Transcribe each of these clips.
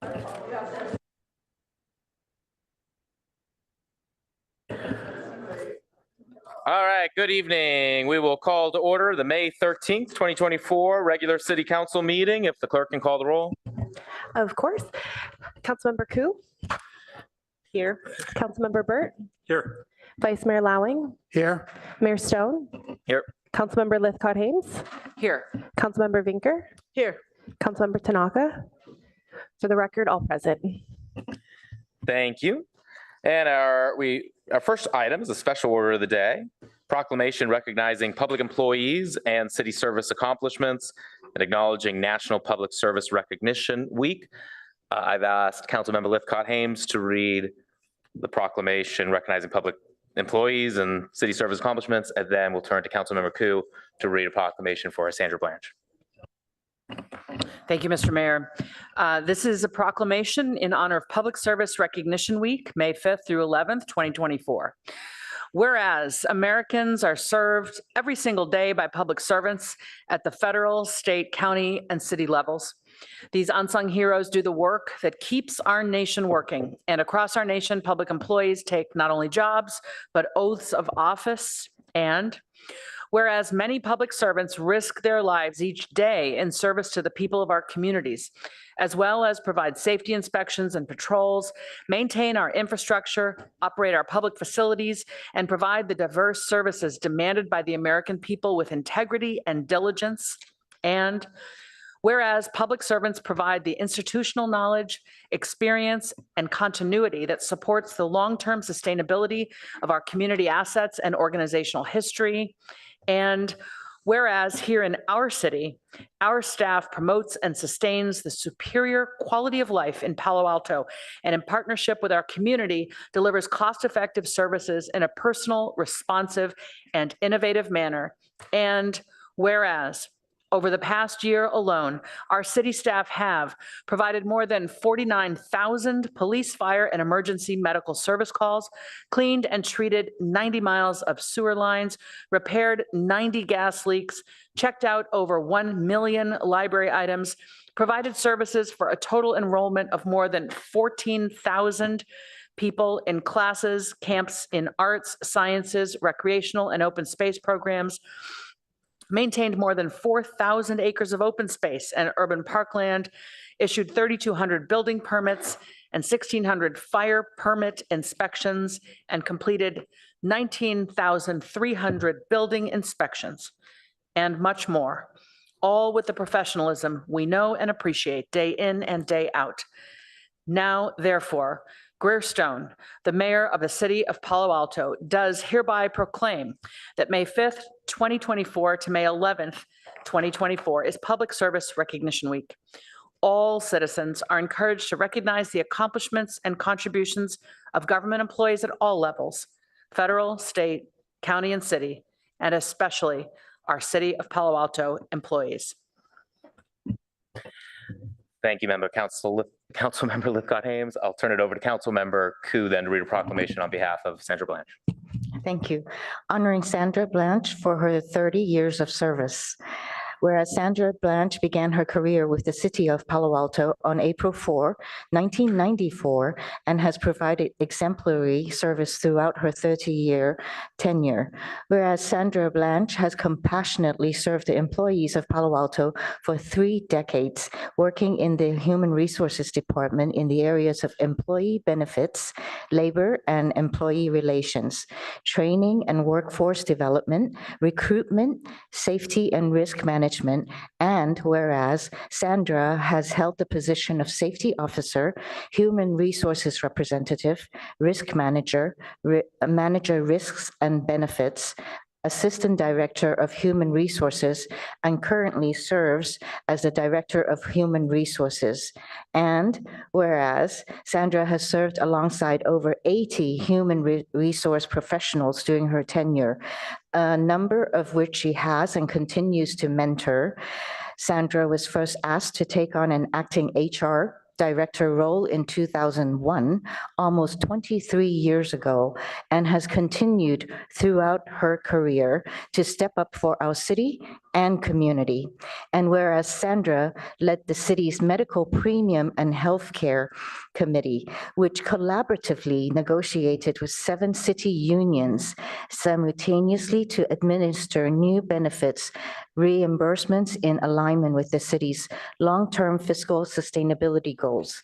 All right, good evening. We will call to order the May 13th, 2024 regular city council meeting. If the clerk can call the roll. Of course. Councilmember Koo? Here. Councilmember Burt? Here. Vice Mayor Lowing? Here. Mayor Stone? Here. Councilmember Lithcott-Hames? Here. Councilmember Vinker? Here. Councilmember Tanaka? For the record, all present. Thank you. And our first item is a special order of the day, proclamation recognizing public employees and city service accomplishments and acknowledging National Public Service Recognition Week. I've asked Councilmember Lithcott-Hames to read the proclamation recognizing public employees and city service accomplishments, and then we'll turn to Councilmember Koo to read a proclamation for Sandra Blanche. Thank you, Mr. Mayor. This is a proclamation in honor of Public Service Recognition Week, May 5th through 11th, 2024. Whereas Americans are served every single day by public servants at the federal, state, county, and city levels. These unsung heroes do the work that keeps our nation working. And across our nation, public employees take not only jobs, but oaths of office. And whereas many public servants risk their lives each day in service to the people of our communities, as well as provide safety inspections and patrols, maintain our infrastructure, operate our public facilities, and provide the diverse services demanded by the American people with integrity and diligence. And whereas public servants provide the institutional knowledge, experience, and continuity that supports the long-term sustainability of our community assets and organizational history. And whereas here in our city, our staff promotes and sustains the superior quality of life in Palo Alto, and in partnership with our community, delivers cost-effective services in a personal, responsive, and innovative manner. And whereas over the past year alone, our city staff have provided more than 49,000 police, fire, and emergency medical service calls, cleaned and treated 90 miles of sewer lines, repaired 90 gas leaks, checked out over 1 million library items, provided services for a total enrollment of more than 14,000 people in classes, camps in arts, sciences, recreational, and open space programs, maintained more than 4,000 acres of open space and urban parkland, issued 3,200 building permits and 1,600 fire permit inspections, and completed 19,300 building inspections, and much more, all with the professionalism we know and appreciate day in and day out. Now, therefore, Greer Stone, the mayor of the city of Palo Alto, does hereby proclaim that May 5th, 2024 to May 11th, 2024 is Public Service Recognition Week. All citizens are encouraged to recognize the accomplishments and contributions of government employees at all levels, federal, state, county, and city, and especially our city of Palo Alto employees. Thank you, Councilmember Lithcott-Hames. I'll turn it over to Councilmember Koo then to read a proclamation on behalf of Sandra Blanche. Thank you. Honoring Sandra Blanche for her 30 years of service. Whereas Sandra Blanche began her career with the city of Palo Alto on April 4, 1994, and has provided exemplary service throughout her 30-year tenure. Whereas Sandra Blanche has compassionately served the employees of Palo Alto for 3 decades, working in the Human Resources Department in the areas of employee benefits, labor and employee relations, training and workforce development, recruitment, safety and risk management, and whereas Sandra has held the position of safety officer, human resources representative, risk manager, manager risks and benefits, Assistant Director of Human Resources, and currently serves as the Director of Human Resources. And whereas Sandra has served alongside over 80 human resource professionals during her tenure, a number of which she has and continues to mentor. Sandra was first asked to take on an acting HR director role in 2001, almost 23 years ago, and has continued throughout her career to step up for our city and community. And whereas Sandra led the city's medical premium and healthcare committee, which collaboratively negotiated with 7 city unions simultaneously to administer new benefits reimbursements in alignment with the city's long-term fiscal sustainability goals.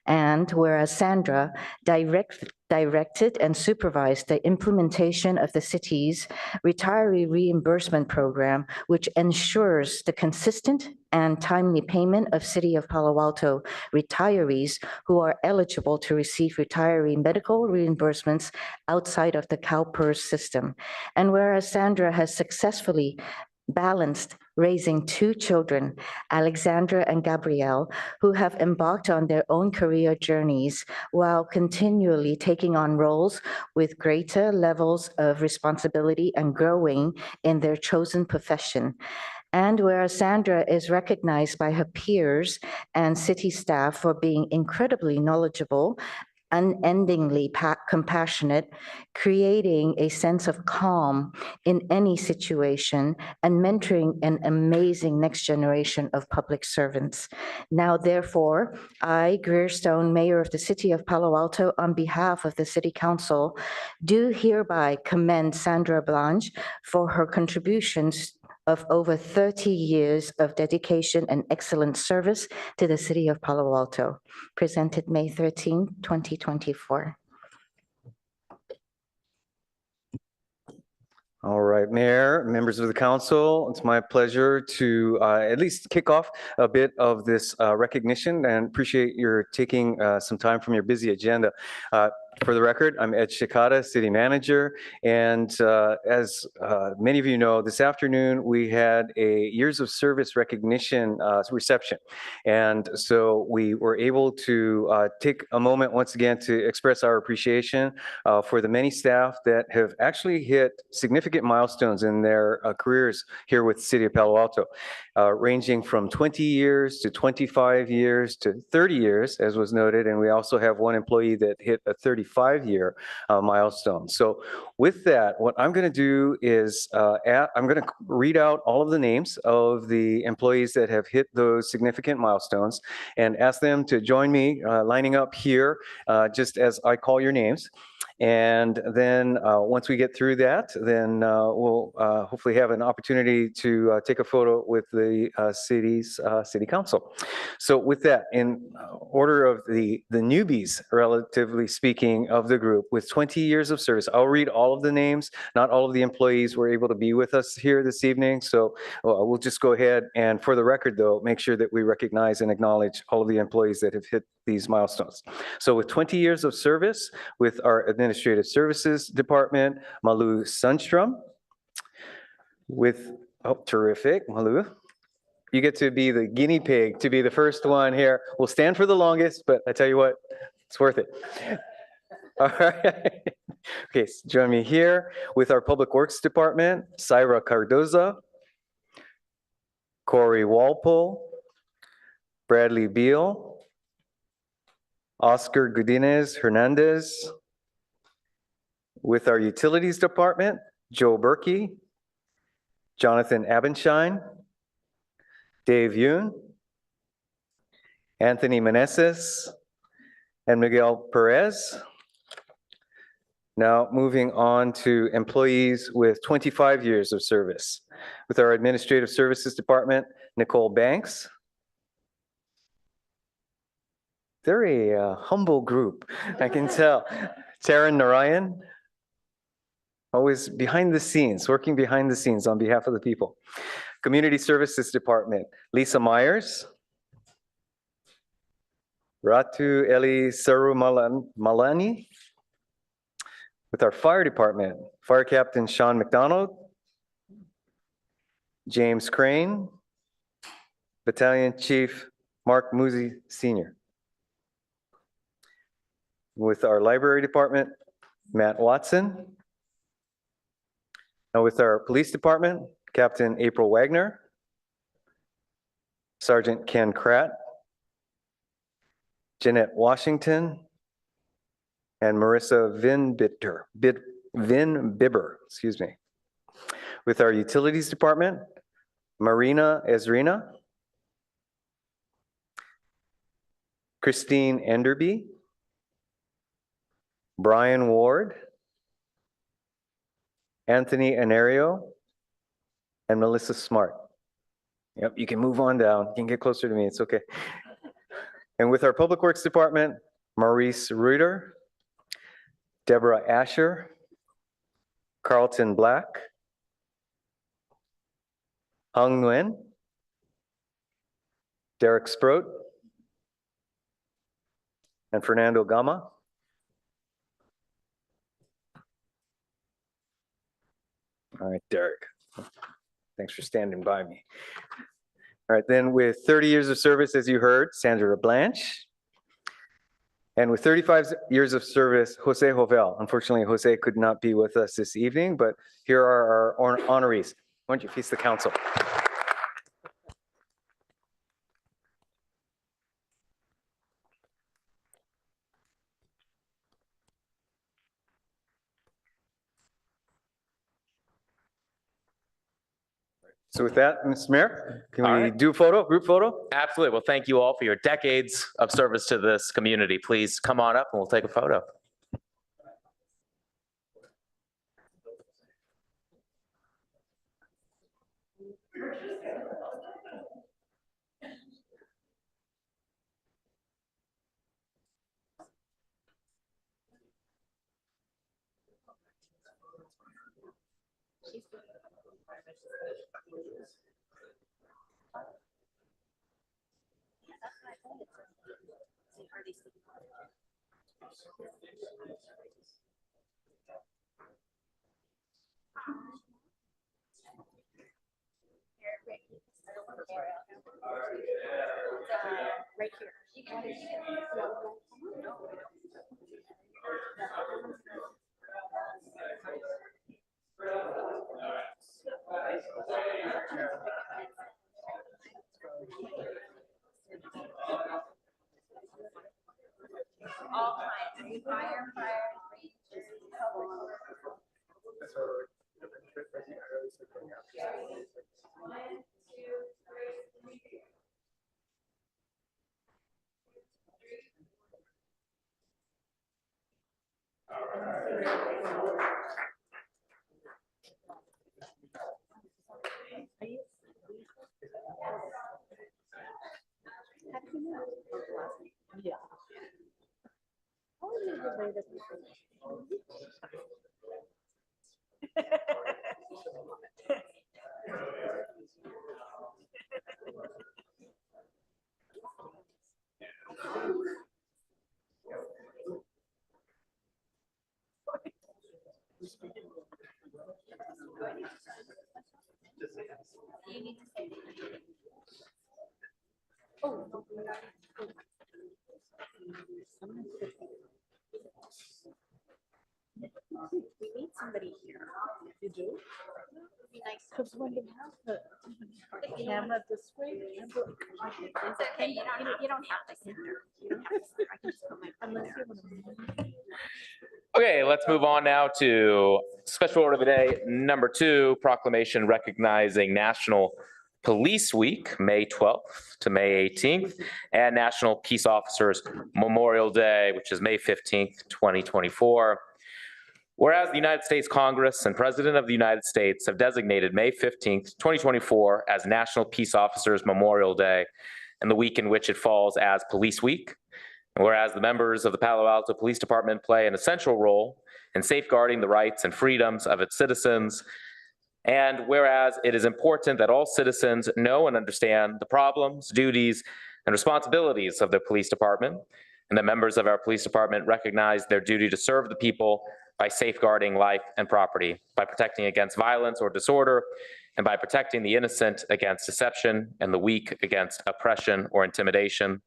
And whereas Sandra directed and supervised the implementation of the city's retiree reimbursement program, which ensures the consistent and timely payment of City of Palo Alto retirees who are eligible to receive retiree medical reimbursements outside of the CalPERS system. And whereas Sandra has successfully balanced raising 2 children, Alexandra and Gabrielle, who have embarked on their own career journeys while continually taking on roles with greater levels of responsibility and growing in their chosen profession. And whereas Sandra is recognized by her peers and city staff for being incredibly knowledgeable, unendingly compassionate, creating a sense of calm in any situation, and mentoring an amazing next generation of public servants. Now, therefore, I, Greer Stone, Mayor of the City of Palo Alto, on behalf of the City Council, do hereby commend Sandra Blanche for her contributions of over 30 years of dedication and excellent service to the City of Palo Alto. Presented May 13, 2024. All right, Mayor, members of the council, it's my pleasure to at least kick off a bit of this recognition, and appreciate your taking some time from your busy agenda. For the record, I'm Ed Shikata, City Manager, and as many of you know, this afternoon we had a Years of Service recognition reception, and so we were able to take a moment once again to express our appreciation for the many staff that have actually hit significant milestones in their careers here with the City of Palo Alto, ranging from 20 years to 25 years to 30 years, as was noted, and we also have one employee that hit a 35-year milestone. So with that, what I'm going to do is I'm going to read out all of the names of the employees that have hit those significant milestones and ask them to join me lining up here just as I call your names. And then once we get through that, then we'll hopefully have an opportunity to take a photo with the city's city council. So with that, in order of the newbies, relatively speaking, of the group with 20 years of service, I'll read all of the names. Not all of the employees were able to be with us here this evening, so we'll just go ahead and, for the record though, make sure that we recognize and acknowledge all of the employees that have hit these milestones. So with 20 years of service with our Administrative Services Department, Malu Sundstrom. With, oh, terrific, Malu. You get to be the guinea pig to be the first one here. We'll stand for the longest, but I tell you what, it's worth it. All right. Okay, so join me here with our Public Works Department, Syra Cardoza, Corey Walpole, Bradley Beal, Oscar Godinez Hernandez. With our Utilities Department, Joe Berkey, Jonathan Abenshine, Dave Yoon, Anthony Meneses, and Miguel Perez. Now moving on to employees with 25 years of service. With our Administrative Services Department, Nicole Banks. They're a humble group, I can tell. Taryn Narayan, always behind the scenes, working behind the scenes on behalf of the people. Community Services Department, Lisa Myers. Ratu Eli Saru Malani. With our Fire Department, Fire Captain Sean McDonald. James Crane. Battalion Chief Mark Muzi Sr. With our Library Department, Matt Watson. Now with our Police Department, Captain April Wagner, Sergeant Ken Kratt, Jeanette Washington, and Marissa Vin Bibber, excuse me. With our Utilities Department, Marina Ezrina, Christine Enderby, Brian Ward, Anthony Anario, and Melissa Smart. Yep, you can move on down. You can get closer to me. It's okay. And with our Public Works Department, Maurice Reuter, Deborah Asher, Carlton Black, Hung Nguyen, Derek Sproat, and Fernando Gama. All right, Derek. Thanks for standing by me. All right, then with 30 years of service, as you heard, Sandra Blanche. And with 35 years of service, Jose Jovel. Unfortunately, Jose could not be with us this evening, but here are our honorees. Why don't you face the council? So with that, Mr. Mayor, can All we right. do a photo, group photo? Absolutely. Well, thank you all for your decades of service to this community. Please come on up and we'll take a photo. Right here. All kinds, fire, Yeah. We need somebody here. You do? Be nice. Because when they have the camera this way. It's okay, you don't have to center. You don't have to center. I can just put my. Unless you want to. Okay, let's move on now to special order of the day, number 2, proclamation recognizing National Police Week, May 12th to May 18th, and National Peace Officers Memorial Day, which is May 15th, 2024. Whereas the United States Congress and President of the United States have designated May 15th, 2024 as National Peace Officers Memorial Day, and the week in which it falls as Police Week. And whereas the members of the Palo Alto Police Department play an essential role in safeguarding the rights and freedoms of its citizens, and whereas it is important that all citizens know and understand the problems, duties, and responsibilities of the police department, and that members of our police department recognize their duty to serve the people by safeguarding life and property, by protecting against violence or disorder, and by protecting the innocent against deception and the weak against oppression or intimidation.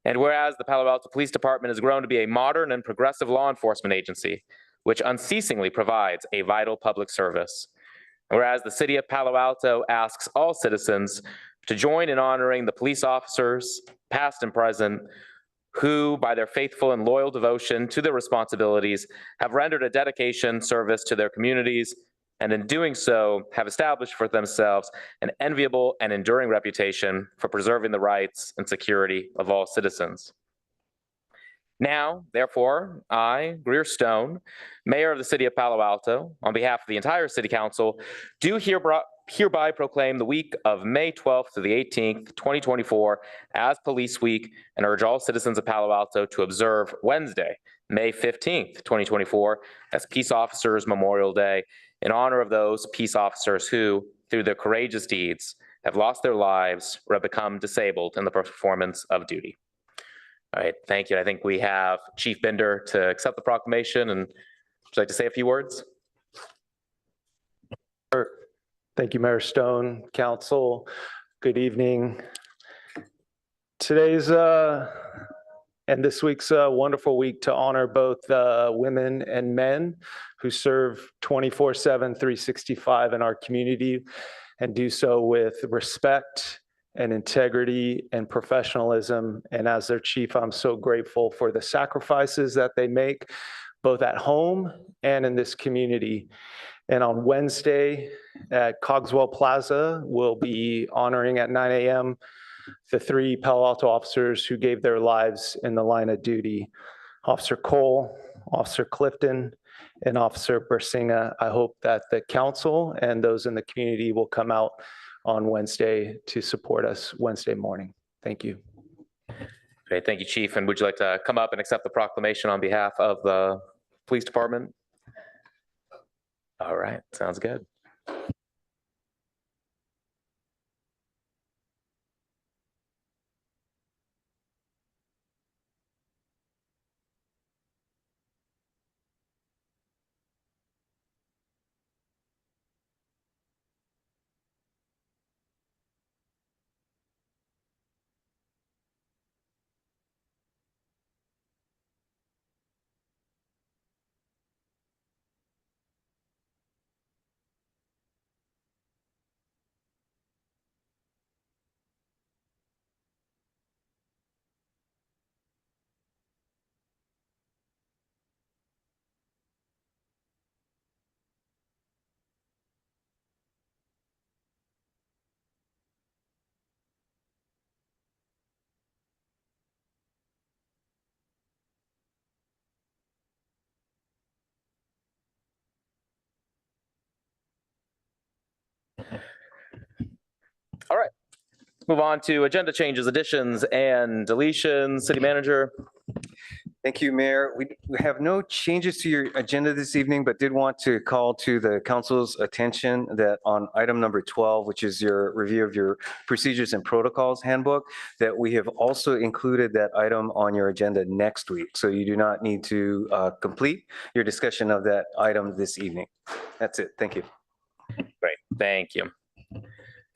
And whereas the Palo Alto Police Department has grown to be a modern and progressive law enforcement agency, which unceasingly provides a vital public service. Whereas the city of Palo Alto asks all citizens to join in honoring the police officers, past and present, who, by their faithful and loyal devotion to their responsibilities, have rendered a dedication service to their communities, and in doing so have established for themselves an enviable and enduring reputation for preserving the rights and security of all citizens. Now, therefore, I, Greer Stone, Mayor of the City of Palo Alto, on behalf of the entire City Council, do hereby proclaim the week of May 12th to the 18th, 2024 as Police Week, and urge all citizens of Palo Alto to observe Wednesday, May 15th, 2024 as Peace Officers Memorial Day in honor of those peace officers who, through their courageous deeds, have lost their lives or have become disabled in the performance of duty. All right, thank you. I think we have Chief Bender to accept the proclamation, and would you like to say a few words? Thank you, Mayor Stone, Council. Good evening. Today's and this week's a wonderful week to honor both women and men who serve 24/7, 365 in our community and do so with respect and integrity and professionalism. And as their chief, I'm so grateful for the sacrifices that they make both at home and in this community. And on Wednesday at Cogswell Plaza, we'll be honoring at 9 a.m. the 3 Palo Alto officers who gave their lives in the line of duty, Officer Cole, Officer Clifton, and Officer Bersinga. I hope that the council and those in the community will come out on Wednesday to support us Wednesday morning. Thank you. Great, thank you, Chief. And would you like to come up and accept the proclamation on behalf of the police department? All right, sounds good. All right, move on to agenda changes, additions, and deletions. City Manager. Thank you, Mayor. We have no changes to your agenda this evening, but did want to call to the council's attention that on item number 12, which is your review of your procedures and protocols handbook, that we have also included that item on your agenda next week. So you do not need to complete your discussion of that item this evening. That's it. Thank you. Great, thank you.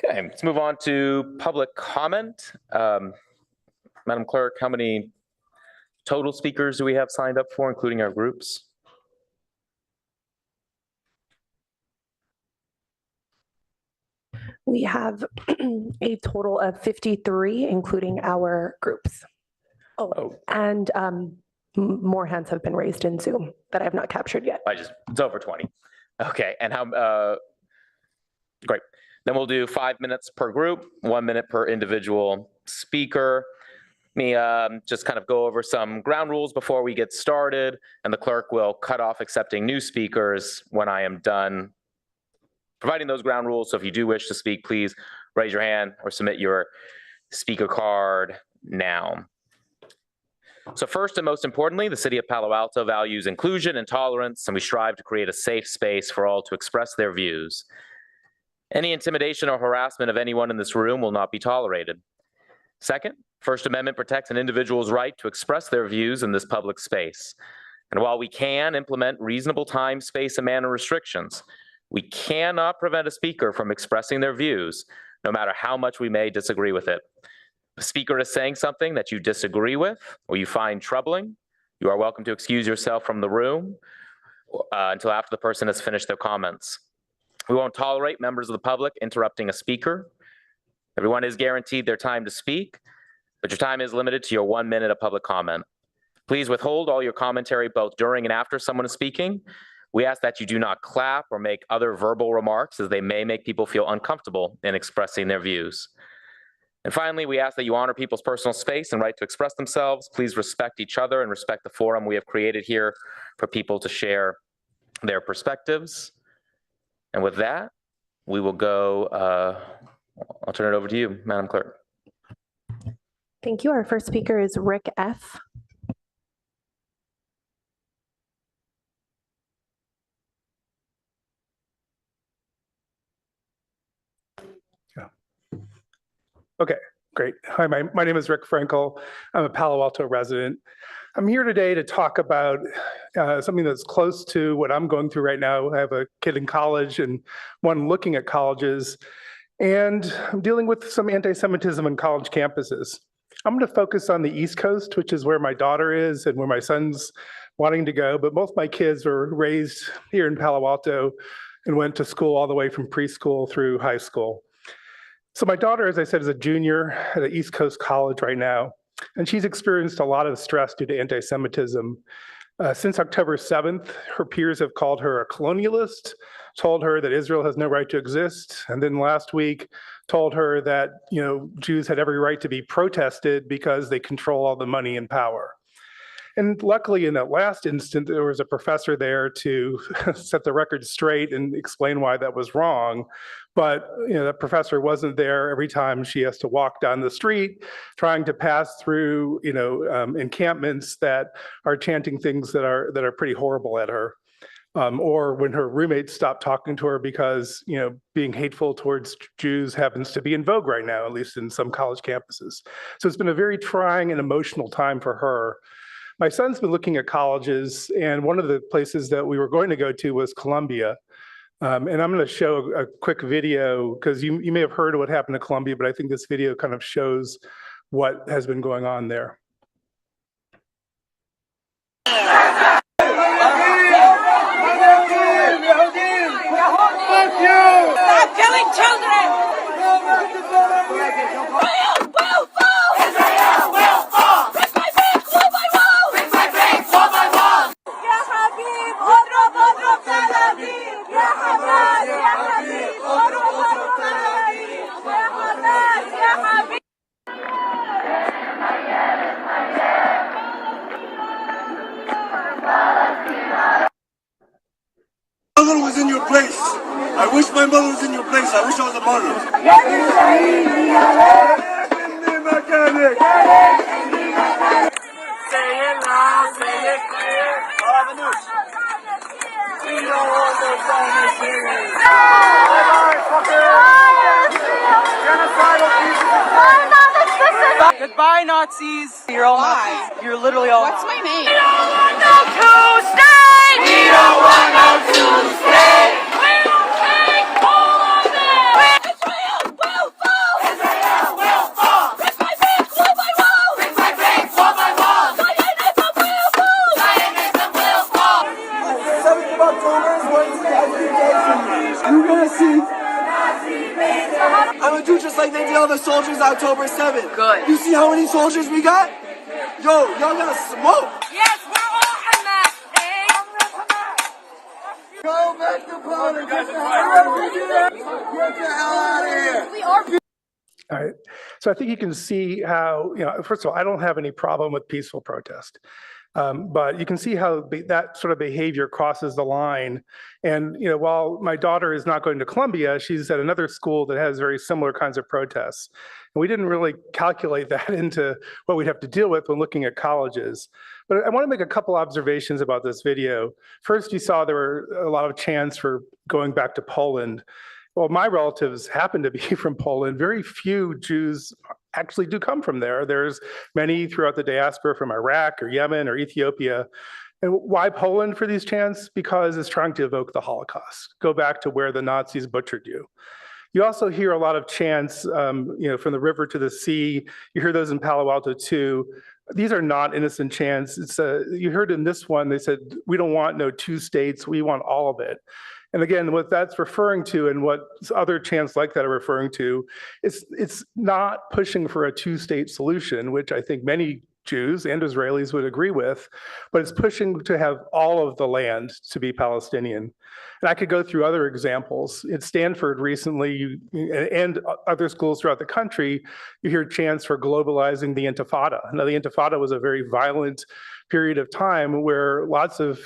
Okay, let's move on to public comment. Madam Clerk, how many total speakers do we have signed up for, including our groups? We have a total of 53, including our groups. Oh. And more hands have been raised in Zoom that I have not captured yet. It's over 20. Okay, and how, great. Then we'll do 5 minutes per group, 1 minute per individual speaker. Let me just kind of go over some ground rules before we get started, and the clerk will cut off accepting new speakers when I am done providing those ground rules. So if you do wish to speak, please raise your hand or submit your speaker card now. So first and most importantly, the City of Palo Alto values inclusion and tolerance, and we strive to create a safe space for all to express their views. Any intimidation or harassment of anyone in this room will not be tolerated. Second, First Amendment protects an individual's right to express their views in this public space. And while we can implement reasonable time, space, and manner restrictions, we cannot prevent a speaker from expressing their views, no matter how much we may disagree with it. If a speaker is saying something that you disagree with or you find troubling, you are welcome to excuse yourself from the room until after the person has finished their comments. We won't tolerate members of the public interrupting a speaker. Everyone is guaranteed their time to speak, but your time is limited to your 1 minute of public comment. Please withhold all your commentary both during and after someone is speaking. We ask that you do not clap or make other verbal remarks, as they may make people feel uncomfortable in expressing their views. And finally, we ask that you honor people's personal space and right to express themselves. Please respect each other and respect the forum we have created here for people to share their perspectives. And with that, we will go, I'll turn it over to you, Madam Clerk. Thank you. Our first speaker is Rick F. Okay, great. Hi, my name is Rick Frankel. I'm a Palo Alto resident. I'm here today to talk about something that's close to what I'm going through right now. I have a kid in college and one looking at colleges, and I'm dealing with some anti-Semitism on college campuses. I'm going to focus on the East Coast, which is where my daughter is and where my son's wanting to go, but both my kids were raised here in Palo Alto and went to school all the way from preschool through high school. So my daughter, as I said, is a junior at an East Coast college right now, and she's experienced a lot of stress due to anti-Semitism. Since October 7th, her peers have called her a colonialist, told her that Israel has no right to exist, and then last week told her that, you know, Jews had every right to be protested because they control all the money and power. And luckily, in that last instant, there was a professor there to set the record straight and explain why that was wrong. But you know, that professor wasn't there every time she has to walk down the street, trying to pass through, you know, encampments that are chanting things that are pretty horrible at her. Or when her roommates stop talking to her because, you know, being hateful towards Jews happens to be in vogue right now, at least in some college campuses. So it's been a very trying and emotional time for her. My son's been looking at colleges, and one of the places that we were going to go to was Columbia. And I'm going to show a quick video because you may have heard of what happened to Columbia, but I think this video kind of shows what has been going on there. Stop killing children! Mother was in your place. I wish my mother was in your place. I wish I was a mother. Say it loud, say it clear. We don't want no silence here. Goodbye, Nazis. You're all Nazis. You're literally all What's my name? We don't want no Tuesday. We don't want no Tuesday. We will take all of it. Israel will fall. Israel will fall. Rip my bricks, wall by wall. Rip my bricks, wall by wall. Zionism will fall. Zionism will fall. 7th of October is going to be education. You're gonna see. I'm gonna do just like they did on the soldiers October 7th. Good. You see how many soldiers we got? Yo, y'all gotta smoke. Yes, we're all Hamas. Go back to Poland. Get the hell out of here. We are. All right. So I think you can see how, you know, first of all, I don't have any problem with peaceful protest. But you can see how that sort of behavior crosses the line. And, you know, while my daughter is not going to Columbia, she's at another school that has very similar kinds of protests. And we didn't really calculate that into what we'd have to deal with when looking at colleges. But I want to make a couple observations about this video. First, you saw there were a lot of chants for going back to Poland. Well, my relatives happen to be from Poland. Very few Jews actually do come from there. There's many throughout the diaspora from Iraq or Yemen or Ethiopia. And why Poland for these chants? Because it's trying to evoke the Holocaust. Go back to where the Nazis butchered you. You also hear a lot of chants, you know, from the river to the sea. You hear those in Palo Alto too. These are not innocent chants. You heard in this one, they said, we don't want no two states, we want all of it. And again, what that's referring to and what other chants like that are referring to, it's not pushing for a two-state solution, which I think many Jews and Israelis would agree with, but it's pushing to have all of the land to be Palestinian. And I could go through other examples. At Stanford recently, and other schools throughout the country, you hear chants for globalizing the Intifada. Now, the Intifada was a very violent period of time where lots of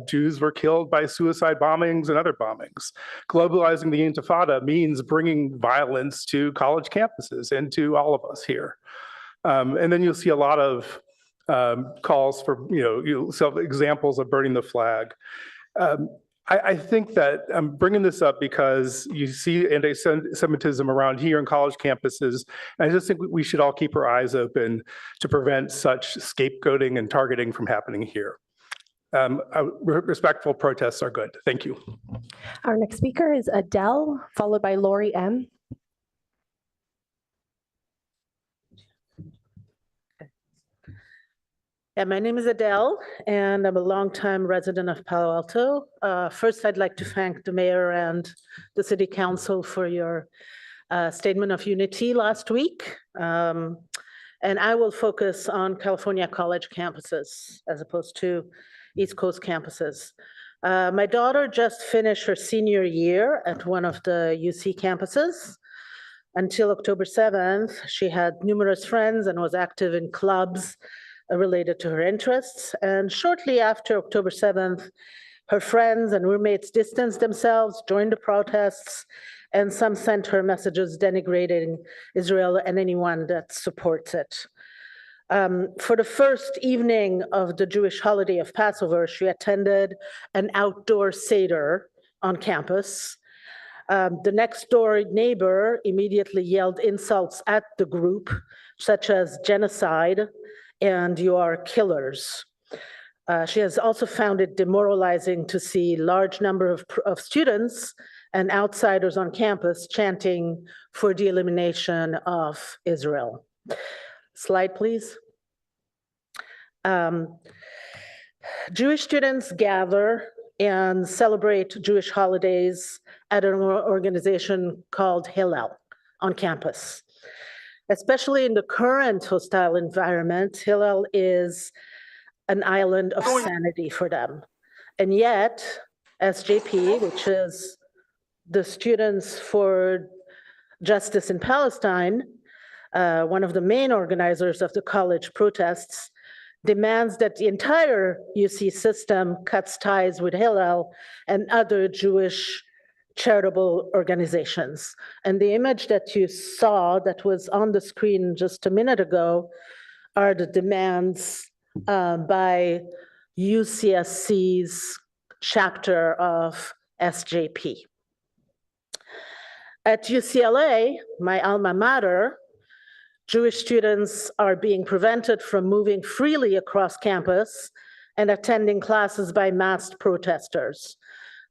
Jews were killed by suicide bombings and other bombings. Globalizing the Intifada means bringing violence to college campuses and to all of us here. And then you'll see a lot of calls for, you'll see examples of burning the flag. I think that I'm bringing this up because you see anti-Semitism around here in college campuses. And I just think we should all keep our eyes open to prevent such scapegoating and targeting from happening here. Respectful protests are good. Thank you. Our next speaker is Adele, followed by Lori M. Yeah, my name is Adele, and I'm a longtime resident of Palo Alto. First, I'd like to thank the mayor and the city council for your statement of unity last week. And I will focus on California college campuses as opposed to East Coast campuses. My daughter just finished her senior year at one of the UC campuses. Until October 7th, she had numerous friends and was active in clubs related to her interests. And shortly after October 7th, her friends and roommates distanced themselves, joined the protests, and some sent her messages denigrating Israel and anyone that supports it. For the first evening of the Jewish holiday of Passover, she attended an outdoor Seder on campus. The next door neighbor immediately yelled insults at the group, such as genocide and you are killers. She has also found it demoralizing to see large number of students and outsiders on campus chanting for the elimination of Israel. Slide, please. Jewish students gather and celebrate Jewish holidays at an organization called Hillel on campus. Especially in the current hostile environment, Hillel is an island of sanity for them. And yet, SJP, which is the Students for Justice in Palestine, one of the main organizers of the college protests, demands that the entire UC system cuts ties with Hillel and other Jewish charitable organizations. And the image that you saw that was on the screen just a minute ago are the demands by UCSC's chapter of SJP. At UCLA, my alma mater, Jewish students are being prevented from moving freely across campus and attending classes by masked protesters.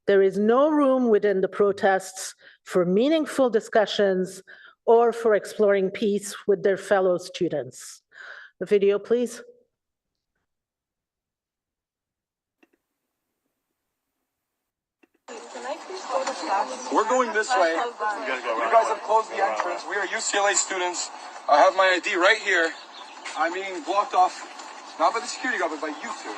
There is no room within the protests for meaningful discussions or for exploring peace with their fellow students. The video, please. We're going this way. You guys have closed the entrance. We are UCLA students. I have my ID right here. I'm being blocked off, not by the security guard, but by you two.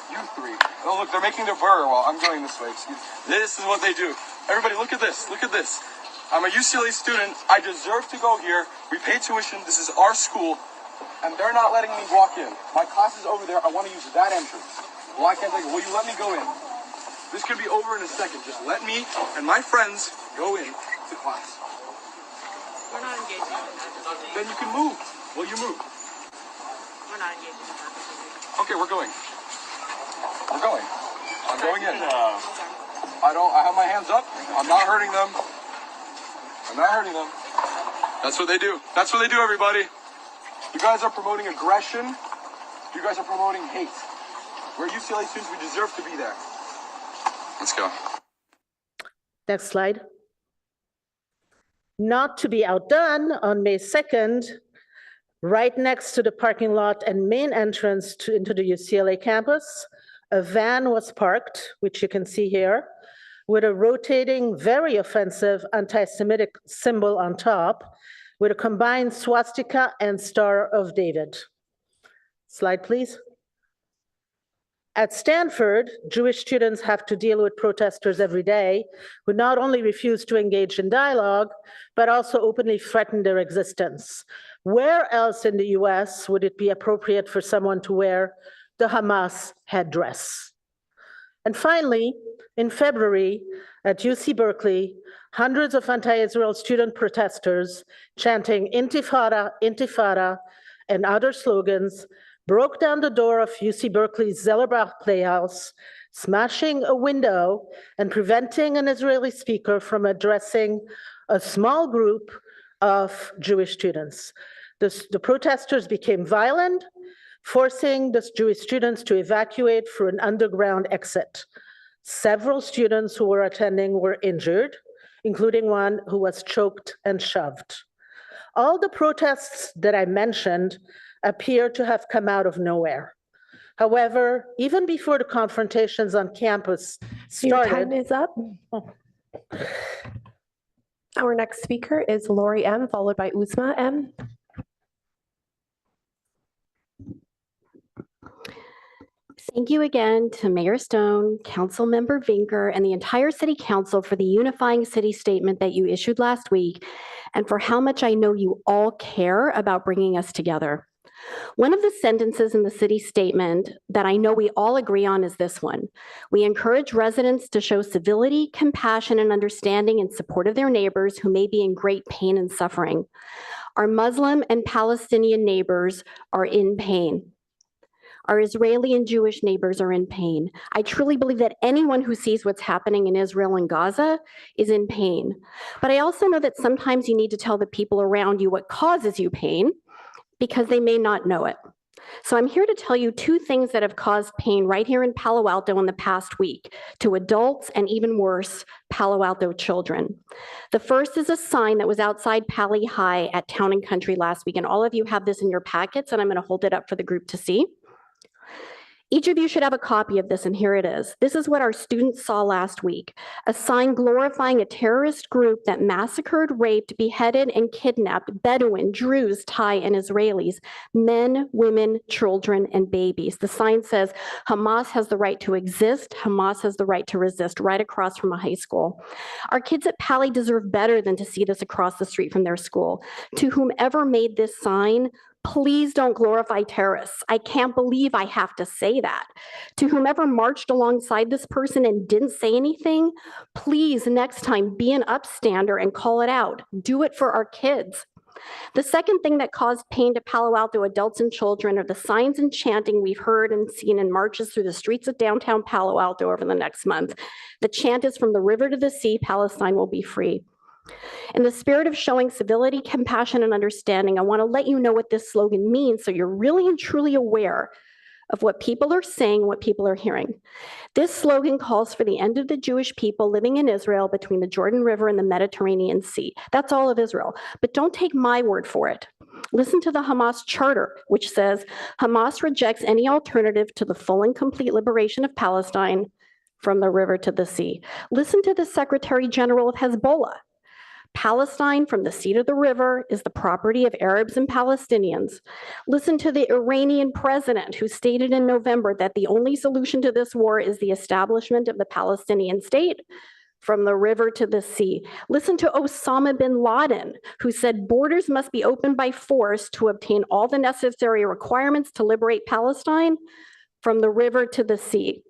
You three. Oh, look, they're making their burr while I'm going this way. Excuse me. This is what they do. Everybody, look at this. Look at this. I'm a UCLA student. I deserve to go here. We pay tuition. This is our school. And they're not letting me walk in. My class is over there. I want to use that entrance. Well, I can't take it. Will you let me go in? This could be over in a second. Just let me and my friends go in to class. We're not engaging in that. Then you can move. Will you move? We're not engaging in that. Okay, we're going. We're going. I'm going in. I have my hands up. I'm not hurting them. I'm not hurting them. That's what they do. That's what they do, everybody. You guys are promoting aggression. You guys are promoting hate. We're UCLA students. We deserve to be there. Let's go. Next slide. Not to be outdone, on May 2nd, right next to the parking lot and main entrance into the UCLA campus, a van was parked, which you can see here, with a rotating, very offensive anti-Semitic symbol on top, with a combined swastika and Star of David. Slide, please. At Stanford, Jewish students have to deal with protesters every day who not only refuse to engage in dialogue, but also openly threaten their existence. Where else in the US would it be appropriate for someone to wear the Hamas headdress? And finally, in February, at UC Berkeley, hundreds of anti-Israel student protesters chanting Intifada, Intifada, and other slogans broke down the door of UC Berkeley's Zellerbach Playhouse, smashing a window and preventing an Israeli speaker from addressing a small group of Jewish students. The protesters became violent, forcing the Jewish students to evacuate through an underground exit. Several students who were attending were injured, including one who was choked and shoved. All the protests that I mentioned appear to have come out of nowhere. However, even before the confrontations on campus Your started— time is up. Our next speaker is Lori M., followed by Uzma M. Thank you again to Mayor Stone, Councilmember Vinker, and the entire City Council for the unifying city statement that you issued last week, and for how much I know you all care about bringing us together. One of the sentences in the city statement that I know we all agree on is this one. We encourage residents to show civility, compassion, and understanding in support of their neighbors who may be in great pain and suffering. Our Muslim and Palestinian neighbors are in pain. Our Israeli and Jewish neighbors are in pain. I truly believe that anyone who sees what's happening in Israel and Gaza is in pain. But I also know that sometimes you need to tell the people around you what causes you pain, because they may not know it. So I'm here to tell you two things that have caused pain right here in Palo Alto in the past week to adults and, even worse, Palo Alto children. The first is a sign that was outside Pali High at Town and Country last week, and all of you have this in your packets, and I'm going to hold it up for the group to see. Each of you should have a copy of this, and here it is. This is what our students saw last week, a sign glorifying a terrorist group that massacred, raped, beheaded, and kidnapped Bedouin, Druze, Thai, and Israelis, men, women, children, and babies. The sign says, Hamas has the right to exist, Hamas has the right to resist, right across from a high school. Our kids at Pali deserve better than to see this across the street from their school. To whomever made this sign, please don't glorify terrorists. I can't believe I have to say that. To whomever marched alongside this person and didn't say anything, please next time be an upstander and call it out. Do it for our kids. The second thing that caused pain to Palo Alto adults and children are the signs and chanting we've heard and seen in marches through the streets of downtown Palo Alto over the next month. The chant is, from the river to the sea, Palestine will be free. In the spirit of showing civility, compassion, and understanding, I want to let you know what this slogan means so you're really and truly aware of what people are saying, what people are hearing. This slogan calls for the end of the Jewish people living in Israel between the Jordan River and the Mediterranean Sea. That's all of Israel. But don't take my word for it. Listen to the Hamas charter, which says, Hamas rejects any alternative to the full and complete liberation of Palestine from the river to the sea. Listen to the Secretary General of Hezbollah. Palestine from the sea to the river is the property of Arabs and Palestinians. Listen to the Iranian president, who stated in November that the only solution to this war is the establishment of the Palestinian state from the river to the sea. Listen to Osama bin Laden, who said borders must be opened by force to obtain all the necessary requirements to liberate Palestine from the river to the sea.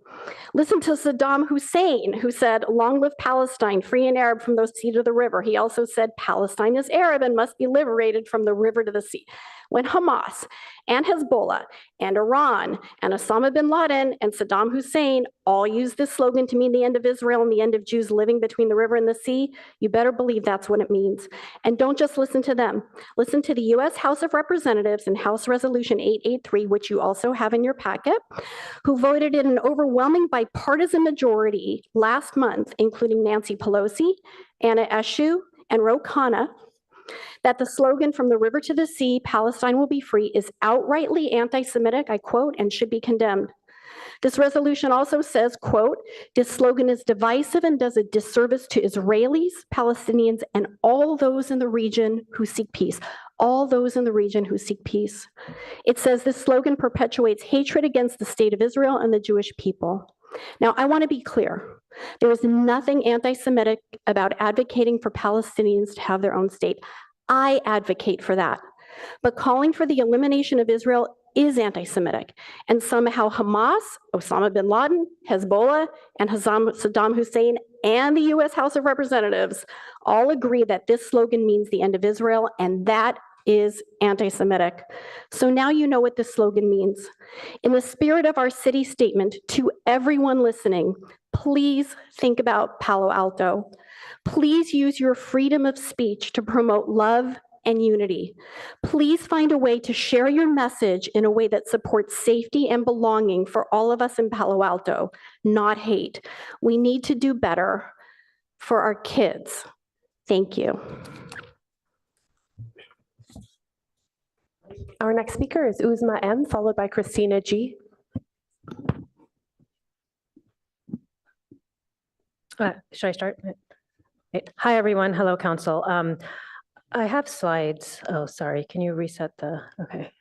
Listen to Saddam Hussein, who said, long live Palestine, free and Arab from the sea to the river. He also said Palestine is Arab and must be liberated from the river to the sea. When Hamas and Hezbollah and Iran and Osama bin Laden and Saddam Hussein all use this slogan to mean the end of Israel and the end of Jews living between the river and the sea, you better believe that's what it means. And don't just listen to them. Listen to the U.S. House of Representatives and House Resolution 883, which you also have in your packet, who voted in an overwhelming bipartisan majority last month, including Nancy Pelosi, Anna Eshoo, and Ro Khanna, that the slogan from the river to the sea, Palestine will be free, is outrightly anti-Semitic, I quote, and should be condemned. This resolution also says, quote, "This slogan is divisive and does a disservice to Israelis, Palestinians, and all those in the region who seek peace." All those in the region who seek peace. It says this slogan perpetuates hatred against the state of Israel and the Jewish people. Now, I want to be clear. There is nothing anti-Semitic about advocating for Palestinians to have their own state. I advocate for that. But calling for the elimination of Israel is anti-Semitic. And somehow Hamas, Osama bin Laden, Hezbollah, and Saddam Hussein, and the US House of Representatives all agree that this slogan means the end of Israel, and that is anti-Semitic. So now you know what this slogan means. In the spirit of our city statement, to everyone listening, please think about Palo Alto. Please use your freedom of speech to promote love and unity. Please find a way to share your message in a way that supports safety and belonging for all of us in Palo Alto, not hate. We need to do better for our kids. Thank you. Our next speaker is Uzma M, followed by Christina G. Should I start? Hi, everyone. Hello, Council. I have slides. Oh, sorry. Can you reset the, okay.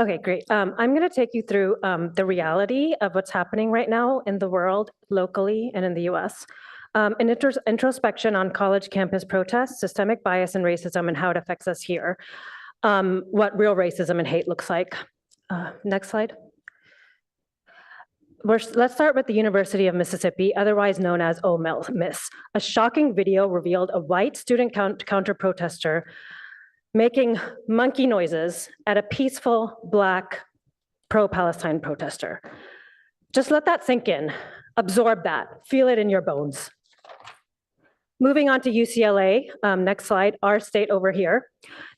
Okay, great. I'm going to take you through the reality of what's happening right now in the world, locally, and in the US. An introspection on college campus protests, systemic bias and racism, and how it affects us here. What real racism and hate looks like. Next slide. Let's start with the University of Mississippi, otherwise known as Ole Miss. A shocking video revealed a white student counter-protester making monkey noises at a peaceful Black pro-Palestine protester. Just let that sink in, absorb that, feel it in your bones. Moving on to UCLA, next slide, our state over here.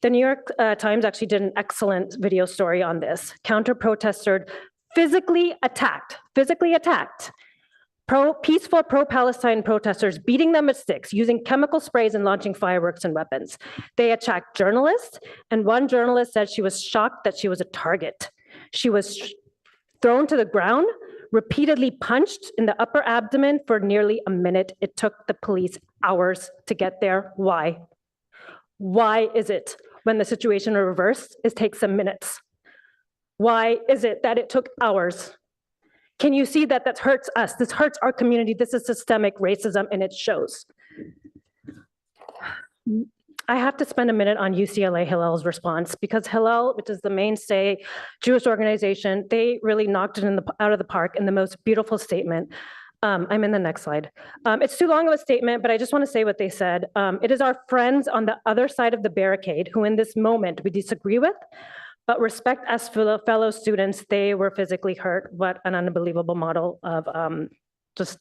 The New York Times actually did an excellent video story on this. Counter-protester physically attacked peaceful pro-Palestine protesters, beating them with sticks, using chemical sprays and launching fireworks and weapons. They attacked journalists, and one journalist said she was shocked that she was a target. She was thrown to the ground, repeatedly punched in the upper abdomen for nearly a minute. It took the police hours to get there. Why? Why is it when the situation reversed, it takes some minutes? Why is it that it took hours? Can you see that that hurts us? This hurts our community. This is systemic racism, and it shows. I have to spend a minute on UCLA Hillel's response, because Hillel, which is the mainstay Jewish organization, they really knocked it out of the park in the most beautiful statement. I'm in the next slide. It's too long of a statement, but I just want to say what they said. It is our friends on the other side of the barricade who in this moment we disagree with, but respect as fellow students. They were physically hurt. What an unbelievable model of just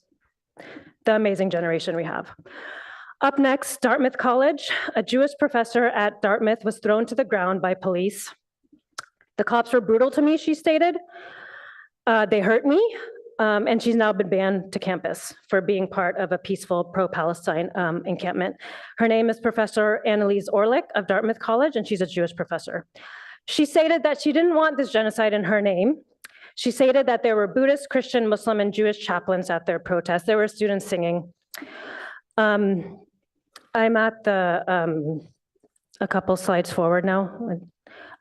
the amazing generation we have. Up next, Dartmouth College. A Jewish professor at Dartmouth was thrown to the ground by police. The cops were brutal to me, she stated. They hurt me, and she's now been banned to campus for being part of a peaceful pro-Palestine encampment. Her name is Professor Annalise Orlick of Dartmouth College, and she's a Jewish professor. She stated that she didn't want this genocide in her name. She stated that there were Buddhist, Christian, Muslim, and Jewish chaplains at their protest. There were students singing. I'm at the, a couple slides forward now.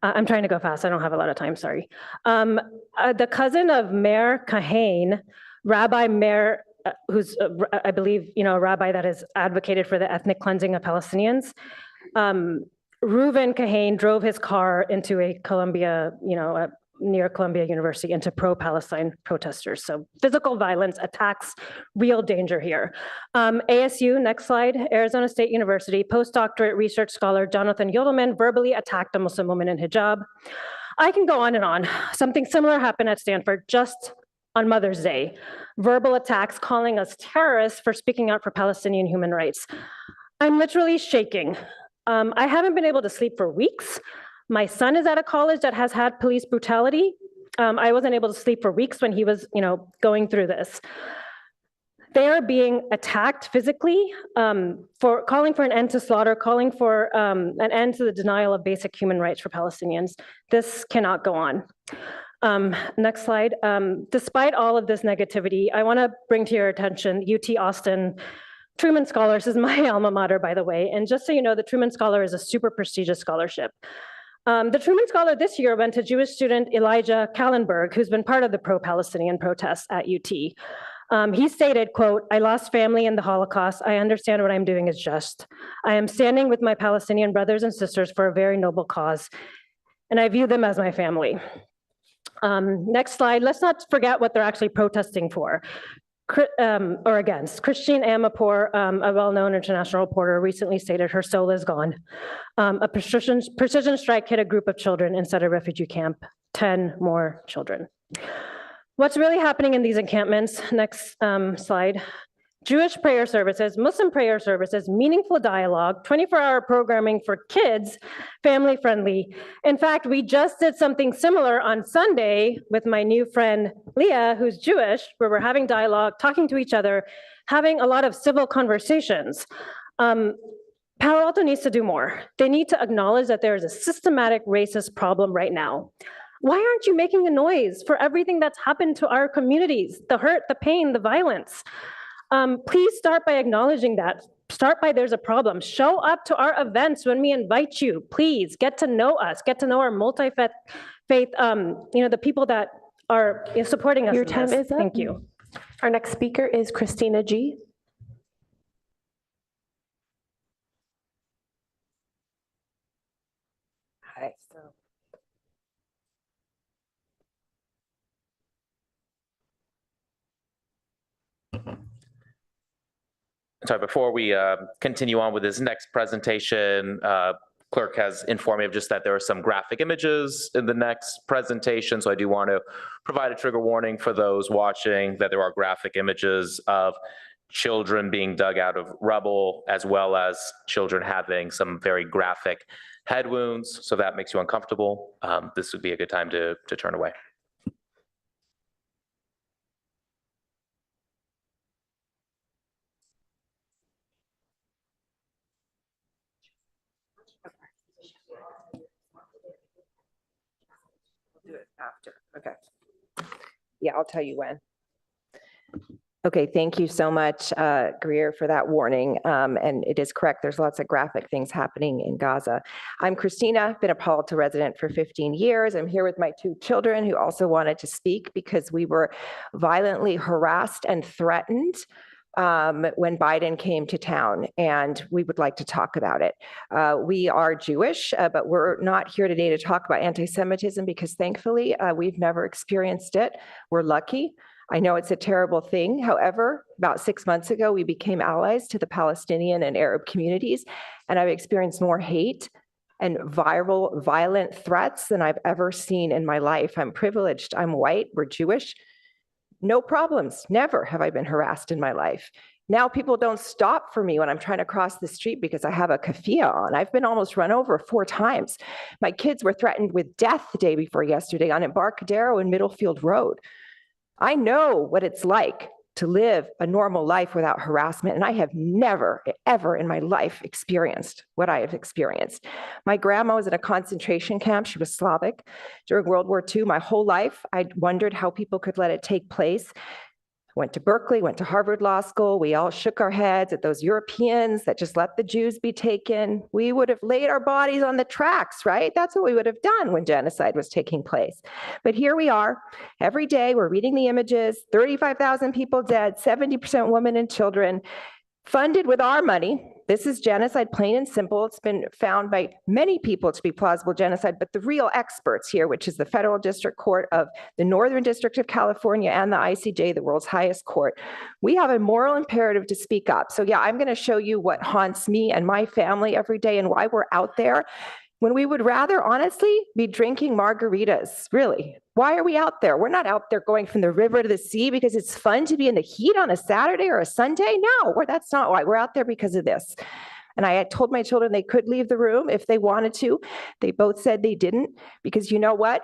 I'm trying to go fast. I don't have a lot of time, sorry. The cousin of Mayor Kahane, Rabbi Mayor, who's, I believe, a rabbi that has advocated for the ethnic cleansing of Palestinians, Reuven Kahane drove his car into a Columbia, near Columbia University, into pro-Palestine protesters. So physical violence, attacks, real danger here. ASU, next slide, Arizona State University, postdoctorate research scholar Jonathan Yodelman verbally attacked a Muslim woman in hijab. I can go on and on. Something similar happened at Stanford just on Mother's Day. Verbal attacks calling us terrorists for speaking out for Palestinian human rights. I'm literally shaking. I haven't been able to sleep for weeks. My son is at a college that has had police brutality. I wasn't able to sleep for weeks when he was, going through this. They are being attacked physically for calling for an end to slaughter, calling for an end to the denial of basic human rights for Palestinians. This cannot go on. Next slide. Despite all of this negativity, I want to bring to your attention UT Austin Truman Scholars is my alma mater, by the way. And just so you know, the Truman Scholar is a super prestigious scholarship. The Truman Scholar this year went to Jewish student Elijah Kallenberg, who's been part of the pro-Palestinian protests at UT. He stated, quote, "I lost family in the Holocaust. I understand what I'm doing is just. I am standing with my Palestinian brothers and sisters for a very noble cause, and I view them as my family." Next slide. Let's not forget what they're actually protesting for. Or against. Christine Amanpour, a well-known international reporter, recently stated her soul is gone. A precision strike hit a group of children inside a refugee camp, 10 more children. What's really happening in these encampments, next slide, Jewish prayer services, Muslim prayer services, meaningful dialogue, 24-hour programming for kids, family-friendly. In fact, we just did something similar on Sunday with my new friend Leah, who's Jewish, where we're having dialogue, talking to each other, having a lot of civil conversations. Palo Alto needs to do more. They need to acknowledge that there is a systematic racist problem right now. Why aren't you making a noise for everything that's happened to our communities, the hurt, the pain, the violence? Please start by acknowledging that. Start by there's a problem. Show up to our events when we invite you. Please get to know us. Get to know our multi-faith, the people that are supporting us. Your time is up. Thank you. Our next speaker is Christina G. Hi. Sorry, before we continue on with this next presentation, Clerk has informed me of just that there are some graphic images in the next presentation. So I do want to provide a trigger warning for those watching that there are graphic images of children being dug out of rubble, as well as children having some very graphic head wounds. So that makes you uncomfortable. This would be a good time to turn away. Do it after. Okay. Yeah, I'll tell you when. Okay, thank you so much, Greer, for that warning. And it is correct, there's lots of graphic things happening in Gaza. I'm Christina, been a Palo Alto resident for 15 years. I'm here with my 2 children who also wanted to speak because we were violently harassed and threatened when Biden came to town, and we would like to talk about it. We are Jewish, but we're not here today to talk about anti-Semitism because thankfully we've never experienced it. We're lucky. I know it's a terrible thing. However, about 6 months ago, we became allies to the Palestinian and Arab communities, and I've experienced more hate and violent threats than I've ever seen in my life. I'm privileged. I'm white. We're Jewish. No problems. Never have I been harassed in my life. Now people don't stop for me when I'm trying to cross the street because I have a keffiyeh on. I've been almost run over 4 times. My kids were threatened with death the day before yesterday on Embarcadero and Middlefield Road. I know what it's like to live a normal life without harassment, and I have never, ever in my life experienced what I have experienced. My grandma was in a concentration camp. She was Slavic. During World War II, my whole life, I wondered how people could let it take place. Went to Berkeley, went to Harvard Law School. We all shook our heads at those Europeans that just let the Jews be taken. We would have laid our bodies on the tracks, right? That's what we would have done when genocide was taking place. But here we are. Every day we're reading the images, 35,000 people dead, 70% women and children, funded with our money. This is genocide, plain and simple. It's been found by many people to be plausible genocide, but the real experts here, which is the Federal District Court of the Northern District of California and the ICJ, the world's highest court, we have a moral imperative to speak up. So yeah, I'm going to show you what haunts me and my family every day and why we're out there when we would rather, honestly, be drinking margaritas, really. Why are we out there? We're not out there going from the river to the sea because it's fun to be in the heat on a Saturday or a Sunday. No, that's not why. We're out there because of this. And I had told my children they could leave the room if they wanted to. They both said they didn't because you know what?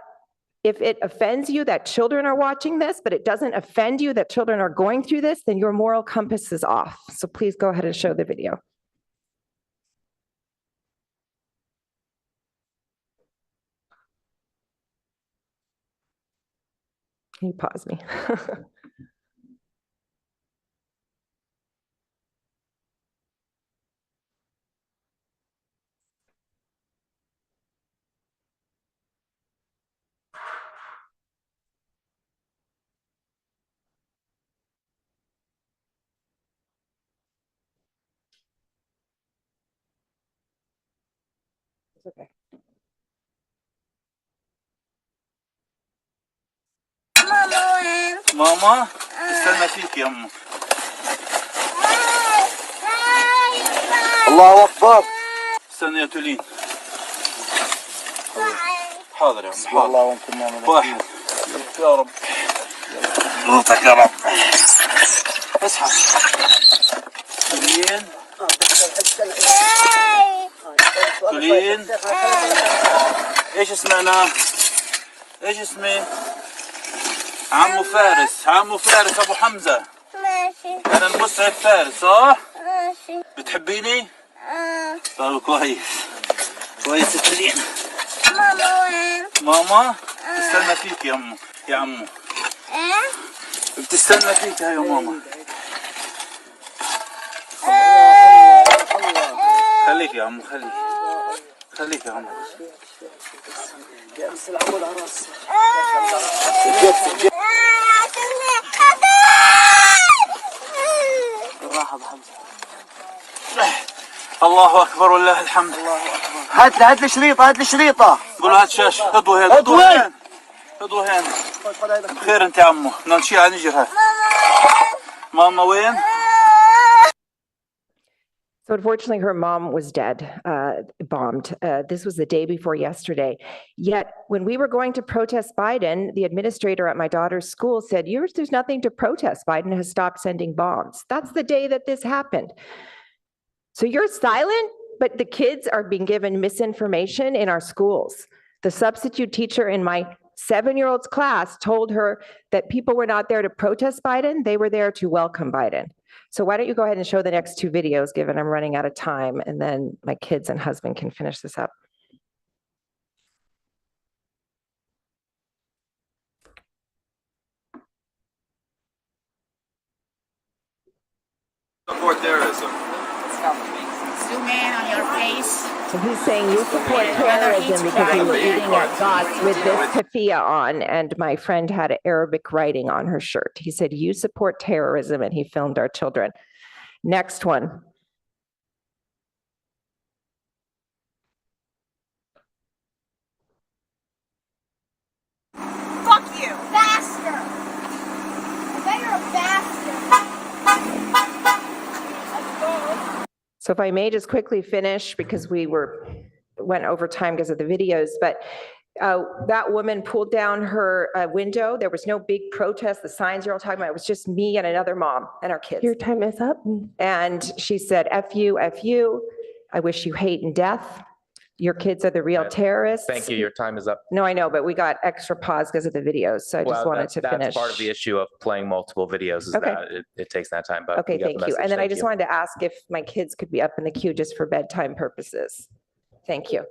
If it offends you that children are watching this, but it doesn't offend you that children are going through this, then your moral compass is off. So please go ahead and show the video. Can you pause me? It's okay. ماما استنى فيك يا أمه. الله أكبر. استنى يا تولين. حاضر يا أم حاضر. الله وأنتم نعم. واحد يا رب. صوتك يا رب. اسحب. تولين. تولين. ايش اسمنا؟ ايش اسمي؟ عمو فارس، عمو فارس ابو حمزة. ماشي. انا المسعد فارس صح؟ ماشي. بتحبيني؟ طيب كويس. كويس تولين. ماما وين؟ ماما بتستنى فيك يا امه يا عمو. ايه؟ بتستنى فيك يا ماما. خليك يا عمو خليك. خليك يا عمو. امس العمود على راسي. بالراحة ابو حمزة. الله اكبر ولله الحمد. الله اكبر. هات لي شريطة هات لي شريطة. قول هات شاشة. اضوي هنا اضوي هنا. اضوي هنا. بخير انت يا عمو. بدنا نمشي على نجر هات. ماما وين؟ So unfortunately, her mom was dead, bombed. This was the day before yesterday. Yet when we were going to protest Biden, the administrator at my daughter's school said, there's nothing to protest. Biden has stopped sending bombs. That's the day that this happened. So you're silent, but the kids are being given misinformation in our schools. The substitute teacher in my 7-year-old's class told her that people were not there to protest Biden. They were there to welcome Biden. So why don't you go ahead and show the next 2 videos, given I'm running out of time, and then my kids and husband can finish this up. Support terrorism. Zoom in on your face. So he's saying you support terrorism because you were eating at Goss with this keffiyeh on, and my friend had Arabic writing on her shirt. He said, you support terrorism, and he filmed our children. Next one. Fuck you. Bastard. I bet you're a bastard. So if I may just quickly finish, because we went over time because of the videos, but that woman pulled down her window. There was no big protest. The signs you're all talking about, it was just me and another mom and our kids. Your time is up. And she said, F you, F you. I wish you hate and death. Your kids are the real terrorists. Thank you. Your time is up. No, I know, but we got extra pause because of the videos. So I just wanted to finish. That's part of the issue of playing multiple videos is Okay. that it takes that time, but Okay, you got the thank you. message. And then I Thank just you. wanted to ask if my kids could be up in the queue just for bedtime purposes. Thank you.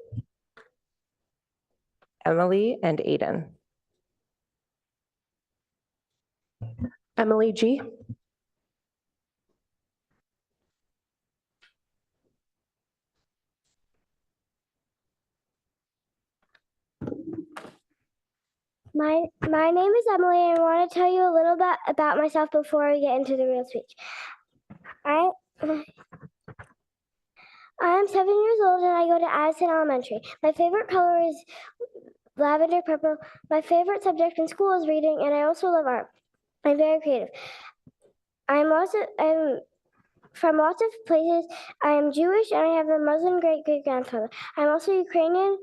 Emily and Aiden. Emily G. My name is Emily, and I want to tell you a little bit about myself before we get into the real speech. I am 7 years old, and I go to Addison Elementary. My favorite color is lavender purple. My favorite subject in school is reading, and I also love art. I'm very creative. I'm from lots of places. I am Jewish, and I have a Muslim great-great-grandfather. I'm also Ukrainian,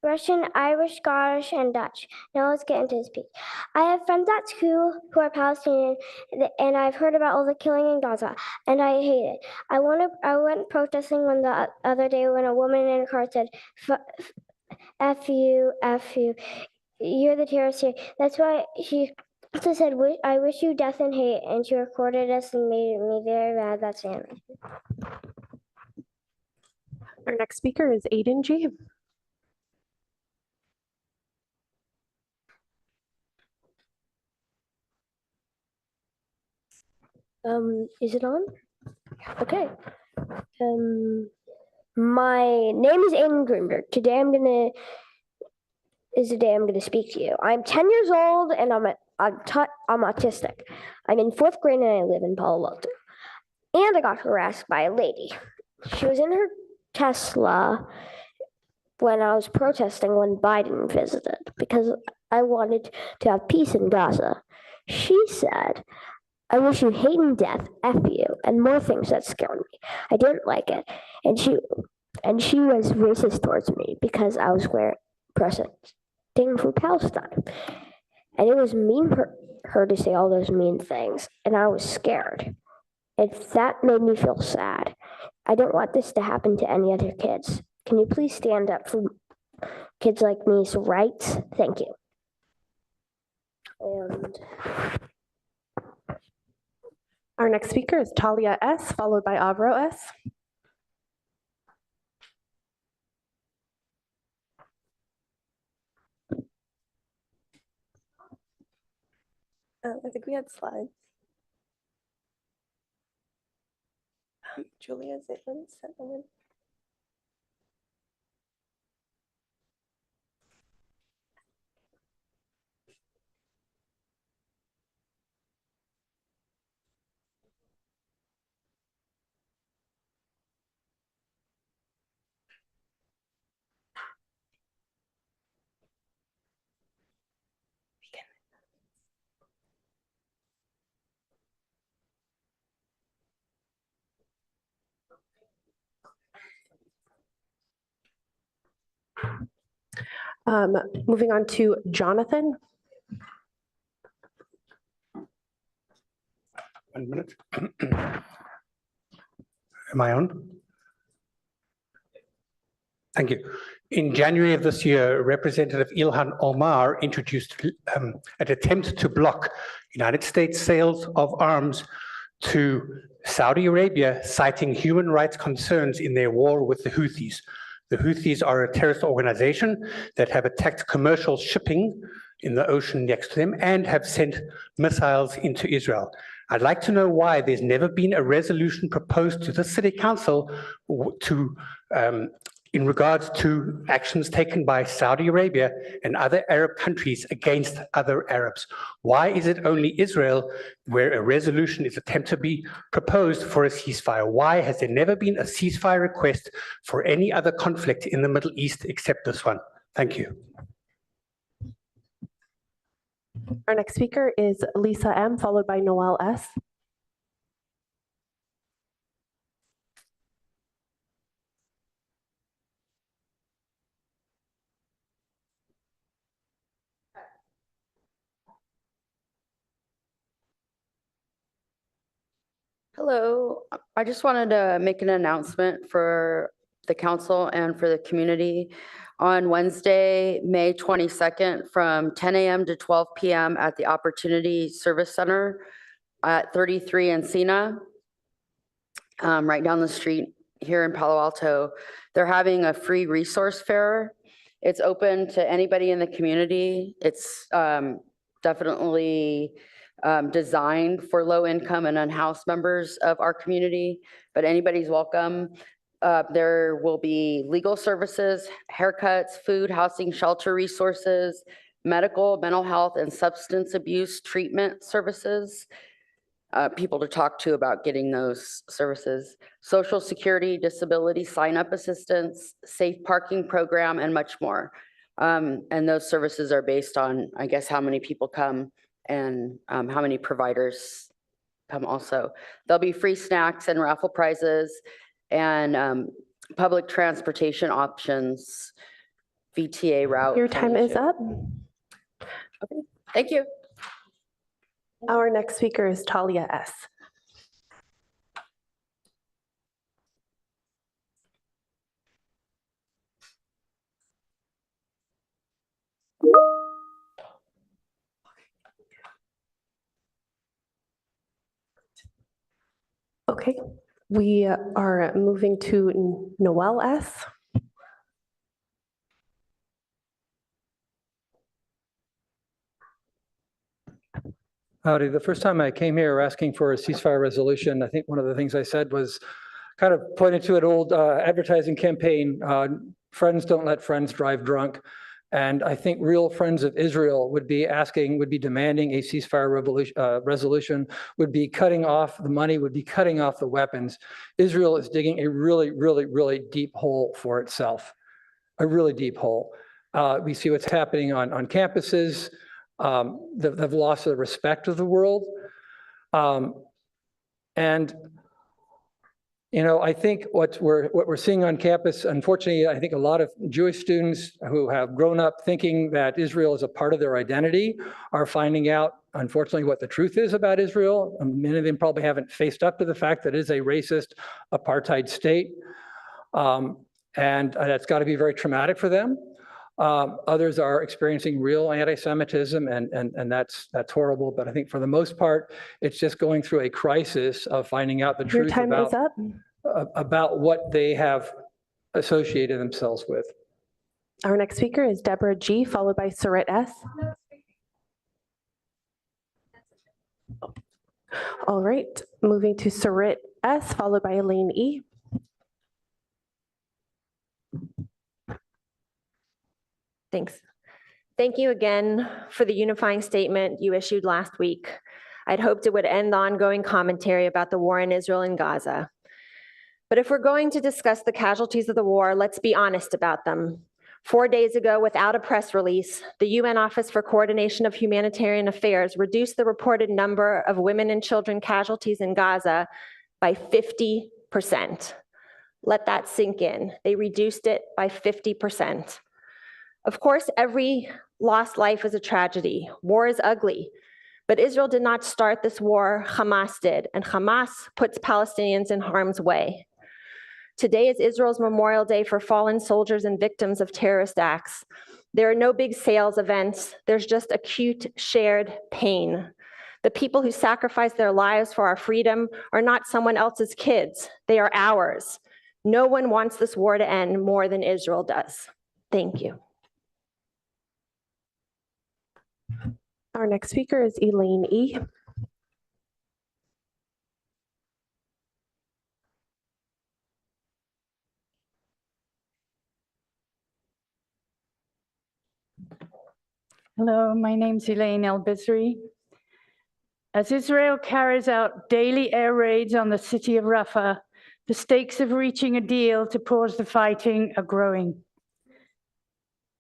Russian, Irish, Scottish, and Dutch. Now let's get into the speech. I have friends at school who are Palestinian, and I've heard about all the killing in Gaza, and I hate it. I went protesting the other day when a woman in a car said, F you, F you. you're the terrorist here. That's why she also said, I wish you death and hate, and she recorded us and made me very mad. That's Anna. Our next speaker is Aiden G. Is it on? Okay. My name is Aiden Greenberg. Today is the day I'm gonna speak to you. I'm 10 years old and I'm autistic. I'm in 4th grade and I live in Palo Alto. And I got harassed by a lady. She was in her Tesla when I was protesting when Biden visited because I wanted to have peace in Gaza. She said, I wish you hate and death, F you, and more things that scared me. I didn't like it. And she was racist towards me because I was protesting for Palestine. And it was mean for her to say all those mean things. And I was scared. And that made me feel sad. I don't want this to happen to any other kids. Can you please stand up for kids like me's rights? Thank you. And Our next speaker is Talia S., followed by Avro S. I think we had slides. Julia, is it on? Sent them in? Moving on to Jonathan. 1 minute. Am I on? Thank you. In January of this year, Representative Ilhan Omar introduced an attempt to block United States sales of arms to Saudi Arabia, citing human rights concerns in their war with the Houthis. The Houthis are a terrorist organization that have attacked commercial shipping in the ocean next to them and have sent missiles into Israel. I'd like to know why there's never been a resolution proposed to the City Council in regards to actions taken by Saudi Arabia and other Arab countries against other Arabs. Why is it only Israel where a resolution is attempted to be proposed for a ceasefire? Why has there never been a ceasefire request for any other conflict in the Middle East except this one? Thank you. Our next speaker is Lisa M., followed by Noel S. Hello, I just wanted to make an announcement for the council and for the community. On Wednesday, May 22nd, from 10 a.m. to 12 p.m. at the Opportunity Service Center at 33 Encina, right down the street here in Palo Alto. They're having a free resource fair. It's open to anybody in the community. It's definitely designed for low income and unhoused members of our community, but anybody's welcome. There will be legal services, haircuts, food, housing, shelter resources, medical, mental health, and substance abuse treatment services, people to talk to about getting those services, social security, disability, sign-up assistance, safe parking program, and much more. And those services are based on, I guess, how many people come and how many providers come also. There'll be free snacks and raffle prizes and public transportation options, VTA route. Your time is up. Okay, thank you. Our next speaker is Talia S. Okay, we are moving to Noel S. Howdy. The first time I came here asking for a ceasefire resolution, I think one of the things I said was kind of pointed to an old advertising campaign, friends don't let friends drive drunk. And I think real friends of Israel would be demanding a ceasefire resolution, would be cutting off the money, would be cutting off the weapons. Israel is digging a really, really, really deep hole for itself, a really deep hole. We see what's happening on campuses. They've lost the respect of the world. And you know, I think what we're seeing on campus, unfortunately, I think a lot of Jewish students who have grown up thinking that Israel is a part of their identity are finding out, unfortunately, what the truth is about Israel. Many of them probably haven't faced up to the fact that it is a racist apartheid state. And that's got to be very traumatic for them. Others are experiencing real anti-Semitism, and that's horrible. But I think for the most part, it's just going through a crisis of finding out the Your truth time is up. about what they have associated themselves with. Our next speaker is Deborah G, followed by Sarit S. All right, moving to Sarit S, followed by Elaine E. Thanks. Thank you again for the unifying statement you issued last week. I'd hoped it would end the ongoing commentary about the war in Israel and Gaza. But if we're going to discuss the casualties of the war, let's be honest about them. 4 days ago, without a press release, the UN Office for Coordination of Humanitarian Affairs reduced the reported number of women and children casualties in Gaza by 50%. Let that sink in. They reduced it by 50%. Of course, every lost life is a tragedy. War is ugly. But Israel did not start this war, Hamas did, and Hamas puts Palestinians in harm's way. Today is Israel's Memorial Day for fallen soldiers and victims of terrorist acts. There are no big sales events. There's just acute shared pain. The people who sacrificed their lives for our freedom are not someone else's kids. They are ours. No one wants this war to end more than Israel does. Thank you. Our next speaker is Elaine E. Hello, my name's Elaine El-Bizri. As Israel carries out daily air raids on the city of Rafah, the stakes of reaching a deal to pause the fighting are growing.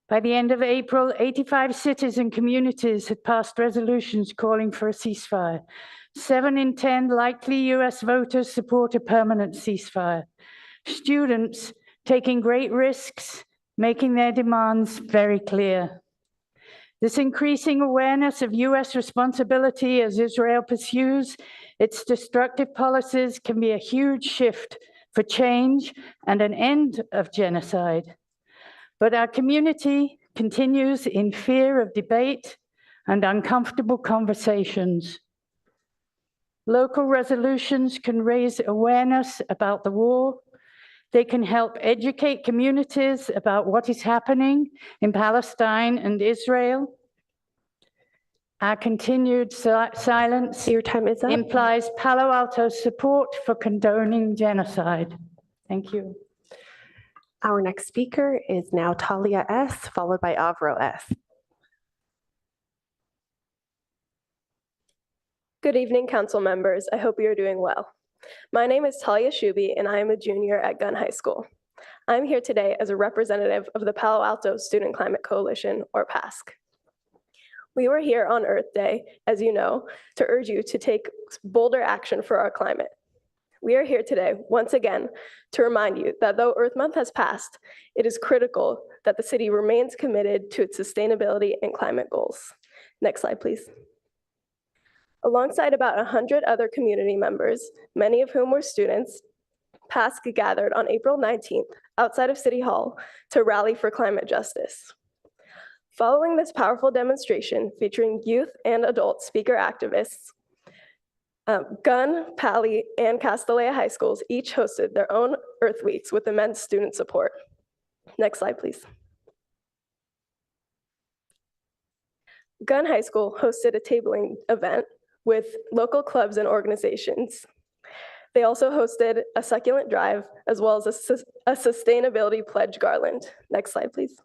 By the end of April, 85 cities and communities had passed resolutions calling for a ceasefire. 7 in 10 likely US voters support a permanent ceasefire. Students taking great risks, making their demands very clear. This increasing awareness of US responsibility as Israel pursues its destructive policies can be a huge shift for change and an end of genocide. But our community continues in fear of debate and uncomfortable conversations. Local resolutions can raise awareness about the war. They can help educate communities about what is happening in Palestine and Israel. Our continued silence implies Palo Alto's support for condoning genocide. Thank you. Our next speaker is now Talia S., followed by Avro S. Good evening, council members. I hope you're doing well. My name is Talia Shuby, and I am a junior at Gunn High School. I'm here today as a representative of the Palo Alto Student Climate Coalition, or PASC. We were here on Earth Day, as you know, to urge you to take bolder action for our climate. We are here today, once again, to remind you that though Earth Month has passed, it is critical that the city remains committed to its sustainability and climate goals. Next slide, please. Alongside about 100 other community members, many of whom were students, PASC gathered on April 19th outside of City Hall to rally for climate justice. Following this powerful demonstration featuring youth and adult speaker activists, Gunn, Pali, and Castanea High Schools each hosted their own Earth Weeks with immense student support. Next slide, please. Gunn High School hosted a tabling event with local clubs and organizations. They also hosted a succulent drive as well as a sustainability pledge garland. Next slide, please.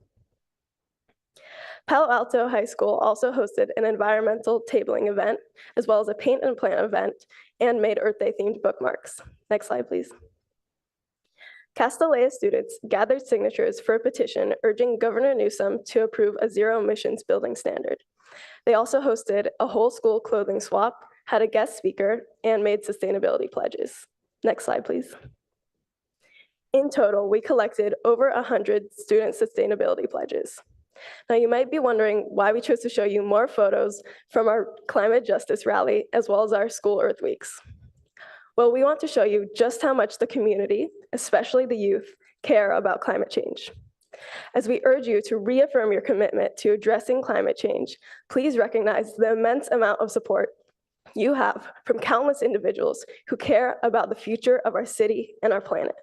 Palo Alto High School also hosted an environmental tabling event as well as a paint and plant event and made Earth Day themed bookmarks. Next slide, please. Castanea students gathered signatures for a petition urging Governor Newsom to approve a zero emissions building standard. They also hosted a whole school clothing swap, had a guest speaker, and made sustainability pledges. Next slide, please. In total, we collected over 100 student sustainability pledges. Now, you might be wondering why we chose to show you more photos from our climate justice rally as well as our school Earth Weeks. Well, we want to show you just how much the community, especially the youth, care about climate change. As we urge you to reaffirm your commitment to addressing climate change, please recognize the immense amount of support you have from countless individuals who care about the future of our city and our planet.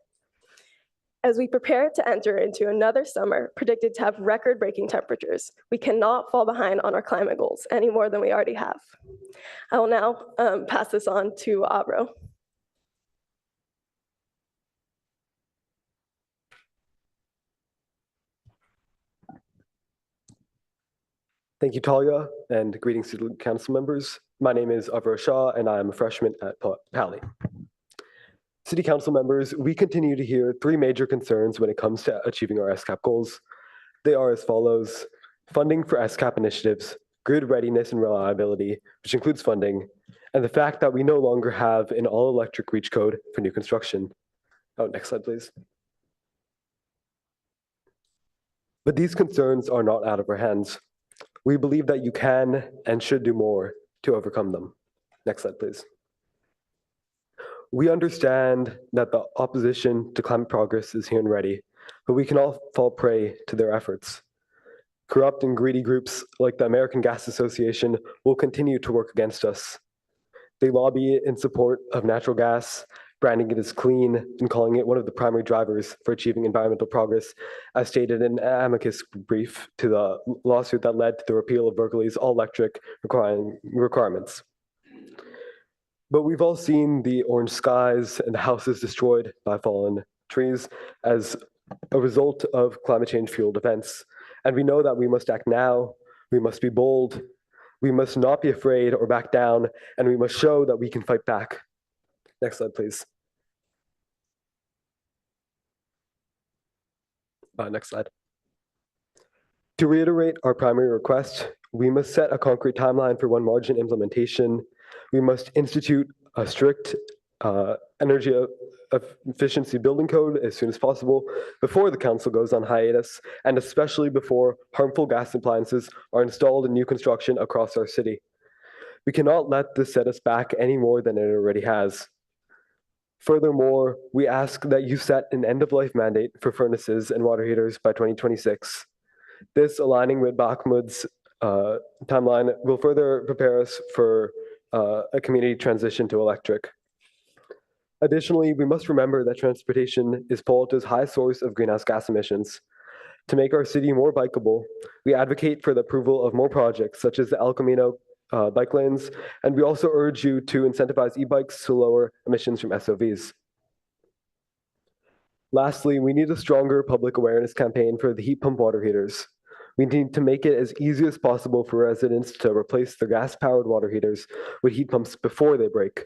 As we prepare to enter into another summer predicted to have record-breaking temperatures, we cannot fall behind on our climate goals any more than we already have. I will now pass this on to Avro. Thank you, Talia, and greetings to the council members. My name is Avro Shah, and I'm a freshman at Pali. City council members, we continue to hear three major concerns when it comes to achieving our SCAP goals. They are as follows: funding for SCAP initiatives, grid readiness and reliability, which includes funding, and the fact that we no longer have an all-electric reach code for new construction. Oh, next slide, please. But these concerns are not out of our hands. We believe that you can and should do more to overcome them. Next slide, please. We understand that the opposition to climate progress is here and ready, but we can all fall prey to their efforts. Corrupt and greedy groups like the American Gas Association will continue to work against us. They lobby in support of natural gas, branding it as clean and calling it one of the primary drivers for achieving environmental progress, as stated in an amicus brief to the lawsuit that led to the repeal of Berkeley's all-electric requirements. But we've all seen the orange skies and the houses destroyed by fallen trees as a result of climate change-fueled events. And we know that we must act now, we must be bold, we must not be afraid or back down, and we must show that we can fight back. Next slide, please. Next slide. To reiterate our primary request, we must set a concrete timeline for one margin implementation. We must institute a strict energy efficiency building code as soon as possible before the council goes on hiatus, and especially before harmful gas appliances are installed in new construction across our city. We cannot let this set us back any more than it already has. Furthermore, we ask that you set an end-of-life mandate for furnaces and water heaters by 2026. This, aligning with Bakhmut's timeline, will further prepare us for a community transition to electric. Additionally, we must remember that transportation is Palo Alto's highest source of greenhouse gas emissions. To make our city more bikeable, we advocate for the approval of more projects such as the El Camino bike lanes, and we also urge you to incentivize e-bikes to lower emissions from SOVs. Lastly, we need a stronger public awareness campaign for the heat pump water heaters. We need to make it as easy as possible for residents to replace their gas-powered water heaters with heat pumps before they break.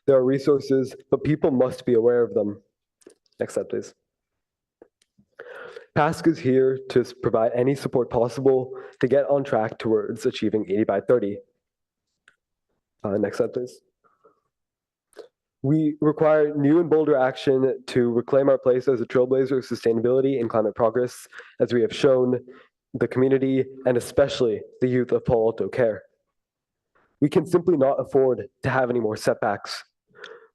There are resources, but people must be aware of them. Next slide, please. PASC is here to provide any support possible to get on track towards achieving 80 by 30. Next slide, please. We require new and bolder action to reclaim our place as a trailblazer of sustainability and climate progress, as we have shown the community and especially the youth of Palo Alto care. We can simply not afford to have any more setbacks.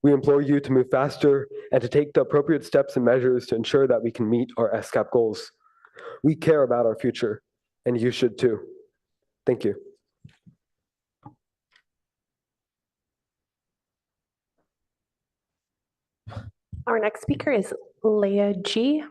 We implore you to move faster and to take the appropriate steps and measures to ensure that we can meet our SCAP goals. We care about our future, and you should too. Thank you. Our next speaker is Leah G.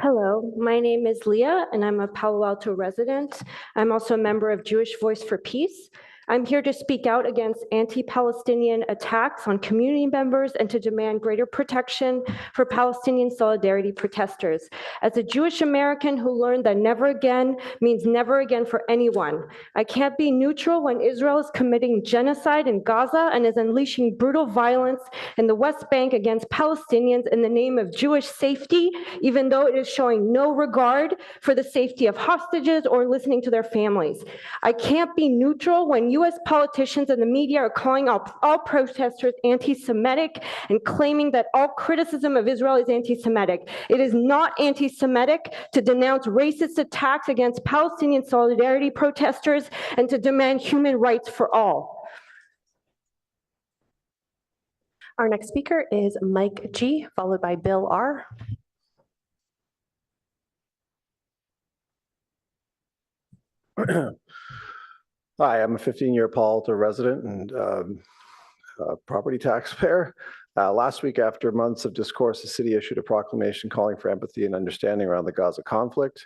Hello, my name is Leah, and I'm a Palo Alto resident. I'm also a member of Jewish Voice for Peace. I'm here to speak out against anti-Palestinian attacks on community members and to demand greater protection for Palestinian solidarity protesters. As a Jewish American who learned that never again means never again for anyone, I can't be neutral when Israel is committing genocide in Gaza and is unleashing brutal violence in the West Bank against Palestinians in the name of Jewish safety, even though it is showing no regard for the safety of hostages or listening to their families. I can't be neutral when US politicians and the media are calling all protesters anti-Semitic and claiming that all criticism of Israel is anti-Semitic. It is not anti-Semitic to denounce racist attacks against Palestinian solidarity protesters and to demand human rights for all. Our next speaker is Mike G, followed by Bill R. Hi, I'm a 15-year Palo Alto resident and property taxpayer. Last week, after months of discourse, the city issued a proclamation calling for empathy and understanding around the Gaza conflict.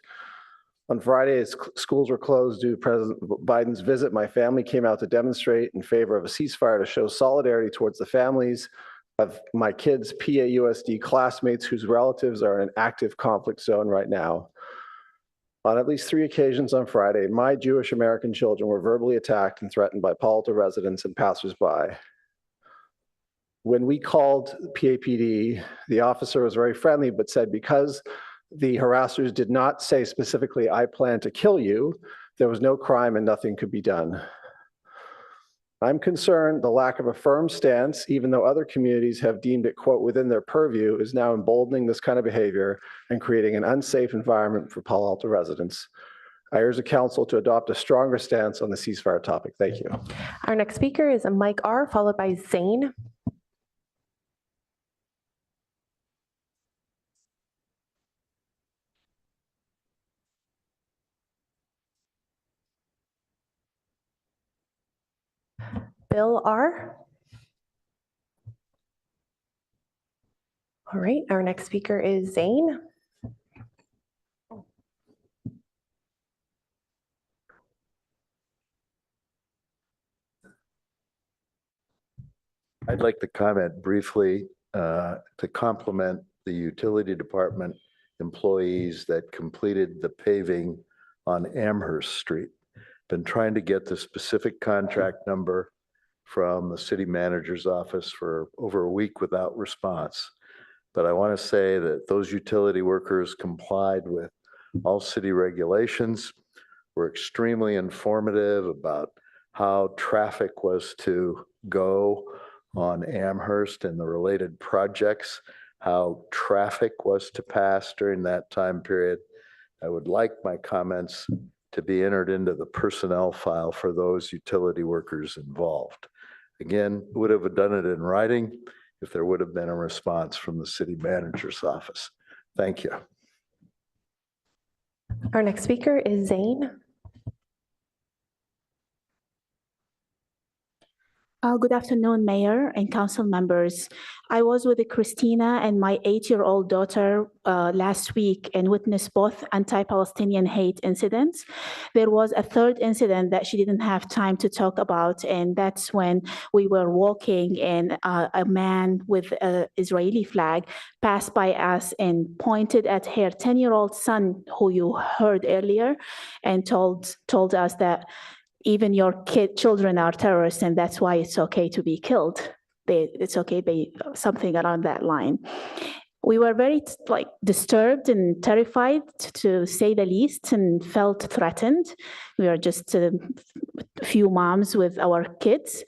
On Friday, as schools were closed due to President Biden's visit, my family came out to demonstrate in favor of a ceasefire to show solidarity towards the families of my kids' PAUSD classmates whose relatives are in an active conflict zone right now. On at least 3 occasions on Friday, my Jewish American children were verbally attacked and threatened by Palo Alto residents and passersby. When we called PAPD, the officer was very friendly, but said because the harassers did not say specifically, "I plan to kill you," there was no crime and nothing could be done. I'm concerned the lack of a firm stance, even though other communities have deemed it, quote, within their purview, is now emboldening this kind of behavior and creating an unsafe environment for Palo Alto residents. I urge the council to adopt a stronger stance on the ceasefire topic. Thank you. Our next speaker is Mike R, followed by Zane. Bill R. All right, our next speaker is Zane. I'd like to comment briefly to compliment the utility department employees that completed the paving on Amherst Street. Been trying to get the specific contract number from the city manager's office for over a week without response. But I want to say that those utility workers complied with all city regulations, were extremely informative about how traffic was to go on Amherst and the related projects, how traffic was to pass during that time period. I would like my comments to be entered into the personnel file for those utility workers involved. Again, would have done it in writing if there would have been a response from the city manager's office. Thank you. Our next speaker is Zane. Good afternoon, Mayor and council members. I was with Christina and my 8-year-old daughter last week and witnessed both anti-Palestinian hate incidents. There was a third incident that she didn't have time to talk about, and that's when we were walking and a man with an Israeli flag passed by us and pointed at her 10-year-old son, who you heard earlier, and told us that even your children are terrorists, and that's why it's okay to be killed. It's okay, something around that line. We were very disturbed and terrified, to say the least, and felt threatened. We were just a few moms with our kids.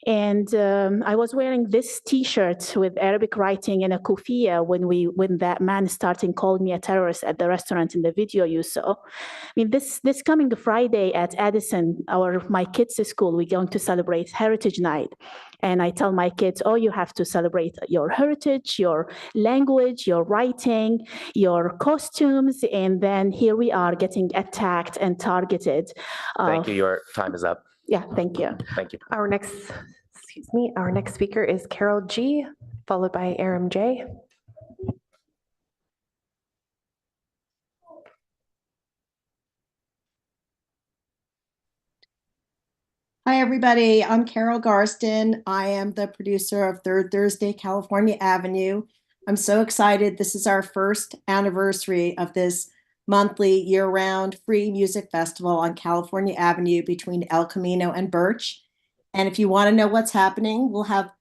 And I was wearing this T-shirt with Arabic writing and a kufiya when that man started calling me a terrorist at the restaurant in the video you saw. I mean, this coming Friday at Addison, my kids' school, we're going to celebrate Heritage Night. And I tell my kids, oh, you have to celebrate your heritage, your language, your writing, your costumes. And then here we are getting attacked and targeted. Thank you. Your time is up. Yeah, thank you. Thank you. Our next Excuse me. Our next speaker is Carol G, followed by Aram J. Hi, everybody. I'm Carol Garston. I am the producer of Third Thursday, California Avenue. I'm so excited. This is our first anniversary of this monthly year-round free music festival on California Avenue between El Camino and Birch. And if you want to know what's happening, we'll have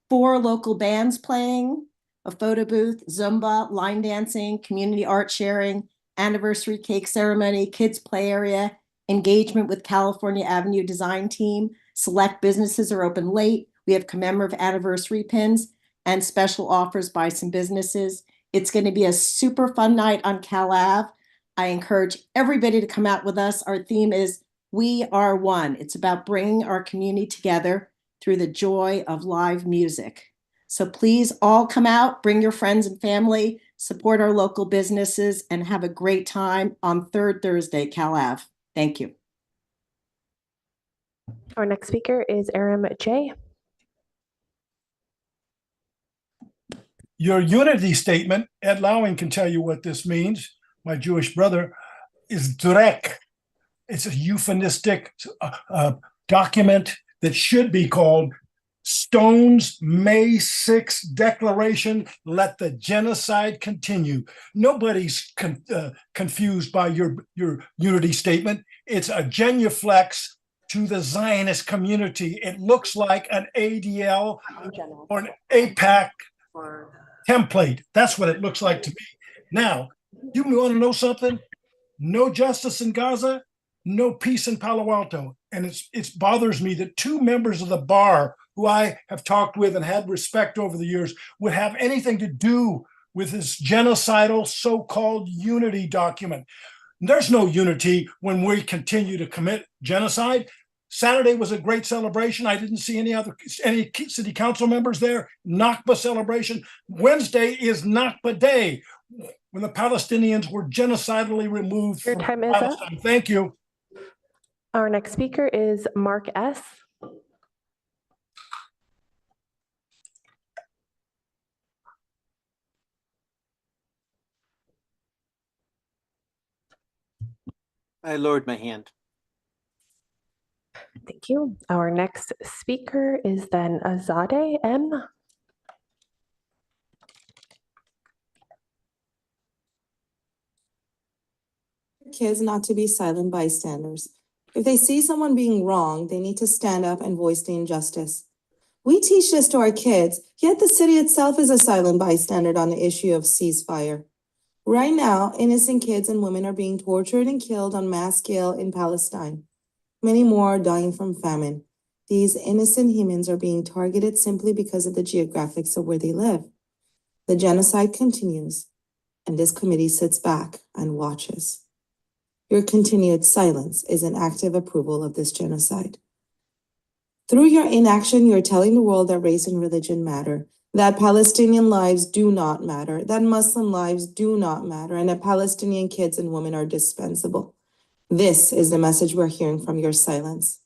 4 local bands playing, a photo booth, Zumba, line dancing, community art sharing, anniversary cake ceremony, kids play area, engagement with California Avenue design team. Select businesses are open late. We have commemorative anniversary pins and special offers by some businesses. It's going to be a super fun night on Cal Ave. I encourage everybody to come out with us. Our theme is We Are One. It's about bringing our community together through the joy of live music. So please all come out, bring your friends and family, support our local businesses, and have a great time on Third Thursday, Cal Ave. Thank you. Our next speaker is Aram J. Your unity statement, Ed Lowing can tell you what this means, my Jewish brother, is drek. It's a euphemistic document that should be called Stone's May 6 Declaration, Let the Genocide Continue. Nobody's confused by your unity statement. It's a genuflex to the Zionist community. It looks like an ADL or an APAC template. That's what it looks like to me. Now, you want to know something? No justice in Gaza, no peace in Palo Alto. And it bothers me that 2 members of the bar who I have talked with and had respect over the years would have anything to do with this genocidal so-called unity document. There's no unity when we continue to commit genocide. Saturday was a great celebration. I didn't see any city council members there. Nakba celebration. Wednesday is Nakba Day, when the Palestinians were genocidally removed Your from time is Palestine. up. Thank you. Our next speaker is Mark S. I lowered my hand. Thank you. Our next speaker is then Azadeh M. Kids not to be silent bystanders. If they see someone being wrong, they need to stand up and voice the injustice. We teach this to our kids, yet the city itself is a silent bystander on the issue of ceasefire. Right now, innocent kids and women are being tortured and killed on mass scale in Palestine. Many more are dying from famine. These innocent humans are being targeted simply because of the geographics of where they live. The genocide continues, and this committee sits back and watches. Your continued silence is an active approval of this genocide. Through your inaction, you're telling the world that race and religion matter, that Palestinian lives do not matter, that Muslim lives do not matter, and that Palestinian kids and women are dispensable. This is the message we're hearing from your silence.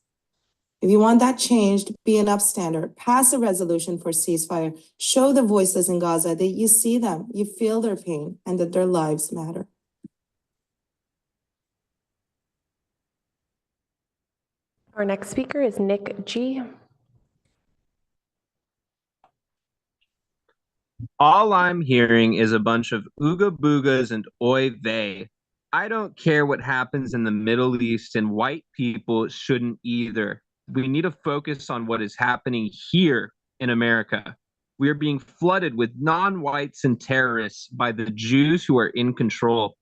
If you want that changed, be an upstander, pass a resolution for ceasefire, show the voiceless in Gaza that you see them, you feel their pain, and that their lives matter. Our next speaker is Nick G. All I'm hearing is a bunch of ooga boogas and oy vey. I don't care what happens in the Middle East, and white people shouldn't either. We need to focus on what is happening here in America. We are being flooded with non-whites and terrorists by the Jews who are in control.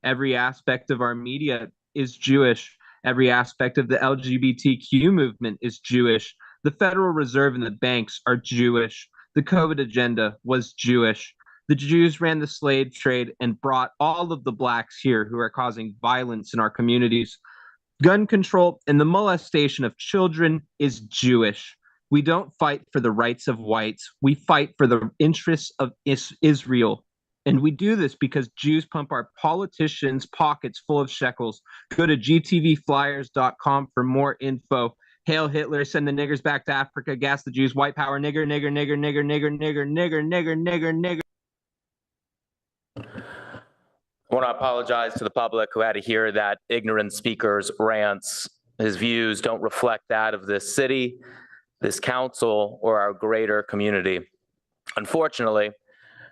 Every aspect of our media is Jewish. Every aspect of the LGBTQ movement is Jewish. The Federal Reserve and the banks are Jewish. The COVID agenda was Jewish. The Jews ran the slave trade and brought all of the blacks here who are causing violence in our communities. Gun control and the molestation of children is Jewish. We don't fight for the rights of whites. We fight for the interests of Israel. And we do this because Jews pump our politicians' pockets full of shekels. Go to gtvflyers.com for more info. Hail Hitler, send the niggers back to Africa, gas the Jews, white power, nigger, nigger, nigger, nigger, nigger, nigger, nigger, nigger, nigger, nigger. I want to apologize to the public who had to hear that ignorant speaker's rants. His views don't reflect that of this city, this council, or our greater community. Unfortunately,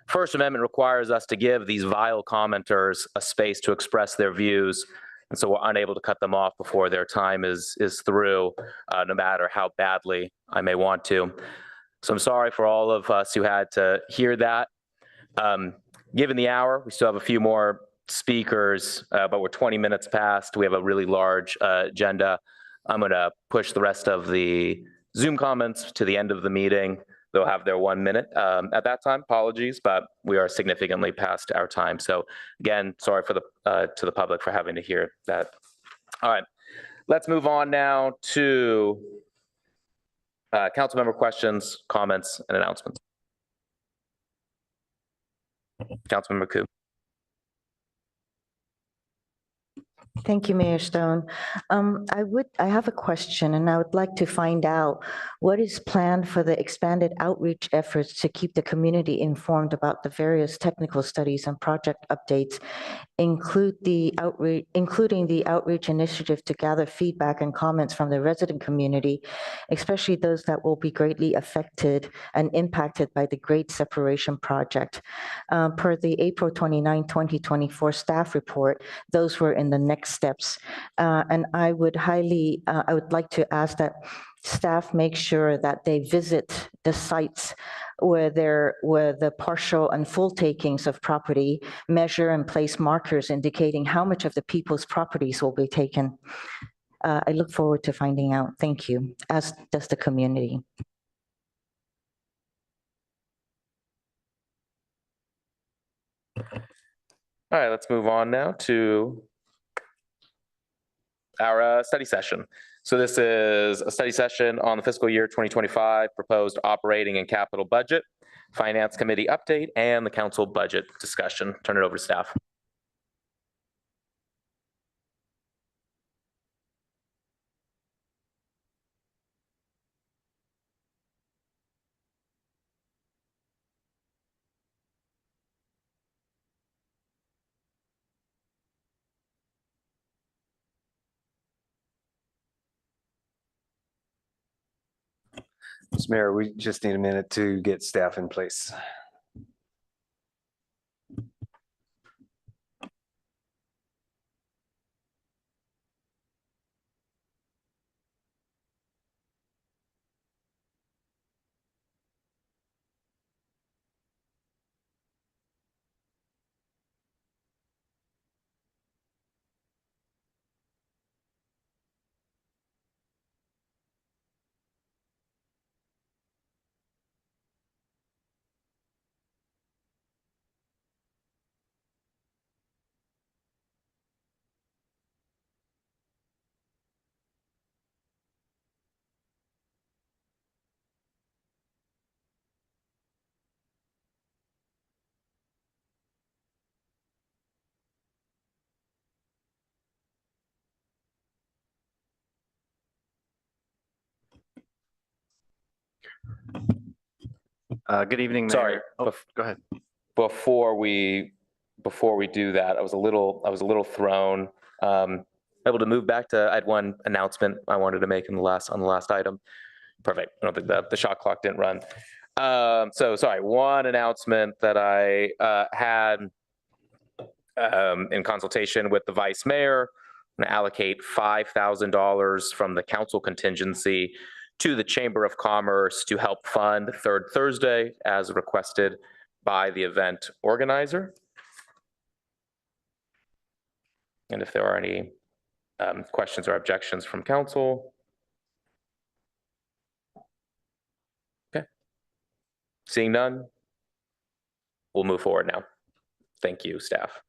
First Amendment requires us to give these vile commenters a space to express their views, and so we're unable to cut them off before their time is through, no matter how badly I may want to. So I'm sorry for all of us who had to hear that. Given the hour, we still have a few more speakers, but we're 20 minutes past. We have a really large agenda. I'm going to push the rest of the Zoom comments to the end of the meeting. They'll have their 1 minute at that time. Apologies, but we are significantly past our time. So again, sorry for to the public for having to hear that. All right, let's move on now to council member questions, comments, and announcements. Councilmember Koo. Thank you, Mayor Stone. I have a question, and I would like to find out what is planned for the expanded outreach efforts to keep the community informed about the various technical studies and project updates, including the outreach initiative to gather feedback and comments from the resident community, especially those that will be greatly affected and impacted by the Great Separation Project. Per the April 29, 2024 staff report, those were in the next steps. And I would like to ask that staff make sure that they visit the sites where the partial and full takings of property, measure and place markers indicating how much of the people's properties will be taken. I look forward to finding out. Thank you, as does the community. All right, let's move on now to our study session. So this is a study session on the fiscal year 2025 proposed operating and capital budget, finance committee update, and the council budget discussion. Turn it over to staff. Mr. Mayor, we just need a minute to get staff in place. Good evening, Mayor. Sorry. Oh, go ahead. Before we do that, I was a little thrown. Able to move back to, I had one announcement I wanted to make on the last item. Perfect. I don't think the shot clock didn't run. So sorry, one announcement that I had in consultation with the vice mayor. I'm gonna allocate $5,000 from the council contingency to the Chamber of Commerce to help fund Third Thursday as requested by the event organizer. And if there are any questions or objections from council. Okay. Seeing none, we'll move forward now. Thank you, staff.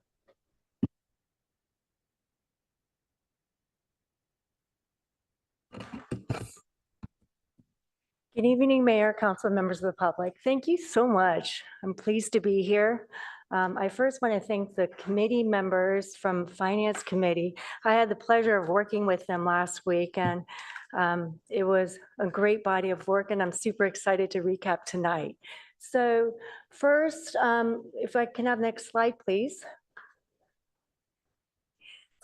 Good evening, Mayor, Council, members of the public. Thank you so much. I'm pleased to be here. I first want to thank the committee members from Finance Committee. I had the pleasure of working with them last week, and It was a great body of work, and I'm super excited to recap tonight. So first, if I can have next slide, please.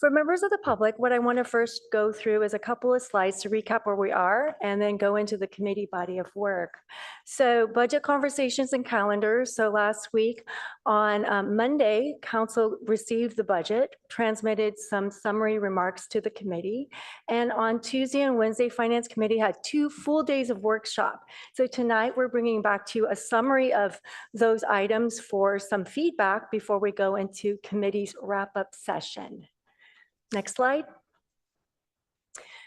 For members of the public, what I want to first go through is a couple of slides to recap where we are and then go into the committee body of work. So budget conversations and calendars. So last week on Monday, council received the budget, transmitted some summary remarks to the committee. And on Tuesday and Wednesday, Finance Committee had 2 full days of workshop. So tonight we're bringing back to you a summary of those items for some feedback before we go into committee's wrap-up session. Next slide.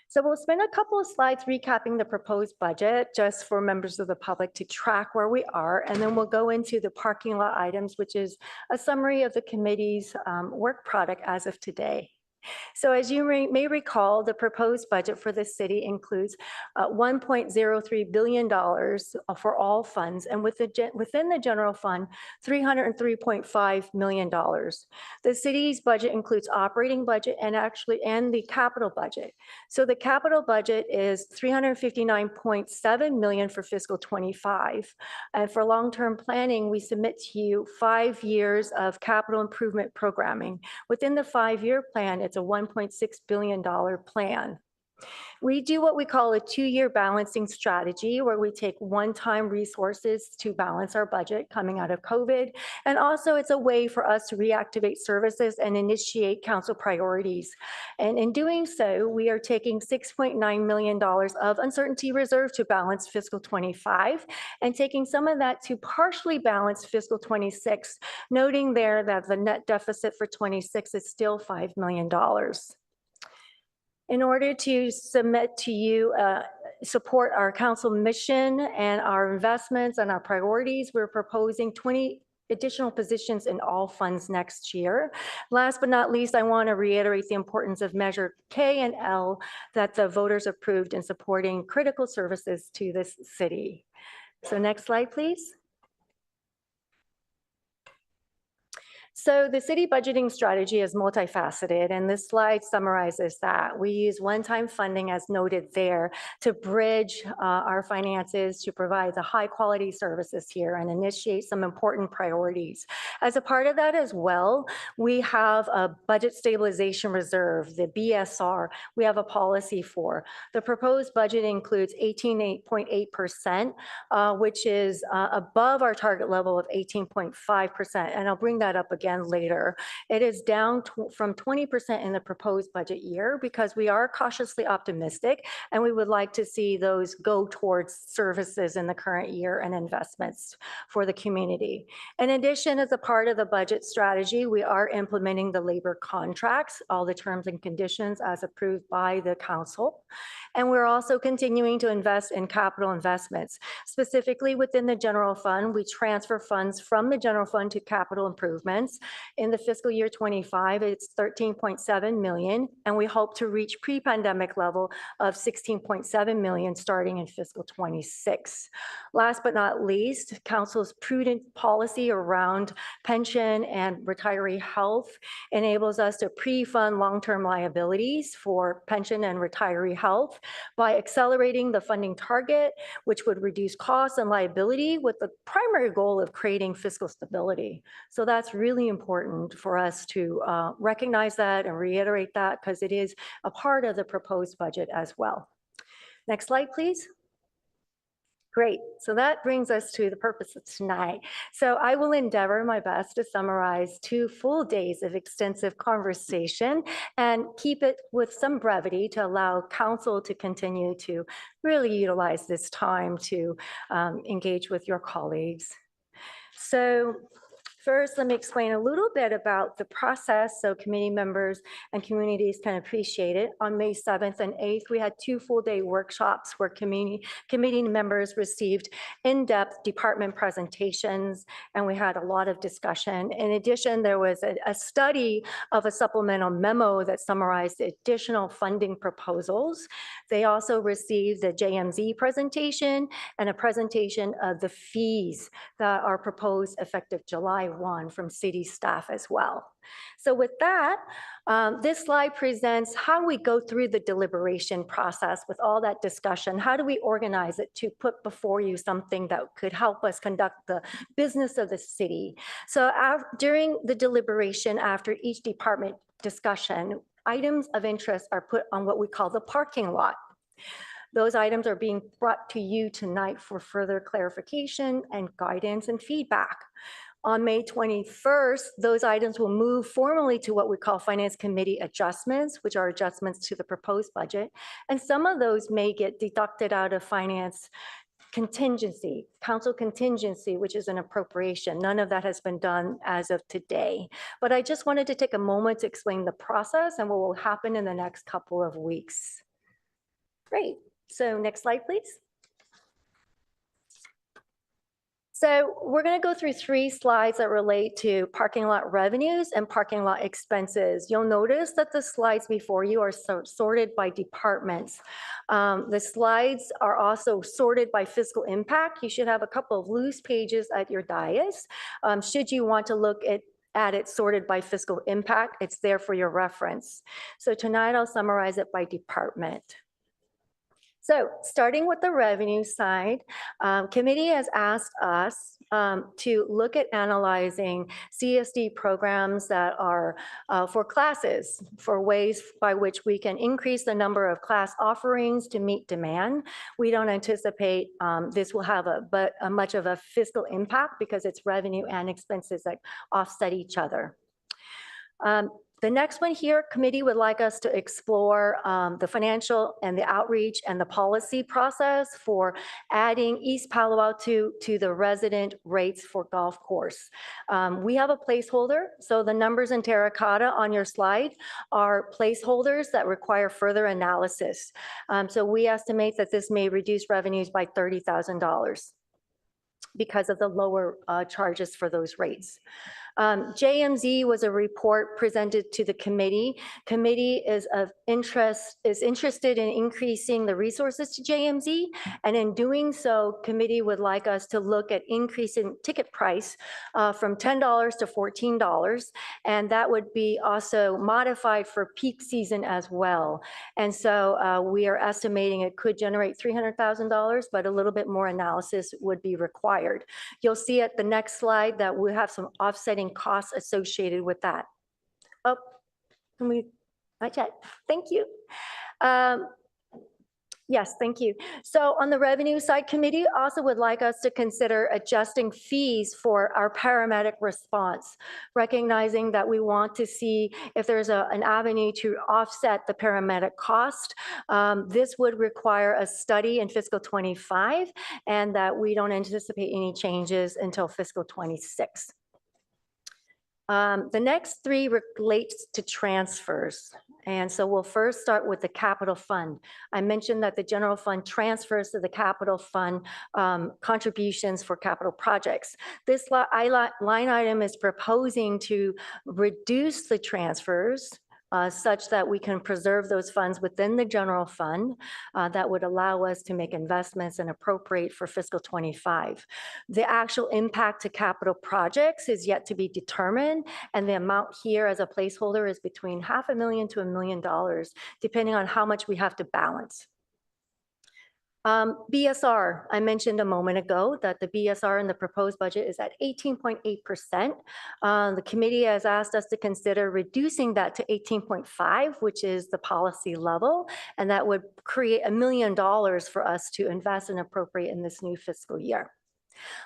So we'll spend a couple of slides recapping the proposed budget just for members of the public to track where we are. And then we'll go into the parking lot items, which is a summary of the committee's work product as of today. So as you may recall, the proposed budget for the city includes $1.03 billion for all funds, and within the general fund, $303.5 million. The city's budget includes operating budget and the capital budget. So the capital budget is $359.7 million for fiscal 25. And for long-term planning, we submit to you 5 years of capital improvement programming. Within the 5-year plan, it's a $1.6 billion plan. We do what we call a 2-year balancing strategy, where we take one-time resources to balance our budget coming out of COVID. And also it's a way for us to reactivate services and initiate council priorities. And in doing so, we are taking $6.9 million of uncertainty reserve to balance fiscal 25 and taking some of that to partially balance fiscal 26, noting there that the net deficit for 26 is still $5 million. In order to submit to you, support our council mission and our investments and our priorities, we're proposing 20 additional positions in all funds next year. Last but not least, I want to reiterate the importance of Measure K and L that the voters approved in supporting critical services to this city. So next slide, please. So the city budgeting strategy is multifaceted, and this slide summarizes that. We use one-time funding, as noted there, to bridge our finances to provide the high-quality services here and initiate some important priorities. As a part of that as well, we have a budget stabilization reserve, the BSR, we have a policy for. The proposed budget includes 18.8%, which is above our target level of 18.5%, and I'll bring that up again later. It is down from 20% in the proposed budget year because we are cautiously optimistic and we would like to see those go towards services in the current year and investments for the community. In addition, as a part of the budget strategy, we are implementing the labor contracts, all the terms and conditions as approved by the council. And we're also continuing to invest in capital investments. Specifically within the general fund, we transfer funds from the general fund to capital improvements. In the fiscal year 25, it's 13.7 million, and we hope to reach pre-pandemic level of 16.7 million starting in fiscal 26. Last but not least, council's prudent policy around pension and retiree health enables us to pre-fund long-term liabilities for pension and retiree health by accelerating the funding target, which would reduce costs and liability with the primary goal of creating fiscal stability. So that's really important for us to recognize that and reiterate that because it is a part of the proposed budget as well. Next slide, please. Great. So that brings us to the purpose of tonight. So I will endeavor my best to summarize 2 full days of extensive conversation and keep it with some brevity to allow council to continue to really utilize this time to engage with your colleagues. So first, let me explain a little bit about the process so committee members and communities can appreciate it. On May 7th and 8th, we had 2 full-day workshops where committee members received in-depth department presentations, and we had a lot of discussion. In addition, there was a study of a supplemental memo that summarized additional funding proposals. They also received the JMZ presentation and a presentation of the fees that are proposed effective July 1 from city staff as well. So with that, this slide presents how we go through the deliberation process with all that discussion. How do we organize it to put before you something that could help us conduct the business of the city? So during the deliberation, after each department discussion, items of interest are put on what we call the parking lot. Those items are being brought to you tonight for further clarification and guidance and feedback. On May 21st, those items will move formally to what we call Finance Committee adjustments, which are adjustments to the proposed budget. And some of those may get deducted out of finance contingency, council contingency, which is an appropriation. None of that has been done as of today. But I just wanted to take a moment to explain the process and what will happen in the next couple of weeks. Great. So next slide, please. So we're going to go through 3 slides that relate to parking lot revenues and parking lot expenses. You'll notice that the slides before you are sorted by departments. The slides are also sorted by fiscal impact. You should have a couple of loose pages at your dais. Should you want to look at it sorted by fiscal impact, it's there for your reference. So tonight I'll summarize it by department. So starting with the revenue side, committee has asked us to look at analyzing CSD programs that are for classes, for ways by which we can increase the number of class offerings to meet demand. We don't anticipate this will have much of a fiscal impact because it's revenue and expenses that offset each other. The next one here, committee would like us to explore the financial and the outreach and the policy process for adding East Palo Alto to the resident rates for golf course. We have a placeholder, so the numbers in terracotta on your slide are placeholders that require further analysis. So we estimate that this may reduce revenues by $30,000 because of the lower charges for those rates. JMZ was a report presented to the committee. Committee is interested in increasing the resources to JMZ, and in doing so, committee would like us to look at increasing ticket price from $10 to $14, and that would be also modified for peak season as well. And so we are estimating it could generate $300,000, but a little bit more analysis would be required. You'll see at the next slide that we have some offsetting costs associated with that. Oh, can we, not yet. Thank you. Yes, thank you. So on the revenue side, committee also would like us to consider adjusting fees for our paramedic response, recognizing that we want to see if there's an avenue to offset the paramedic cost. This would require a study in fiscal 25, and that we don't anticipate any changes until fiscal 26. The next 3 relates to transfers. And so we'll first start with the capital fund. I mentioned that the general fund transfers to the capital fund contributions for capital projects. This line item is proposing to reduce the transfers such that we can preserve those funds within the general fund that would allow us to make investments and appropriate for fiscal 25. The actual impact to capital projects is yet to be determined, and the amount here as a placeholder is between $500,000 to $1 million, depending on how much we have to balance. BSR, I mentioned a moment ago that the BSR in the proposed budget is at 18.8%. The committee has asked us to consider reducing that to 18.5, which is the policy level, and that would create $1 million for us to invest and appropriate in this new fiscal year.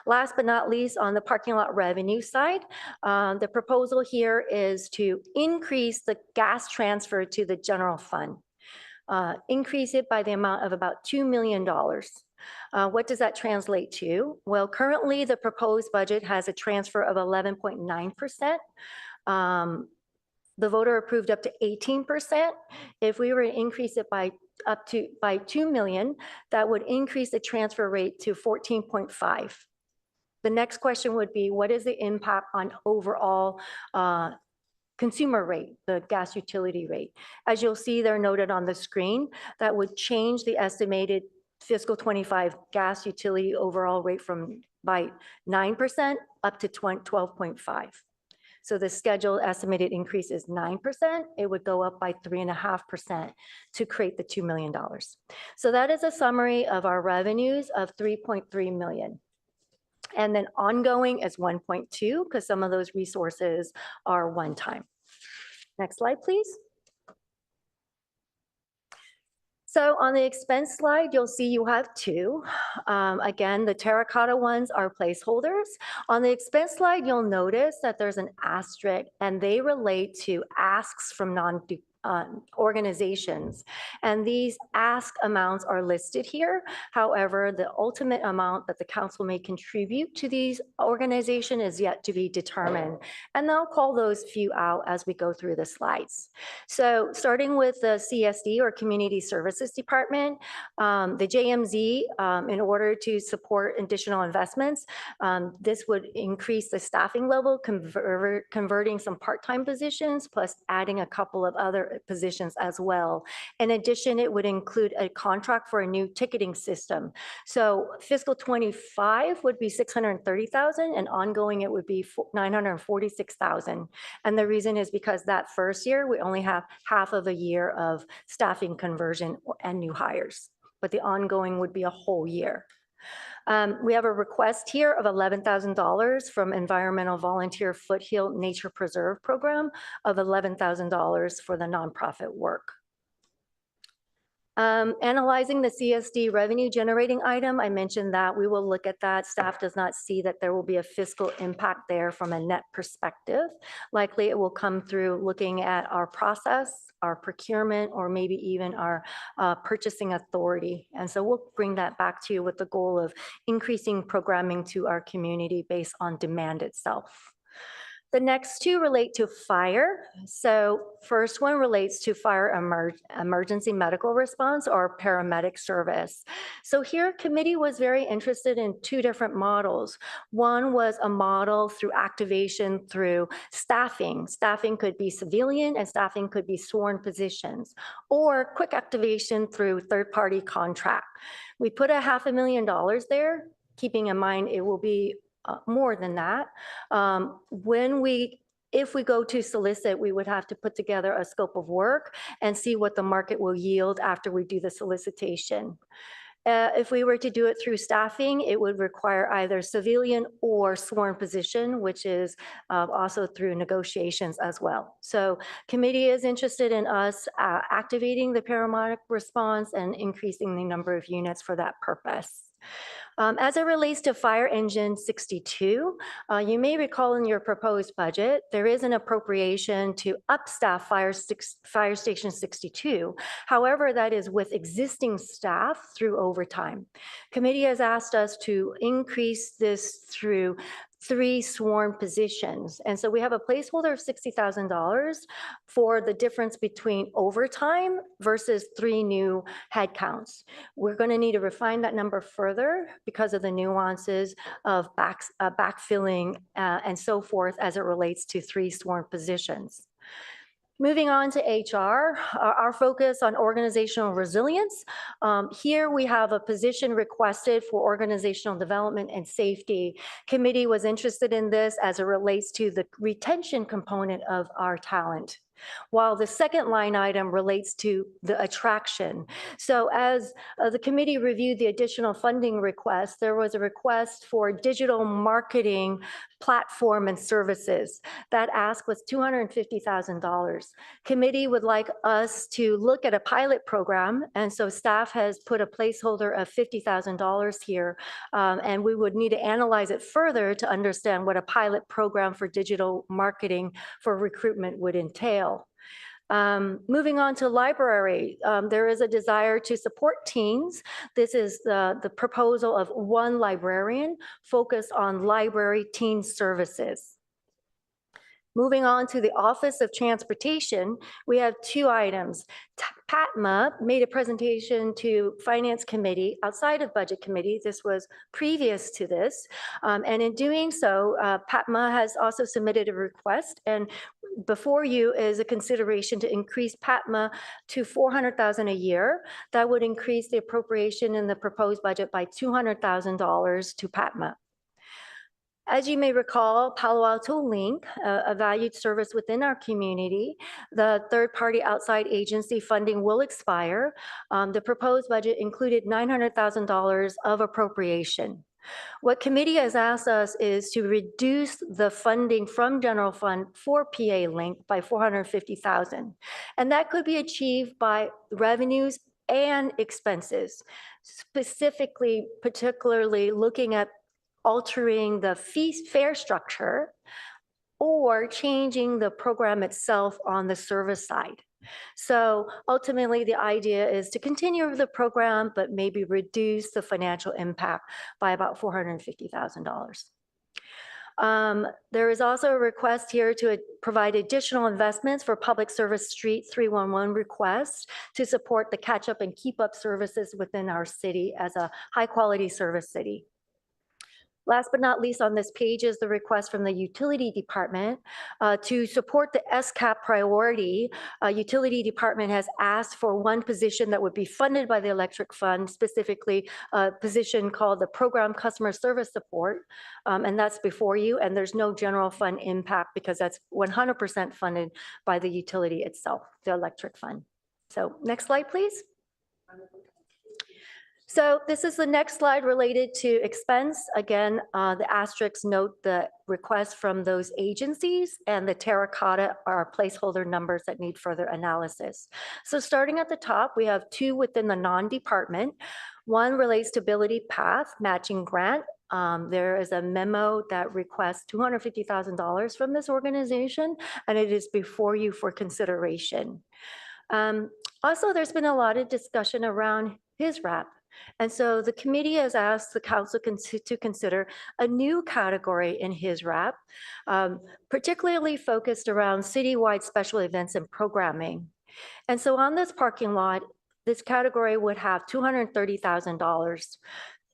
Last but not least, on the parking lot revenue side, the proposal here is to increase the gas transfer to the general fund. Increase it by the amount of about $2 million. What does that translate to? Well, currently the proposed budget has a transfer of 11.9%. The voter approved up to 18%. If we were to increase it by $2 million, that would increase the transfer rate to 14.5. The next question would be, what is the impact on overall consumer rate, the gas utility rate? As you'll see, they're noted on the screen. That would change the estimated fiscal 25 gas utility overall rate by 9% up to 12.5. So the scheduled estimated increase is 9%. It would go up by 3.5% to create the $2 million. So that is a summary of our revenues of 3.3 million. And then ongoing is 1.2 because some of those resources are one time. Next slide, please. So on the expense slide, you'll see you have two. Again, the terracotta ones are placeholders. On the expense slide, you'll notice that there's an asterisk and they relate to asks from organizations. And these ask amounts are listed here. However, the ultimate amount that the council may contribute to these organizations is yet to be determined. And I'll call those few out as we go through the slides. So starting with the CSD or Community Services Department, the JMZ, in order to support additional investments, this would increase the staffing level, converting some part-time positions, plus adding a couple of other positions as well. In addition, it would include a contract for a new ticketing system. So fiscal 25 would be 630,000 and ongoing it would be 946,000. And the reason is because that first year, we only have half of a year of staffing conversion and new hires, but the ongoing would be a whole year. We have a request here of $11,000 from Environmental Volunteer Foothill Nature Preserve Program of $11,000 for the nonprofit work. Analyzing the CSD revenue generating item, I mentioned that we will look at that. Staff does not see that there will be a fiscal impact there from a net perspective. Likely it will come through looking at our process, our procurement, or maybe even our purchasing authority. And so we'll bring that back to you with the goal of increasing programming to our community based on demand itself. The next two relate to fire. So first one relates to fire emergency medical response or paramedic service. So here committee was very interested in two different models. One was a model through activation through staffing. Staffing could be civilian and staffing could be sworn positions, or quick activation through third-party contract. We put $500,000 there, keeping in mind it will be more than that. If we go to solicit, we would have to put together a scope of work and see what the market will yield after we do the solicitation. If we were to do it through staffing, it would require either civilian or sworn position, which is also through negotiations as well. So committee is interested in us activating the paramedic response and increasing the number of units for that purpose. As it relates to Fire Engine 62, you may recall in your proposed budget, there is an appropriation to upstaff Fire Station 62. However, that is with existing staff through overtime. Committee has asked us to increase this through 3 sworn positions. And so we have a placeholder of $60,000 for the difference between overtime versus 3 new headcounts. We're going to need to refine that number further because of the nuances of backfilling and so forth as it relates to 3 sworn positions. Moving on to HR, our focus on organizational resilience. Here we have a position requested for organizational development and safety. Committee was interested in this as it relates to the retention component of our talent, while the second line item relates to the attraction. So as the committee reviewed the additional funding request, there was a request for digital marketing platform and services. That ask was $250,000. Committee would like us to look at a pilot program, and so staff has put a placeholder of $50,000 here, and we would need to analyze it further to understand what a pilot program for digital marketing for recruitment would entail. Moving on to library, there is a desire to support teens. This is the proposal of 1 librarian focused on library teen services. Moving on to the Office of Transportation, we have 2 items. PATMA made a presentation to Finance Committee outside of Budget Committee. This was previous to this. And in doing so, PATMA has also submitted a request, and before you is a consideration to increase PATMA to $400,000 a year. That would increase the appropriation in the proposed budget by $200,000 to PATMA. As you may recall, Palo Alto Link, a valued service within our community, the third-party outside agency funding will expire. The proposed budget included $900,000 of appropriation. What committee has asked us is to reduce the funding from general fund for PA Link by $450,000. And that could be achieved by revenues and expenses, particularly looking at altering the fare structure or changing the program itself on the service side. So ultimately, the idea is to continue the program, but maybe reduce the financial impact by about $450,000. There is also a request here to provide additional investments for Public Service Street 311 requests to support the catch-up and keep-up services within our city as a high-quality service city. Last but not least on this page is the request from the Utility Department to support the SCAP priority. Utility Department has asked for one position that would be funded by the Electric Fund, specifically a position called the Program Customer Service Support, and that's before you, and there's no general fund impact because that's 100% funded by the utility itself, the Electric Fund. So next slide, please. So this is the next slide related to expense. Again, the asterisks note the request from those agencies, and the terracotta are placeholder numbers that need further analysis. So starting at the top, we have two within the non-department. One relates to Ability Path Matching Grant. There is a memo that requests $250,000 from this organization, and it is before you for consideration. Also, there's been a lot of discussion around HISRAP. And so the committee has asked the council to consider a new category in HISRAP, particularly focused around citywide special events and programming. And so on this parking lot, this category would have $230,000.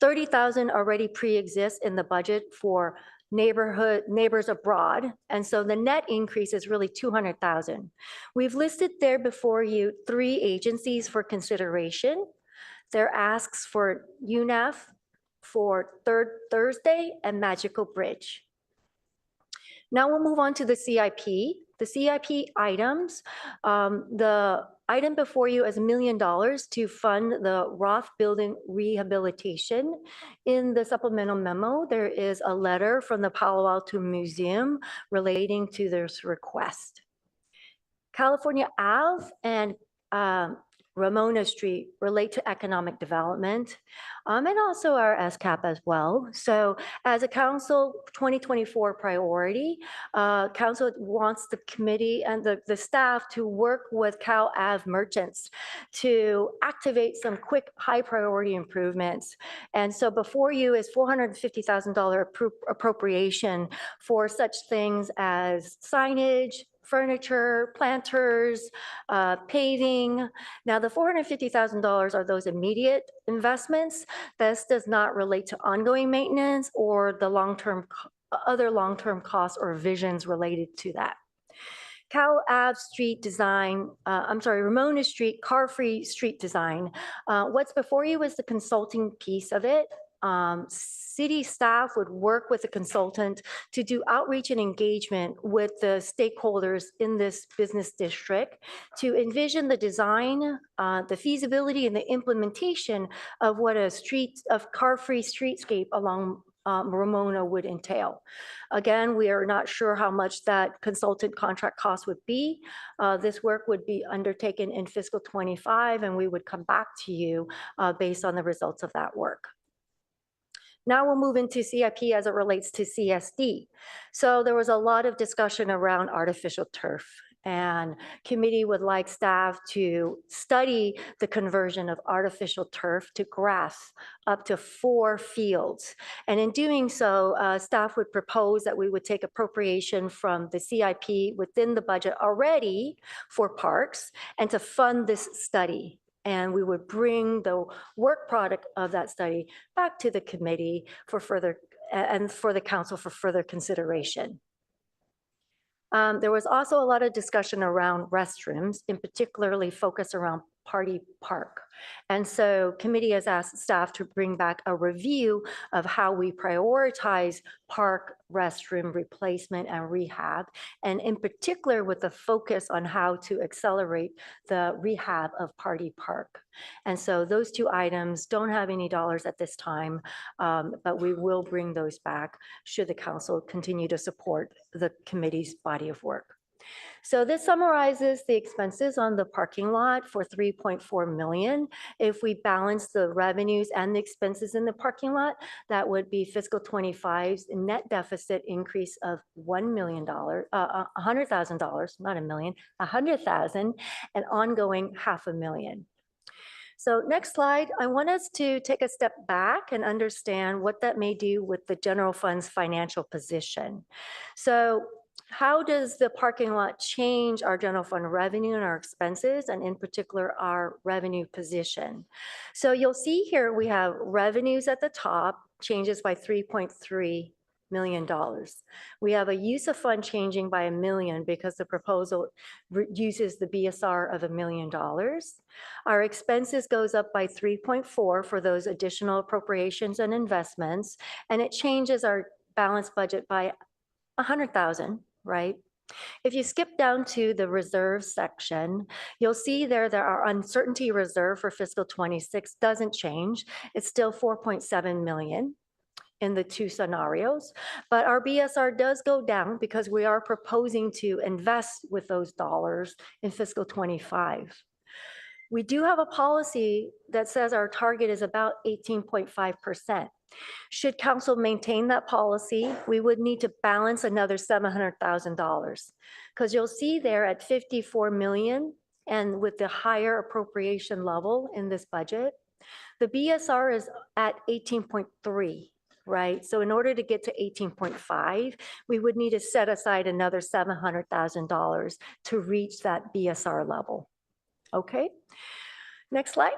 $30,000 already pre-exists in the budget for neighbors abroad. And so the net increase is really $200,000. We've listed there before you 3 agencies for consideration. Their asks for UNAF, for Third Thursday, and Magical Bridge. Now we'll move on to the CIP. The CIP items, the item before you is $1 million to fund the Roth Building rehabilitation. In the supplemental memo, there is a letter from the Palo Alto Museum relating to this request. California Ave and Ramona Street relate to economic development, and also our SCAP as well. So as a council 2024 priority, council wants the committee and the staff to work with Cal Ave merchants to activate some quick high priority improvements. And so before you is $450,000 appropriation for such things as signage, furniture, planters, paving. Now the $450,000 are those immediate investments. This does not relate to ongoing maintenance or the other long-term costs or visions related to that. Cal Ave street design, Ramona Street, car-free street design. What's before you is the consulting piece of it. City staff would work with a consultant to do outreach and engagement with the stakeholders in this business district to envision the design, the feasibility, and the implementation of what a car-free streetscape along Ramona would entail. Again, we are not sure how much that consultant contract cost would be. This work would be undertaken in fiscal 25, and we would come back to you based on the results of that work. Now we'll move into CIP as it relates to CSD. So there was a lot of discussion around artificial turf, and committee would like staff to study the conversion of artificial turf to grass up to 4 fields. And in doing so, staff would propose that we would take appropriation from the CIP within the budget already for parks and to fund this study. And we would bring the work product of that study back to the committee for further, and for the council for further consideration. There was also a lot of discussion around restrooms, in particularly focus around Party Park. And so committee has asked staff to bring back a review of how we prioritize park restroom replacement and rehab, and in particular with the focus on how to accelerate the rehab of Party Park. And so those two items don't have any dollars at this time, but we will bring those back should the council continue to support the committee's body of work. So this summarizes the expenses on the parking lot for 3.4 million. If we balance the revenues and the expenses in the parking lot, that would be fiscal 25's net deficit increase of $1 million, $100,000, not a million, 100,000, and ongoing $500,000. So next slide, I want us to take a step back and understand what that may do with the general fund's financial position. So how does the parking lot change our general fund revenue and our expenses, and in particular, our revenue position? So you'll see here we have revenues at the top, changes by $3.3 million. We have a use of fund changing by $1 million because the proposal uses the BSR of $1 million. Our expenses goes up by 3.4 for those additional appropriations and investments, and it changes our balanced budget by 100,000, right? If you skip down to the reserve section, you'll see there our uncertainty reserve for fiscal 26 doesn't change. It's still 4.7 million in the two scenarios, but our BSR does go down because we are proposing to invest with those dollars in fiscal 25. We do have a policy that says our target is about 18.5%. Should council maintain that policy, we would need to balance another $700,000, because you'll see there at 54 million, and with the higher appropriation level in this budget, the BSR is at 18.3, right? So in order to get to 18.5, we would need to set aside another $700,000 to reach that BSR level. Okay, next slide.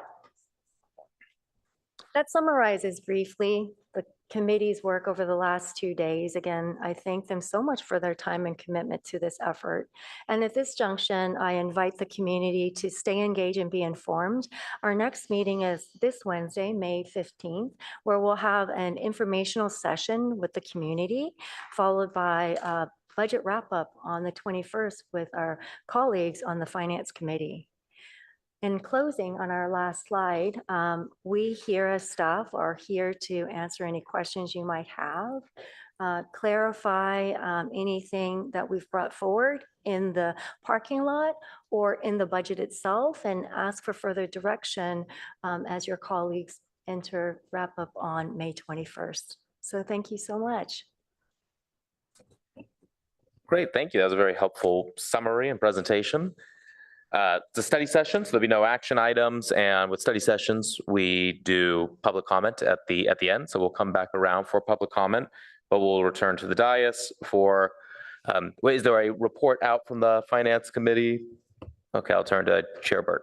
That summarizes briefly the committee's work over the last 2 days. Again, I thank them so much for their time and commitment to this effort. And at this junction, I invite the community to stay engaged and be informed. Our next meeting is this Wednesday, May 15th, where we'll have an informational session with the community, followed by a budget wrap-up on the 21st with our colleagues on the Finance Committee. In closing, on our last slide, we here as staff are here to answer any questions you might have, clarify anything that we've brought forward in the parking lot or in the budget itself, and ask for further direction as your colleagues enter wrap up on May 21st. So thank you so much. Great, thank you. That was a very helpful summary and presentation. It's a study session, so there'll be no action items, and with study sessions, we do public comment at the end, so we'll come back around for public comment, but we'll return to the dais for, is there a report out from the Finance Committee? Okay, I'll turn to Chair Burt.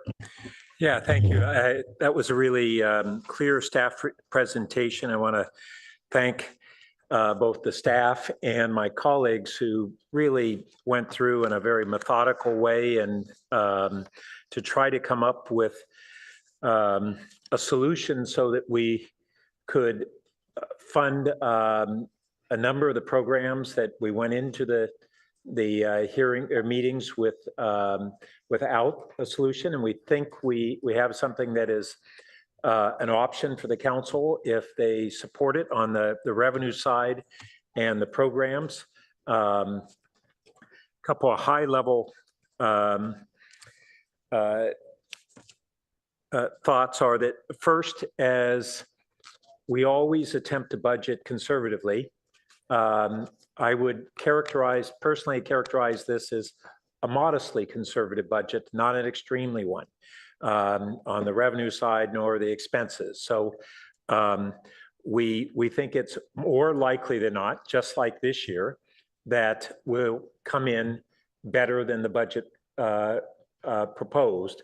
Yeah, thank you. That was a really clear staff presentation. I want to thank both the staff and my colleagues who really went through in a very methodical way and to try to come up with a solution so that we could fund a number of the programs that we went into the hearing or meetings with without a solution. And we think we have something that is an option for the council if they support it on the revenue side and the programs. Couple of high level thoughts are that first, as we always attempt to budget conservatively, I would personally characterize this as a modestly conservative budget, not an extremely one. On the revenue side, nor the expenses. So we think it's more likely than not, just like this year, that we'll come in better than the budget proposed,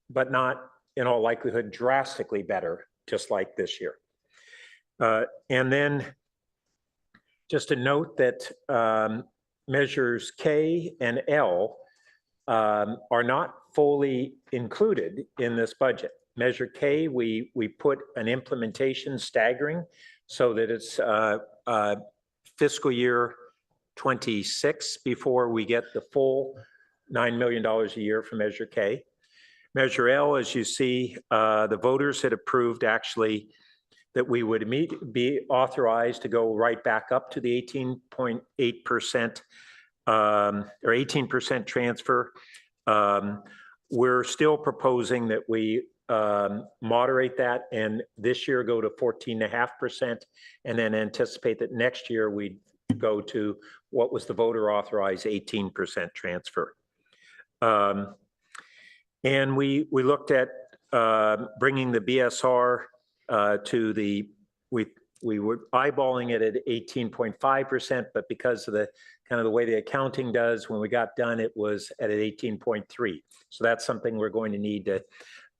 but not in all likelihood drastically better, just like this year. And then just a note that measures K and L are not fully included in this budget. Measure K, we put an implementation staggering so that it's fiscal year 26 before we get the full $9 million a year for Measure K. Measure L, as you see, the voters had approved actually that we would be authorized to go right back up to the 18.8% or 18% transfer. We're still proposing that we moderate that and this year go to 14.5% and then anticipate that next year we'd go to what was the voter authorized 18% transfer. And we looked at bringing the BSR to the, we were eyeballing it at 18.5%, but because of the kind of the way the accounting does, when we got done, it was at an 18.3. So that's something we're going to need to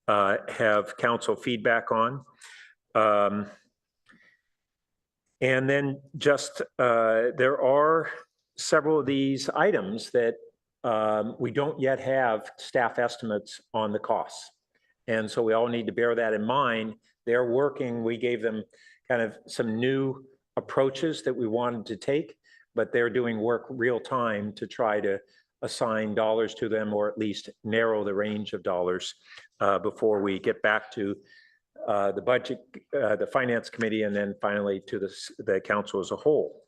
have council feedback on. And then just, there are several of these items that we don't yet have staff estimates on the costs. And so we all need to bear that in mind. They're working, we gave them kind of some new approaches that we wanted to take, but they're doing work real time to try to assign dollars to them or at least narrow the range of dollars before we get back to the budget, the finance committee, and then finally to the council as a whole.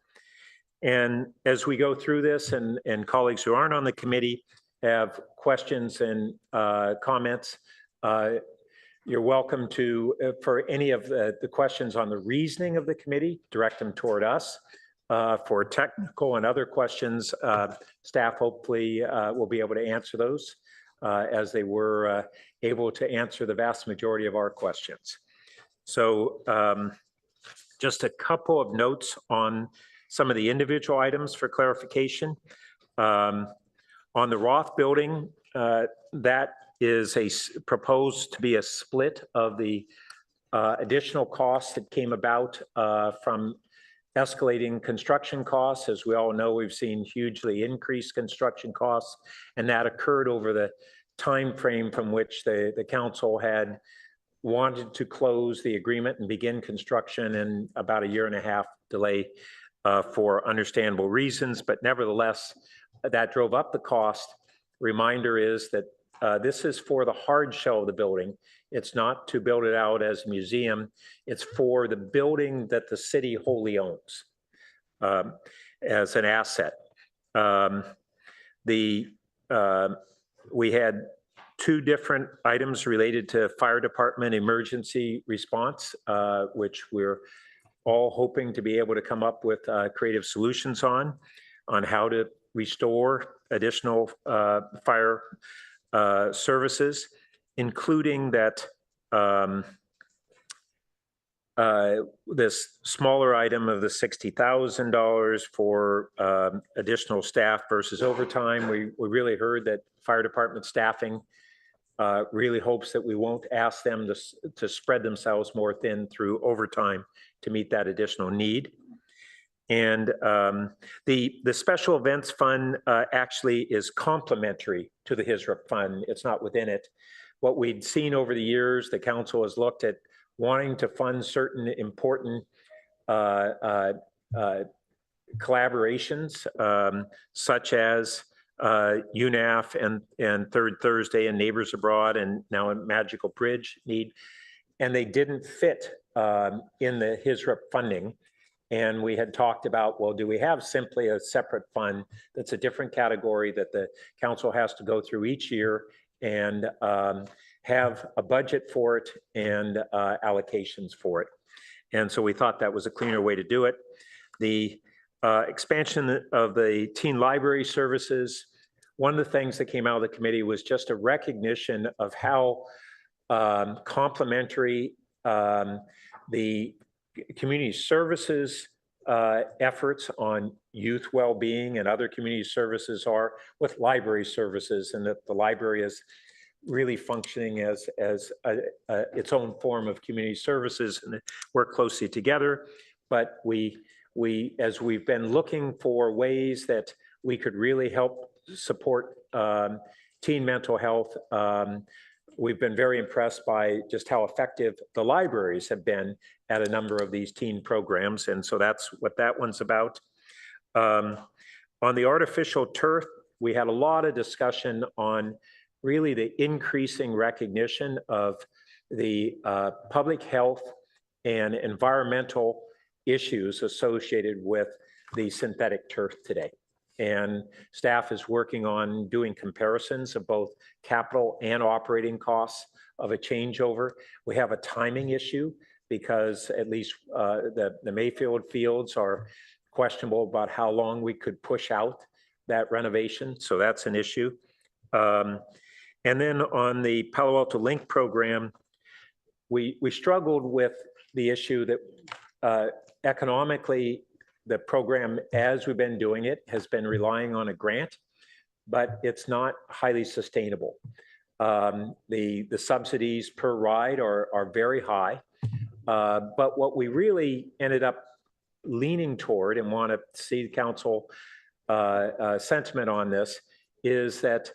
And as we go through this and colleagues who aren't on the committee have questions and comments, you're welcome to, for any of the questions on the reasoning of the committee, direct them toward us. For technical and other questions, staff hopefully will be able to answer those as they were able to answer the vast majority of our questions. So just a couple of notes on some of the individual items for clarification. On the Roth building, that is proposed to be a split of the additional costs that came about from escalating construction costs. As we all know, we've seen hugely increased construction costs, and that occurred over the time frame from which the council had wanted to close the agreement and begin construction, and about a 1.5 year delay for understandable reasons. But nevertheless, that drove up the cost. Reminder is that this is for the hard shell of the building. It's not to build it out as a museum. It's for the building that the city wholly owns as an asset. We had two different items related to fire department emergency response, which we're all hoping to be able to come up with creative solutions on how to restore additional fire services, including that this smaller item of the $60,000 for additional staff versus overtime. We really heard that fire department staffing really hopes that we won't ask them to spread themselves more thin through overtime to meet that additional need. And the special events fund actually is complementary to the HSRIP fund. It's not within it. What we'd seen over the years, the council has looked at wanting to fund certain important collaborations, such as UNAF and Third Thursday and Neighbors Abroad and now a Magical Bridge need, and they didn't fit in the HSRIP funding. And we had talked about, well, do we have simply a separate fund that's a different category that the council has to go through each year and have a budget for it and allocations for it. And so we thought that was a cleaner way to do it. The expansion of the teen library services, one of the things that came out of the committee was just a recognition of how complementary the community services efforts on youth well-being and other community services are with library services, and that the library is really functioning as its own form of community services and work closely together. But as we've been looking for ways that we could really help support teen mental health, we've been very impressed by just how effective the libraries have been at a number of these teen programs. And so that's what that one's about. On the artificial turf, we had a lot of discussion on really the increasing recognition of the public health and environmental issues associated with the synthetic turf today. And staff is working on doing comparisons of both capital and operating costs of a changeover. We have a timing issue because at least the Mayfield fields are questionable about how long we could push out that renovation. So that's an issue. And then on the Palo Alto Link program, we struggled with the issue that economically, the program, as we've been doing it, has been relying on a grant, but it's not highly sustainable. The subsidies per ride are very high, but what we really ended up leaning toward and want to see the council sentiment on this is that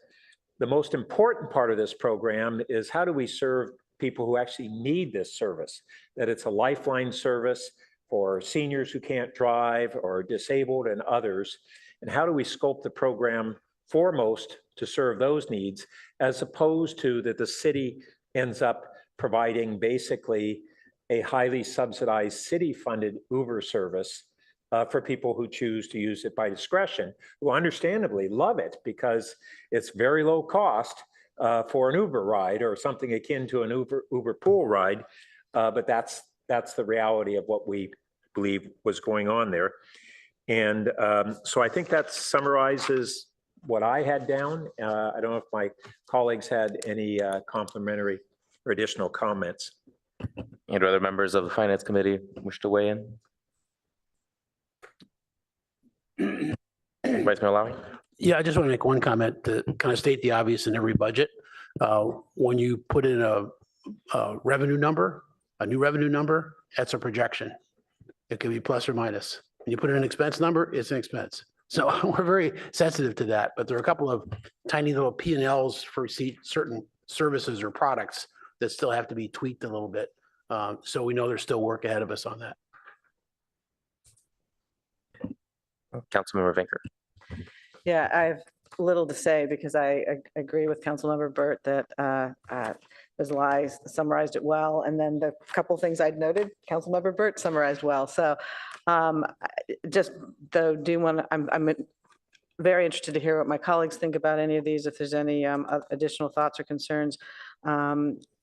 the most important part of this program is how do we serve people who actually need this service, that it's a lifeline service for seniors who can't drive or disabled and others, and how do we sculpt the program foremost to serve those needs, as opposed to that the city ends up providing basically a highly subsidized city-funded Uber service for people who choose to use it by discretion, who understandably love it because it's very low cost for an Uber ride or something akin to an Uber pool ride, but that's the reality of what we believe was going on there. And so I think that summarizes what I had down. I don't know if my colleagues had any complimentary or additional comments. And other members of the Finance Committee wish to weigh in? Vice Mayor Lowry? Yeah, I just want to make one comment to kind of state the obvious in every budget. When you put in a revenue number, a new revenue number, that's a projection. It could be plus or minus. When you put in an expense number, it's an expense. So we're very sensitive to that, but there are a couple of tiny little P&Ls for certain services or products that still have to be tweaked a little bit. So we know there's still work ahead of us on that. Councilmember Vinker. Yeah, I have little to say because I agree with Councilmember Burt that Ms. Lai summarized it well. And then the couple things I'd noted, Councilmember Burt summarized well. So just though I'm very interested to hear what my colleagues think about any of these, if there's any additional thoughts or concerns.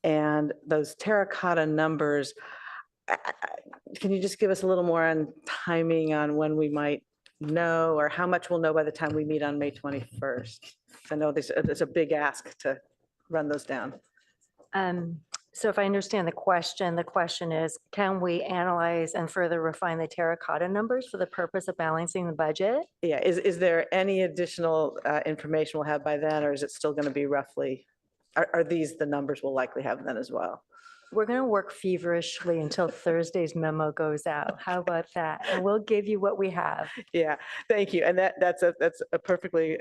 And those terracotta numbers, can you just give us a little more on timing on when we might know, or how much we'll know by the time we meet on May 21st? I know there's a big ask to run those down. So if I understand the question is, can we analyze and further refine the terracotta numbers for the purpose of balancing the budget? Yeah, is there any additional information we'll have by then, or is it still going to be roughly, are these the numbers we'll likely have then as well? We're going to work feverishly until Thursday's memo goes out. How about that? And we'll give you what we have. Yeah, thank you. And that's a perfectly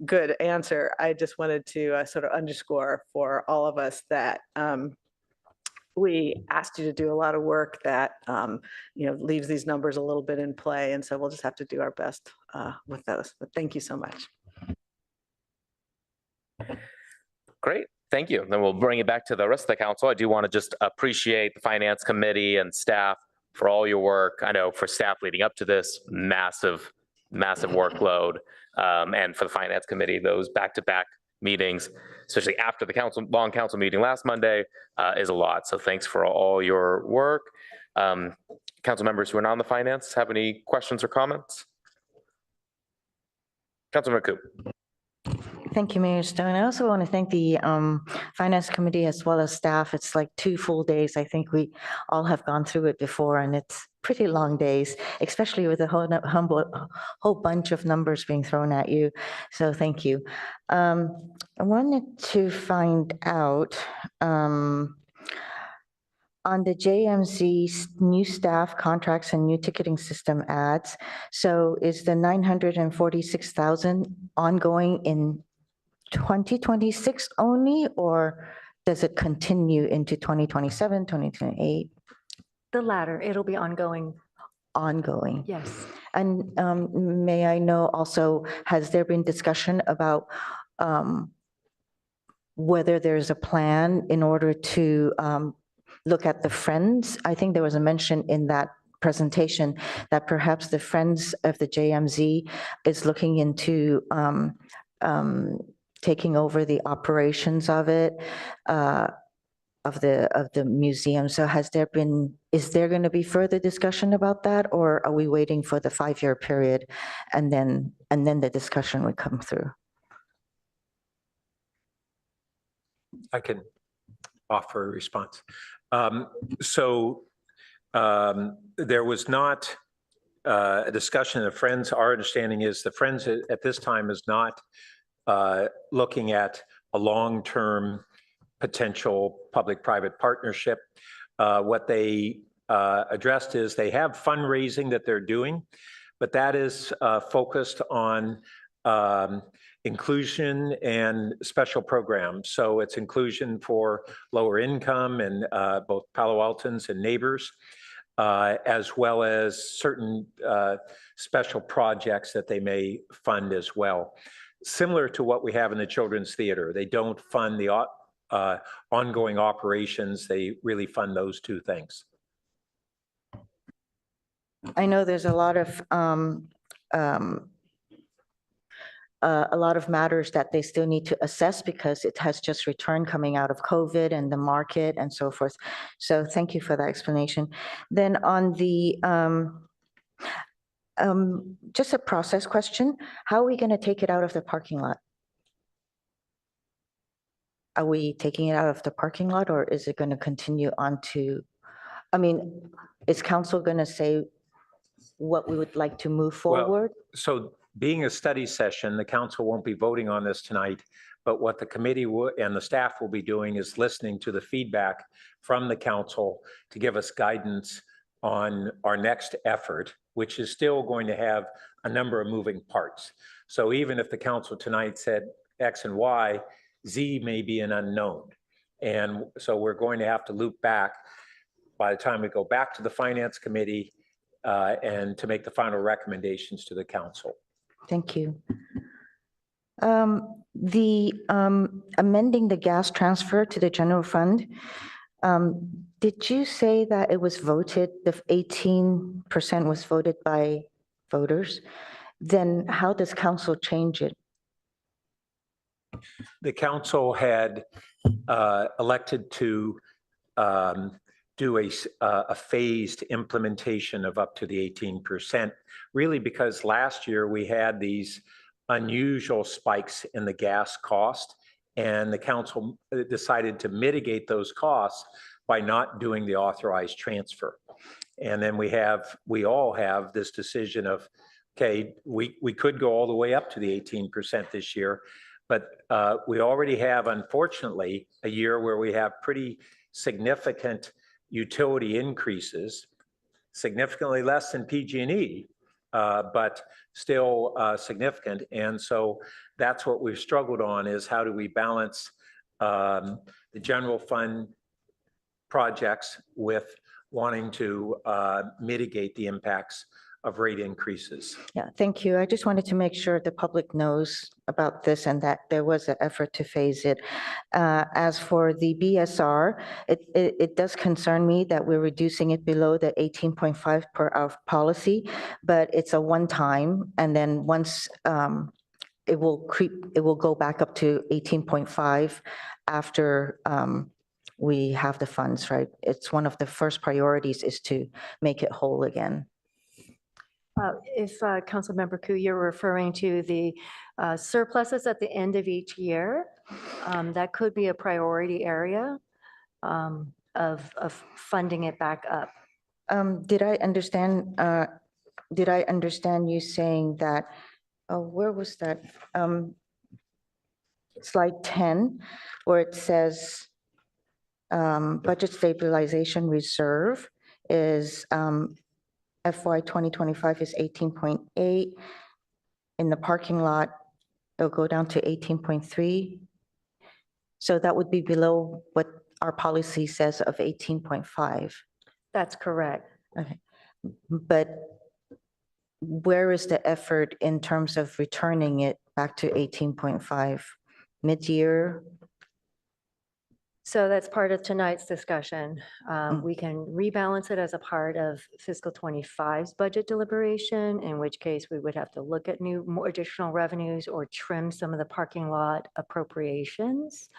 good answer. I just wanted to sort of underscore for all of us that we asked you to do a lot of work that leaves these numbers a little bit in play. And so we'll just have to do our best with those. But thank you so much. Great. Thank you. Then we'll bring it back to the rest of the council. I do want to just appreciate the Finance Committee and staff for all your work. I know for staff leading up to this massive workload, and for the Finance Committee, those back-to-back meetings, especially after the long council meeting last Monday, is a lot. So thanks for all your work. Council members who are not on the Finance have any questions or comments? Councilmember Coop. Thank you, Mayor Stone. I also want to thank the Finance Committee as well as staff. It's like 2 full days. I think we all have gone through it before, and it's pretty long days, especially with a whole bunch of numbers being thrown at you. So thank you. I wanted to find out on the JMZ new staff contracts and new ticketing system ads. So is the 946,000 ongoing in 2026 only, or does it continue into 2027, 2028? The latter, it'll be ongoing. Ongoing. Yes. And may I know also, has there been discussion about whether there's a plan in order to look at the Friends? I think there was a mention in that presentation that perhaps the Friends of the JMZ is looking into taking over the operations of it, of the museum. So is there going to be further discussion about that, or are we waiting for the 5-year period and then the discussion would come through? I can offer a response. There was not a discussion of Friends. Our understanding is the Friends at this time is not looking at a long-term potential public-private partnership. What they addressed is they have fundraising that they're doing, but that is focused on inclusion and special programs. So it's inclusion for lower income and both Palo Altans and neighbors, as well as certain special projects that they may fund as well. Similar to what we have in the Children's Theater. They don't fund the ongoing operations. They really fund those two things. I know there's a lot of matters that they still need to assess because it has just returned coming out of COVID and the market and so forth. So thank you for that explanation. Then on the, just a process question, how are we going to take it out of the parking lot? Are we taking it out of the parking lot, or is it going to continue on to, I mean, is council going to say what we would like to move forward? So being a study session, the council won't be voting on this tonight, but what the committee and the staff will be doing is listening to the feedback from the council to give us guidance on our next effort, which is still going to have a number of moving parts. So even if the council tonight said X and Y, Z may be an unknown. And so we're going to have to loop back by the time we go back to the finance committee and to make the final recommendations to the council. Thank you. The amending the gas transfer to the general fund, did you say that it was voted, the 18% was voted by voters? Then how does council change it? The council had elected to do a phased implementation of up to the 18%, really because last year we had these unusual spikes in the gas cost, and the council decided to mitigate those costs by not doing the authorized transfer. And then we all have this decision of, okay, we could go all the way up to the 18% this year, but we already have, unfortunately, a year where we have pretty significant utility increases, significantly less than PG&E, but still significant. And so that's what we've struggled on, is how do we balance the general fund projects with wanting to mitigate the impacts of rate increases. Yeah, thank you. I just wanted to make sure the public knows about this and that there was an effort to phase it. As for the BSR, it does concern me that we're reducing it below the 18.5 per hour policy, but it's a one-time, and then once it will go back up to 18.5 after we have the funds, right? It's one of the first priorities is to make it whole again. If Councilmember Koo, you're referring to the surpluses at the end of each year, that could be a priority area of funding it back up. Did I understand you saying that, where was that? Slide 10, where it says budget stabilization reserve is FY 2025 is 18.8. In the parking lot, it'll go down to 18.3. So that would be below what our policy says of 18.5. That's correct. Okay. But where is the effort in terms of returning it back to 18.5? Mid-year? So that's part of tonight's discussion. We can rebalance it as a part of fiscal 25's budget deliberation, in which case we would have to look at more additional revenues or trim some of the parking lot appropriations.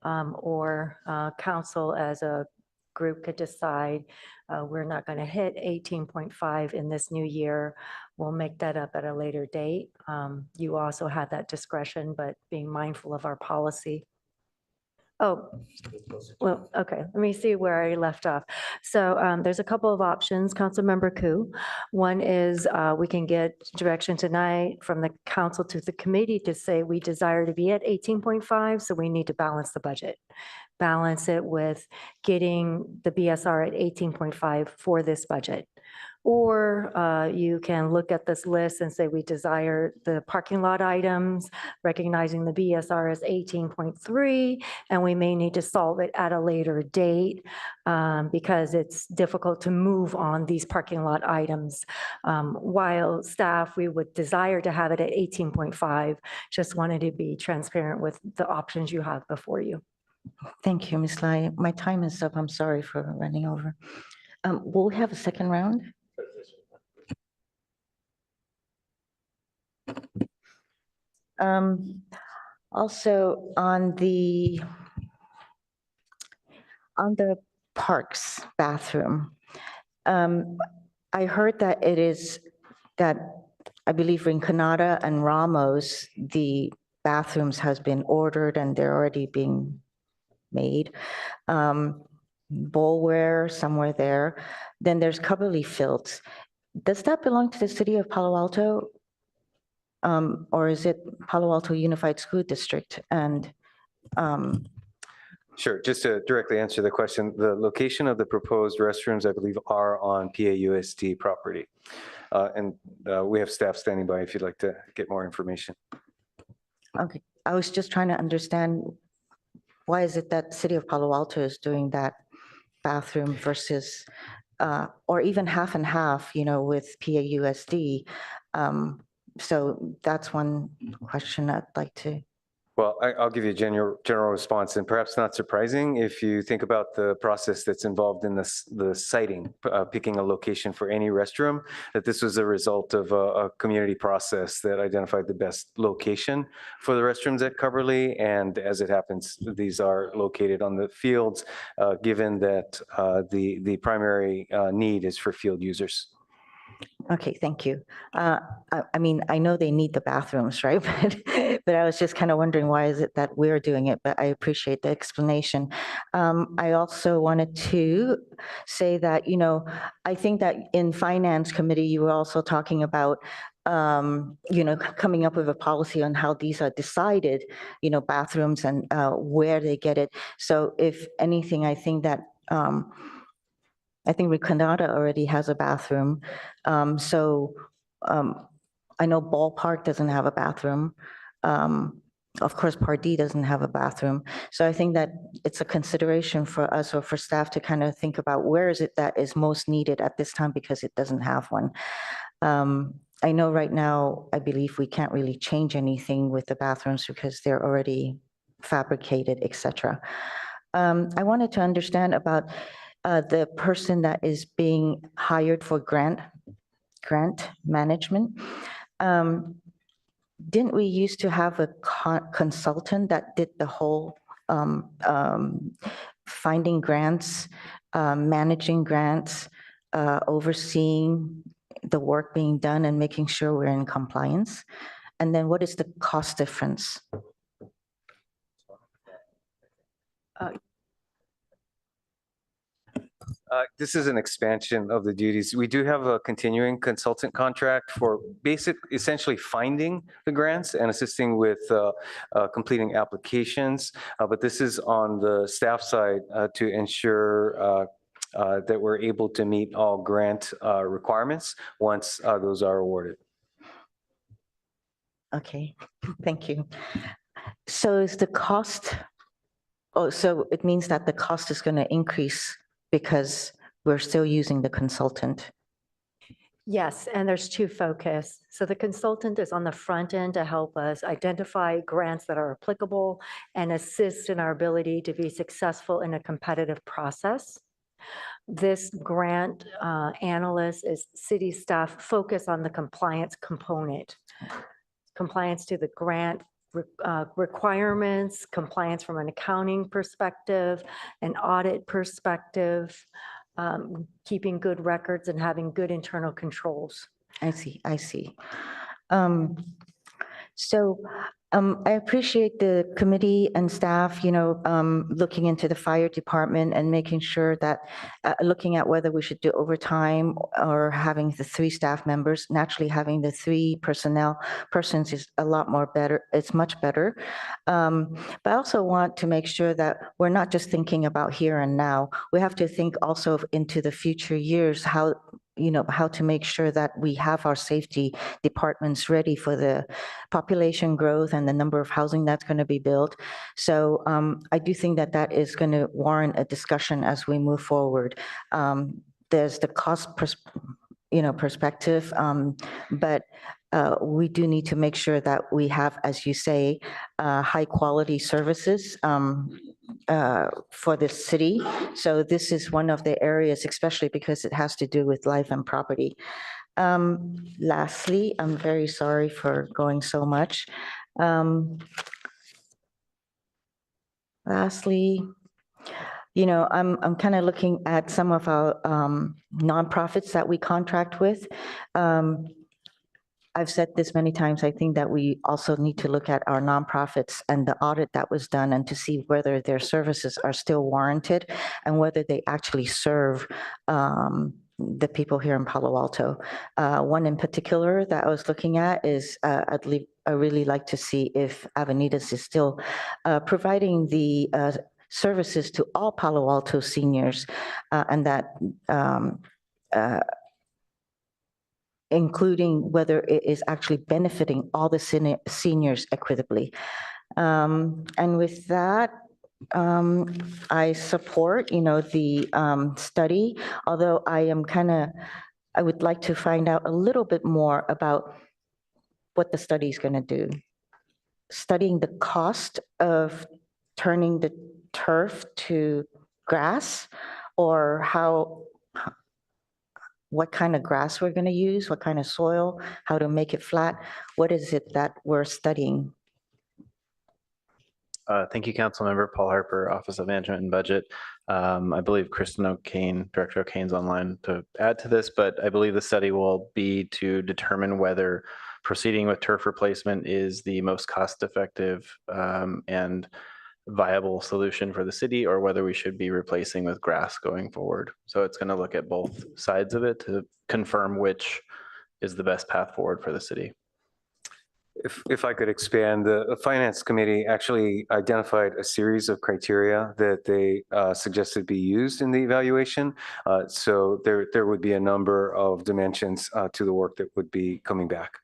Or council as a group could decide we're not going to hit 18.5 in this new year. We'll make that up at a later date. You also have that discretion, but being mindful of our policy. Oh, well, okay, let me see where I left off. So there's a couple of options, Councilmember Koo. One is we can get direction tonight from the council to the committee to say we desire to be at 18.5, so we need to balance the budget. Balance it with getting the BSR at 18.5 for this budget. Or you can look at this list and say we desire the parking lot items, recognizing the BSR as 18.3, and we may need to solve it at a later date because it's difficult to move on these parking lot items. While staff, we would desire to have it at 18.5, just wanted to be transparent with the options you have before you. Thank you, Ms. Lai. My time is up. I'm sorry for running over. Will we have a second round? Also on the parks bathroom, I heard that it is that I believe in Canada and Ramos, the bathrooms has been ordered and they're already being made. Boulware somewhere there. Then there's Cubberley Fields. Does that belong to the city of Palo Alto? Or is it Palo Alto Unified School District? And Sure, just to directly answer the question, the location of the proposed restrooms, I believe, are on PAUSD property. And we have staff standing by if you'd like to get more information. okay, I was just trying to understand why is it that city of Palo Alto is doing that bathroom versus, or even half and half, you know, with PAUSD. So that's one question I'd like to. Well, I'll give you a general response, and perhaps not surprising if you think about the process that's involved in the siting, picking a location for any restroom, that this was a result of a community process that identified the best location for the restrooms at Cubberley. And as it happens, these are located on the fields, given that the primary need is for field users. Okay, thank you. I mean, I know they need the bathrooms, right? But I was just kind of wondering why is it that we're doing it, but I appreciate the explanation. I also wanted to say that, you know, I think that in Finance Committee, you were also talking about, you know, coming up with a policy on how these are decided, you know, bathrooms and where they get it. So if anything, I think that I think Canada already has a bathroom. I know Ballpark doesn't have a bathroom. Of course, Pardee doesn't have a bathroom. So I think that it's a consideration for us or for staff to kind of think about where is it that is most needed at this time because it doesn't have one. I know right now, I believe we can't really change anything with the bathrooms because they're already fabricated, et cetera. I wanted to understand about the person that is being hired for grant management. Didn't we used to have a consultant that did the whole finding grants, managing grants, overseeing the work being done and making sure we're in compliance? And then what is the cost difference? This is an expansion of the duties. We do have a continuing consultant contract for essentially finding the grants and assisting with completing applications. But this is on the staff side to ensure that we're able to meet all grant requirements once those are awarded. Okay, thank you. So is the cost, oh, so it means that the cost is going to increase because we're still using the consultant? Yes, and there's two focus. So the consultant is on the front end to help us identify grants that are applicable and assist in our ability to be successful in a competitive process. This grant analyst is city staff focus on the compliance component. Compliance to the grant requirements, compliance from an accounting perspective, an audit perspective, keeping good records and having good internal controls. I see, I see. So I appreciate the committee and staff, looking into the fire department and making sure that, looking at whether we should do overtime or having the 3 staff members. Naturally, having the 3 persons is a lot more better. It's much better. But I also want to make sure that we're not just thinking about here and now. We have to think also into the future years, how to make sure that we have our safety departments ready for the population growth and the number of housing that's going to be built. So I do think that that is going to warrant a discussion as we move forward. There's the cost perspective, but we do need to make sure that we have, as you say, high quality services for the city. So this is one of the areas, especially because it has to do with life and property. Lastly, I'm very sorry for going so much. Lastly, I'm kind of looking at some of our nonprofits that we contract with. I've said this many times. I think that we also need to look at our nonprofits and the audit that was done and to see whether their services are still warranted and whether they actually serve the people here in Palo Alto. One in particular that I was looking at is I really like to see if Avenidas is still providing the services to all Palo Alto seniors and that including whether it is actually benefiting all the seniors equitably. And with that, I support, the study, although I would like to find out a little bit more about what the study is going to do. Studying the cost of turning the turf to grass, or what kind of grass we're going to use, what kind of soil, how to make it flat. What is it that we're studying? Thank you, Councilmember Paul Harper, Office of Management and Budget. I believe Kristen O'Kane, Director O'Kane's online to add to this, but I believe the study will be to determine whether proceeding with turf replacement is the most cost-effective and viable solution for the city, or whether we should be replacing with grass going forward. So it's going to look at both sides of it to confirm which is the best path forward for the city. If I could expand, the Finance Committee actually identified a series of criteria that they suggested be used in the evaluation. So there would be a number of dimensions to the work that would be coming back.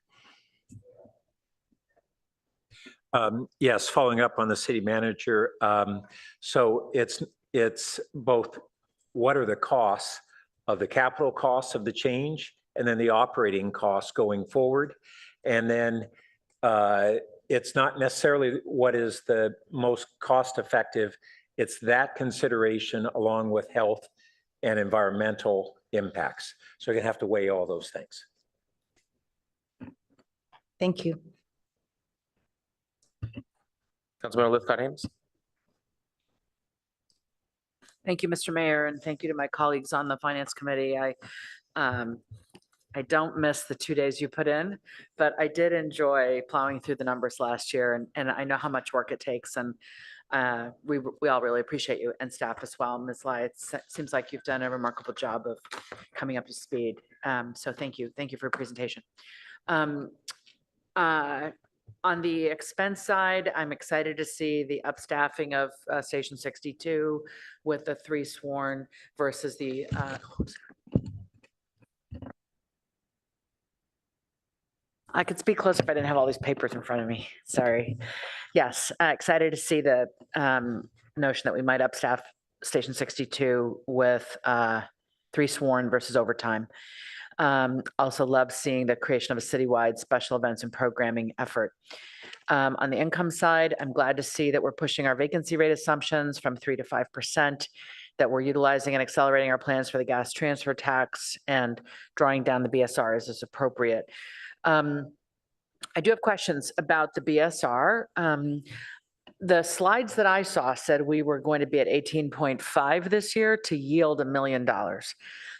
Yes, following up on the city manager. So it's both what are the costs of the capital costs of the change and then the operating costs going forward. And then it's not necessarily what is the most cost effective. It's that consideration along with health and environmental impacts. So you're gonna have to weigh all those things. Thank you. Councilmember Lithcott-Ames. Thank you, Mr. Mayor, and thank you to my colleagues on the Finance Committee. I don't miss the 2 days you put in, but I did enjoy plowing through the numbers last year, and I know how much work it takes, and we all really appreciate you and staff as well. Ms. Lai, it seems like you've done a remarkable job of coming up to speed. So thank you for your presentation. On the expense side, I'm excited to see the upstaffing of Station 62 with the 3 sworn versus the I could speak closer if I didn't have all these papers in front of me. Sorry. Yes, excited to see the notion that we might upstaff Station 62 with 3 sworn versus overtime. Also love seeing the creation of a citywide special events and programming effort. On the income side, I'm glad to see that we're pushing our vacancy rate assumptions from 3 to 5%, that we're utilizing and accelerating our plans for the gas transfer tax and drawing down the BSR as appropriate. I do have questions about the BSR. The slides that I saw said we were going to be at 18.5 this year to yield $1 million.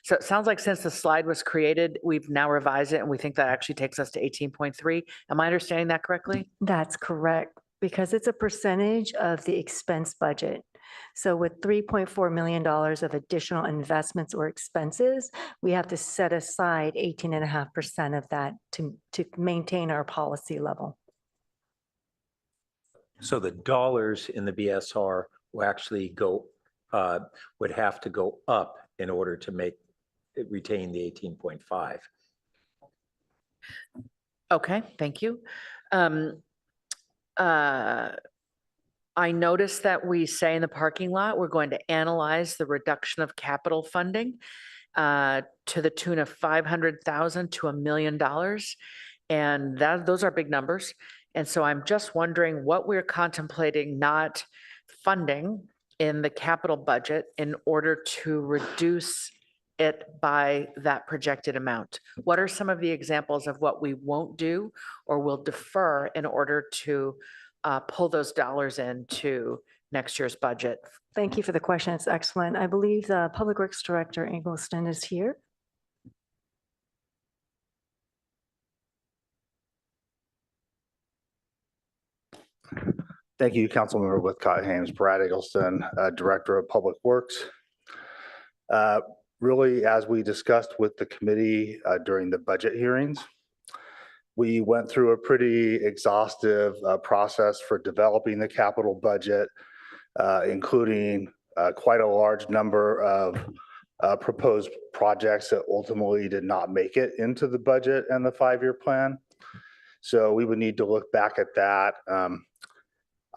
So it sounds like since the slide was created, we've now revised it and we think that actually takes us to 18.3. Am I understanding that correctly? That's correct, because it's a percentage of the expense budget. So with $3.4 million of additional investments or expenses, we have to set aside 18.5% of that to maintain our policy level. So the dollars in the BSR will actually go, would have to go up in order to make it retain the 18.5. Okay, thank you. I noticed that we say in the parking lot, we're going to analyze the reduction of capital funding to the tune of $500,000 to $1 million. And those are big numbers. And so I'm just wondering what we're contemplating not funding in the capital budget in order to reduce it by that projected amount. What are some of the examples of what we won't do or will defer in order to pull those dollars into next year's budget? Thank you for the question. It's excellent. I believe the Public Works Director, Eggleston, is here. Thank you, Councilmember Whitcott Hames. Brad Eggleston, Director of Public Works. Really, as we discussed with the committee during the budget hearings, we went through a pretty exhaustive process for developing the capital budget, including quite a large number of proposed projects that ultimately did not make it into the budget and the 5-year plan. So we would need to look back at that.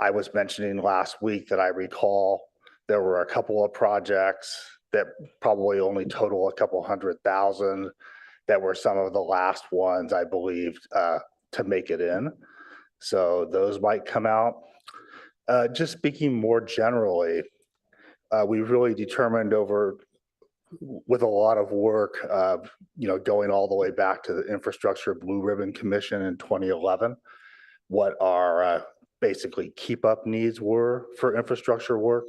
I was mentioning last week that I recall there were a couple of projects that probably only total a couple $100,000 that were some of the last ones I believed to make it in. So those might come out. Just speaking more generally, we really determined with a lot of work, going all the way back to the Infrastructure Blue Ribbon Commission in 2011, what our basically keep up needs were for infrastructure work.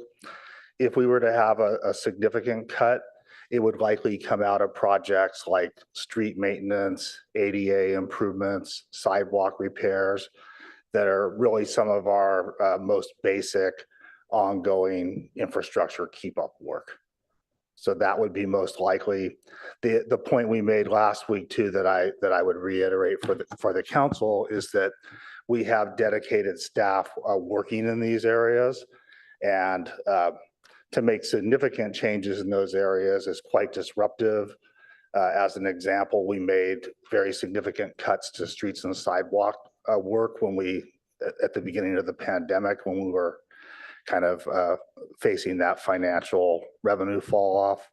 If we were to have a significant cut, it would likely come out of projects like street maintenance, ADA improvements, sidewalk repairs that are really some of our most basic ongoing infrastructure keep up work. So that would be most likely. The point we made last week too that I would reiterate for the council is that we have dedicated staff working in these areas, and to make significant changes in those areas is quite disruptive. As an example, we made very significant cuts to streets and sidewalk work at the beginning of the pandemic, when we were kind of facing that financial revenue fall off.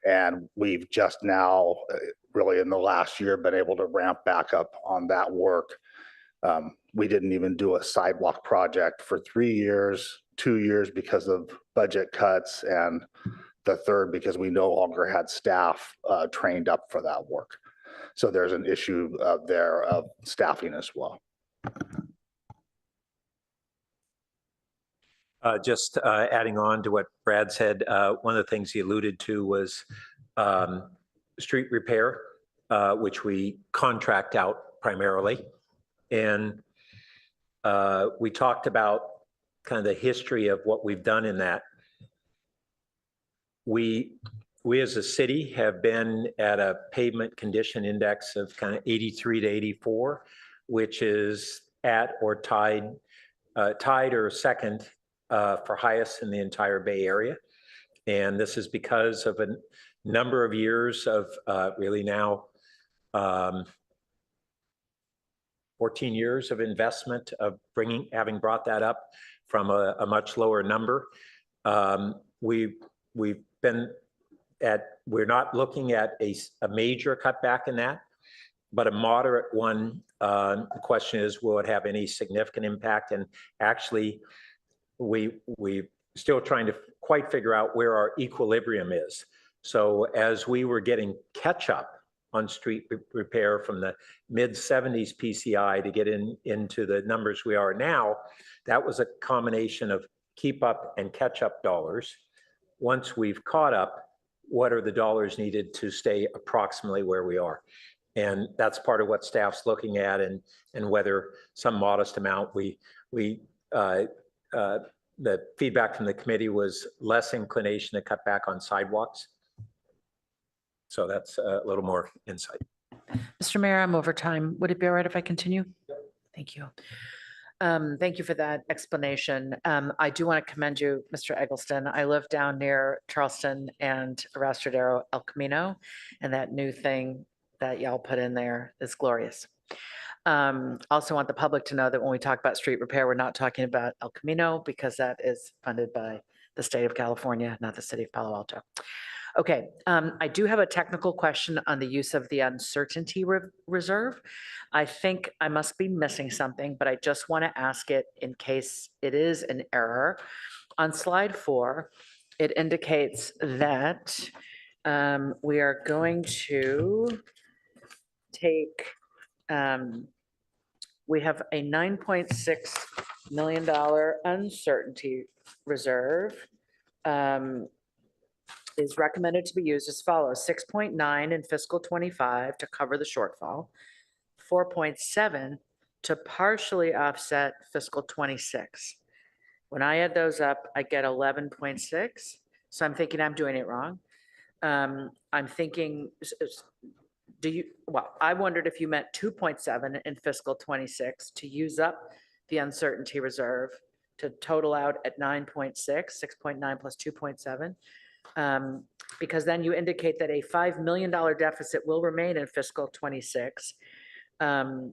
And we've just now, really in the last year, been able to ramp back up on that work. We didn't even do a sidewalk project for 3 years, 2 years because of budget cuts, and the third because we no longer had staff trained up for that work. So there's an issue there of staffing as well. Just adding on to what Brad said, one of the things he alluded to was street repair, which we contract out primarily. And we talked about kind of the history of what we've done in that. We as a city have been at a pavement condition index of kind of 83 to 84, which is at or tied or second for highest in the entire Bay Area. And this is because of a number of years of really now 14 years of investment of having brought that up from a much lower number. We've been we're not looking at a major cutback in that, but a moderate one. The question is, will it have any significant impact? And actually, we still trying to quite figure out where our equilibrium is. So as we were getting catch up on street repair from the mid-70s PCI to get into the numbers we are now, that was a combination of keep up and catch up dollars. Once we've caught up, what are the dollars needed to stay approximately where we are? And that's part of what staff's looking at, and whether some modest amount the feedback from the committee was less inclination to cut back on sidewalks. So that's a little more insight. Mr. Mayor, I'm over time. Would it be all right if I continue? Thank you. Thank you for that explanation. I do want to commend you, Mr. Eggleston. I live down near Charleston and Rastradero El Camino, and that new thing that y'all put in there is glorious. Also want the public to know that when we talk about street repair, we're not talking about El Camino, because that is funded by the state of California, not the city of Palo Alto. Okay, I do have a technical question on the use of the uncertainty reserve. I think I must be missing something, but I just want to ask it in case it is an error. On slide 4, it indicates that we are going to take, we have a $9.6 million uncertainty reserve. Is recommended to be used as follows: 6.9 in fiscal 25 to cover the shortfall, 4.7 to partially offset fiscal 26. When I add those up, I get 11.6. So I'm thinking I'm doing it wrong. I'm thinking, I wondered if you meant 2.7 in fiscal 26 to use up the uncertainty reserve to total out at 9.6, 6.9 plus 2.7. Because then you indicate that a $5 million deficit will remain in fiscal 26. But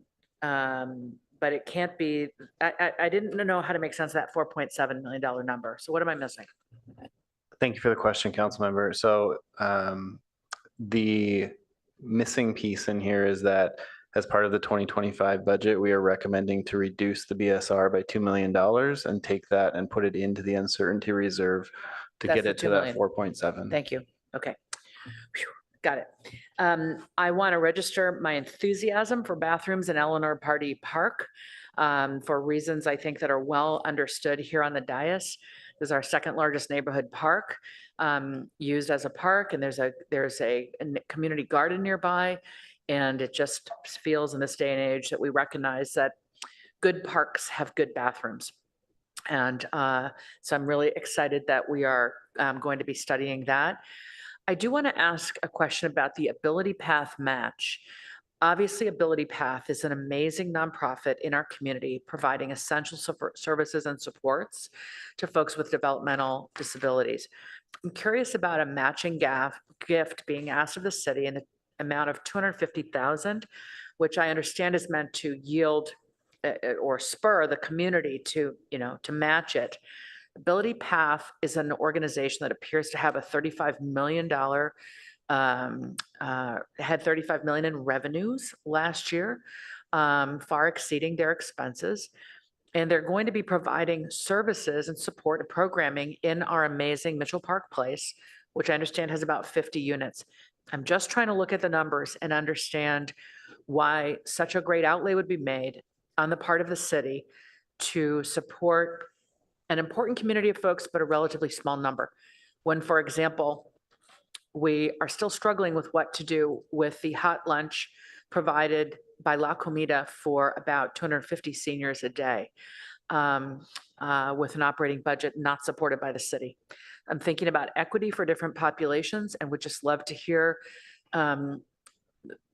it can't be, I didn't know how to make sense of that $4.7 million number. So what am I missing? Thank you for the question, Councilmember. So the missing piece in here is that as part of the 2025 budget, we are recommending to reduce the BSR by $2 million and take that and put it into the uncertainty reserve to That's get the it to 2 that million. 4.7. Thank you. Okay. Whew, got it. I want to register my enthusiasm for bathrooms in Eleanor Party Park for reasons I think that are well understood here on the dais. This is our second largest neighborhood park, used as a park, and there's a community garden nearby. And it just feels in this day and age that we recognize that good parks have good bathrooms. And so I'm really excited that we are going to be studying that. I do want to ask a question about the Ability Path match. Obviously, Ability Path is an amazing nonprofit in our community, providing essential services and supports to folks with developmental disabilities. I'm curious about a matching gift being asked of the city in the amount of $250,000, which I understand is meant to yield or spur the community to match it. Ability Path is an organization that appears to have a $35 million, had $35 million in revenues last year, far exceeding their expenses. And they're going to be providing services and support and programming in our amazing Mitchell Park Place, which I understand has about 50 units. I'm just trying to look at the numbers and understand why such a great outlay would be made on the part of the city to support an important community of folks, but a relatively small number. When, for example, we are still struggling with what to do with the hot lunch provided by La Comida for about 250 seniors a day, with an operating budget not supported by the city. I'm thinking about equity for different populations and would just love to hear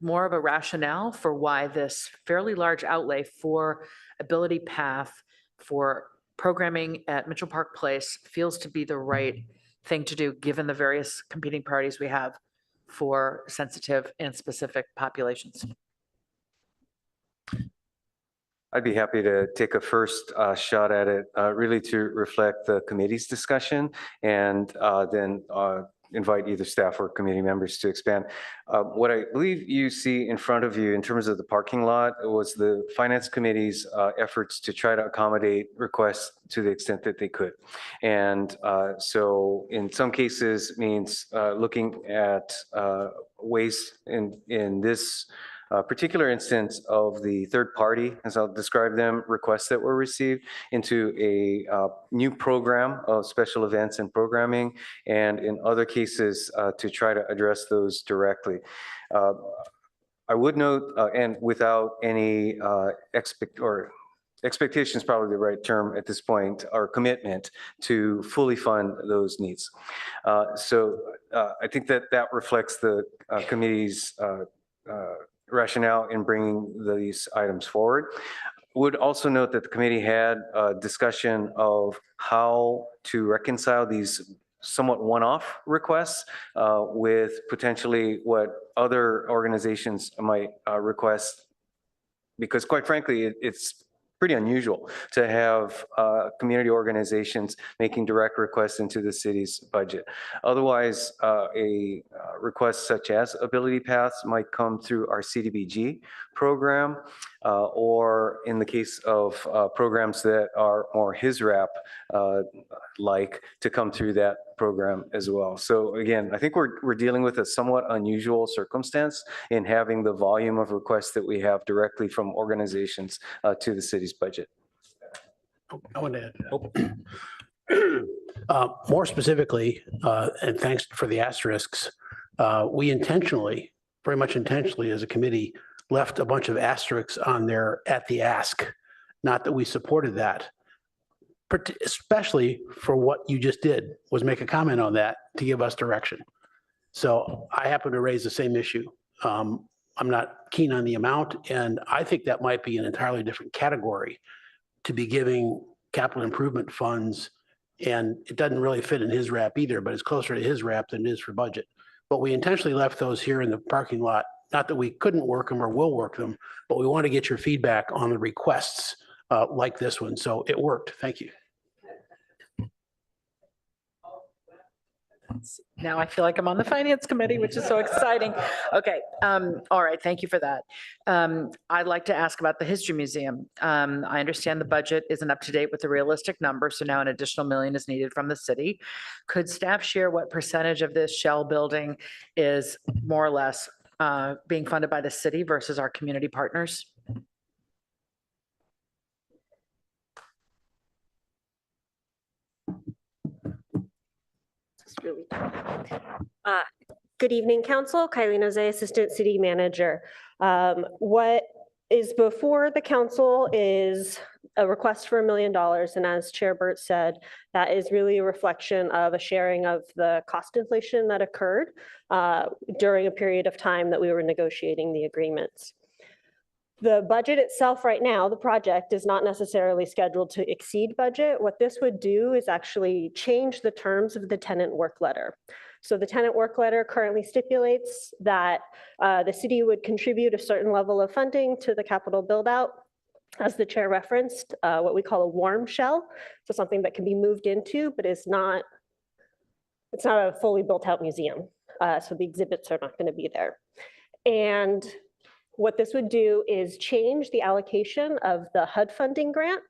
more of a rationale for why this fairly large outlay for Ability Path for programming at Mitchell Park Place feels to be the right thing to do, given the various competing priorities we have for sensitive and specific populations. I'd be happy to take a first shot at it, really to reflect the committee's discussion and then invite either staff or committee members to expand. What I believe you see in front of you in terms of the parking lot was the Finance Committee's efforts to try to accommodate requests to the extent that they could. And so in some cases means looking at ways in this particular instance of the third party, as I'll describe them, requests that were received into a new program of special events and programming, and in other cases to try to address those directly. I would note, and without any expectation is probably the right term at this point, our commitment to fully fund those needs. So I think that that reflects the committee's rationale in bringing these items forward. Would also note that the committee had a discussion of how to reconcile these somewhat one-off requests with potentially what other organizations might request, because quite frankly, it's pretty unusual to have community organizations making direct requests into the city's budget. Otherwise, a request such as Ability Paths might come through our CDBG program, or in the case of programs that are more HISRAP like, to come through that program as well. So again, I think we're dealing with a somewhat unusual circumstance in having the volume of requests that we have directly from organizations to the city's budget. I want to add, more specifically, and thanks for the asterisks, we intentionally, very much intentionally as a committee, left a bunch of asterisks on there at the ask. Not that we supported that, especially for what you just did, was make a comment on that to give us direction. So I happen to raise the same issue. I'm not keen on the amount, and I think that might be an entirely different category to be giving capital improvement funds, and it doesn't really fit in his wrap either, but it's closer to his wrap than it is for budget. But we intentionally left those here in the parking lot, not that we couldn't work them or will work them, but we want to get your feedback on the requests like this one. So it worked. Thank you. Now I feel like I'm on the finance committee, which is so exciting. Okay, all right, thank you for that. I'd like to ask about the History Museum. I understand the budget isn't up to date with the realistic number, so now an additional $1 million is needed from the city. Could staff share what percentage of this shell building is more or less being funded by the city versus our community partners? Good evening, Council. Kylie Nose, Assistant City Manager. What is before the Council is a request for $1 million. And as Chair Burt said, that is really a reflection of a sharing of the cost inflation that occurred during a period of time that we were negotiating the agreements. The budget itself right now, the project, is not necessarily scheduled to exceed budget. What this would do is actually change the terms of the tenant work letter. So the tenant work letter currently stipulates that the city would contribute a certain level of funding to the capital build out, as the chair referenced, what we call a warm shell. So something that can be moved into, but it's not a fully built out museum. So the exhibits are not going to be there. And what this would do is change the allocation of the HUD funding grant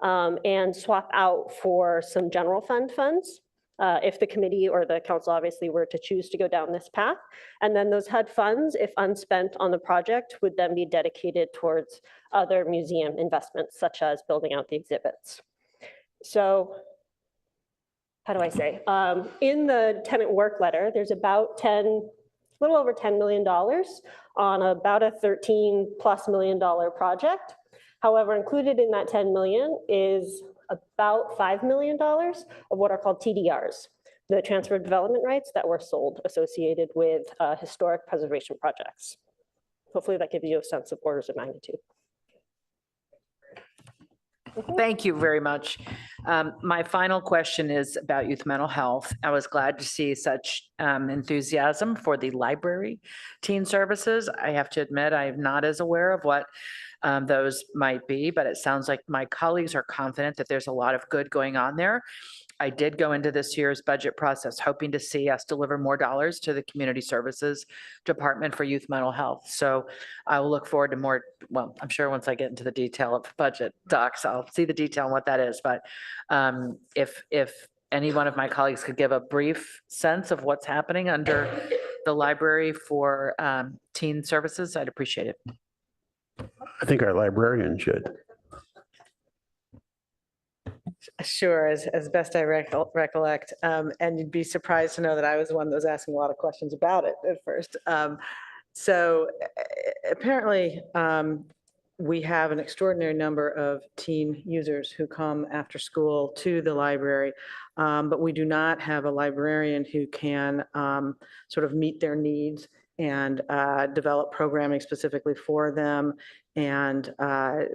and swap out for some general fund funds if the committee or the council obviously were to choose to go down this path. And then those HUD funds, if unspent on the project, would then be dedicated towards other museum investments, such as building out the exhibits. So how do I say? In the tenant work letter, there's about a little over $10 million on about a $13+ million project. However, included in that 10 million is about $5 million of what are called TDRs, the transfer development rights that were sold associated with historic preservation projects. Hopefully that gives you a sense of orders of magnitude. Thank you very much. My final question is about youth mental health. I was glad to see such enthusiasm for the library teen services. I have to admit, I'm not as aware of what those might be, but it sounds like my colleagues are confident that there's a lot of good going on there. I did go into this year's budget process hoping to see us deliver more dollars to the Community Services Department for Youth Mental Health. So I will look forward to more, well, I'm sure once I get into the detail of budget docs, I'll see the detail on what that is. But if any one of my colleagues could give a brief sense of what's happening under the library for teen services, I'd appreciate it. I think our librarian should. Sure, as best I recollect. And you'd be surprised to know that I was the one that was asking a lot of questions about it at first. So apparently, we have an extraordinary number of teen users who come after school to the library, but we do not have a librarian who can sort of meet their needs and develop programming specifically for them and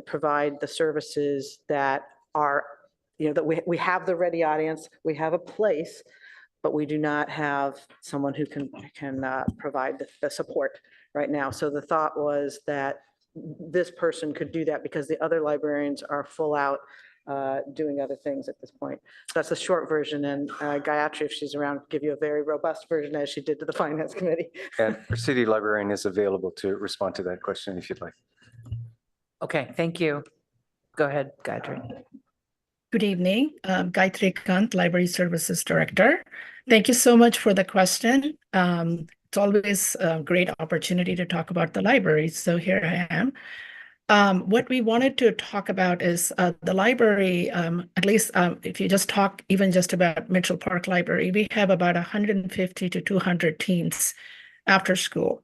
provide the services that are, that we have the ready audience, we have a place, but we do not have someone who can provide the support right now. So the thought was that this person could do that because the other librarians are full out doing other things at this point. So that's a short version, and Gayatri, if she's around, give you a very robust version as she did to the Finance Committee. And our city librarian is available to respond to that question if you'd like. Okay, thank you. Go ahead, Gayatri. Good evening, Gayatri Kant, Library Services Director. Thank you so much for the question. It's always a great opportunity to talk about the library, so here I am. What we wanted to talk about is the library, at least if you just talk even just about Mitchell Park Library, we have about 150 to 200 teens after school.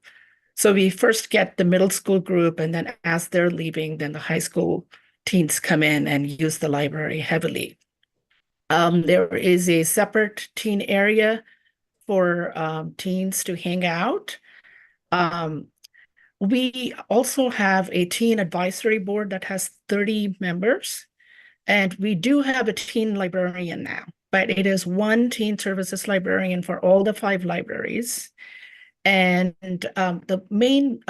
So we first get the middle school group, and then as they're leaving, then the high school teens come in and use the library heavily. There is a separate teen area for teens to hang out. We also have a teen advisory board that has 30 members, and we do have a teen librarian now, but it is one teen services librarian for all the 5 libraries. And the main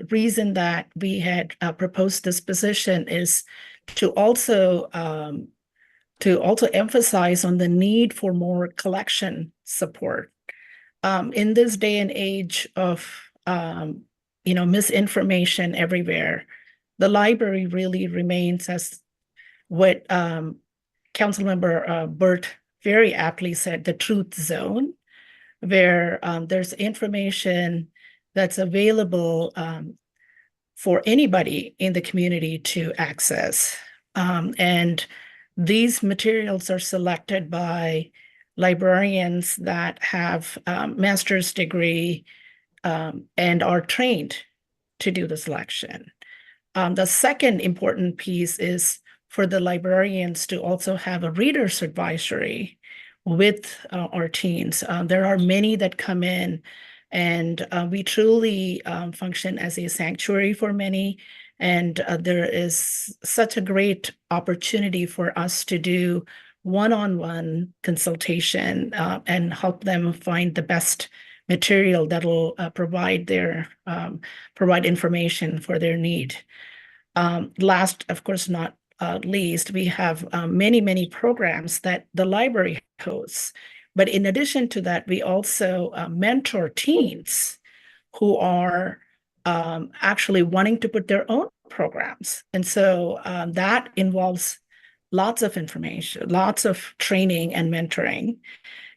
reason that we had proposed this position is to also emphasize on the need for more collection support. In this day and age of misinformation everywhere, the library really remains as what Councilmember Burt very aptly said, the truth zone, where there's information that's available for anybody in the community to access. And these materials are selected by librarians that have a master's degree and are trained to do the selection. The second important piece is for the librarians to also have a reader's advisory with our teens. There are many that come in, and we truly function as a sanctuary for many. And there is such a great opportunity for us to do one-on-one consultation and help them find the best material that will provide information for their need. Last, of course, not least, we have many programs that the library hosts. But in addition to that, we also mentor teens who are actually wanting to put their own programs. And so that involves lots of information, lots of training and mentoring.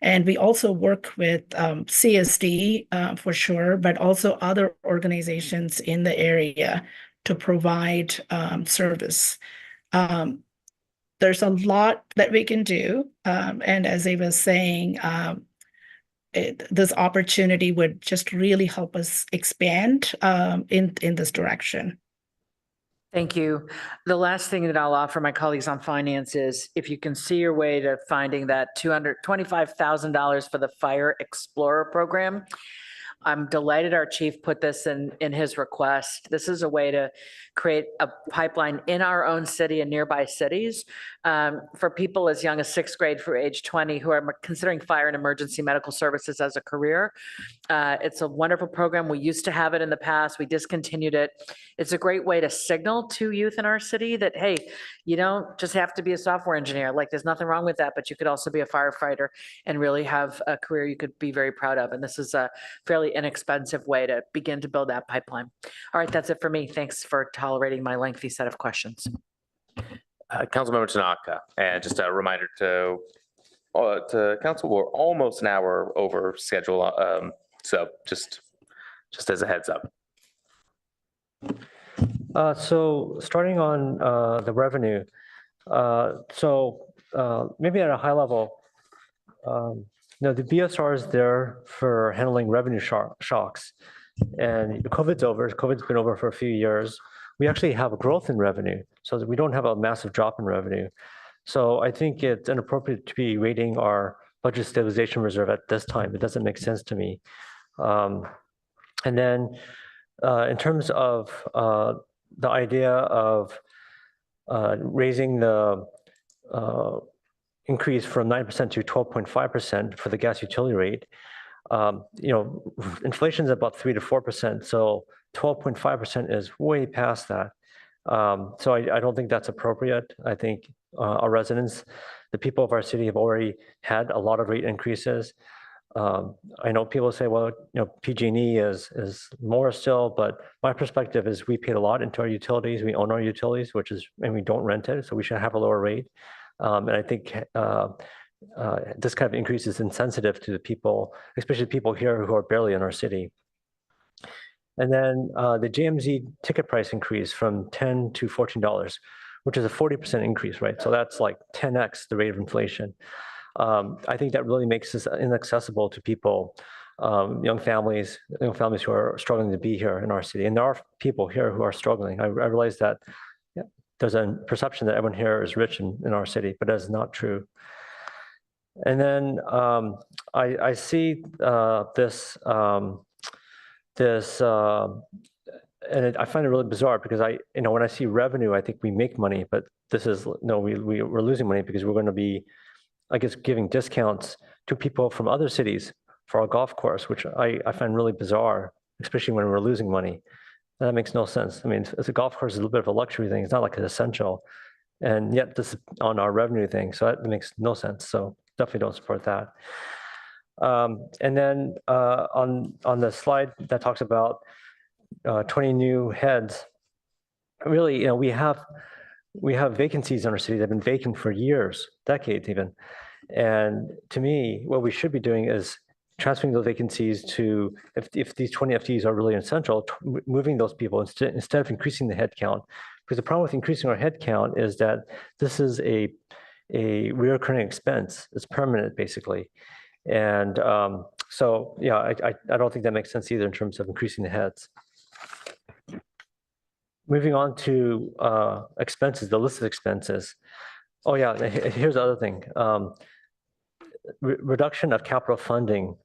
And we also work with CSD for sure, but also other organizations in the area to provide service. There's a lot that we can do. And as I was saying, this opportunity would just really help us expand in this direction. Thank you. The last thing that I'll offer my colleagues on finance is if you can see your way to finding that $225,000 for the Fire Explorer program. I'm delighted our chief put this in his request. This is a way to create a pipeline in our own city and nearby cities for people as young as 6th grade through age 20 who are considering fire and emergency medical services as a career. It's a wonderful program. We used to have it in the past. We discontinued it. It's a great way to signal to youth in our city that, hey, you don't just have to be a software engineer. Like, there's nothing wrong with that, but you could also be a firefighter and really have a career you could be very proud of. And this is a fairly inexpensive way to begin to build that pipeline. All right, that's it for me. Thanks for tolerating my lengthy set of questions. Councilmember Tanaka, and just a reminder to council, we're almost an hour over schedule. So just as a heads up. So starting on the revenue, maybe at a high level, the BSR is there for handling revenue shocks. And COVID's over. COVID's been over for a few years. We actually have a growth in revenue, so that we don't have a massive drop in revenue. So I think it's inappropriate to be rating our budget stabilization reserve at this time. It doesn't make sense to me. And then in terms of the idea of raising the increase from 9% to 12.5% for the gas utility rate, inflation is about 3 to 4%. So 12.5% is way past that. So I don't think that's appropriate. I think our residents, the people of our city, have already had a lot of rate increases. I know people say, well, PG&E is more still, but my perspective is we paid a lot into our utilities. We own our utilities, and we don't rent it, so we should have a lower rate. And I think this kind of increase is insensitive to the people, especially people here who are barely in our city. And then the JMZ ticket price increase from $10 to $14, which is a 40% increase, right? So that's like 10x the rate of inflation. I think that really makes this inaccessible to people, young families who are struggling to be here in our city. And there are people here who are struggling. I realize that there's a perception that everyone here is rich in our city, but that is not true. And then I see this, and I find it really bizarre because when I see revenue, I think we make money, but this is, no, we're losing money because we're going to be, I guess, giving discounts to people from other cities for our golf course, which I find really bizarre, especially when we're losing money. That makes no sense. I mean, it's a golf course is a little bit of a luxury thing. It's not like an essential. And yet this is on our revenue thing. So that makes no sense. So definitely don't support that. And then on the slide that talks about 20 new heads, really, we have vacancies in our city that have been vacant for years, decades even. And to me, what we should be doing is transferring those vacancies to, if these 20 FTEs are really essential, moving those people instead of increasing the head count. Because the problem with increasing our head count is that this is a recurring expense. It's permanent, basically. And so, yeah, I don't think that makes sense either in terms of increasing the heads. Moving on to expenses, the list of expenses. Oh yeah, here's the other thing. Reduction of capital funding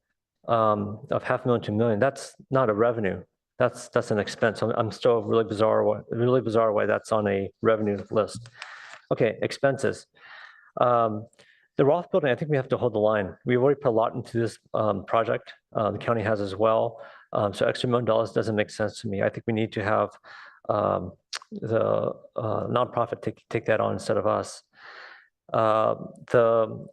of $500,000 to $1 million. That's not a revenue. That's an expense. I'm still really bizarre why that's on a revenue list. Okay, expenses. The Roth building, I think we have to hold the line. We've already put a lot into this project. The county has as well. So extra $1 million doesn't make sense to me. I think we need to have the nonprofit take that on instead of us. The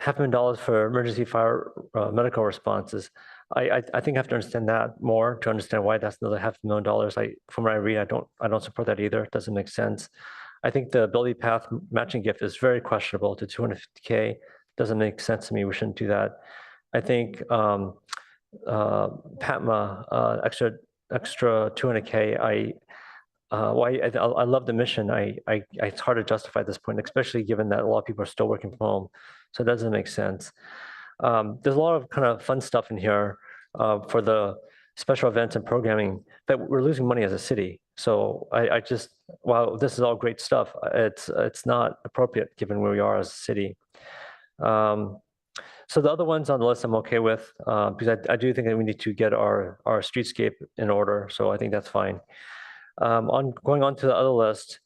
$500,000 for emergency fire medical responses. I think I have to understand that more to understand why that's another $500,000. From what I read, I don't support that either. It doesn't make sense. I think the ability path matching gift is very questionable to $250K. Doesn't make sense to me. We shouldn't do that. I think PATMA extra $200K. I love the mission. It's hard to justify at this point, especially given that a lot of people are still working from home. So it doesn't make sense. There's a lot of kind of fun stuff in here for the special events and programming that we're losing money as a city. So I just, while this is all great stuff, it's not appropriate given where we are as a city. So the other ones on the list I'm okay with, because I do think that we need to get our streetscape in order. So I think that's fine. Going on to the other list,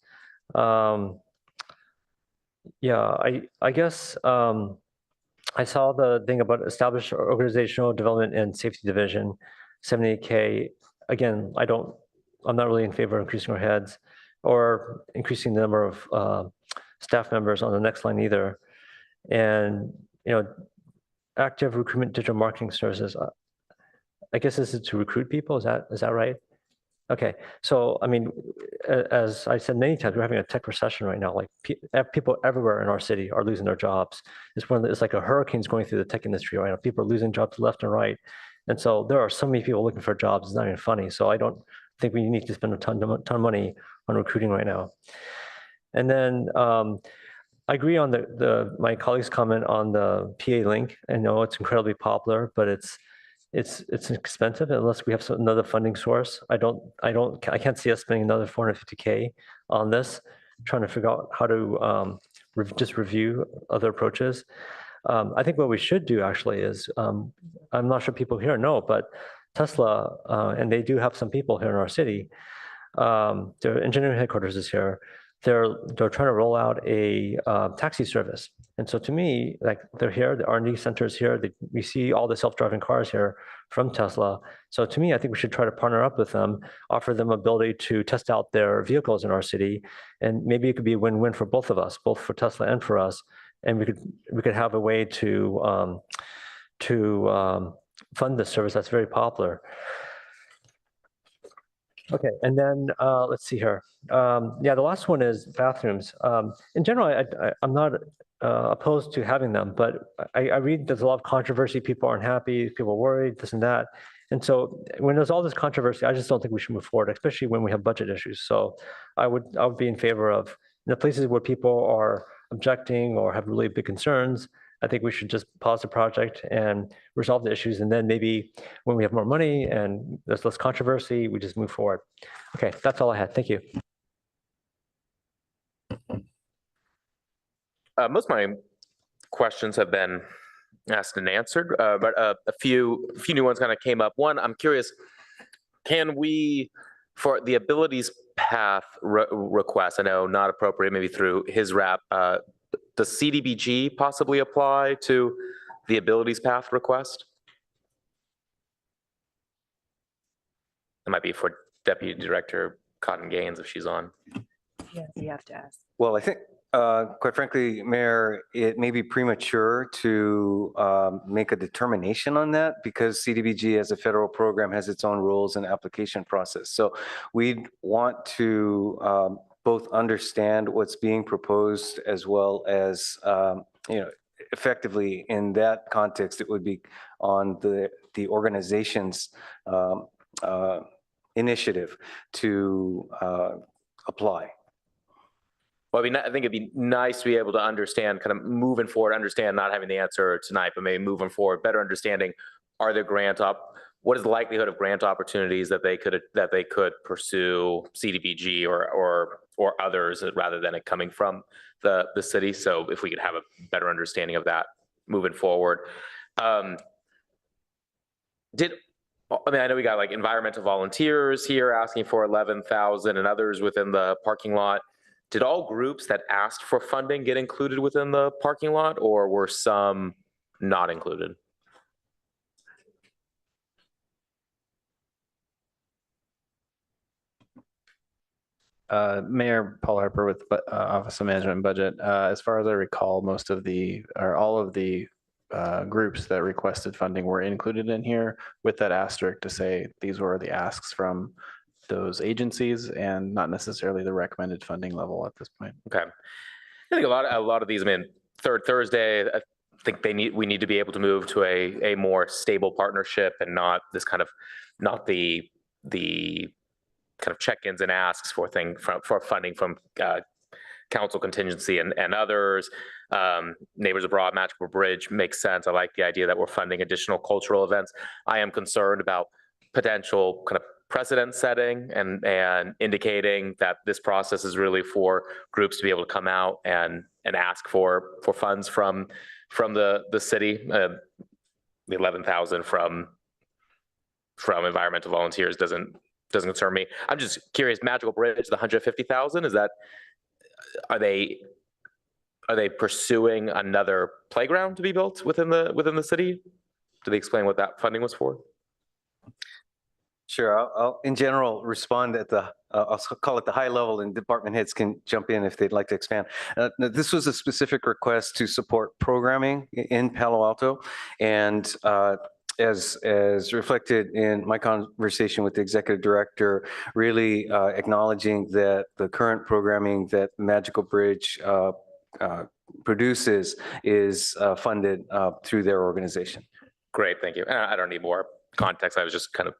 yeah, I guess I saw the thing about established organizational development and safety division, 78K. Again, I'm not really in favor of increasing our heads or increasing the number of staff members on the next line either. And, active recruitment digital marketing services. I guess this is to recruit people. Is that right? Okay. So, I mean, as I said many times, we're having a tech recession right now. Like people everywhere in our city are losing their jobs. It's like a hurricane's going through the tech industry right now. People are losing jobs left and right. And so there are so many people looking for jobs. It's not even funny. So I don't think we need to spend a ton of money on recruiting right now. And then I agree on my colleague's comment on the PA link. I know it's incredibly popular, but it's expensive unless we have another funding source. I can't see us spending another $450K on this, trying to figure out how to just review other approaches. I think what we should do actually is, I'm not sure people here know, but Tesla, and they do have some people here in our city, their engineering headquarters is here. They're trying to roll out a taxi service. And so to me, like they're here, the R&D center is here. We see all the self-driving cars here from Tesla. So to me, I think we should try to partner up with them, offer them ability to test out their vehicles in our city. And maybe it could be a win-win for both of us, both for Tesla and for us. And we could have a way to fund this service that's very popular. Okay, and then let's see here. Yeah, the last one is bathrooms. In general, I'm not opposed to having them, but I read there's a lot of controversy. People aren't happy, people are worried, this and that. And so when there's all this controversy, I just don't think we should move forward, especially when we have budget issues. So I would be in favor of the places where people are objecting or have really big concerns. I think we should just pause the project and resolve the issues. And then maybe when we have more money and there's less controversy, we just move forward. Okay, that's all I had. Thank you. Most of my questions have been asked and answered, but a few new ones kind of came up. One, I'm curious, can we, for the abilities path request, I know not appropriate, maybe through his wrap, does CDBG possibly apply to the abilities path request? It might be for Deputy Director Cotton Gaines if she's on. Yeah, you have to ask. Well, I think, quite frankly, Mayor, it may be premature to make a determination on that because CDBG as a federal program has its own rules and application process. So we'd want to both understand what's being proposed as well as, effectively in that context, it would be on the organization's initiative to apply. Well, I mean, I think it'd be nice to be able to understand, kind of moving forward, understand not having the answer tonight, but maybe moving forward, better understanding, are there what is the likelihood of grant opportunities that they could pursue CDBG or others rather than it coming from the city? So if we could have a better understanding of that moving forward. I know we got like environmental volunteers here asking for 11,000 and others within the parking lot. Did all groups that asked for funding get included within the parking lot, or were some not included? Mayor Paul Harper with Office of Management and Budget. As far as I recall, all of the groups that requested funding were included in here with that asterisk to say these were the asks from those agencies and not necessarily the recommended funding level at this point. Okay. I think a lot of these, I mean, Third Thursday, I think we need to be able to move to a more stable partnership and not the kind of check-ins and asks for funding from council contingency and others. Neighbors Abroad, Magical Bridge makes sense. I like the idea that we're funding additional cultural events. I am concerned about potential kind of precedent setting and indicating that this process is really for groups to be able to come out and ask for funds from from the city. The 11,000 from environmental volunteers doesn't concern me. I'm just curious, Magical Bridge, the 150,000, are they pursuing another playground to be built within the city? Do they explain what that funding was for? Sure, I'll in general respond at the, I'll call it the high level, and department heads can jump in if they'd like to expand. This was a specific request to support programming in Palo Alto, and as reflected in my conversation with the executive director, really acknowledging that the current programming that Magical Bridge produces is funded through their organization. Great, thank you. I don't need more context. I was just kind of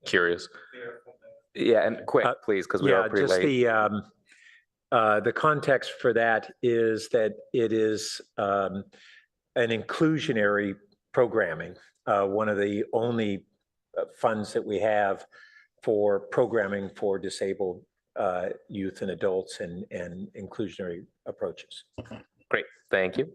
curious. Yeah, and quick, please, because we are pretty late. The context for that is that it is an inclusionary programming, one of the only funds that we have for programming for disabled youth and adults and inclusionary approaches. Great, thank you.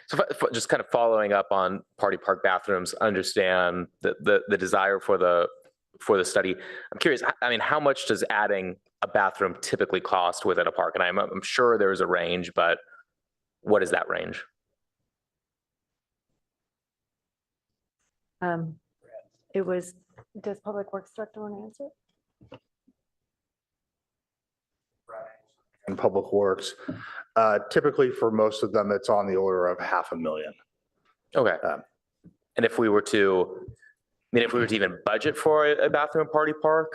So just kind of following up on Party Park bathrooms, understand the desire for the study. I'm curious, I mean, how much does adding a bathroom typically cost within a park? And I'm sure there's a range, but what is that range? Does Public Works Director want to answer? And Public Works, typically for most of them, it's on the order of $500,000. Okay. And if we were to even budget for a bathroom Party Park,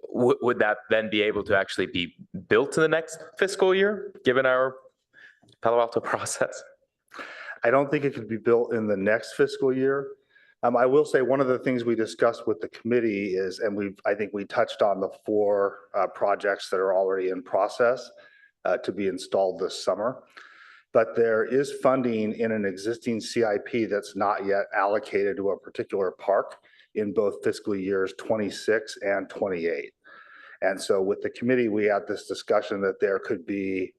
would that then be able to actually be built in the next fiscal year, given our Palo Alto process? I don't think it could be built in the next fiscal year. I will say one of the things we discussed with the committee is, and I think we touched on the 4 projects that are already in process to be installed this summer. But there is funding in an existing CIP that's not yet allocated to a particular park in both fiscal years 26 and 28. And so with the committee, we had this discussion that there could be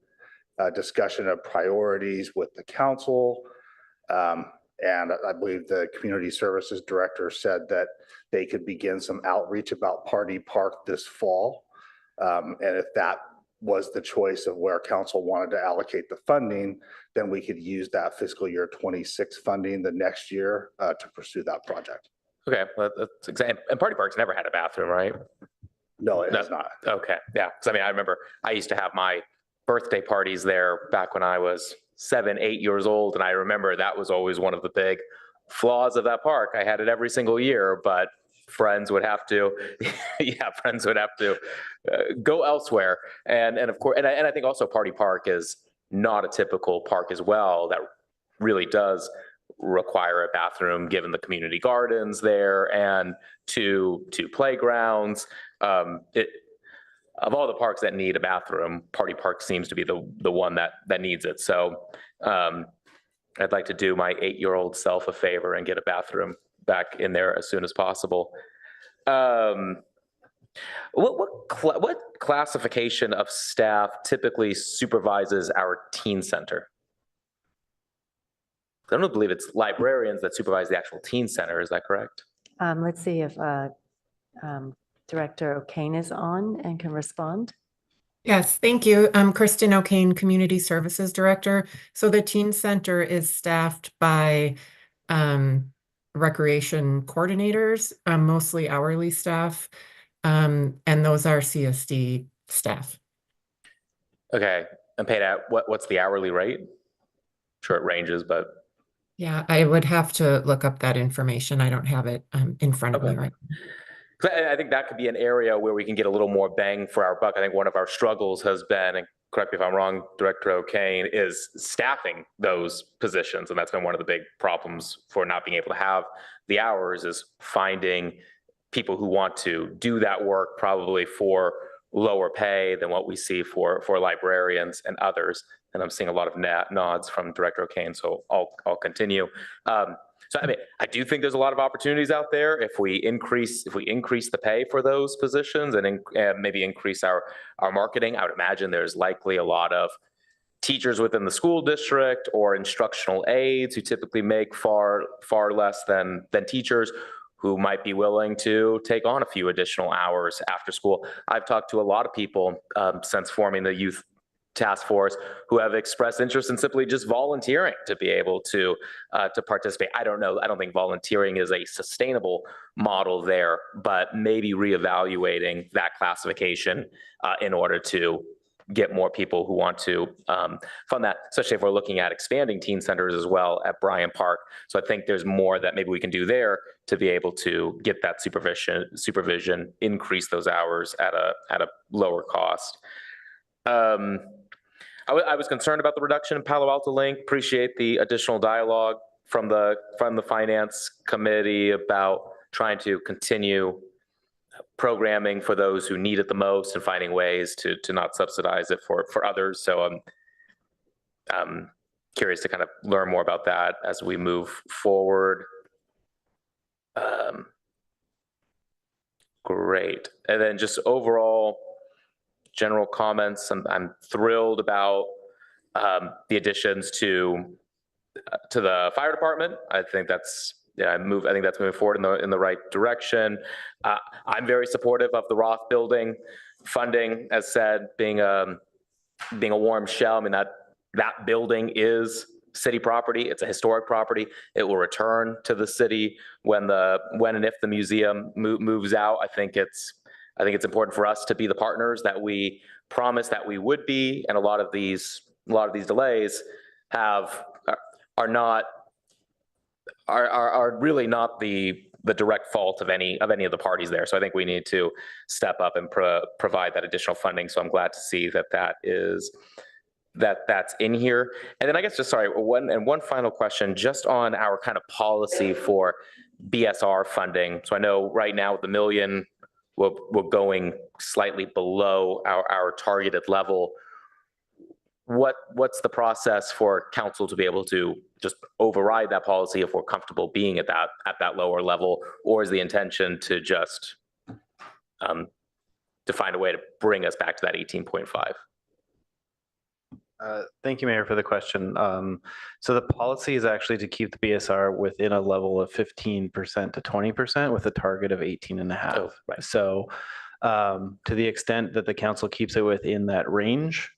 a discussion of priorities with the council. And I believe the community services director said that they could begin some outreach about Party Park this fall. And if that was the choice of where council wanted to allocate the funding, then we could use that fiscal year 26 funding the next year to pursue that project. Okay, well, that's exactly. And Party Park's never had a bathroom, right? No, it has not. Okay, yeah. Because I mean, I remember I used to have my birthday parties there back when I was 7, 8 years old. And I remember that was always one of the big flaws of that park. I had it every single year, but friends would have to, go elsewhere. And of course, and I think also Party Park is not a typical park as well that really does require a bathroom, given the community gardens there and two playgrounds. Of all the parks that need a bathroom, Party Park seems to be the one that needs it. So I'd like to do my 8-year-old self a favor and get a bathroom back in there as soon as possible. What classification of staff typically supervises our teen center? I don't believe it's librarians that supervise the actual teen center. Is that correct? Let's see if Director O'Kane is on and can respond. Yes, thank you. I'm Kristen O'Kane, Community Services Director. So the Teen Center is staffed by recreation coordinators, mostly hourly staff, and those are CSD staff. Okay, and paid at what's the hourly rate? Sure, it ranges, but yeah, I would have to look up that information. I don't have it in front of me right now. I think that could be an area where we can get a little more bang for our buck. I think one of our struggles has been, and correct me if I'm wrong, Director O'Kane, is staffing those positions. And that's been one of the big problems for not being able to have the hours, is finding people who want to do that work, probably for lower pay than what we see for librarians and others. And I'm seeing a lot of nods from Director O'Kane, so I'll continue. So I mean, I do think there's a lot of opportunities out there if we increase the pay for those positions and maybe increase our marketing. I would imagine there's likely a lot of teachers within the school district or instructional aides who typically make far less than teachers who might be willing to take on a few additional hours after school. I've talked to a lot of people since forming the youth task force who have expressed interest in simply just volunteering to be able to participate. I don't know. I don't think volunteering is a sustainable model there, but maybe reevaluating that classification in order to get more people who want to fund that, especially if we're looking at expanding teen centers as well at Bryant Park. So I think there's more that maybe we can do there to be able to get that supervision, increase those hours at a lower cost. I was concerned about the reduction in Palo Alto Link. Appreciate the additional dialogue from the finance committee about trying to continue programming for those who need it the most and finding ways to not subsidize it for others. So I'm curious to kind of learn more about that as we move forward. Great. And then just overall general comments. I'm thrilled about the additions to the fire department. I think that's moving forward in the right direction. I'm very supportive of the Roth building funding, as said, being a warm shell. I mean, that building is city property. It's a historic property. It will return to the city when and if the museum moves out. I think it's important for us to be the partners that we promised that we would be, and a lot of these delays are really not the direct fault of any of the parties there. So I think we need to step up and provide that additional funding. So I'm glad to see that's in here. And then I guess one final question just on our kind of policy for BSR funding. So I know right now with the $1 million, we're going slightly below our targeted level. What's the process for council to be able to just override that policy if we're comfortable being at that lower level, or is the intention to just to find a way to bring us back to that 18.5? Thank you, Mayor, for the question. So the policy is actually to keep the BSR within a level of 15% to 20% with a target of 18.5. Oh, right. So to the extent that the council keeps it within that range,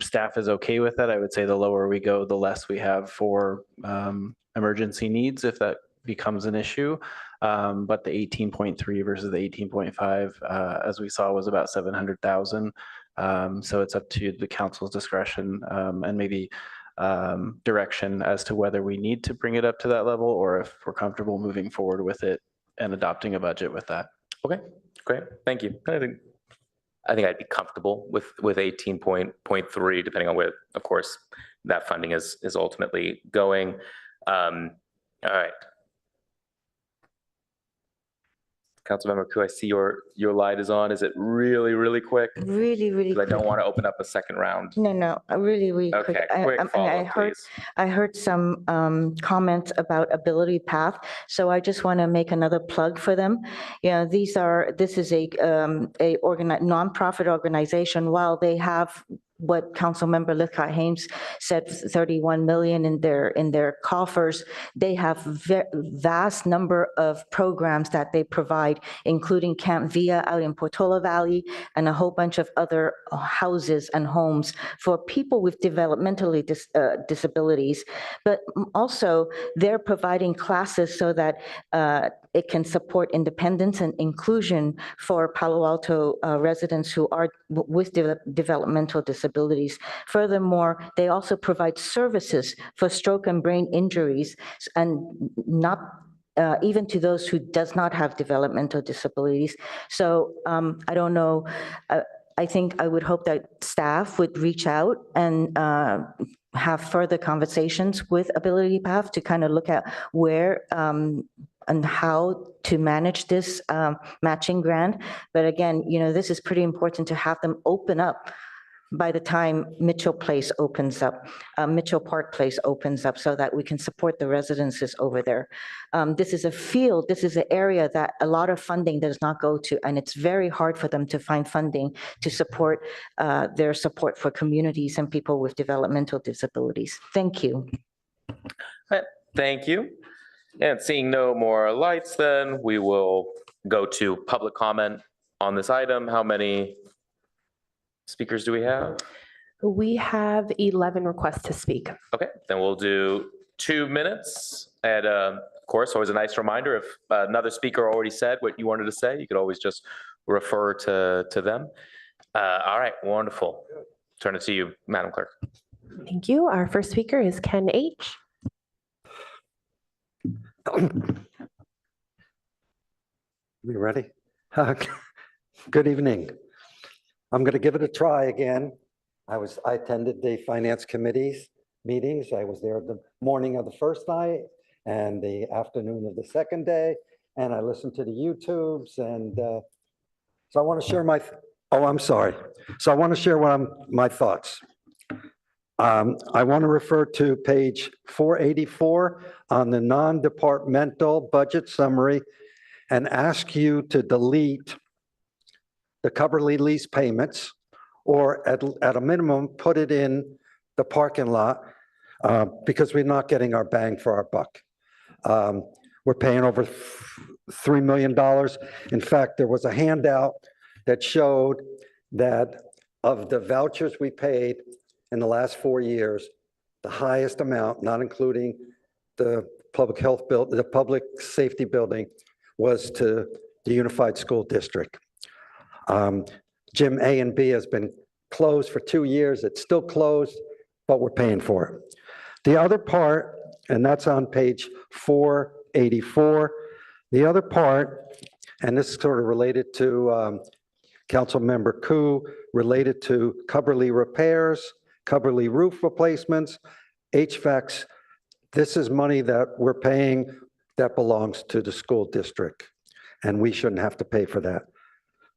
staff is okay with that. I would say the lower we go, the less we have for emergency needs if that becomes an issue. But the 18.3 versus the 18.5, as we saw, was about 700,000. So it's up to the council's discretion and maybe direction as to whether we need to bring it up to that level or if we're comfortable moving forward with it and adopting a budget with that. Okay, great. Thank you. I think I'd be comfortable with 18.3, depending on where, of course, that funding is ultimately going. All right. Councilmember Koo, I see your light is on. Is it really quick? Really Because I quick. don't want to open up a second round. No, really quick. Okay, quick follow-up, please. I heard some comments about Ability Path, so I just want to make another plug for them. Yeah, this is a nonprofit organization. While they have what Councilmember Lithcott-Hames said, 31 million in their coffers, they have vast number of programs that they provide, including Camp Via out in Portola Valley and a whole bunch of other houses and homes for people with developmental disabilities. But also they're providing classes so that it can support independence and inclusion for Palo Alto residents who are with developmental disabilities. Furthermore, they also provide services for stroke and brain injuries, and not even to those who does not have developmental disabilities. So I don't know. I think I would hope that staff would reach out and have further conversations with Ability Path to kind of look at where and how to manage this matching grant. But again, this is pretty important to have them open up by the time Mitchell Place opens up, Mitchell Park Place opens up, so that we can support the residences over there. This is a field, this is an area that a lot of funding does not go to, and it's very hard for them to find funding to support their support for communities and people with developmental disabilities. Thank you. All right, thank you. And seeing no more lights, then we will go to public comment on this item. How many speakers do we have? We have 11 requests to speak. Okay, then we'll do 2 minutes. And of course, always a nice reminder, if another speaker already said what you wanted to say, you could always just refer to them. All right, wonderful. Turn it to you, Madam Clerk. Thank you. Our first speaker is Ken H. We ready? Good evening. I'm going to give it a try again. I attended the Finance Committee's meetings. I was there the morning of the first night and the afternoon of the second day, and I listened to the YouTubes, and so I want to share my, I'm sorry. So I want to share my thoughts. I want to refer to page 484 on the non-departmental budget summary and ask you to delete the Coverly lease payments, or at a minimum, put it in the parking lot because we're not getting our bang for our buck. We're paying over $3 million. In fact, there was a handout that showed that of the vouchers we paid in the last 4 years, the highest amount, not including the public health bill, the public safety building, was to the Unified School District. Gym A and B has been closed for 2 years. It's still closed, but we're paying for it. The other part, and that's on page 484, the other part, and this is sort of related to Councilmember Koo, related to Coverly repairs, Coverly roof replacements, HVACs. This is money that we're paying that belongs to the school district, and we shouldn't have to pay for that.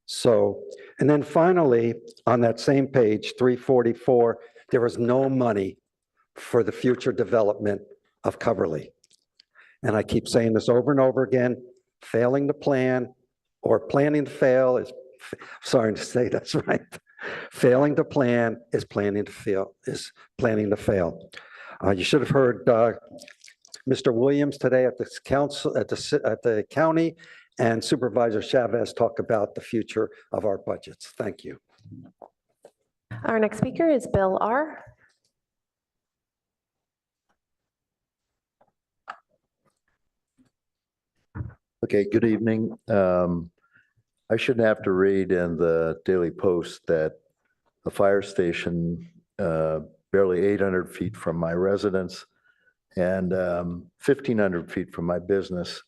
So, and then finally, on that same page, 344, there is no money for the future development of Coverly. And I keep saying this over and over again, failing to plan or planning to fail is, sorry to say that's right. Failing to plan is planning to fail, You should have heard Mr. Williams today at the council, at the county, and Supervisor Chavez talk about the future of our budgets. Thank you. Our next speaker is Bill R. Okay, good evening. I shouldn't have to read in the Daily Post that a fire station barely 800 feet from my residence and 1,500 feet from my business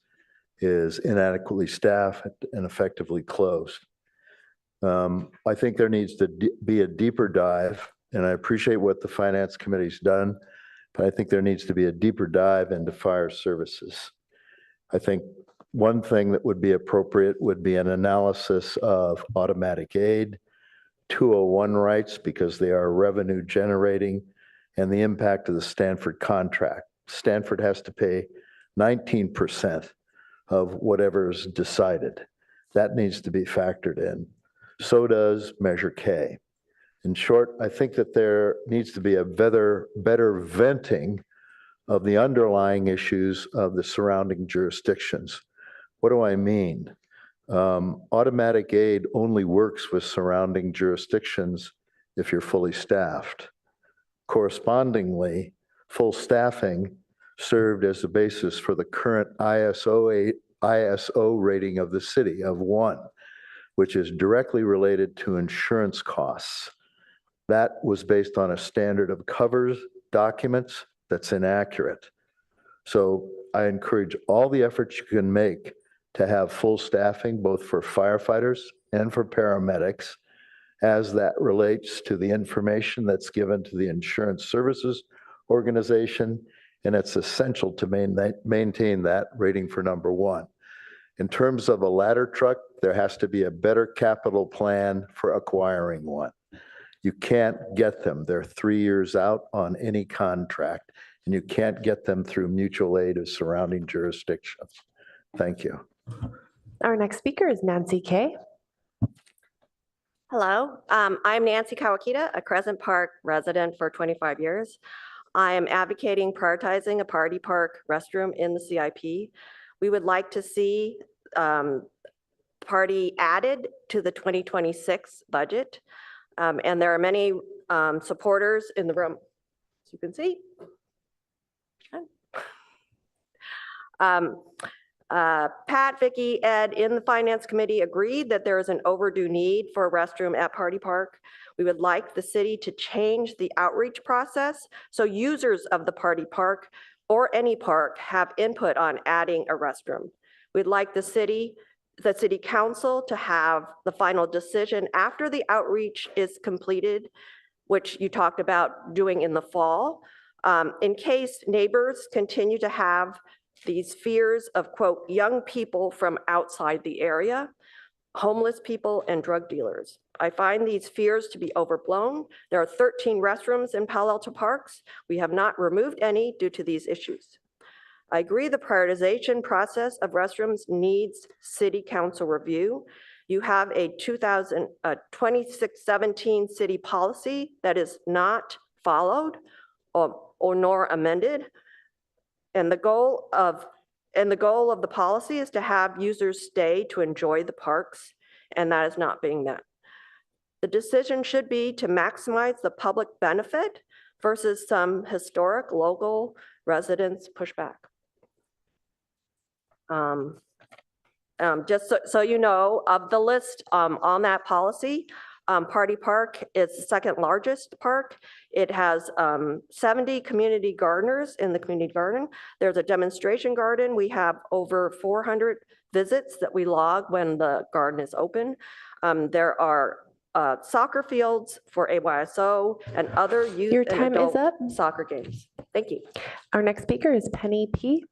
is inadequately staffed and effectively closed. I think there needs to be a deeper dive, and I appreciate what the Finance Committee's done, but I think there needs to be a deeper dive into fire services. I think one thing that would be appropriate would be an analysis of automatic aid, 201 rights, because they are revenue generating, and the impact of the Stanford contract. Stanford has to pay 19% of whatever's decided. That needs to be factored in. So does Measure K. In short, I think that there needs to be a better venting of the underlying issues of the surrounding jurisdictions. What do I mean? Automatic aid only works with surrounding jurisdictions if you're fully staffed. Correspondingly, full staffing served as the basis for the current ISO rating of the city of 1, which is directly related to insurance costs. That was based on a standard of covers documents that's inaccurate. So I encourage all the efforts you can make to have full staffing, both for firefighters and for paramedics, as that relates to the information that's given to the insurance services organization, and it's essential to maintain that rating for number 1. In terms of a ladder truck, there has to be a better capital plan for acquiring one. You can't get them. They're 3 years out on any contract, and you can't get them through mutual aid of surrounding jurisdictions. Thank you. Our next speaker is Nancy Kay. Hello, I'm Nancy Kawakita, a Crescent Park resident for 25 years. I am advocating prioritizing a party park restroom in the CIP. We would like to see party added to the 2026 budget. And there are many supporters in the room, as you can see. Pat, Vicky, Ed in the Finance Committee agreed that there is an overdue need for a restroom at Party Park. We would like the city to change the outreach process so users of the Party Park or any park have input on adding a restroom. We'd like the city council to have the final decision after the outreach is completed, which you talked about doing in the fall, in case neighbors continue to have these fears of, quote, young people from outside the area, homeless people, and drug dealers. I find these fears to be overblown. There are 13 restrooms in Palo Alto parks. We have not removed any due to these issues. I agree the prioritization process of restrooms needs city council review. You have a 2017 city policy that is not followed or nor amended. And the goal of the policy is to have users stay to enjoy the parks, and that is not being met. The decision should be to maximize the public benefit versus some historic local residents pushback. Just so you know, of the list on that policy, Party Park is the second largest park. It has 70 community gardeners in the community garden. There's a demonstration garden. We have over 400 visits that we log when the garden is open. There are soccer fields for AYSO and other youth Your and time is adult up. soccer games. Thank you. Our next speaker is Penny P.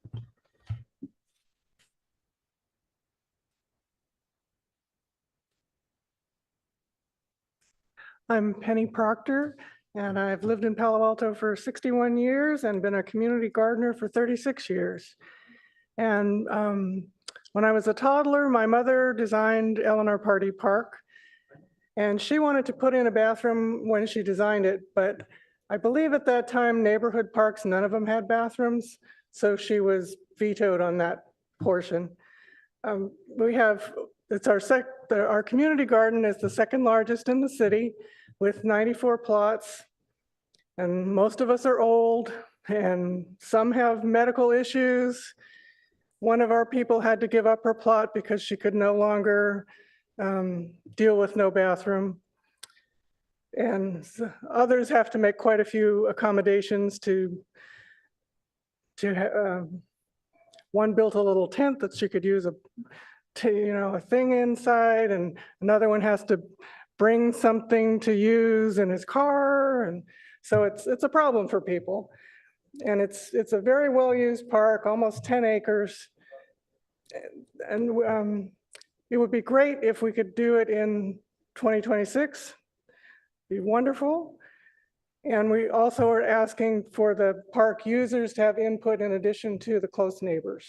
I'm Penny Proctor, and I've lived in Palo Alto for 61 years and been a community gardener for 36 years. And when I was a toddler, my mother designed Eleanor Party Park, and she wanted to put in a bathroom when she designed it, but I believe at that time neighborhood parks, none of them had bathrooms, so she was vetoed on that portion. Our community garden is the second largest in the city with 94 plots. And most of us are old and some have medical issues. One of our people had to give up her plot because she could no longer deal with no bathroom. And others have to make quite a few accommodations one built a little tent that she could use a thing inside, and another one has to bring something to use in his car, and so it's a problem for people. And it's a very well-used park, almost 10 acres, and it would be great if we could do it in 2026. Be wonderful. And we also are asking for the park users to have input in addition to the close neighbors.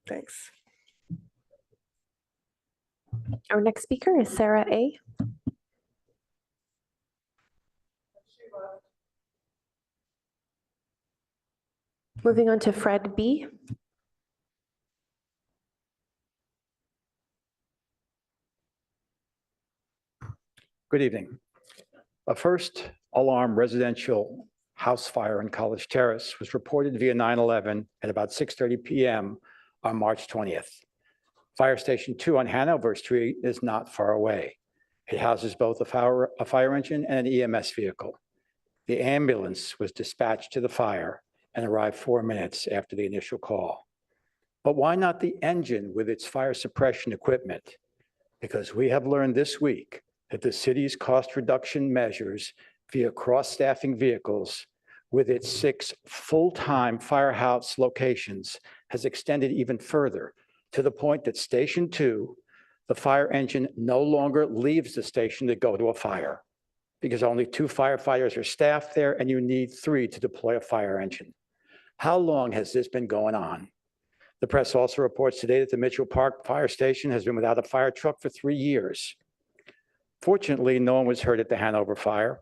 Thanks. Our next speaker is Sarah A. Moving on to Fred B. Good evening. A first alarm residential house fire in College Terrace was reported via 911 at about 6:30 p.m. on March 20th. Fire Station 2 on Hanover Street is not far away. It houses both a fire engine and an EMS vehicle. The ambulance was dispatched to the fire and arrived 4 minutes after the initial call. But why not the engine with its fire suppression equipment? Because we have learned this week that the city's cost reduction measures via cross-staffing vehicles with its 6 full-time firehouse locations has extended even further, to the point that Station 2, the fire engine no longer leaves the station to go to a fire because only 2 firefighters are staffed there and you need 3 to deploy a fire engine. How long has this been going on? The press also reports today that the Mitchell Park Fire Station has been without a fire truck for 3 years. Fortunately, no one was hurt at the Hanover fire.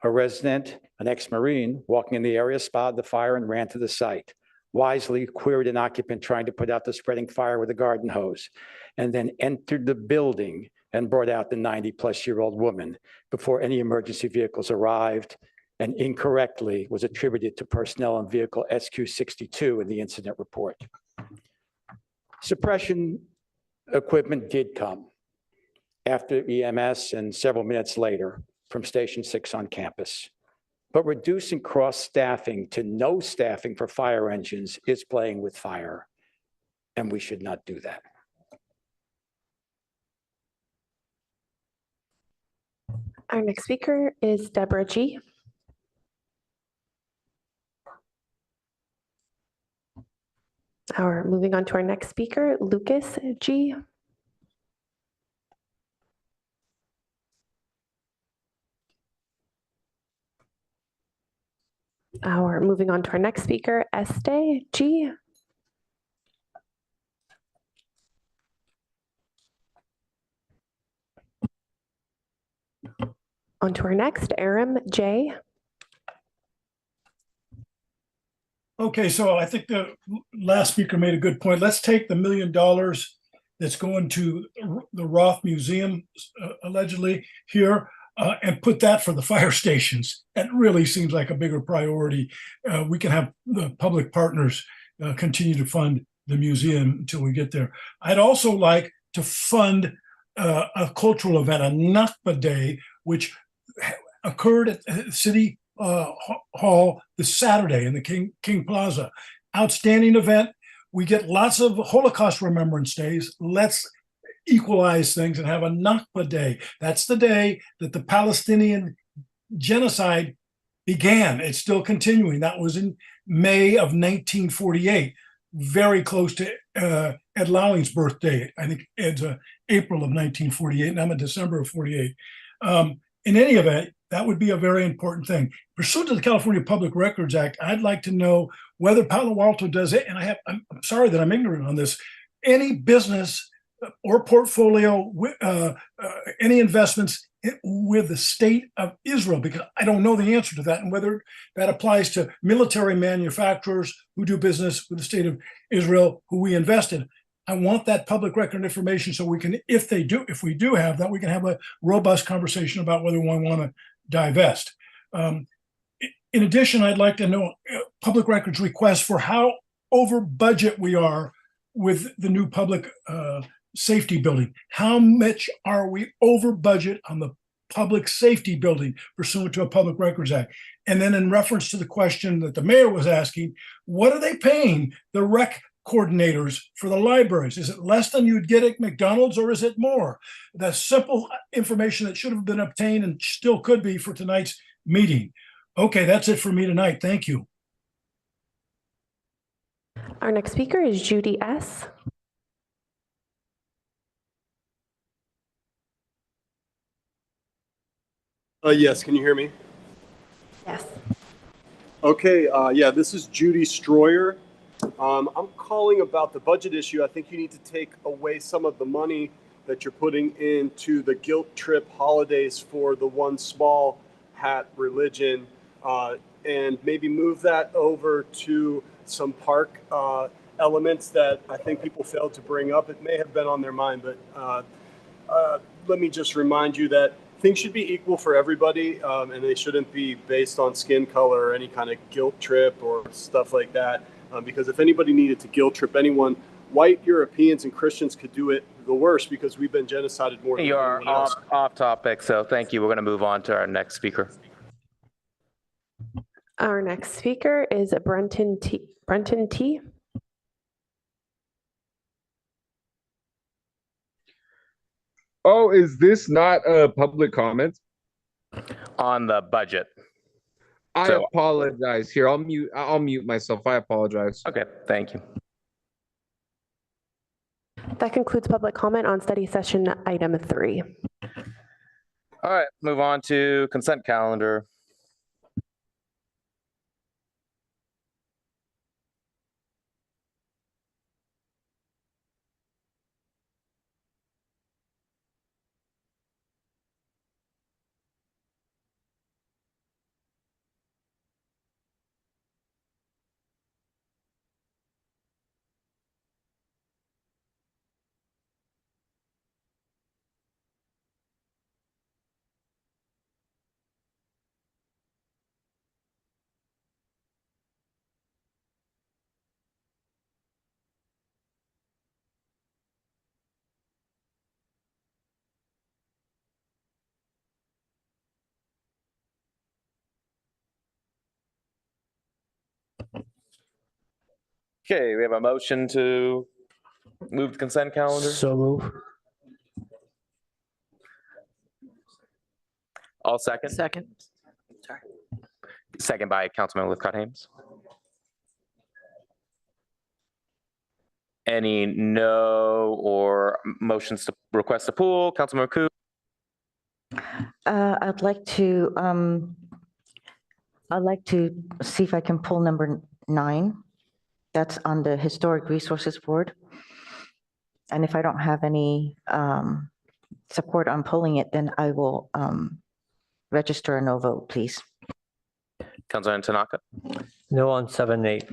A resident, an ex-Marine, walking in the area spotted the fire and ran to the site. Wisely queried an occupant trying to put out the spreading fire with a garden hose, and then entered the building and brought out the 90-plus-year-old woman before any emergency vehicles arrived, and incorrectly was attributed to personnel on vehicle SQ62 in the incident report. Suppression equipment did come after EMS and several minutes later from Station 6 on campus. But reducing cross-staffing to no staffing for fire engines is playing with fire, and we should not do that. Our next speaker is Deborah G. Moving on to our next speaker, Lucas G. Moving on to our next speaker, Este G. On to our next, Aram J. Okay, so I think the last speaker made a good point. Let's take the $1 million that's going to the Roth Museum, allegedly here, and put that for the fire stations. That really seems like a bigger priority. We can have the public partners continue to fund the museum until we get there. I'd also like to fund a cultural event, a Nakba Day, which occurred at the City Hall this Saturday in the King Plaza. Outstanding event. We get lots of Holocaust remembrance days. Let's equalize things and have a Nakba Day. That's the day that the Palestinian genocide began. It's still continuing. That was in May of 1948, very close to Ed Lowling's birthday. I think Ed's April of 1948, and I'm in December of 48. In any event, that would be a very important thing. Pursuant to the California Public Records Act, I'd like to know whether Palo Alto does it, and I'm sorry that I'm ignorant on this, any business or portfolio, any investments with the state of Israel, because I don't know the answer to that, and whether that applies to military manufacturers who do business with the state of Israel, who we invested. I want that public record information so we can, if we do have that, we can have a robust conversation about whether we want to divest. In addition, I'd like to know public records requests for how over budget we are with the new public safety building. How much are we over budget on the public safety building pursuant to a Public Records Act? And then in reference to the question that the mayor was asking, what are they paying the rec coordinators for the libraries? Is it less than you'd get at McDonald's, or is it more? That's simple information that should have been obtained and still could be for tonight's meeting. Okay, that's it for me tonight. Thank you. Our next speaker is Judy S. Yes, can you hear me? Yes. Okay, yeah, this is Judy Stroyer. I'm calling about the budget issue. I think you need to take away some of the money that you're putting into the guilt trip holidays for the one small hat religion, and maybe move that over to some park elements that I think people failed to bring up. It may have been on their mind, but let me just remind you that things should be equal for everybody, and they shouldn't be based on skin color or any kind of guilt trip or stuff like that. Because if anybody needed to guilt trip anyone, white Europeans and Christians could do it the worst, because we've been genocided more than anyone else. You're off topic, so thank you. We're going to move on to our next speaker. Our next speaker is Brenton T. Oh, is this not a public comment? On the budget. I apologize. Here, I'll mute myself. I apologize. Okay, thank you. That concludes public comment on study session item 3. All right, move on to consent calendar. Okay, we have a motion to move the consent calendar. So move. All second. Second. Sorry. Second by Councilman Lithcott-Hames. Any no or motions to request a pool? Councilman Koo? I'd like to see if I can pull number 9. That's on the Historic Resources Board. And if I don't have any support on pulling it, then I will register a no vote, please. Councilman Tanaka? No on 7 and 8.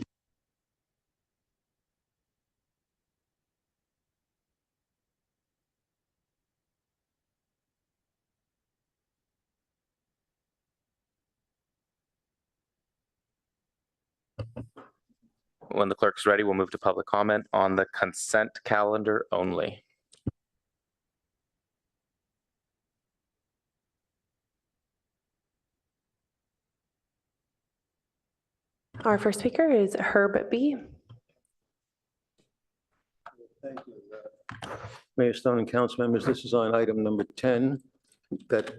When the clerk's ready, we'll move to public comment on the consent calendar only. Our first speaker is Herb B. Thank you. Mayor Stone and council members, this is on item number 10 that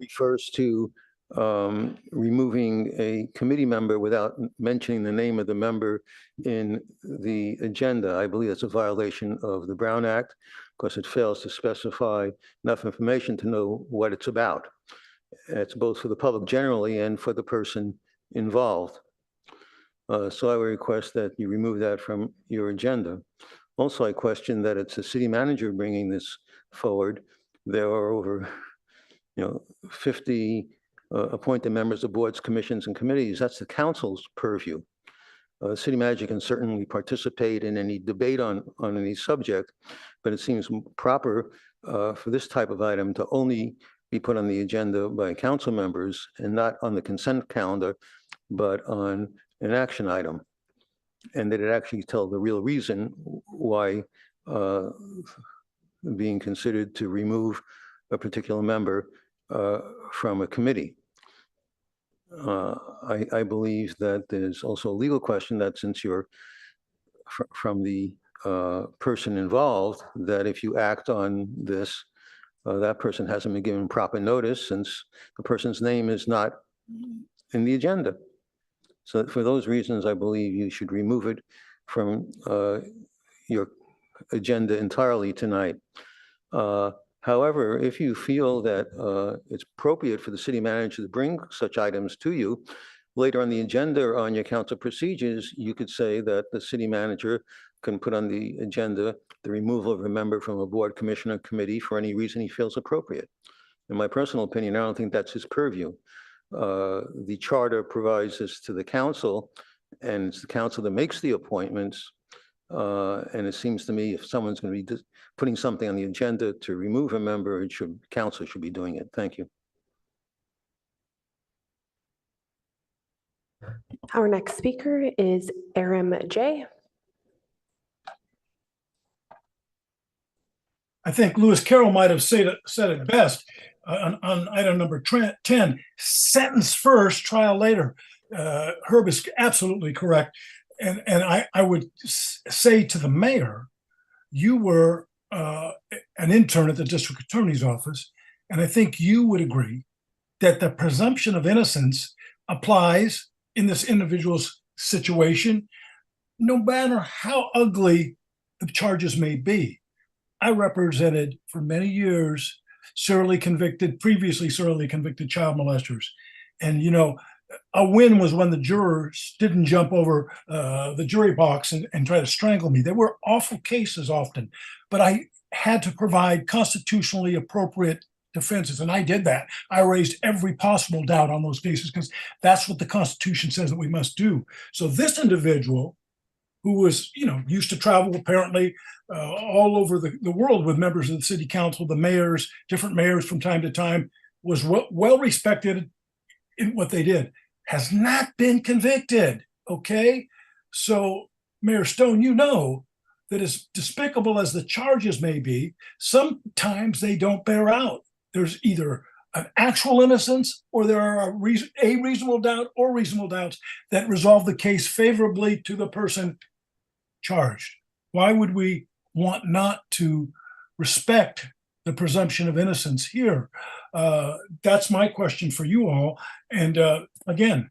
refers to removing a committee member without mentioning the name of the member in the agenda. I believe that's a violation of the Brown Act because it fails to specify enough information to know what it's about. It's both for the public generally and for the person involved. So I would request that you remove that from your agenda. Also, I question that it's the city manager bringing this forward. There are over 50 appointed members of boards, commissions, and committees. That's the council's purview. The city manager can certainly participate in any debate on any subject, but it seems proper for this type of item to only be put on the agenda by council members and not on the consent calendar, but on an action item. And that it actually tell the real reason why being considered to remove a particular member from a committee. I believe that there's also a legal question that since you're from the person involved, that if you act on this, that person hasn't been given proper notice since the person's name is not in the agenda. So for those reasons, I believe you should remove it from your agenda entirely tonight. However, if you feel that it's appropriate for the city manager to bring such items to you, later on the agenda on your council procedures, you could say that the city manager can put on the agenda the removal of a member from a board, commission, or committee for any reason he feels appropriate. In my personal opinion, I don't think that's his purview. The charter provides this to the council, and it's the council that makes the appointments. And it seems to me if someone's going to be putting something on the agenda to remove a member, council should be doing it. Thank you. Our next speaker is Aram J. I think Lewis Carroll might have said it best on item number 10, sentence first, trial later. Herb is absolutely correct. And I would say to the mayor, you were an intern at the district attorney's office, and I think you would agree that the presumption of innocence applies in this individual's situation. no matter how ugly the charges may be. I represented for many years previously serially convicted child molesters. And, a win was when the jurors didn't jump over the jury box and try to strangle me. There were awful cases often, but I had to provide constitutionally appropriate defenses, and I did that. I raised every possible doubt on those cases because that's what the Constitution says that we must do. So this individual, who was, used to travel apparently all over the world with members of the city council, the mayors, different mayors from time to time, was well respected in what they did, has not been convicted. Okay. So Mayor Stone, that as despicable as the charges may be, sometimes they don't bear out. There's either an actual innocence or there are a reasonable doubt or reasonable doubts that resolve the case favorably to the person charged. Why would we want not to respect the presumption of innocence here? That's my question for you all. And again,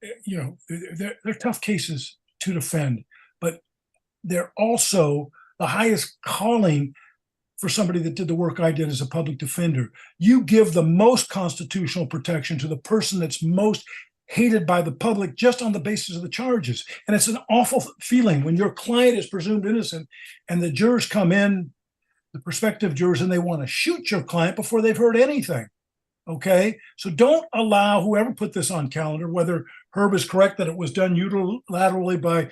they're tough cases to defend, but they're also the highest calling for somebody that did the work I did as a public defender. You give the most constitutional protection to the person that's most hated by the public just on the basis of the charges. And it's an awful feeling when your client is presumed innocent and the jurors come in, the prospective jurors, and they want to shoot your client before they've heard anything. Okay, so don't allow whoever put this on calendar, whether Herb is correct that it was done unilaterally by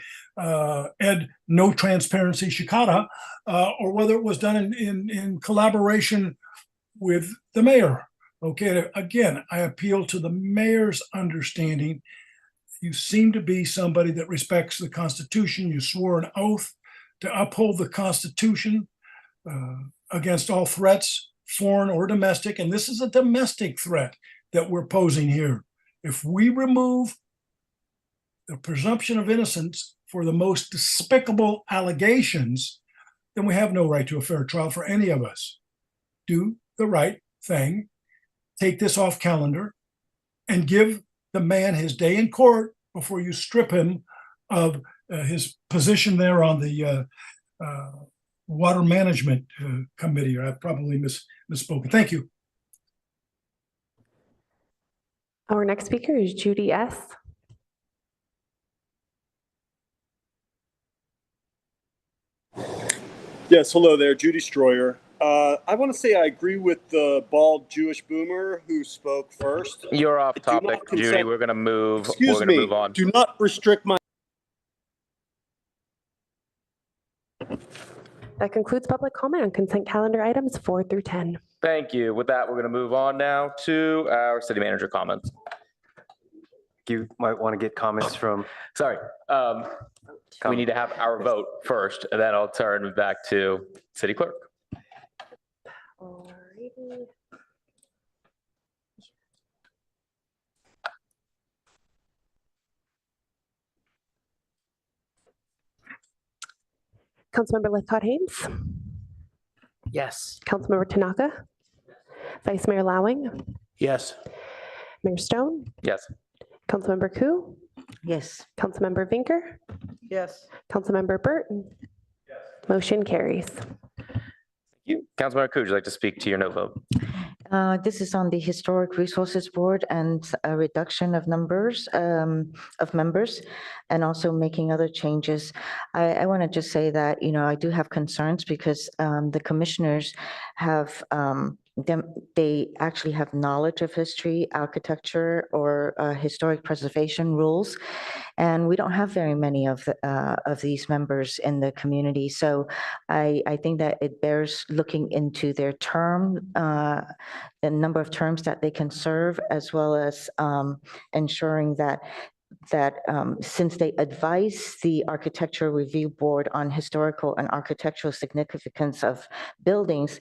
Ed No Transparency Shikata, or whether it was done in collaboration with the mayor. Okay, again, I appeal to the mayor's understanding. You seem to be somebody that respects the Constitution. You swore an oath to uphold the Constitution against all threats, foreign or domestic, and this is a domestic threat that we're posing here. If we remove the presumption of innocence for the most despicable allegations, then we have no right to a fair trial for any of us. Do the right thing, take this off calendar, and give the man his day in court before you strip him of his position there on the Water Management Committee. Or I've probably misspoken. Thank you. Our next speaker is Judy S. Yes, hello there, Judy Stroyer. I want to say I agree with the bald Jewish boomer who spoke first. You're off topic, Judy. We're going to move. Excuse me. Move on. Do not restrict my. That concludes public comment on consent calendar items 4 through 10. Thank you. With that, we're going to move on now to our city manager comments. You might want to get comments from. Sorry. We need to have our vote first, and then I'll turn back to city clerk. Alrighty. Councilmember Lithcott-Haynes. Yes. Councilmember Tanaka. Vice Mayor Lowing. Yes. Mayor Stone. Yes. Councilmember Koo. Yes. Councilmember Vinker. Yes. Councilmember Burton. Yes. Motion carries. Councilmember Koo, would you like to speak to your no vote? This is on the Historic Resources Board and a reduction of members, and also making other changes. I want to just say that, I do have concerns because the commissioners have they actually have knowledge of history, architecture, or historic preservation rules. And we don't have very many of these members in the community. So I think that it bears looking into their term, the number of terms that they can serve, as well as ensuring that since they advise the Architectural Review Board on historical and architectural significance of buildings,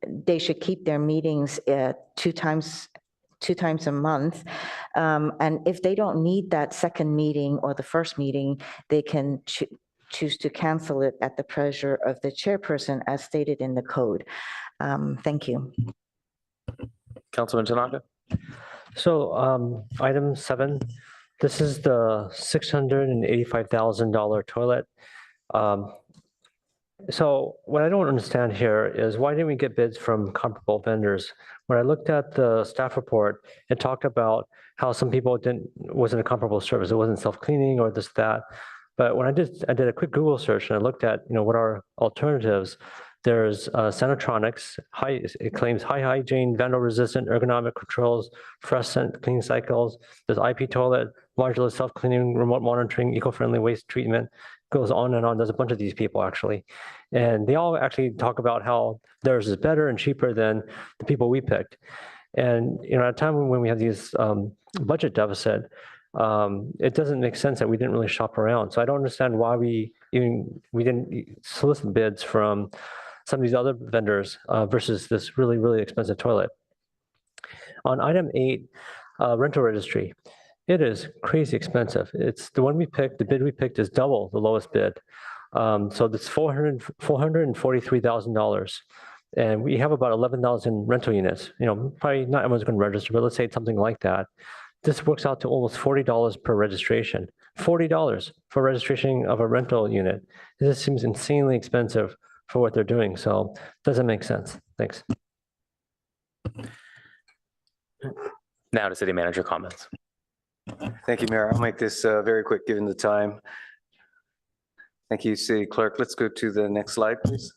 they should keep their meetings two times a month. And if they don't need that second meeting or the first meeting, they can choose to cancel it at the pleasure of the chairperson as stated in the code. Thank you. Councilman Tanaka. So item 7, This is the $685,000 toilet. So what I don't understand here is why didn't we get bids from comparable vendors? When I looked at the staff report, it talked about how some people wasn't a comparable service. It wasn't self-cleaning or this, that. But when I did a quick Google search and I looked at, what are alternatives? There's Sanitronics, it claims high hygiene, vandal resistant, ergonomic controls, fresh scent cleaning cycles. There's IP Toilet, modular self-cleaning, remote monitoring, eco-friendly waste treatment. Goes on and on. There's a bunch of these people actually. And they all actually talk about how theirs is better and cheaper than the people we picked. And at a time when we have these budget deficit, it doesn't make sense that we didn't really shop around. So I don't understand why we didn't solicit bids from some of these other vendors versus this really, really expensive toilet. On item 8, rental registry. It is crazy expensive. It's the one we picked, the bid we picked is double the lowest bid. So that's $443,000. And we have about 11,000 rental units. Probably not everyone's going to register, but let's say it's something like that. This works out to almost $40 per registration. $40 for registration of a rental unit. This seems insanely expensive for what they're doing. So it doesn't make sense. Thanks. Now to city manager comments. Thank you, Mayor. I'll make this very quick given the time. Thank you, City Clerk. Let's go to the next slide, please.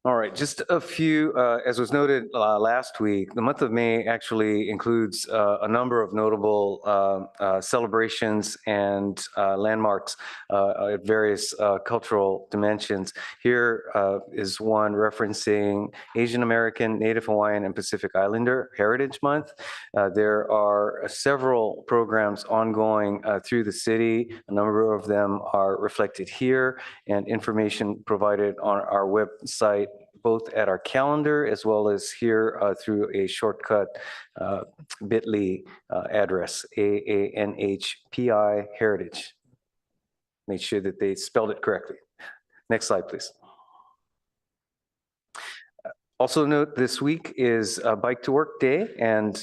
All right, just a few, as was noted last week, the month of May actually includes a number of notable celebrations and landmarks at various cultural dimensions. Here is one referencing Asian American, Native Hawaiian, and Pacific Islander Heritage Month. There are several programs ongoing through the city. A number of them are reflected here and information provided on our website, both at our calendar as well as here through a shortcut bit.ly address, AANHPI Heritage. Make sure that they spelled it correctly. Next slide, please. Also note this week is Bike to Work Day, and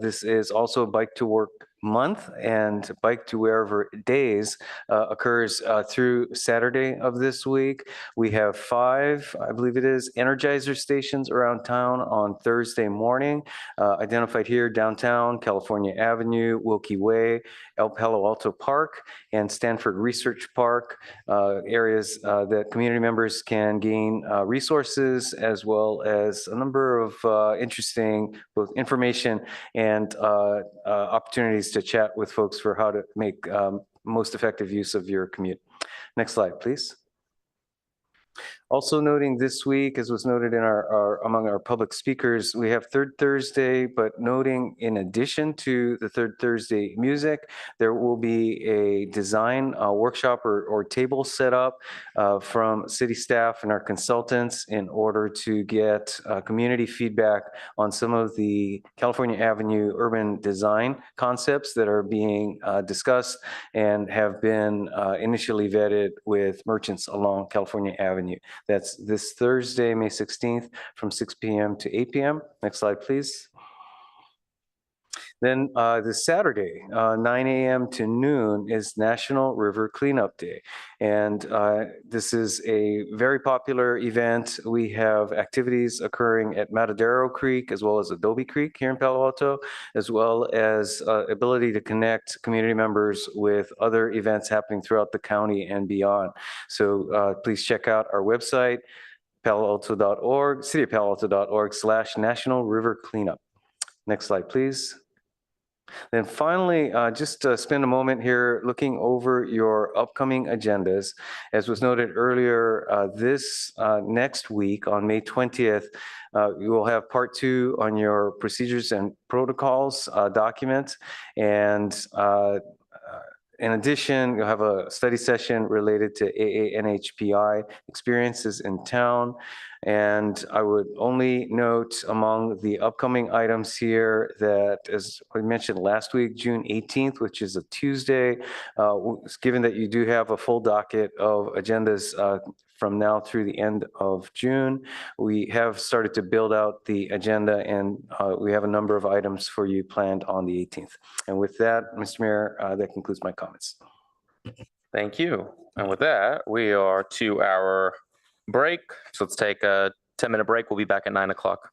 this is also Bike to Work Month, and Bike to Wherever Days occurs through Saturday of this week. We have 5, I believe it is, Energizer stations around town on Thursday morning, identified here downtown, California Avenue, Wilkie Way, El Palo Alto Park, and Stanford Research Park, areas that community members can gain resources as well as a number of interesting both information and opportunities to chat with folks for how to make most effective use of your commute. Next slide, please. Also noting this week, as was noted in among our public speakers, we have Third Thursday, but noting in addition to the Third Thursday music, there will be a design workshop or table set up from city staff and our consultants in order to get community feedback on some of the California Avenue urban design concepts that are being discussed and have been initially vetted with merchants along California Avenue. That's this Thursday, May 16th from 6 p.m. to 8 p.m. Next slide, please. Then this Saturday, 9 a.m. to noon is National River Cleanup Day. And this is a very popular event. We have activities occurring at Matadero Creek as well as Adobe Creek here in Palo Alto, as well as ability to connect community members with other events happening throughout the county and beyond. So please check out our website, paloalto.org, cityofpaloalto.org/National River Cleanup. Next slide, please. Then finally, just spend a moment here looking over your upcoming agendas. As was noted earlier, this next week on May 20th, you will have part 2 on your procedures and protocols document. And in addition, you'll have a study session related to AANHPI experiences in town. And I would only note among the upcoming items here that, as I mentioned last week, June 18th, which is a Tuesday, given that you do have a full docket of agendas from now through the end of June. We have started to build out the agenda, and we have a number of items for you planned on the 18th. And with that, Mr. Mayor, that concludes my comments. Thank you. And with that, we are to our break. So let's take a 10-minute break. We'll be back at 9 o'clock.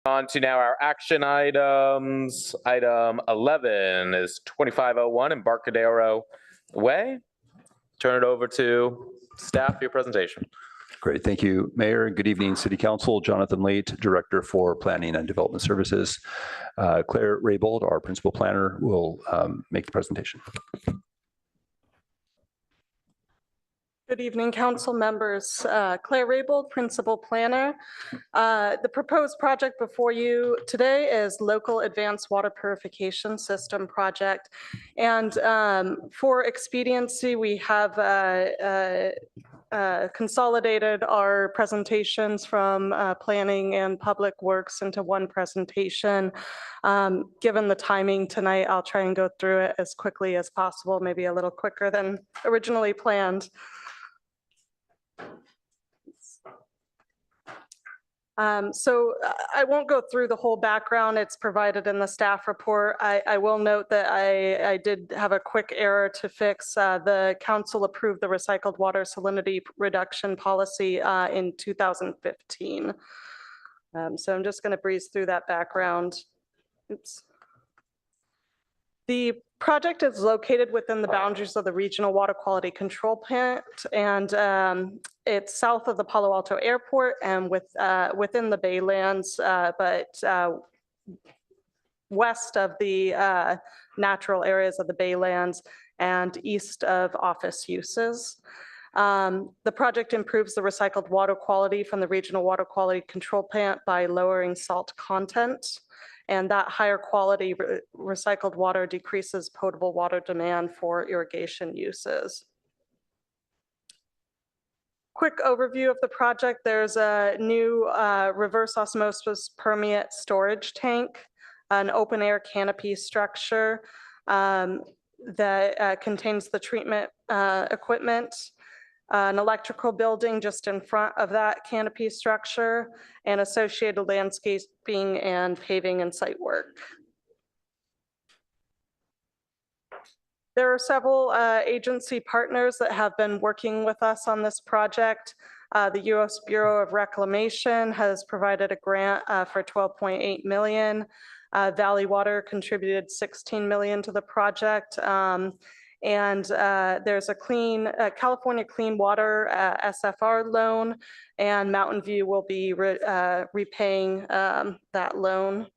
On to now our action items. Item 11 is 2501 Embarcadero Way. Turn it over to staff for your presentation. Great. Thank you, Mayor. Good evening, City Council. Jonathan Late, Director for Planning and Development Services. Claire Raybold, our Principal Planner, will make the presentation. Good evening, council members. Claire Raybold, Principal Planner. The proposed project before you today is Local Advanced Water Purification System Project. And for expediency, we have consolidated our presentations from Planning and Public Works into one presentation. Given the timing tonight, I'll try and go through it as quickly as possible, maybe a little quicker than originally planned. So I won't go through the whole background. It's provided in the staff report. I will note that I did have a quick error to fix. The council approved the recycled water salinity reduction policy in 2015. So I'm just going to breeze through that background. Oops. The project is located within the boundaries of the Regional Water Quality Control Plant, and it's south of the Palo Alto Airport and within the Baylands, but west of the natural areas of the Baylands and east of office uses. The project improves the recycled water quality from the Regional Water Quality Control Plant by lowering salt content. And that higher quality recycled water decreases potable water demand for irrigation uses. Quick overview of the project. There's a new reverse osmosis permeate storage tank, an open air canopy structure that contains the treatment equipment, an electrical building just in front of that canopy structure, and associated landscaping and paving and site work. There are several agency partners that have been working with us on this project. The U.S. Bureau of Reclamation has provided a grant for $12.8 million. Valley Water contributed $16 million to the project. And there's a California Clean Water SFR loan, and Mountain View will be repaying that loan.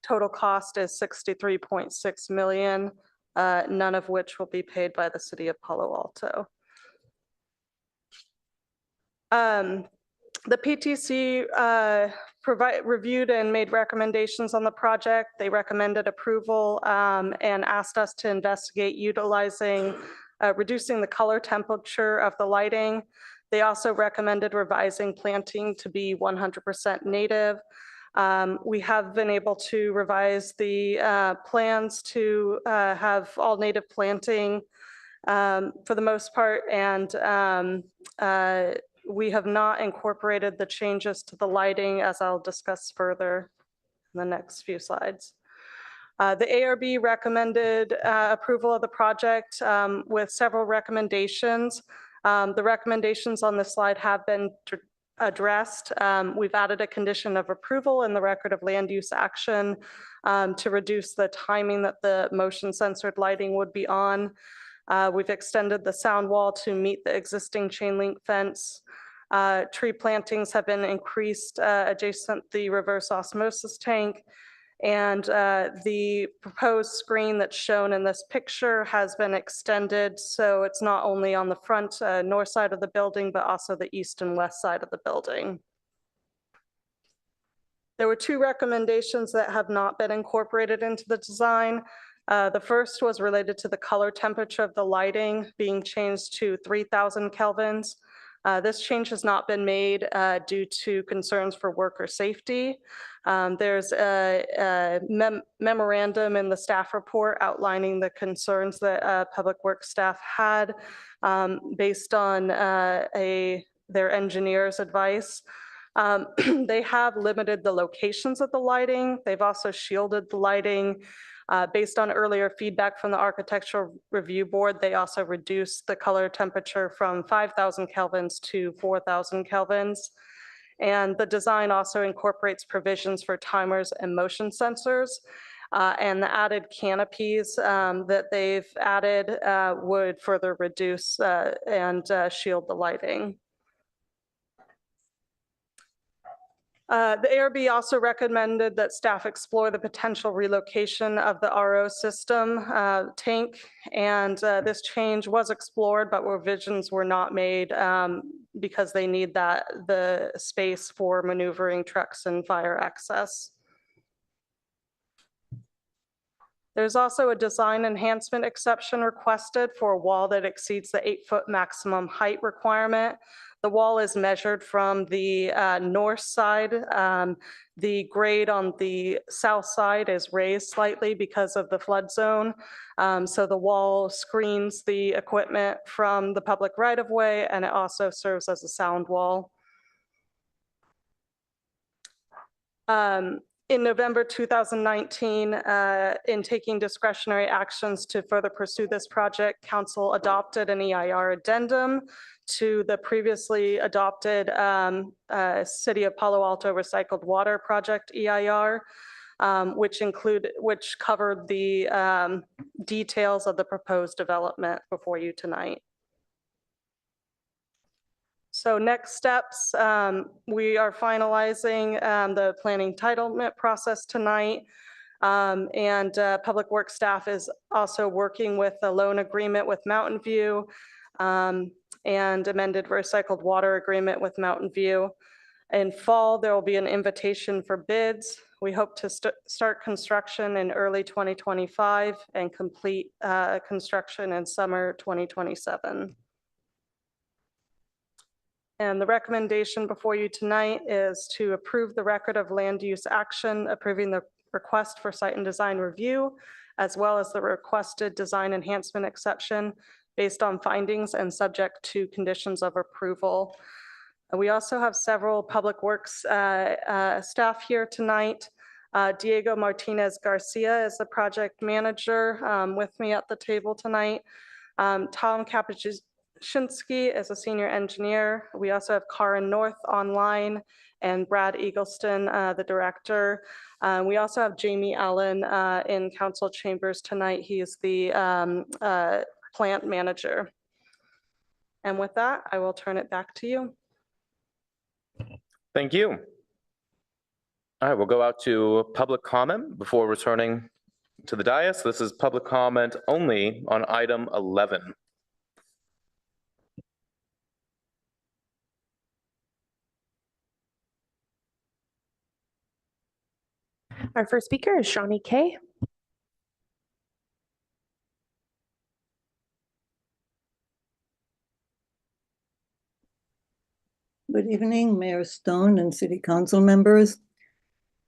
Total cost is $63.6 million, none of which will be paid by the city of Palo Alto. The PTC reviewed and made recommendations on the project. They recommended approval and asked us to investigate utilizing, reducing the color temperature of the lighting. They also recommended revising planting to be 100% native. We have been able to revise the plans to have all native planting for the most part, and we have not incorporated the changes to the lighting, as I'll discuss further in the next few slides. The ARB recommended approval of the project with several recommendations. The recommendations on this slide have been addressed. We've added a condition of approval in the record of land use action to reduce the timing that the motion censored lighting would be on. We've extended the sound wall to meet the existing chain link fence. Tree plantings have been increased adjacent the reverse osmosis tank. And the proposed screen that's shown in this picture has been extended, so it's not only on the front north side of the building, but also the east and west side of the building. There were two recommendations that have not been incorporated into the design. The first was related to the color temperature of the lighting being changed to 3,000 kelvins. This change has not been made due to concerns for worker safety. There's a memorandum in the staff report outlining the concerns that Public Works staff had based on their engineer's advice. They have limited the locations of the lighting. They've also shielded the lighting. Based on earlier feedback from the Architectural Review Board, they also reduced the color temperature from 5,000 kelvins to 4,000 kelvins. And the design also incorporates provisions for timers and motion sensors. And the added canopies that they've added would further reduce and shield the lighting. The ARB also recommended that staff explore the potential relocation of the RO system tank, and this change was explored, but revisions were not made because they need the space for maneuvering trucks and fire access. There's also a design enhancement exception requested for a wall that exceeds the 8-foot maximum height requirement. The wall is measured from the north side. The grade on the south side is raised slightly because of the flood zone. So the wall screens the equipment from the public right-of-way, and it also serves as a sound wall. In November 2019, in taking discretionary actions to further pursue this project, Council adopted an EIR addendum to the previously adopted City of Palo Alto Recycled Water Project EIR, which covered the details of the proposed development before you tonight. So next steps, we are finalizing the planning entitlement process tonight. And Public Works staff is also working with a loan agreement with Mountain View and amended recycled water agreement with Mountain View. In fall, there will be an invitation for bids. We hope to start construction in early 2025 and complete construction in summer 2027. And the recommendation before you tonight is to approve the record of land use action, approving the request for site and design review, as well as the requested design enhancement exception based on findings and subject to conditions of approval. We also have several Public Works staff here tonight. Diego Martinez Garcia is the project manager with me at the table tonight. Tom Kapuscinski is a senior engineer. We also have Karin North online and Brad Eagleston, the director. We also have Jamie Allen in council chambers tonight. He is the plant manager. And with that, I will turn it back to you. Thank you. All right, we'll go out to public comment before returning to the dais. This is public comment only on item 11. Our first speaker is Shawnee Kay. Good evening, Mayor Stone and City Council members.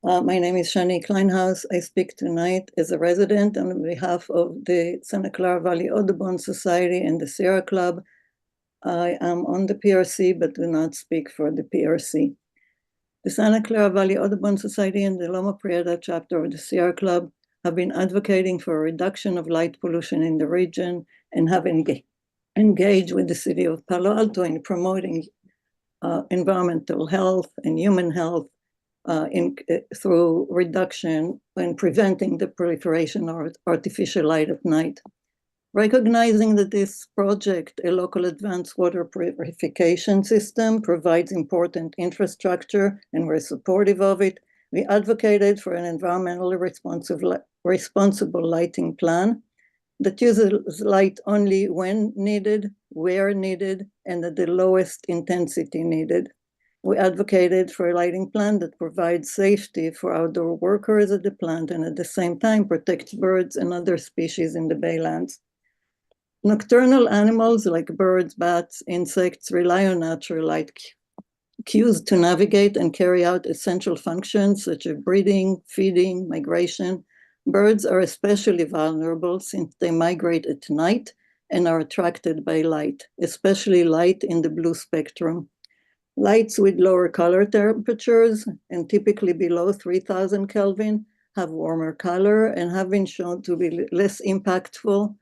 My name is Shani Kleinhaus. I speak tonight as a resident on behalf of the Santa Clara Valley Audubon Society and the Sierra Club. I am on the PRC, but do not speak for the PRC. The Santa Clara Valley Audubon Society and the Loma Prieta chapter of the Sierra Club have been advocating for a reduction of light pollution in the region and have engaged with the city of Palo Alto in promoting environmental health and human health through reduction and preventing the proliferation of artificial light at night. Recognizing that this project, a local advanced water purification system, provides important infrastructure and we're supportive of it, we advocated for an environmentally responsible lighting plan that uses light only when needed, where needed, and at the lowest intensity needed. We advocated for a lighting plan that provides safety for outdoor workers at the plant and at the same time protects birds and other species in the baylands. Nocturnal animals like birds, bats, insects rely on natural light cues to navigate and carry out essential functions such as breeding, feeding, migration. Birds are especially vulnerable since they migrate at night and are attracted by light, especially light in the blue spectrum. Lights with lower color temperatures and typically below 3000 Kelvin have warmer color and have been shown to be less impactful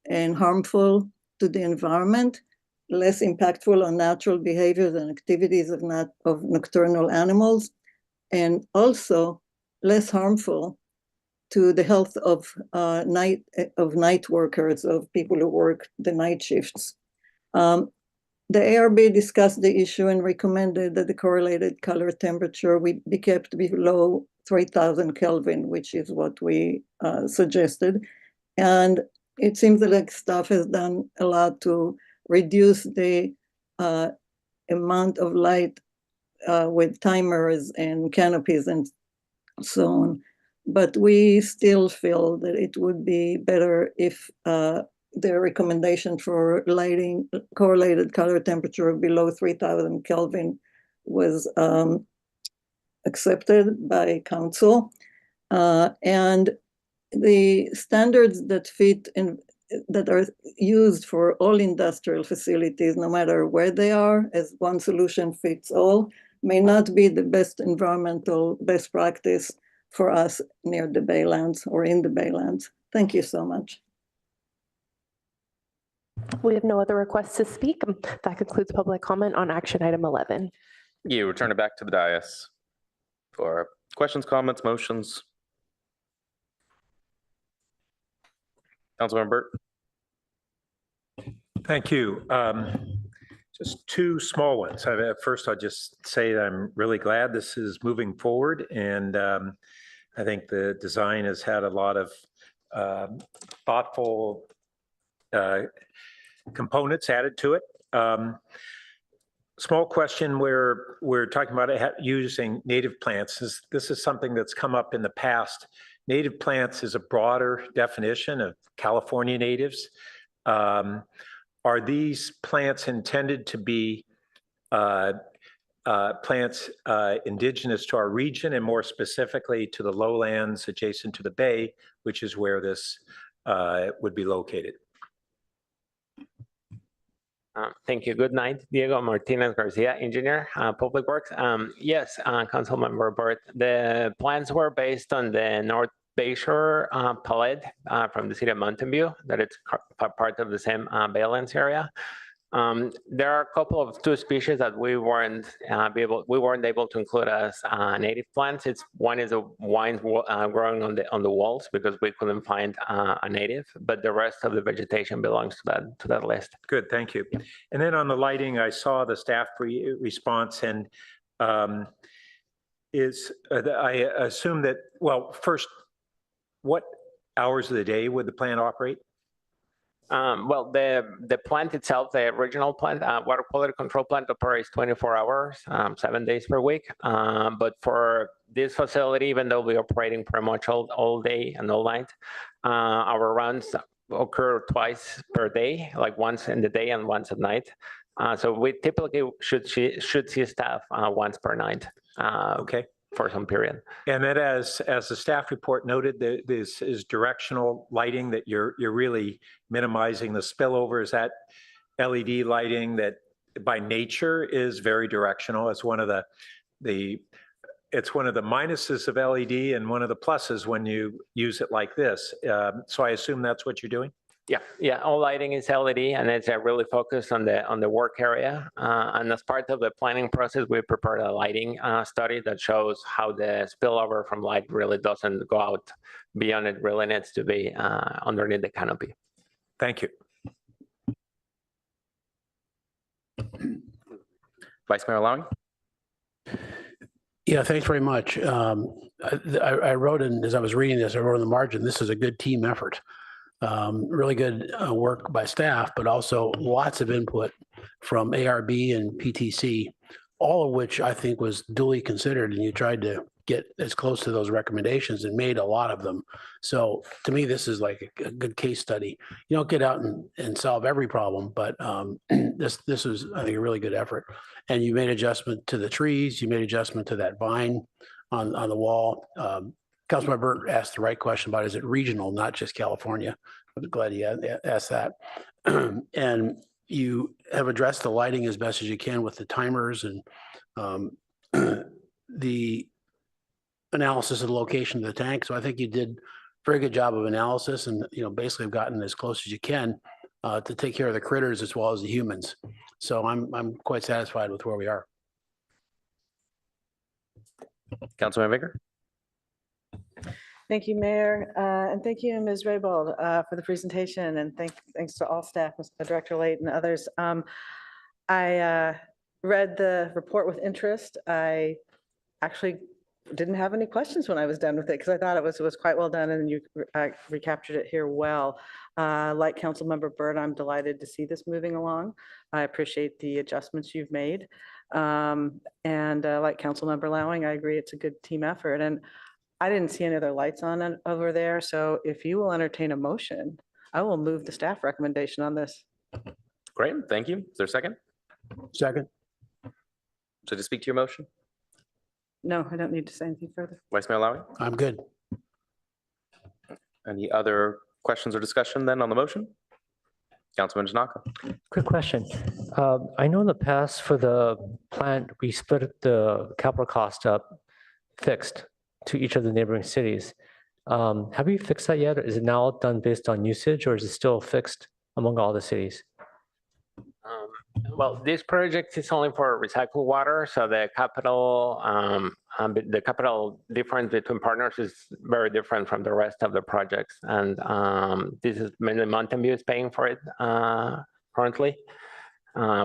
and harmful to the environment. less impactful on natural behaviors and activities of nocturnal animals, and also less harmful to the health of night workers, of people who work the night shifts. The ARB discussed the issue and recommended that the correlated color temperature be kept below 3000 Kelvin, which is what we suggested. And it seems like staff has done a lot to reduce the amount of light with timers and canopies and so on. But we still feel that it would be better if the recommendation for lighting correlated color temperature below 3000 Kelvin was accepted by council. And the standards that fit in, that are used for all industrial facilities, no matter where they are, as one solution fits all, may not be the best environmental best practice for us near the Baylands or in the Baylands. Thank you so much. We have no other requests to speak. That concludes public comment on action item 11. You return it back to the dais for questions, comments, motions. Councilmember Burt. Thank you. Just two small ones. First, I'll just say that I'm really glad this is moving forward, and I think the design has had a lot of thoughtful components added to it. Small question where we're talking about using native plants. This is something that's come up in the past. Native plants is a broader definition of California natives. Are these plants intended to be plants indigenous to our region, and more specifically to the lowlands adjacent to the bay, which is where this would be located? Thank you. Good night. Diego Martinez Garcia, engineer, Public Works. Yes, Councilmember Burt, the plans were based on the North Bayshore palette from the city of Mountain View, that it's part of the same Baylands area. There are a couple of two species that we weren't able to include as native plants. One is a vine growing on the walls because we couldn't find a native, but the rest of the vegetation belongs to that list. Good, thank you. And then on the lighting, I saw the staff response, and I assume that, well, first, what hours of the day would the plant operate? Well, the plant itself, the original plant, water quality control plant, operates 24 hours, 7 days per week. But for this facility, even though we're operating pretty much all day and all night, our runs occur twice per day, like once in the day and once at night. So we typically should see staff once per night. Okay. For some period. And then as the staff report noted, this is directional lighting, that you're really minimizing the spillover. Is that LED lighting that by nature is very directional? It's one of the minuses of LED and one of the pluses when you use it like this. So I assume that's what you're doing? Yeah. All lighting is LED, and it's really focused on the work area. And as part of the planning process, we prepared a lighting study that shows how the spillover from light really doesn't go out beyond it really needs to be underneath the canopy. Thank you. Vice Mayor Lowing. Yeah, thanks very much. I wrote in, as I was reading this, I wrote in the margin, this is a good team effort. Really good work by staff, but also lots of input from ARB and PTC, all of which I think was duly considered, and you tried to get as close to those recommendations and made a lot of them. So to me, this is like a good case study. You don't get out and solve every problem, but this was, I think, a really good effort. And you made adjustment to the trees, you made adjustment to that vine on the wall. Councilmember Burt asked the right question about, is it regional, not just California? I'm glad he asked that. And you have addressed the lighting as best as you can with the timers and the analysis of the location of the tank. So I think you did a very good job of analysis, and basically have gotten as close as you can. to take care of the critters as well as the humans. So I'm quite satisfied with where we are. Councilman Baker? Thank you, Mayor, and thank you, Ms. Raybold, for the presentation, and thanks to all staff, Mr. Director Late and others. I read the report with interest. I actually didn't have any questions when I was done with it because I thought it was quite well done, and you recaptured it here well. Like Councilmember Byrd, I'm delighted to see this moving along. I appreciate the adjustments you've made. And like Councilmember Lowing, I agree it's a good team effort. And I didn't see any other lights on it over there. So if you will entertain a motion, I will move the staff recommendation on this. Great, thank you. Is there a second? Second. So to speak to your motion, No, I don't need to say anything further. Vice Mayor Lowry? I'm good. Any other questions or discussion then on the motion? Councilman Tanaka? Quick question. I know in the past for the plant, we split the capital cost up fixed to each of the neighboring cities. Have you fixed that yet? Is it now done based on usage, or is it still fixed among all the cities? Well, this project is only for recycled water, so the capital difference between partners is very different from the rest of the projects. And this is mainly Mountain View is paying for it currently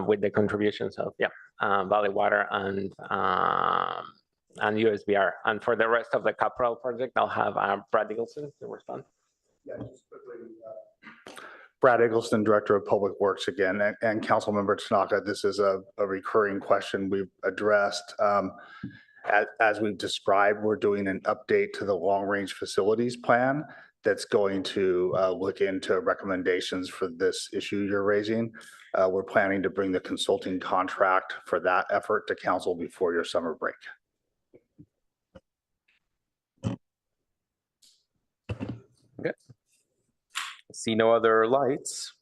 with the contributions of Valley Water and USBR. And for the rest of the capital project, I'll have Brad Eagleson to respond. Yeah, just quickly. Brad Eggleston, Director of Public Works again, and Councilmember Tanaka, this is a recurring question we've addressed. As we've described, we're doing an update to the long-range facilities plan that's going to look into recommendations for this issue you're raising. We're planning to bring the consulting contract for that effort to council before your summer break. Okay. See no other lights.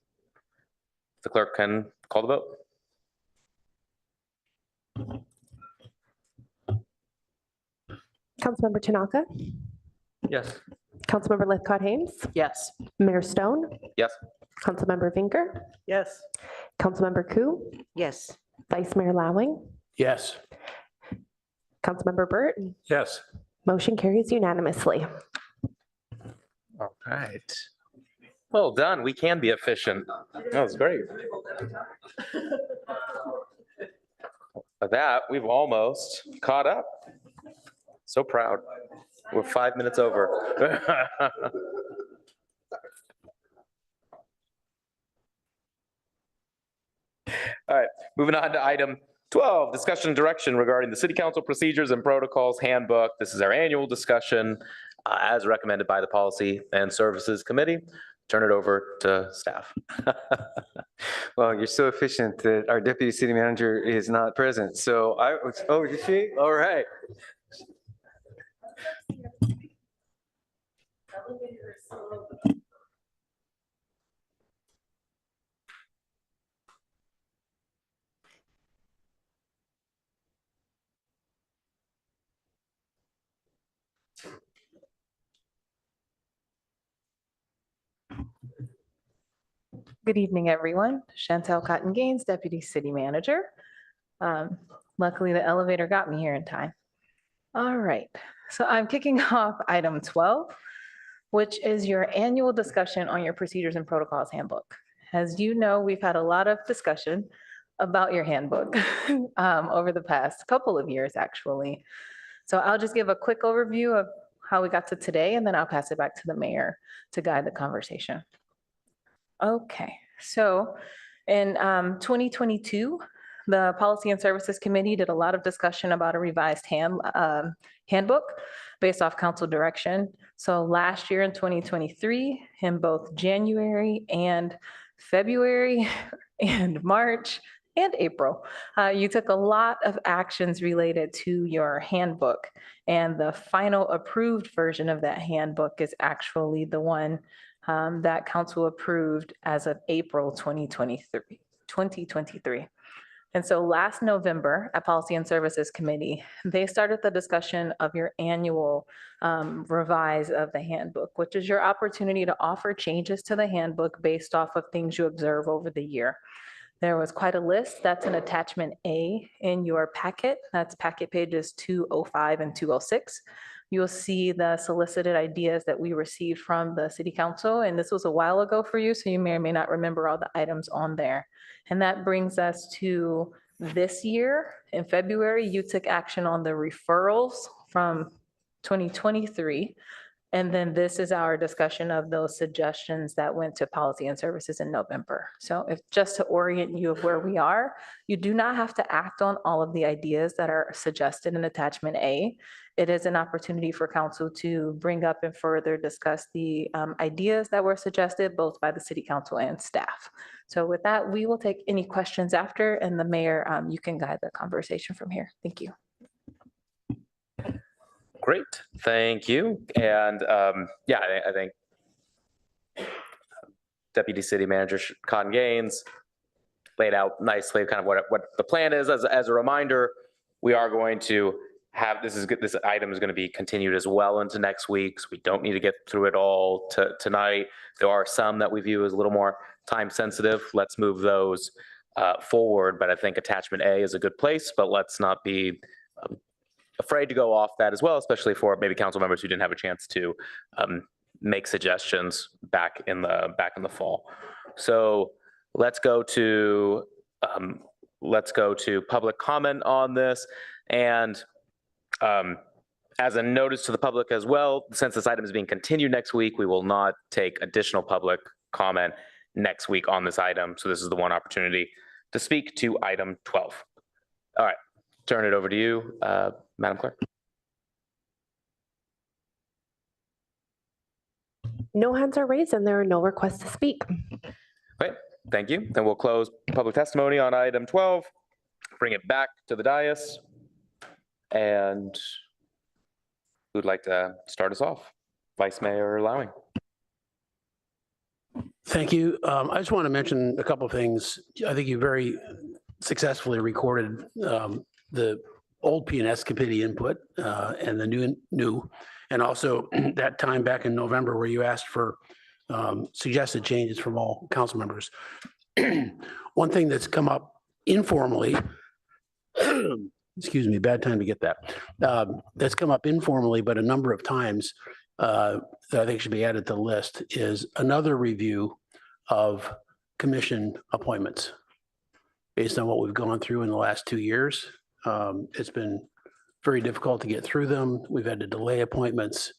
The clerk can call the vote. Councilmember Tanaka, Yes. Councilmember Lithcott-Haynes, Yes. Mayor Stone, Yes. Councilmember Vinker, Yes. Councilmember Koo, Yes. Vice Mayor Lowing, Yes. Councilmember Burt. Yes. Motion carries unanimously. All right. Well done. We can be efficient. That was great. With that, we've almost caught up. So proud. We're 5 minutes over. All right, moving on to item 12, discussion and direction regarding the City Council procedures and protocols handbook. This is our annual discussion as recommended by the Policy and Services Committee. Turn it over to staff. Well, you're so efficient that our deputy city manager is not present. So oh, is she? All right. Good evening, everyone. Chantel Cotton Gaines, Deputy City Manager. Luckily, the elevator got me here in time. All right, so I'm kicking off item 12, which is your annual discussion on your procedures and protocols handbook. As you know, we've had a lot of discussion about your handbook over the past couple of years, actually. So I'll just give a quick overview of how we got to today, and then I'll pass it back to the mayor to guide the conversation. Okay, so in 2022, the Policy and Services Committee did a lot of discussion about a revised handbook based off council direction. So last year in 2023, in both January and February and March and April, you took a lot of actions related to your handbook. And the final approved version of that handbook is actually the one that council approved as of April 2023. And so last November at Policy and Services Committee, they started the discussion of your annual revise of the handbook, which is your opportunity to offer changes to the handbook based off of things you observe over the year. There was quite a list. That's an attachment A in your packet. That's packet pages 205 and 206. You'll see the solicited ideas that we received from the city council. And this was a while ago for you, so you may or may not remember all the items on there. And that brings us to this year. In February, you took action on the referrals from 2023. And then this is our discussion of those suggestions that went to Policy and Services in November. So if just to orient you of where we are, you do not have to act on all of the ideas that are suggested in attachment A. It is an opportunity for council to bring up and further discuss the ideas that were suggested both by the city council and staff. So with that, we will take any questions after, and the mayor, you can guide the conversation from here. Thank you. Great, thank you. And yeah, I think Deputy City Manager Cotton Gaines laid out nicely kind of what the plan is. As a reminder, we are going to have, this item is going to be continued as well into next week. So we don't need to get through it all tonight. There are some that we view as a little more time sensitive. Let's move those forward. But I think attachment A is a good place, but let's not be afraid to go off that as well, especially for maybe council members who didn't have a chance to make suggestions back in the fall. So let's go to public comment on this. And as a notice to the public as well, since this item is being continued next week, we will not take additional public comment next week on this item. So this is the one opportunity to speak to item 12. All right, turn it over to you, Madam Clerk. No hands are raised and there are no requests to speak. Great, thank you. Then we'll close public testimony on item 12, bring it back to the dais. And who'd like to start us off? Vice Mayor Lowing. Thank you. I just want to mention a couple of things. I think you very successfully recorded the old P&S committee input and the new, and also that time back in November where you asked for suggested changes from all council members. One thing that's come up informally, excuse me, bad time to get that, that's come up informally, but a number of times that I think should be added to the list is another review of commission appointments based on what we've gone through in the last 2 years. It's been very difficult to get through them. We've had to delay appointments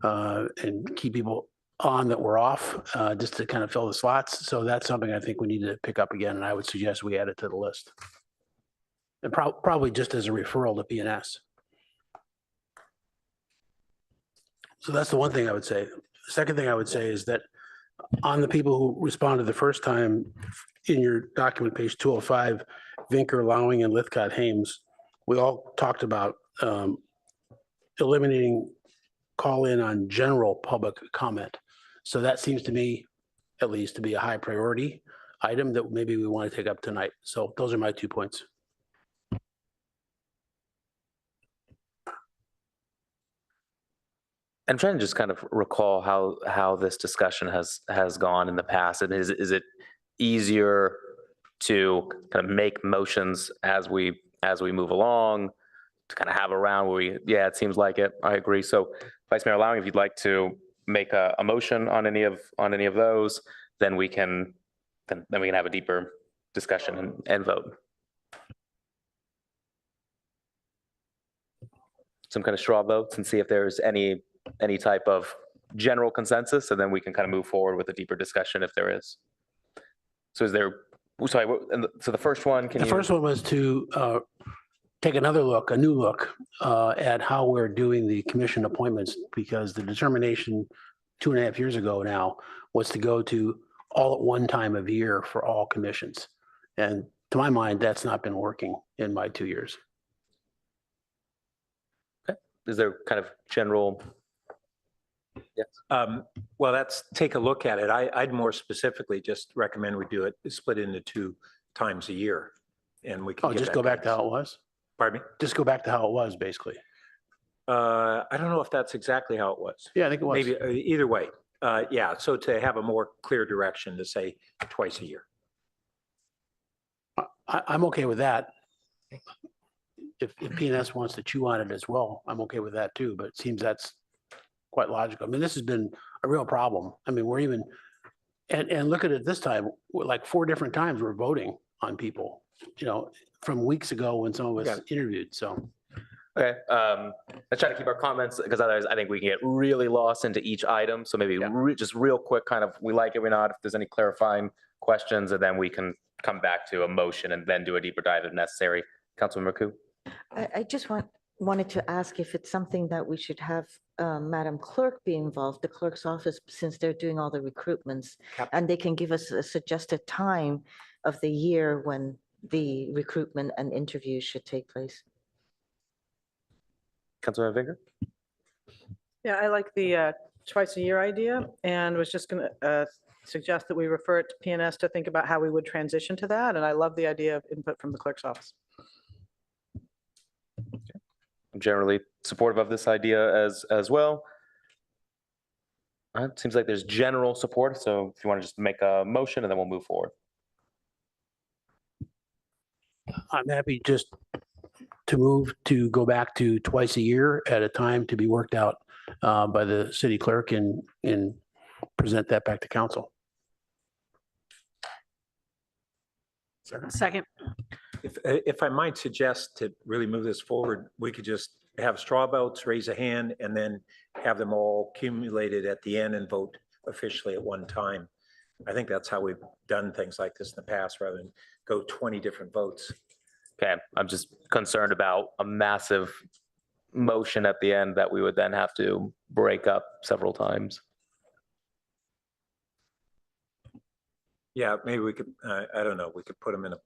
and keep people on that were off just to kind of fill the slots. So that's something I think we need to pick up again, and I would suggest we add it to the list. And probably just as a referral to P&S. So that's the one thing I would say. The second thing I would say is that on the people who responded the first time in your document, page 205, Vinker, Lowing, and Lithcott-Hames, we all talked about eliminating call-in on general public comment. So that seems to me, at least, to be a high priority item that maybe we want to take up tonight. So those are my 2 points. I'm trying to just kind of recall how this discussion has gone in the past. And is it easier to kind of make motions as we move along, to kind of have a round where yeah, it seems like it. I agree. So Vice Mayor Lowing, if you'd like to make a motion on any of those, then we can have a deeper discussion and vote. Some kind of straw votes and see if there's any type of general consensus, and then we can kind of move forward with a deeper discussion if there is. So is there, sorry, so the first one, the first one was to take another look, a new look at how we're doing the commission appointments, because the determination 2.5 years ago now was to go to all at one time of year for all commissions. And to my mind, that's not been working in my 2 years. Okay. Is there kind of general? Yes. Well, let's take a look at it. I'd more specifically just recommend we do it split into 2 times a year. and we can. Oh, get just that go back to fixed. how it was? Pardon me? Just go back to how it was, basically. I don't know if that's exactly how it was. Yeah, I think it was. Maybe either way. Yeah, so to have a more clear direction to say twice a year. I'm okay with that. If PNS wants to chew on it as well, I'm okay with that too, but it seems that's quite logical. I mean, this has been a real problem. I mean, we're even, and look at it this time, like 4 different times we're voting on people, you know, from weeks ago when some of us interviewed, so. Okay, let's try to keep our comments, because otherwise I think we can get really lost into each item. So maybe just real quick, kind of, we like it, we not, if there's any clarifying questions, and then we can come back to a motion and then do a deeper dive if necessary. Councilmember Koo? I just wanted to ask if it's something that we should have Madam Clerk be involved, the clerk's office, since they're doing all the recruitments, and they can give us a suggested time of the year when the recruitment and interviews should take place. Councilmember Vinger? Yeah, I like the twice a year idea, and was just going to suggest that we refer it to PNS to think about how we would transition to that. And I love the idea of input from the clerk's office. I'm generally supportive of this idea as well. It seems like there's general support, so if you want to just make a motion and then we'll move forward. I'm happy just to move to go back to twice a year at a time to be worked out by the city clerk and present that back to council. Second. If I might suggest to really move this forward, we could just have straw votes, raise a hand, and then have them all accumulated at the end and vote officially at one time. I think that's how we've done things like this in the past, rather than go 20 different votes. Okay, I'm just concerned about a massive motion at the end that we would then have to break up several times. Yeah, maybe we could, I don't know, we could put them in a,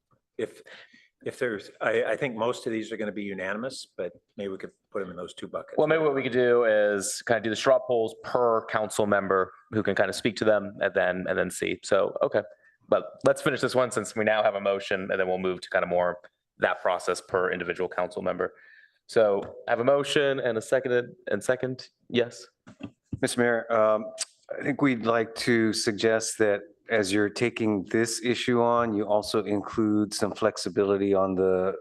if there's, I think most of these are going to be unanimous, but maybe we could put them in those 2 buckets. Well, maybe what we could do is kind of do the straw polls per council member who can kind of speak to them and then see. So, okay, but let's finish this one since we now have a motion, and then we'll move to kind of more that process per individual council member. So I have a motion and a second, yes? Mr. Mayor, I think we'd like to suggest that as you're taking this issue on, you also include some flexibility on the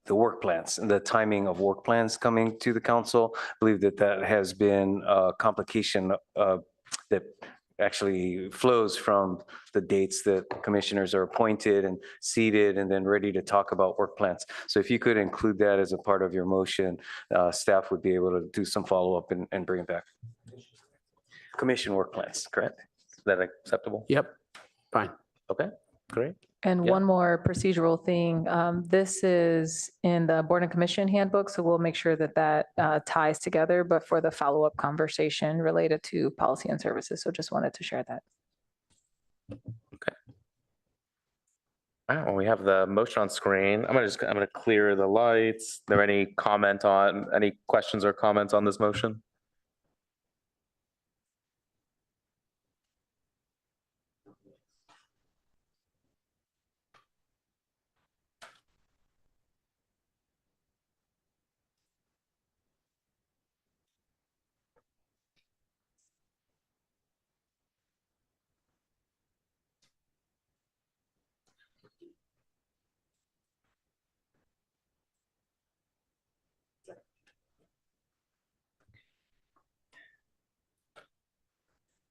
work plans and the timing of work plans coming to the council. I believe that has been a complication that actually flows from the dates that commissioners are appointed and seated and then ready to talk about work plans. So if you could include that as a part of your motion, staff would be able to do some follow-up and bring it back. Commission work plans, correct? Is that acceptable? Yep, fine. Okay, great. And one more procedural thing. This is in the Board and Commission handbook, so we'll make sure that that ties together, but for the follow-up conversation related to policy and services. So just wanted to share that. Okay. All right, well, we have the motion on screen. I'm gonna clear the lights. Are there any questions or comments on this motion?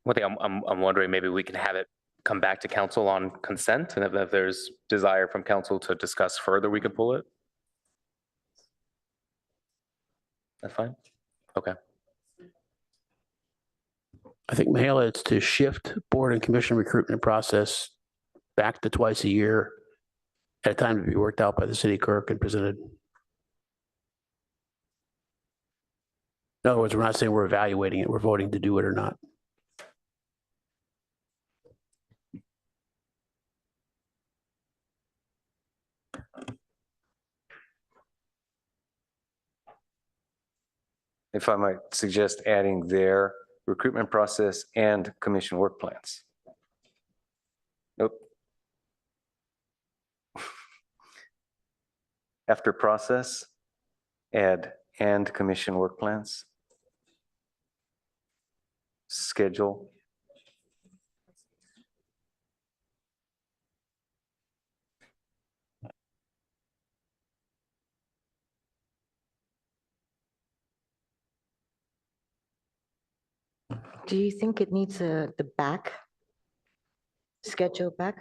One thing I'm wondering, maybe we can have it come back to council on consent, and if there's desire from council to discuss further, we could pull it. That's fine. Okay. I think, Mihaela, it's to shift board and commission recruitment process back to twice a year at a time to be worked out by the city clerk and presented. In other words, we're not saying we're evaluating it, we're voting to do it or not. If I might suggest adding their recruitment process and commission work plans. Nope. after process, add and commission work plans. Schedule. Do you think it needs the back? Schedule back?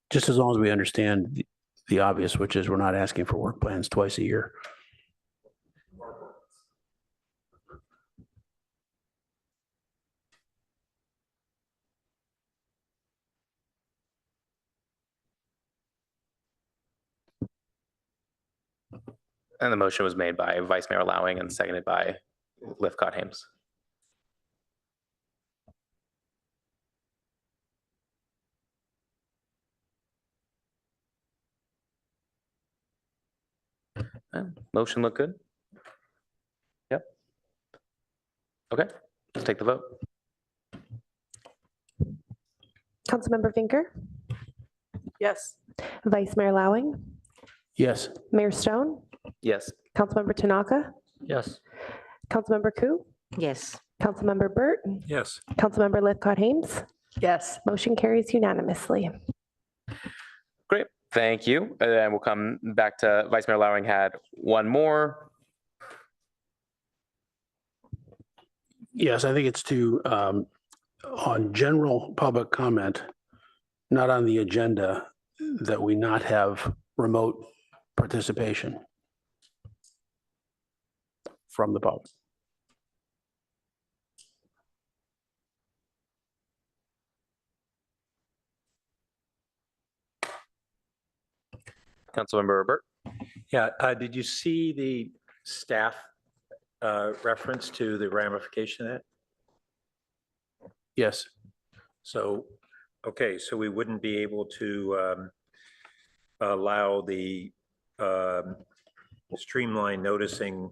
Just as long as we understand the obvious, which is we're not asking for work plans twice a year. And the motion was made by Vice Mayor Lowing and seconded by Lithcott Hames. Motion look good? Yep. Okay, let's take the vote. Councilmember Finker, Yes. Vice Mayor Lowing, Yes. Mayor Stone, Yes. Councilmember Tanaka, Yes. Councilmember Ku, Yes. Councilmember Burt, Yes. Councilmember Lithcott Hames. Yes. Motion carries unanimously. Great, thank you. And we'll come back to Vice Mayor Lowing had one more. Yes, I think it's to, on general public comment, not on the agenda, that we not have remote participation from the public. Councilmember Burt. Yeah, did you see the staff reference to the ramification of that? Yes. So, okay, so we wouldn't be able to allow the streamline noticing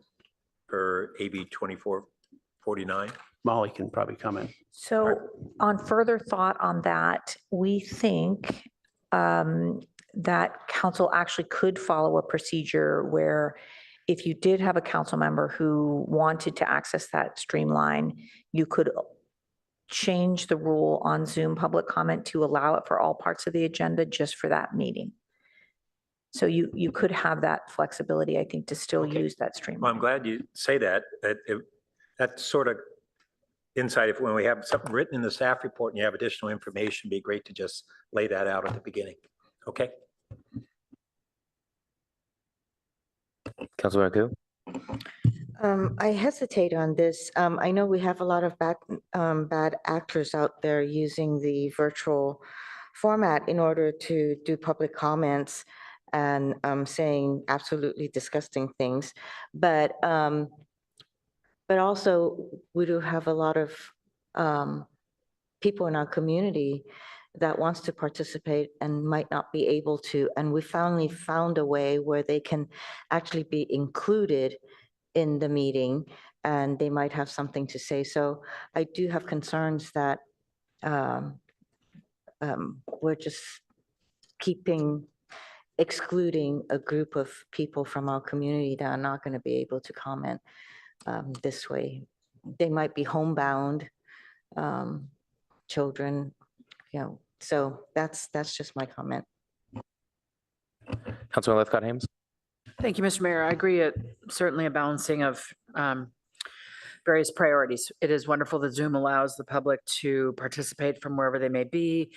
for AB 2449? Molly can probably comment. So on further thought on that, we think that council actually could follow a procedure where if you did have a council member who wanted to access that streamline, you could change the rule on Zoom public comment to allow it for all parts of the agenda just for that meeting. So you could have that flexibility, I think, to still use that Well, streamline. I'm glad you say that. That sort of insight, if when we have something written in the staff report and you have additional information, it'd be great to just lay that out at the beginning. Okay? Councilmember Ku. I hesitate on this. I know we have a lot of bad actors out there using the virtual format in order to do public comments and saying absolutely disgusting things. But also we do have a lot of people in our community that wants to participate and might not be able to. And we finally found a way where they can actually be included in the meeting and they might have something to say. So I do have concerns that we're just excluding a group of people from our community that are not going to be able to comment this way. They might be homebound children, so that's just my comment. Councilmember Lithcott Hames. Thank you, Mr. Mayor. I agree. It certainly a balancing of various priorities. It is wonderful that Zoom allows the public to participate from wherever they may be.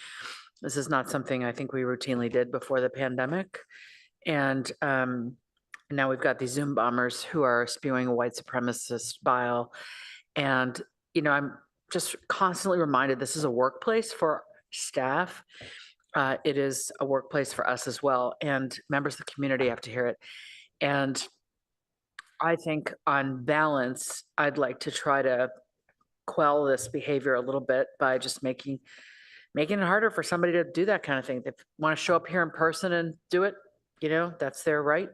This is not something I think we routinely did before the pandemic. And now we've got these Zoom bombers who are spewing a white supremacist bile. And, I'm just constantly reminded this is a workplace for staff. It is a workplace for us as well. And members of the community have to hear it. And I think on balance, I'd like to try to quell this behavior a little bit by just making it harder for somebody to do that kind of thing. They want to show up here in person and do it, that's their right.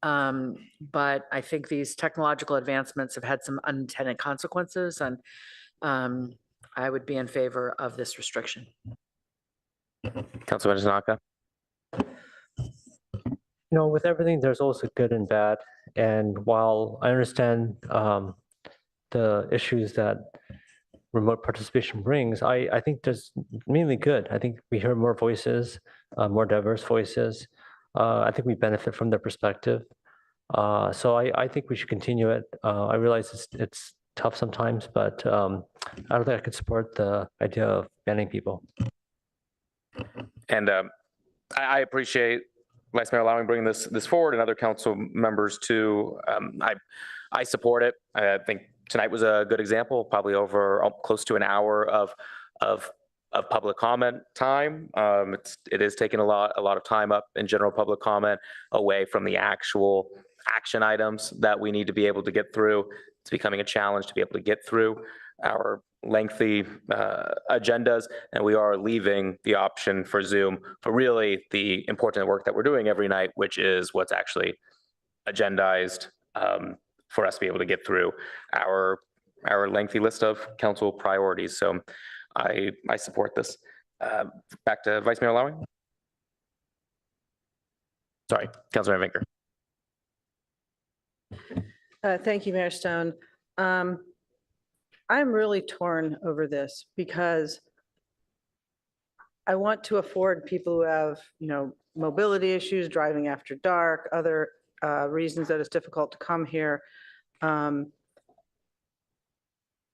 But I think these technological advancements have had some unintended consequences, and I would be in favor of this restriction. Councilman Tanaka. With everything, there's also good and bad. And while I understand the issues that remote participation brings, I think there's mainly good. I think we hear more voices, more diverse voices. I think we benefit from their perspective. So I think we should continue it. I realize it's tough sometimes, but I don't think I could support the idea of banning people. And I appreciate Vice Mayor allowing bringing this forward, and other council members too. I support it. I think tonight was a good example. Probably over close to an hour of public comment time. It is taking a lot of time up in general public comment away from the actual action items that we need to be able to get through. It's becoming a challenge to be able to get through our lengthy agendas, and we are leaving the option for Zoom for really the important work that we're doing every night, which is what's actually agendized for us to be able to get through our lengthy list of council priorities. So I support this. Back to Vice Mayor Lowing. Sorry, Councilor Vinker. Thank you, Mayor Stone. I'm really torn over this because I want to afford people who have, mobility issues, driving after dark, other reasons that it's difficult to come here, a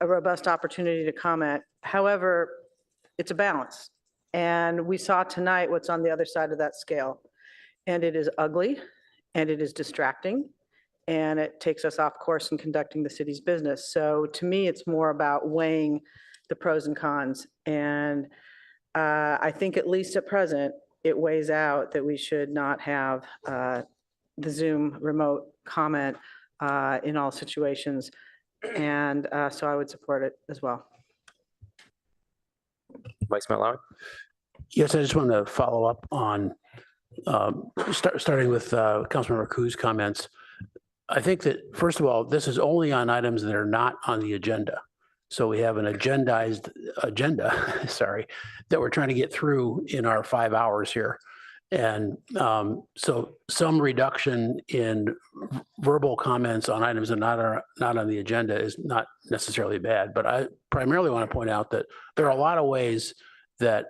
robust opportunity to comment. However, it's a balance. And we saw tonight what's on the other side of that scale. And it is ugly, and it is distracting, and it takes us off course in conducting the city's business. So to me, it's more about weighing the pros and cons. And I think at least at present, it weighs out that we should not have the Zoom remote comment in all situations. And so I would support it as well. Vice Mayor Lowing. Yes, I just want to follow up on starting with Councilmember Ku's comments. I think that, first of all, this is only on items that are not on the agenda. So we have an agendized agenda, that we're trying to get through in our 5 hours here. And so some reduction in verbal comments on items that are not on the agenda is not necessarily bad. But I primarily want to point out that there are a lot of ways that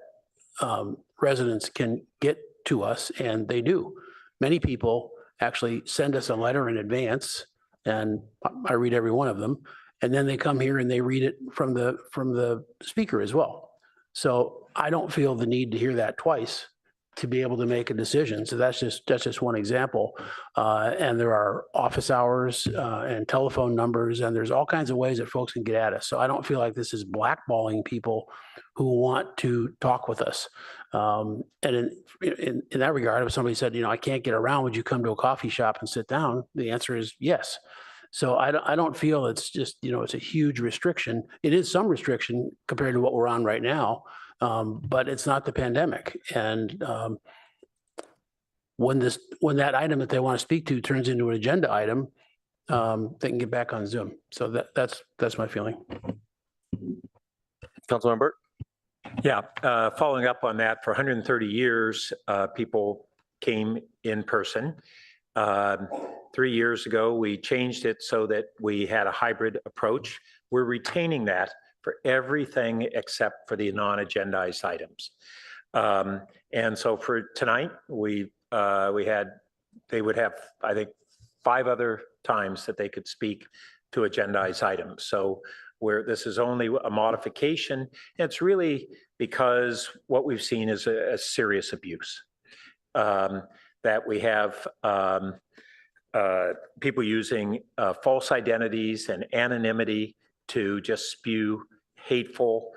residents can get to us, and they do. Many people actually send us a letter in advance, and I read every one of them, and then they come here and they read it from the speaker as well. So I don't feel the need to hear that twice to be able to make a decision. So that's just one example. And there are office hours and telephone numbers, and there's all kinds of ways that folks can get at us. So I don't feel like this is blackballing people who want to talk with us. And in that regard, if somebody said, I can't get around, would you come to a coffee shop and sit down? The answer is yes. So I don't feel it's just, it's a huge restriction. It is some restriction compared to what we're on right now, but it's not the pandemic. And when that item that they want to speak to turns into an agenda item, they can get back on Zoom. So that's my feeling. Councilmember Burt. Yeah, following up on that, for 130 years, people came in person. 3 years ago, we changed it so that we had a hybrid approach. We're retaining that for everything except for the non-agendized items. And so for tonight, they would have, I think, 5 other times that they could speak to agendized items. So where this is only a modification, it's really because what we've seen is a serious abuse. That we have people using false identities and anonymity to just spew hateful,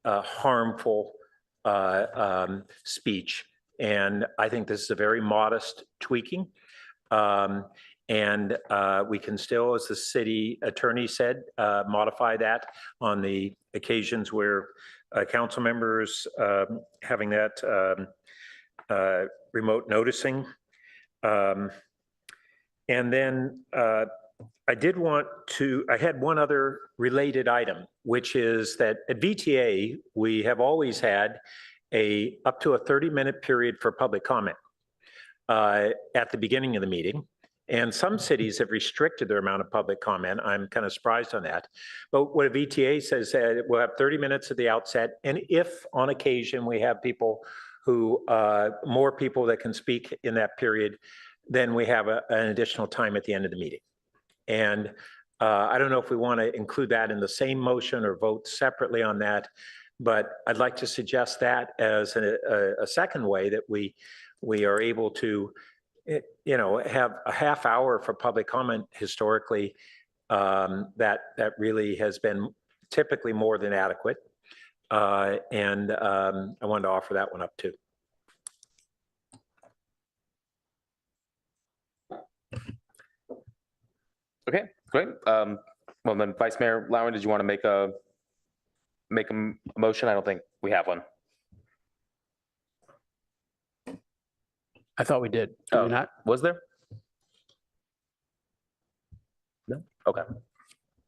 harmful speech. And I think this is a very modest tweaking. And we can still, as the city attorney said, modify that on the occasions where council members having that remote noticing. And then I had one other related item, which is that at VTA, we have always had up to a 30-minute period for public comment at the beginning of the meeting. And some cities have restricted their amount of public comment. I'm kind of surprised on that. But what a VTA says that we'll have 30 minutes at the outset. And if on occasion we have people who, more people that can speak in that period, then we have an additional time at the end of the meeting. And I don't know if we want to include that in the same motion or vote separately on that, but I'd like to suggest that as a second way that we are able to have a half hour for public comment historically. That really has been typically more than adequate. And I wanted to offer that one up too. Okay, great. Well, then Vice Mayor Lowen, did you want to make a motion? I don't think we have one. I thought we did. Did we not? Was there? No? Okay.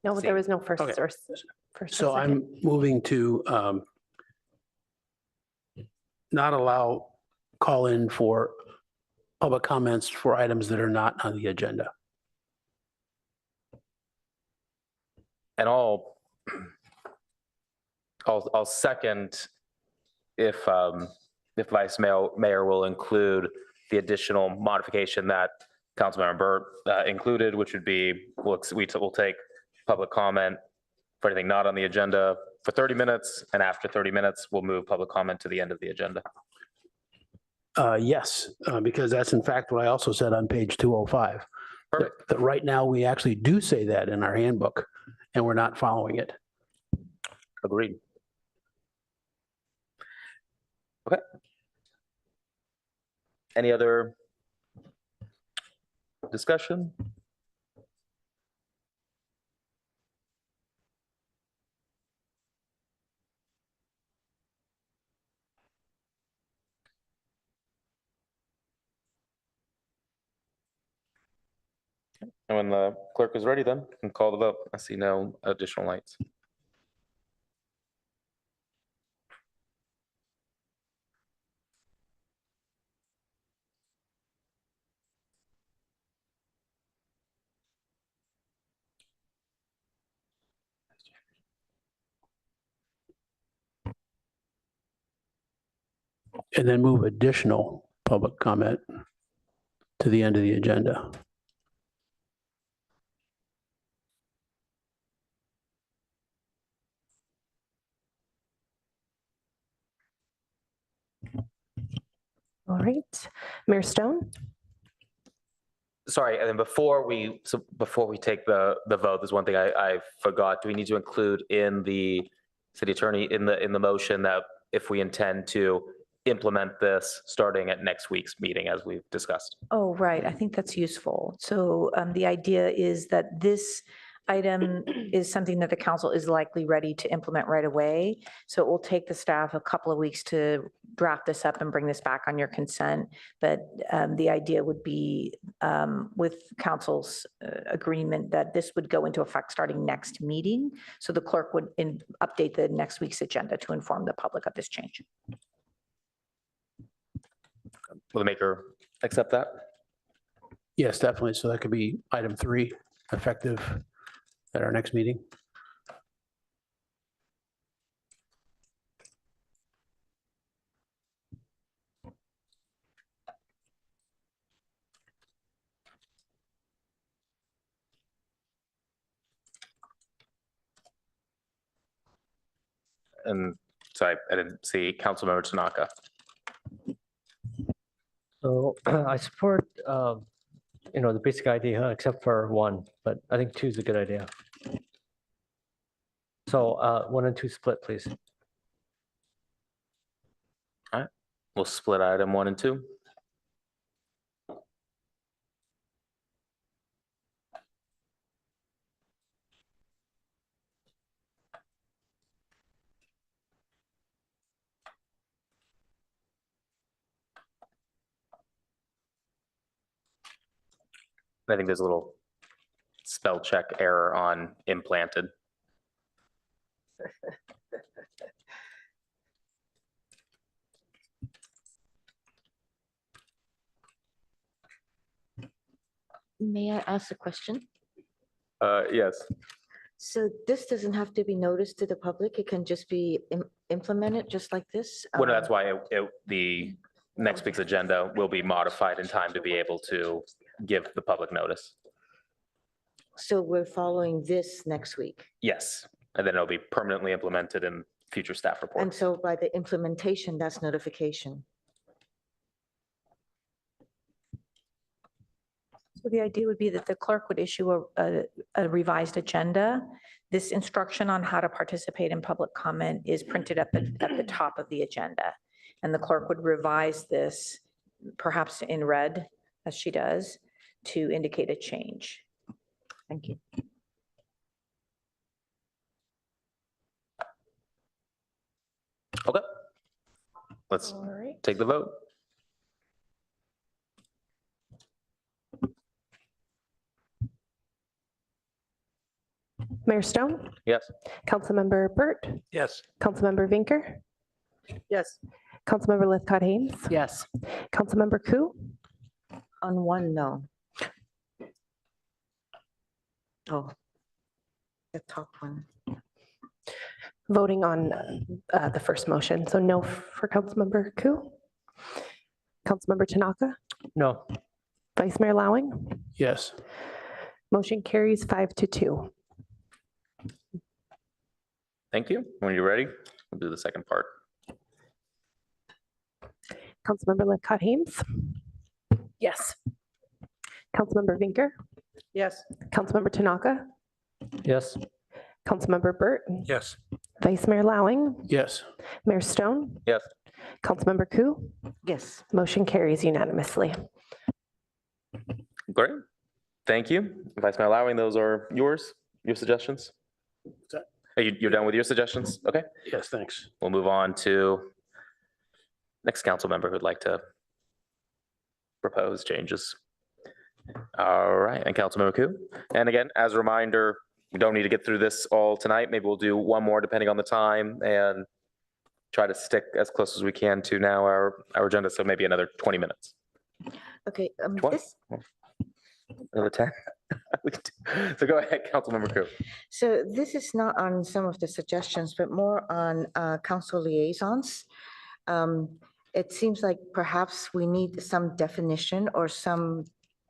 No, there was no first Okay. or first. So I'm moving to not allow call in for public comments for items that are not on the agenda. And I'll second if Vice Mayor will include the additional modification that Councilmember Burt included, which would be we'll take public comment for anything not on the agenda for 30 minutes, and after 30 minutes, we'll move public comment to the end of the agenda. Yes, because that's in fact what I also said on page 205. Perfect. That right now we actually do say that in our handbook, and we're not following it. Agreed. Okay. Any other discussion? And when the clerk is ready, then we can call the vote. I see no additional lights. And then move additional public comment to the end of the agenda. All right, Mayor Stone. Sorry, and then before we take the vote, there's one thing I forgot. Do we need to include in the city attorney in the motion that if we intend to implement this starting at next week's meeting, as we've discussed? Oh, right. I think that's useful. So the idea is that this item is something that the council is likely ready to implement right away. So it will take the staff a couple of weeks to draft this up and bring this back on your consent. But the idea would be with council's agreement that this would go into effect starting next meeting. So the clerk would update the next week's agenda to inform the public of this change. Will the maker accept that? Yes, definitely. So that could be item 3, effective at our next meeting. And sorry, I didn't see Councilmember Tanaka. So I support, the basic idea, except for 1, but I think 2 is a good idea. So 1 and 2 split, please. All right, we'll split item 1 and 2. I think there's a little spell check error on implanted. May I ask a question? Yes. So this doesn't have to be noticed to the public. It can just be implemented just like this? Well, no, that's why the next week's agenda will be modified in time to be able to give the public notice. So we're following this next week. Yes, and then it'll be permanently implemented in future staff And reports. so by the implementation, that's notification. So the idea would be that the clerk would issue a revised agenda. This instruction on how to participate in public comment is printed at the top of the agenda. And the clerk would revise this, perhaps in red, as she does, to indicate a change. Thank you. Okay. Let's take the vote. Mayor Stone, Yes. Councilmember Burt, Yes. Councilmember Vinker, Yes. Councilmember Lithcott Haynes, Yes. Councilmember Ku, On one, no. Oh, the top one. voting on the first motion. So no for Councilmember Ku. Councilmember Tanaka, No. Vice Mayor Lowing, Yes. motion carries 5-2. Thank you. When you're ready, we'll do the second part. Councilmember Lithcott Haynes. Yes. Councilmember Vinker, Yes. Councilmember Tanaka, Yes. Councilmember Burt, Yes. Vice Mayor Lowing, Yes. Mayor Stone, Yes. Councilmember Ku, Yes. motion carries unanimously. Great. Thank you. Vice Mayor Lowing, those are yours, your suggestions? Are you're done with your suggestions? Okay. Yes, thanks. We'll move on to next council member who'd like to propose changes. All right, and Councilmember Ku. And again, as a reminder, we don't need to get through this all tonight. Maybe we'll do one more depending on the time and try to stick as close as we can to now our agenda. So maybe another 20 minutes. Okay, 20? Another 10? So go ahead, Councilmember Ku. So this is not on some of the suggestions, but more on council liaisons. It seems like perhaps we need some definition or some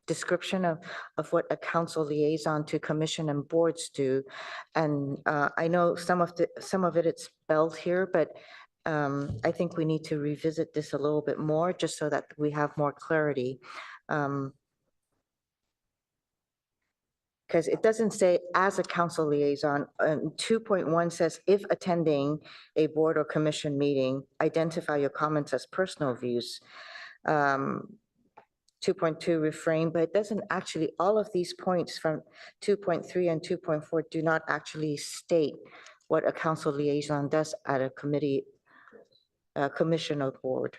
description of what a council liaison to commission and boards do. And I know some of it it's spelled here, but I think we need to revisit this a little bit more just so that we have more clarity. Because it doesn't say as a council liaison. 2.1 says if attending a board or commission meeting, identify your comments as personal views. 2.2 refrain, but it doesn't actually, all of these points from 2.3 and 2.4 do not actually state what a council liaison does at a committee, commission or board.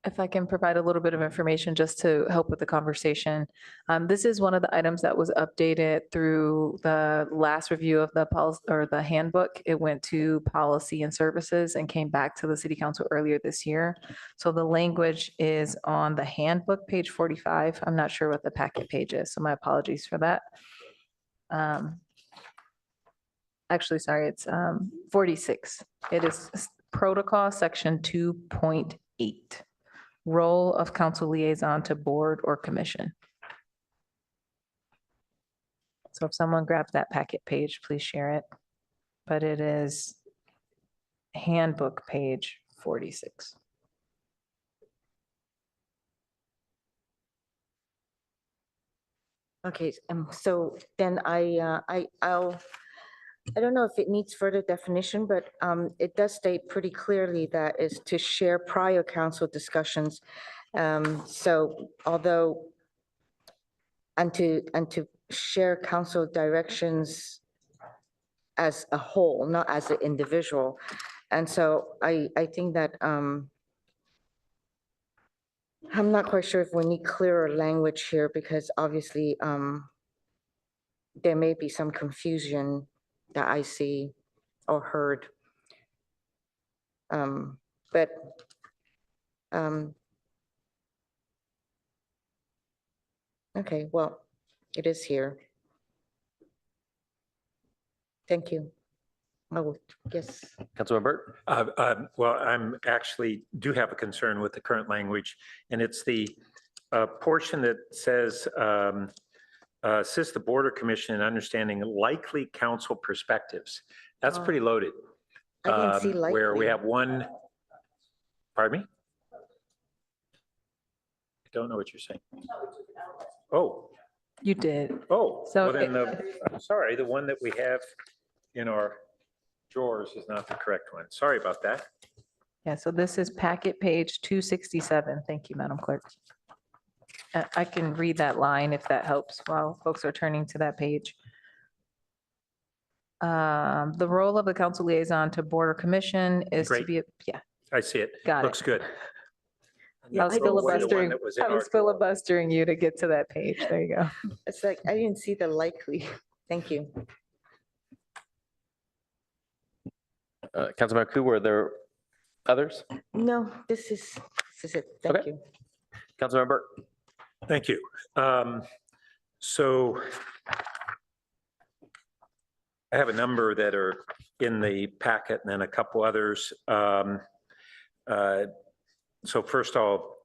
If I can provide a little bit of information just to help with the conversation. This is one of the items that was updated through the last review of the policy or the handbook. It went to policy and services and came back to the city council earlier this year. So the language is on the handbook, page 45. I'm not sure what the packet page is, so my apologies for that. Actually, sorry, it's 46. It is protocol section 2.8. Role of council liaison to board or commission. So if someone grabs that packet page, please share it. But it is handbook page 46. Okay, so then I don't know if it needs further definition, but it does state pretty clearly that is to share prior council discussions. So although, and to share council directions as a whole, not as an individual. And so I think that I'm not quite sure if we need clearer language here because obviously there may be some confusion that I see or heard. But okay, well, it is here. Thank you. Oh, yes. Councilmember Burt? Well, I'm actually do have a concern with the current language, and it's the portion that says, assist the Border Commission in understanding likely council perspectives. That's pretty loaded. I didn't see Where we likely. have one, pardon me? I don't know what you're saying. Oh, You did. oh, So well then I'm sorry, the one that we have in our drawers is not the correct one. Sorry about that. Yeah, so this is packet page 267. Thank you, Madam Clerk. I can read that line if that helps while folks are turning to that page. The role of the council liaison to Border Commission is to Great. be, yeah, I see it. Got it. Looks good. I was Throw away the one filibustering, that was in I our was filibustering you to get to that page. There you go. It's like, I didn't see the likely. Thank you. Councilmember Ku, were there others? No, this is it. Thank Okay. you. Councilmember Burt. Thank you. So I have a number that are in the packet and then a couple others. So first I'll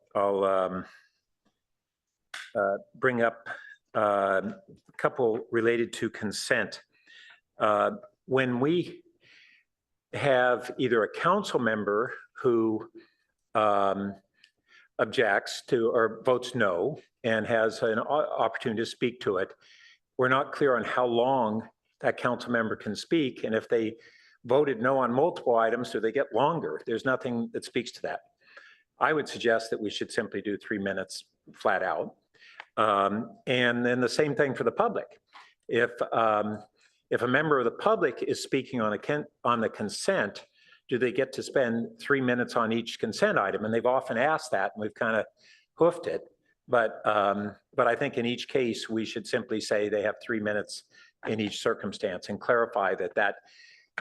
bring up a couple related to consent. When we have either a council member who objects to or votes no and has an opportunity to speak to it, we're not clear on how long that council member can speak. And if they voted no on multiple items, do they get longer? There's nothing that speaks to that. I would suggest that we should simply do 3 minutes flat out. And then the same thing for the public. If a member of the public is speaking on the consent, do they get to spend 3 minutes on each consent item? And they've often asked that, and we've kind of hoofed it. But I think in each case, we should simply say they have 3 minutes in each circumstance and clarify that that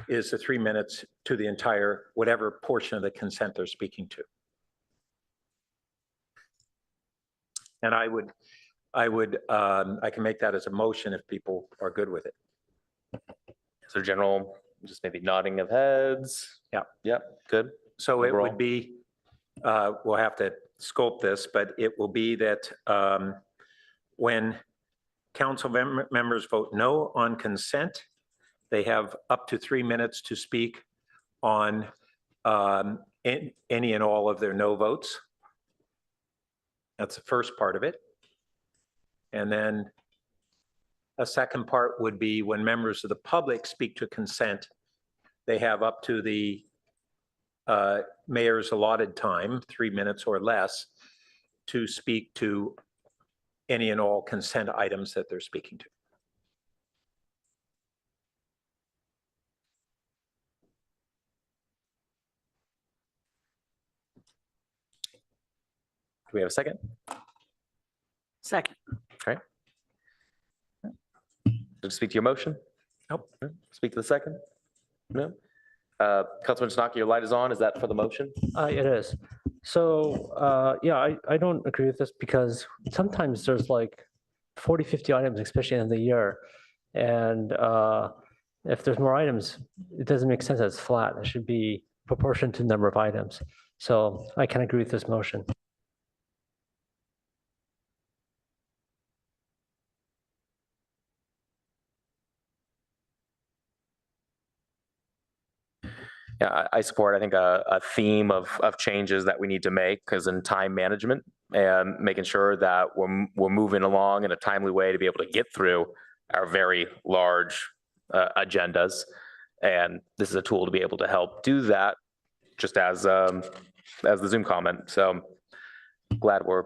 is the 3 minutes to the entire, whatever portion of the consent they're speaking to. And I can make that as a motion if people are good with it. So general, just maybe nodding of heads. Yeah. Yep, good. So it Overall. would be, we'll have to scope this, but it will be that when council members vote no on consent, they have up to 3 minutes to speak on any and all of their no votes. That's the first part of it. And then a second part would be when members of the public speak to consent, they have up to the mayor's allotted time, 3 minutes or less, to speak to any and all consent items that they're speaking to. Do we have a second? Second. Okay. To speak to your motion? Nope. Speak to the second? No? Councilman Snaki, your light is on. Is that for the motion? It is. So, yeah, I don't agree with this because sometimes there's like 40, 50 items, especially in the year. And if there's more items, it doesn't make sense that it's flat. It should be proportioned to the number of items. So I can agree with this motion. Yeah, I support, I think, a theme of changes that we need to make because in time management and making sure that we're moving along in a timely way to be able to get through our very large agendas. And this is a tool to be able to help do that, just as the Zoom comment. So glad we're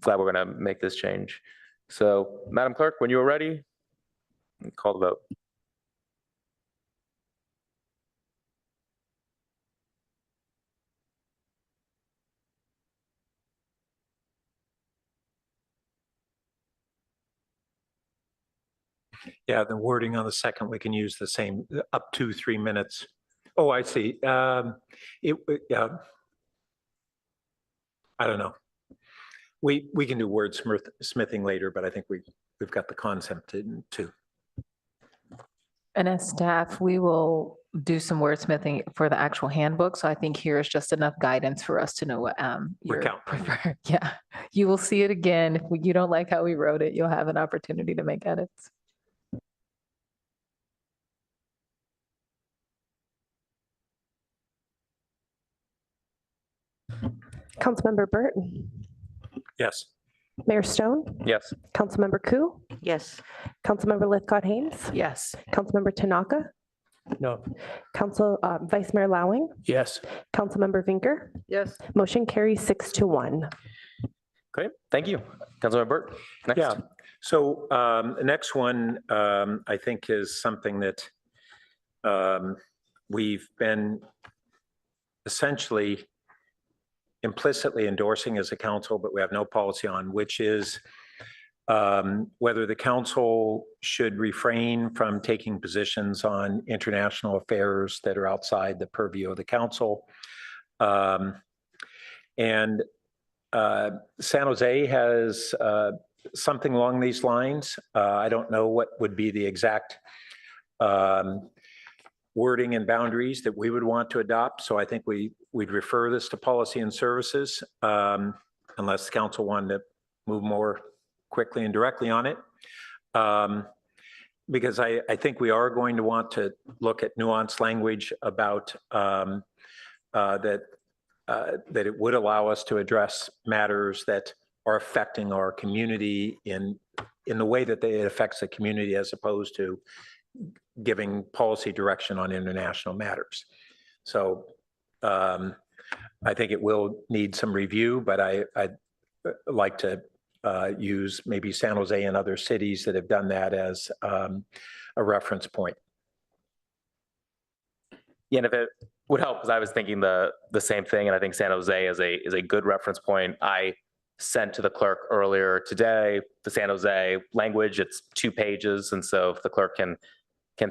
going to make this change. So Madam Clerk, when you are ready, call the vote. Yeah, the wording on the second, we can use the same, up to 3 minutes. Oh, I see. Yeah. I don't know. We can do wordsmithing later, but I think we've got the concept too. And as staff, we will do some wordsmithing for the actual handbook. So I think here is just enough guidance for us to know what your Recount. preferred. Yeah, you will see it again. If you don't like how we wrote it, you'll have an opportunity to make edits. Councilmember Burt, Yes. Mayor Stone, Yes. Councilmember Ku, Yes. Councilmember Lithcott Haynes, Yes. Councilmember Tanaka, No. Vice Mayor Lowing, Yes. Councilmember Vinker. Yes. Motion carries 6-1. Great. Thank you. Councilmember Burt. Next. Yeah. So the next one, I think, is something that we've been essentially implicitly endorsing as a council, but we have no policy on, which is whether the council should refrain from taking positions on international affairs that are outside the purview of the council. And San Jose has something along these lines. I don't know what would be the exact wording and boundaries that we would want to adopt. So I think we'd refer this to policy and services unless the council wanted to move more quickly and directly on it. Because I think we are going to want to look at nuanced language about that it would allow us to address matters that are affecting our community in the way that it affects the community, as opposed to giving policy direction on international matters. So I think it will need some review, but I'd like to use maybe San Jose and other cities that have done that as a reference point. Yeah, and if it would help, because I was thinking the same thing, and I think San Jose is a good reference point. I sent to the clerk earlier today the San Jose language. It's 2 pages, and so if the clerk can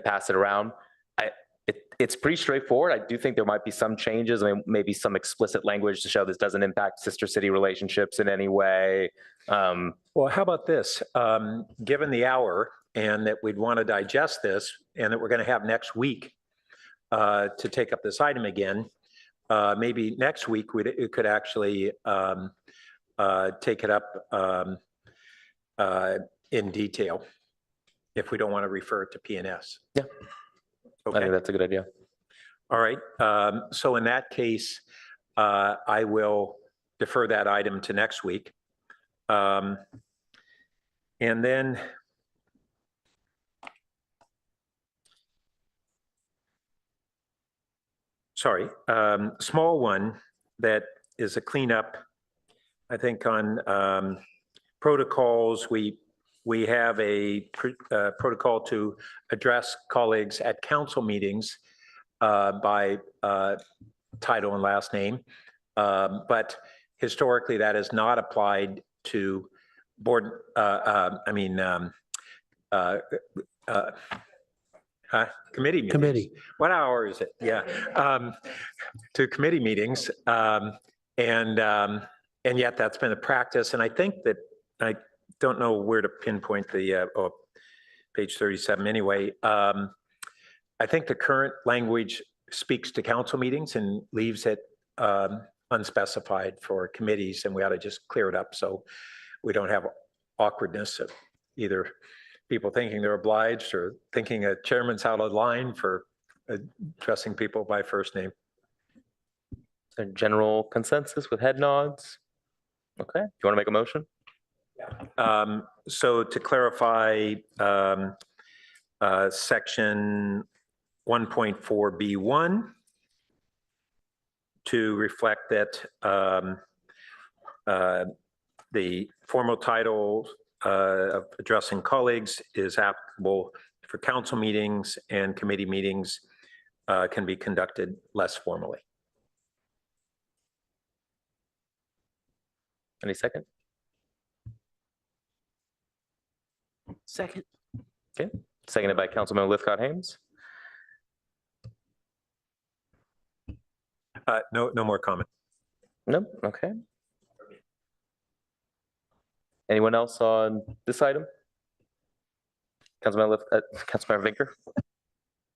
pass it around, it's pretty straightforward. I do think there might be some changes. I mean, maybe some explicit language to show this doesn't impact sister city relationships in any way. Well, how about this? Given the hour and that we'd want to digest this and that we're going to have next week to take up this item again, maybe next week we could actually take it up in detail if we don't want to refer it to P&S. Yeah. Okay. I think that's a good idea. All right. So in that case, I will defer that item to next week. And then small one that is a cleanup, I think, on protocols. We have a protocol to address colleagues at council meetings by title and last name. But historically, that is not applied to board, committee meetings. Committee. What hour is it? Yeah. To committee meetings. And yet that's been a practice. And I think that I don't know where to pinpoint the, page 37 anyway. I think the current language speaks to council meetings and leaves it unspecified for committees, and we ought to just clear it up so we don't have awkwardness of either people thinking they're obliged or thinking a chairman's out of line for addressing people by first name. A general consensus with head nods? Okay. Do you want to make a motion? So to clarify, section 1.4B1 to reflect that the formal title of addressing colleagues is applicable for council meetings, and committee meetings can be conducted less formally. Any second? Second. Okay. seconded by Councilmember Lithcott Hames. No more comment. Nope, okay. Anyone else on this item? Councilmember Vinker?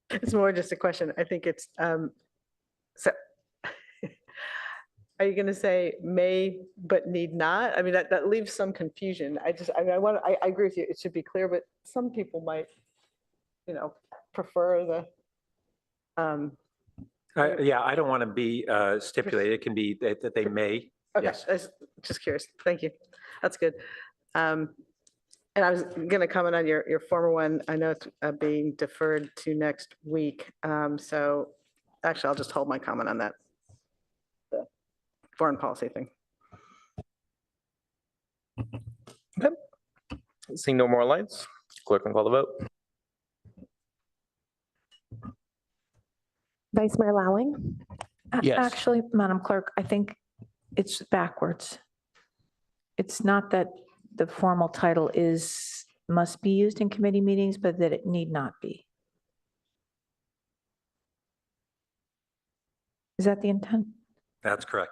It's more just a question. I think it's, so are you going to say may but need not? I mean, that leaves some confusion. I agree with you. It should be clear, but some people might, prefer the, Yeah, I don't want to be stipulated. It can be that they may. okay, Yes. I was just curious. Thank you. That's good. And I was going to comment on your former one. I know it's being deferred to next week. So actually, I'll just hold my comment on that. The foreign policy thing. Okay. Seeing no more lights, clerk can call the vote. Vice Mayor Lowing? Yes. Actually, Madam Clerk, I think it's backwards. It's not that the formal title must be used in committee meetings, but that it need not be. Is that the intent? That's correct.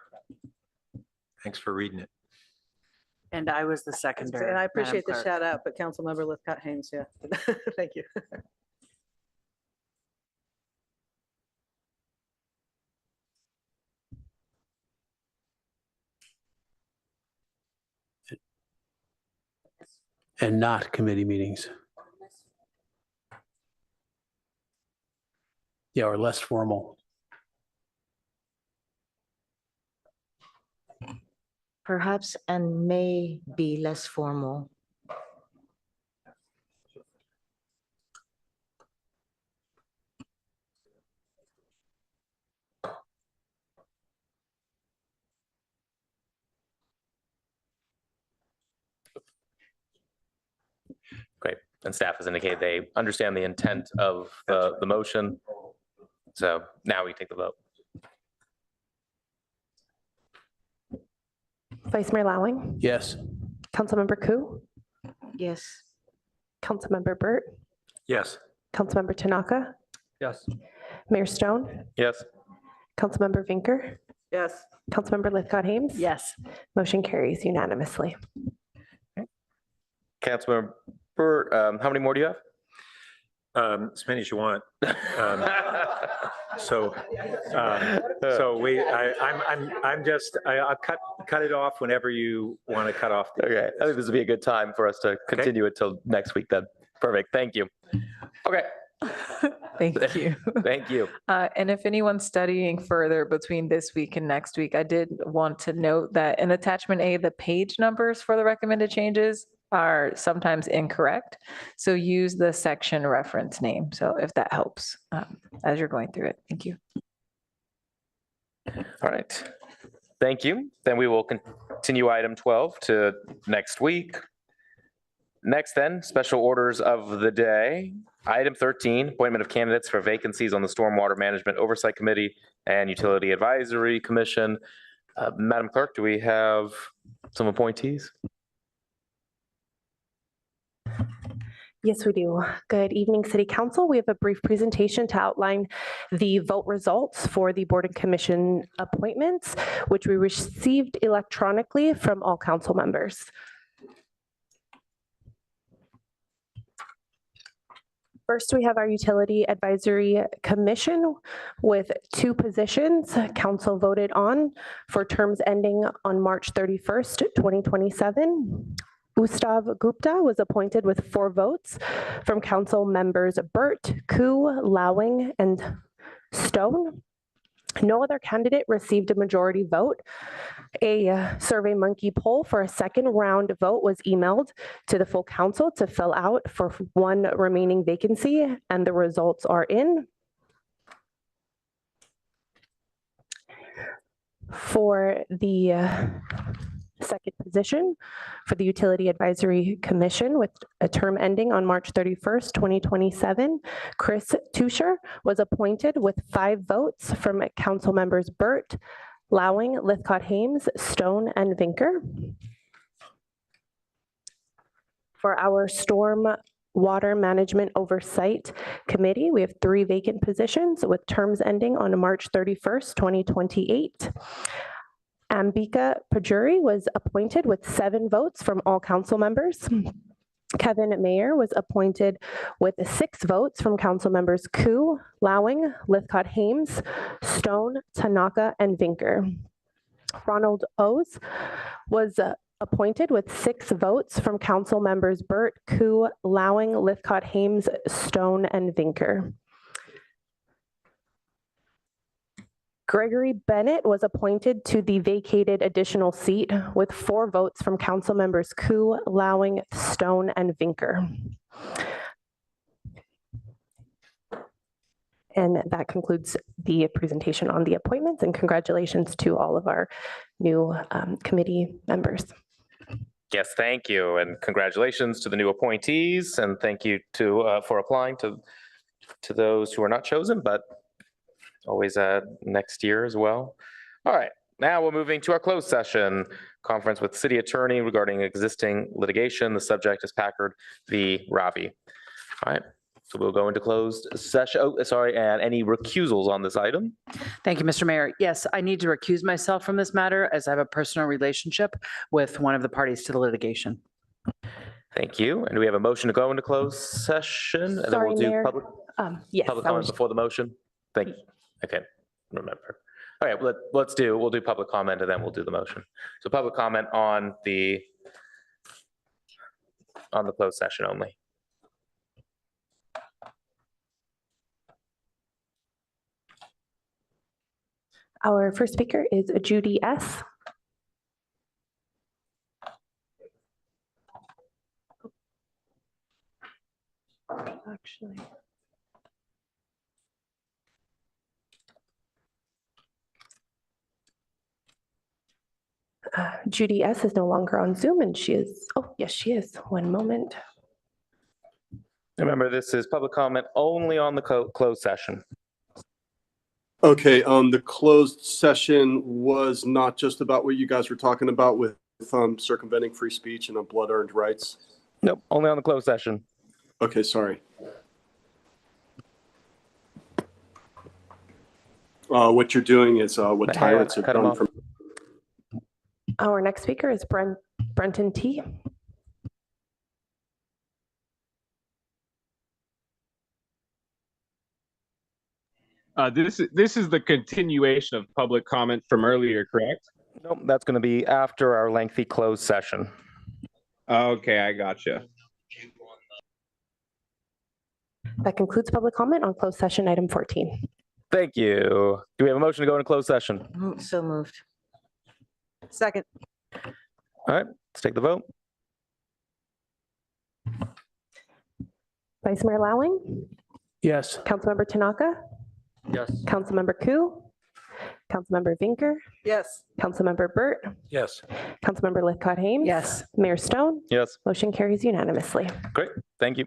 Thanks for reading it. And I was the seconder. And I appreciate the Madam shout out, but Councilmember Lithcott Hames, yeah. Thank you. And not committee meetings. Yeah, or less formal. Perhaps, and may be less formal. Great. And staff has indicated they understand the intent of the motion. So now we take the vote. Vice Mayor Lowing? Yes. Councilmember Ku? Yes. Councilmember Burt? Yes. Councilmember Tanaka? Yes. Mayor Stone? Yes. Councilmember Vinker? Yes. Councilmember Lithcott Hames? Yes. Motion carries unanimously. Councilmember Burt, how many more do you have? As many as you want. So I'll cut it off whenever you want to cut off. Okay, I think this would be a good time for us to continue it till next week then. Perfect, thank you. Okay. Thank you. Thank you. And if anyone's studying further between this week and next week, I did want to note that in attachment A, the page numbers for the recommended changes are sometimes incorrect. So use the section reference name. So if that helps as you're going through it. Thank you. All right. Thank you. Then we will continue item 12 to next week. Next then, special orders of the day. Item 13, appointment of candidates for vacancies on the Stormwater Management Oversight Committee and Utility Advisory Commission. Madam Clerk, do we have some appointees? Yes, we do. Good evening, City Council. We have a brief presentation to outline the vote results for the Board and Commission appointments, which we received electronically from all council members. First, we have our Utility Advisory Commission with 2 positions council voted on for terms ending on March 31st, 2027. Ustav Gupta was appointed with 4 votes from council members Burt, Ku, Lowing, and Stone. No other candidate received a majority vote. A SurveyMonkey poll for a second round vote was emailed to the full council to fill out for 1 remaining vacancy, and the results are in. For the second position for the Utility Advisory Commission with a term ending on March 31st, 2027, Chris Tusher was appointed with 5 votes from council members Burt, Lowing, Lithcott Hames, Stone, and Vinker. For our Storm Water Management Oversight Committee. We have 3 vacant positions with terms ending on March 31st, 2028. Ambika Pajuri was appointed with 7 votes from all council members. Kevin Mayer was appointed with 6 votes from council members Koo, Lowing, Lithcott-Hames, Stone, Tanaka, and Vinker. Ronald O's was appointed with 6 votes from council members Burt, Koo, Lowing, Lithcott-Hames, Stone, and Vinker. Gregory Bennett was appointed to the vacated additional seat with 4 votes from council members Koo, Lowing, Stone, and Vinker. And that concludes the presentation on the appointments, and congratulations to all of our new committee members. Yes, thank you. And congratulations to the new appointees. And thank you for applying to those who are not chosen, but always next year as well. All right, now we're moving to our closed session conference with city attorney regarding existing litigation. The subject is Packard v. Ravi. All right, so we'll go into closed session. Oh, sorry, and any recusals on this item? Thank you, Mr. Mayor. Yes, I need to recuse myself from this matter as I have a personal relationship with one of the parties to the litigation. Thank you. And do we have a motion to go into closed session? And then Sorry, we'll do Mayor. public Yes, comment before the motion? Thank you. Okay, remember. All right, we'll do public comment and then we'll do the motion. So public comment on the closed session only. Our first speaker is Judy S. Actually. Judy S. is no longer on Zoom, and she is, oh, yes, she is. One moment. Remember, this is public comment only on the closed session. Okay, the closed session was not just about what you guys were talking about with circumventing free speech and blood-earned rights? Nope, only on the closed session. Okay, sorry. What you're doing is what tyrants have done from. Our next speaker is Brenton T. This is the continuation of public comment from earlier, correct? Nope, that's going to be after our lengthy closed session. Okay, I gotcha. That concludes public comment on closed session item 14. Thank you. Do we have a motion to go into closed session? So moved. Second. All right, let's take the vote. Vice Mayor Lowing? Yes. Councilmember Tanaka? Yes. Councilmember Koo? Councilmember Vinker? Yes. Councilmember Burt? Yes. Councilmember Lithcott-Hames? Yes. Mayor Stone? Yes. Motion carries unanimously. Great, thank you.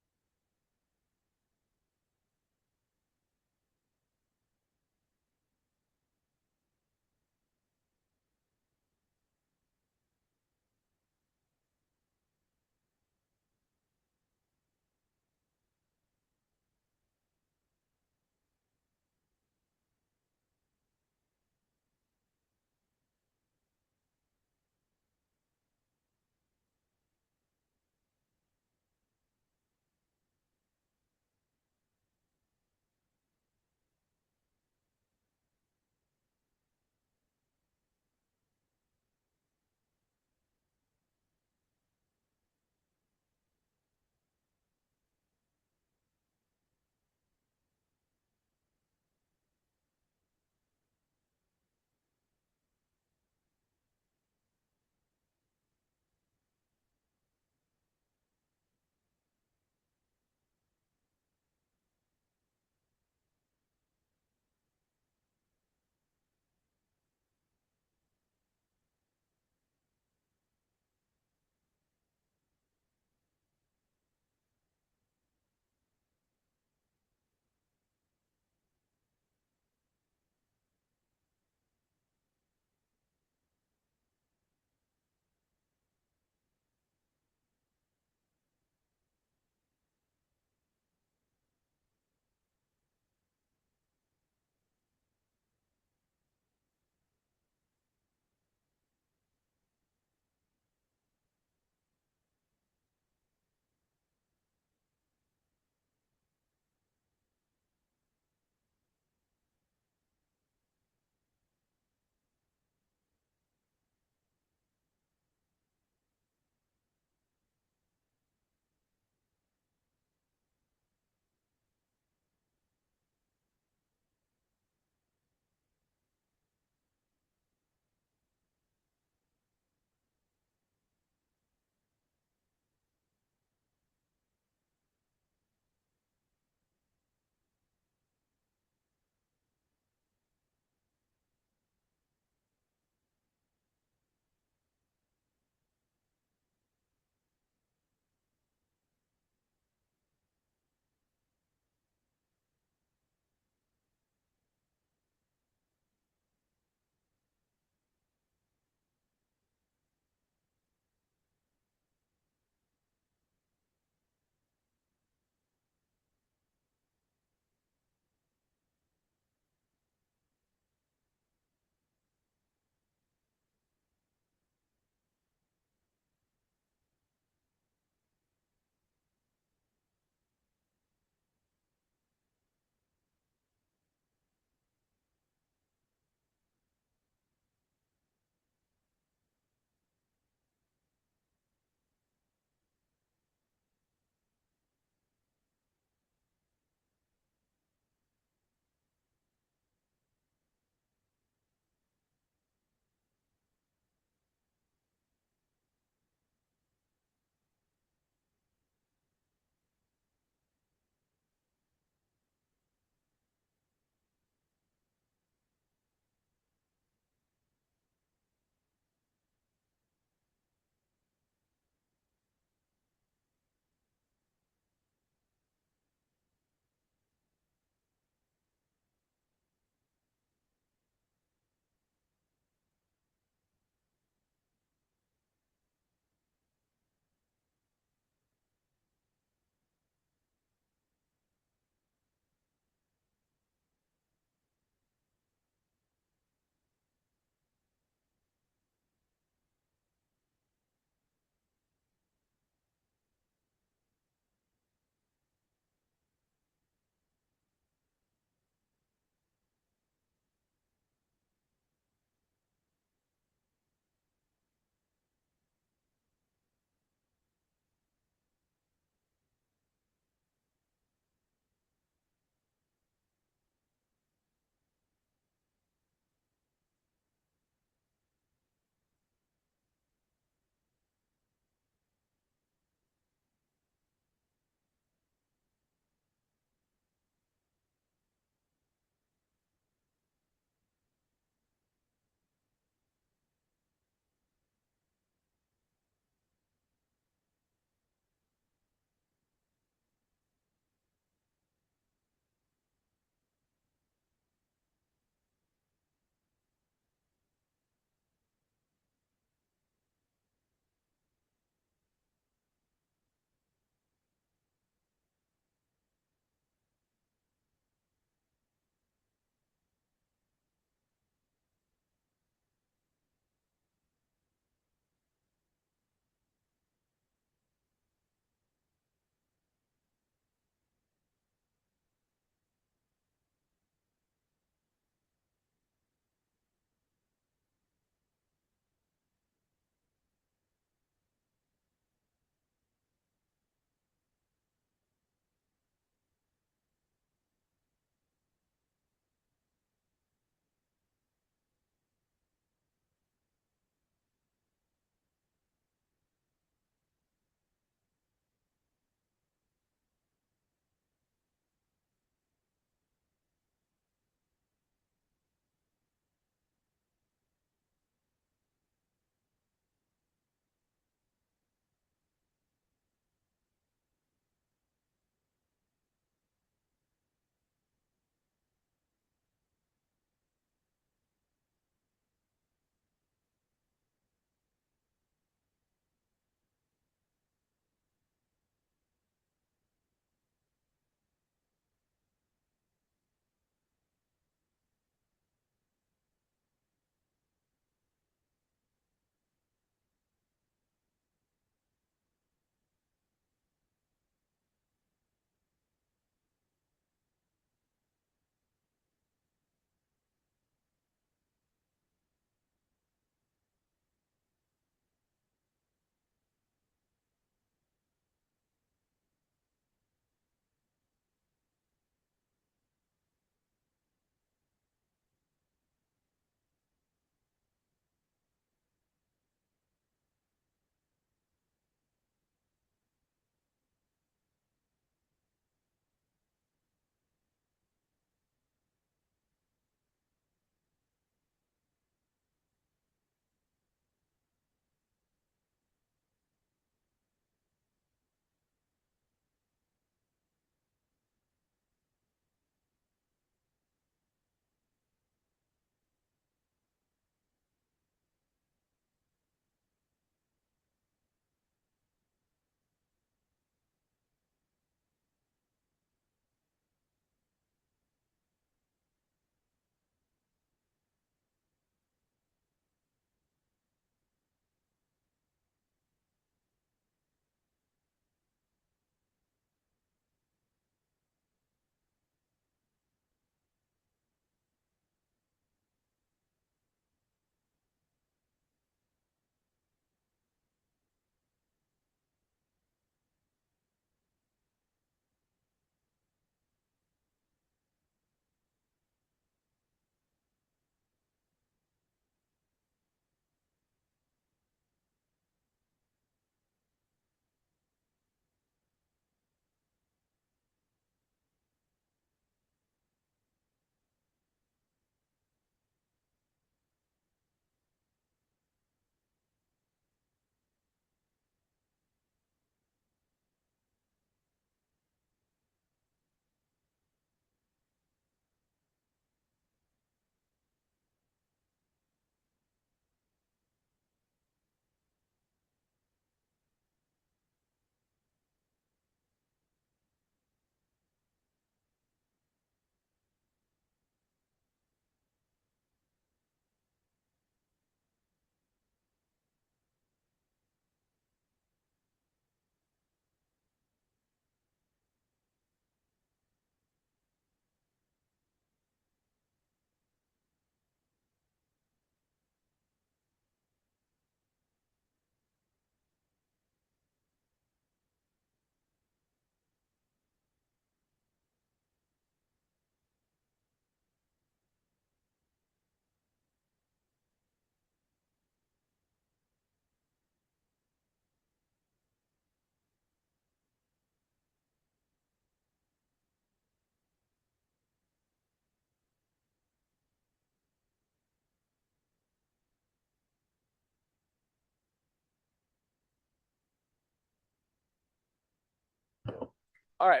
All right,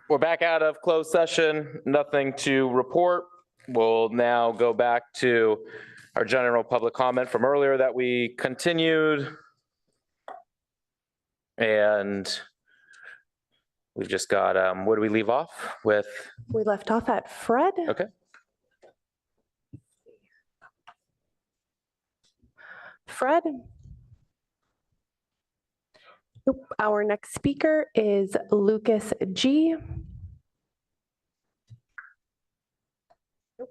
we're back out of closed session. Nothing to report. We'll now go back to our general public comment from earlier that we continued. And we've just got, where do we leave off with? We left off at Fred. Okay. Fred. Nope. Our next speaker is Lucas G. Nope.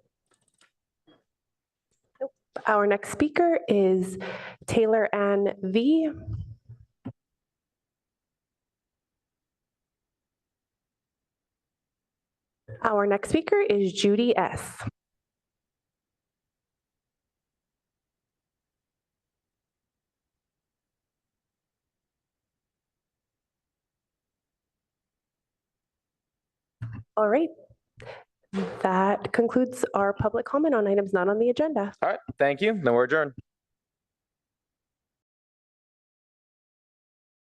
Our next speaker is Taylor Ann V. Our next speaker is Judy S. All right. That concludes our public comment on items not on the agenda. All right, thank you. Then we're adjourned.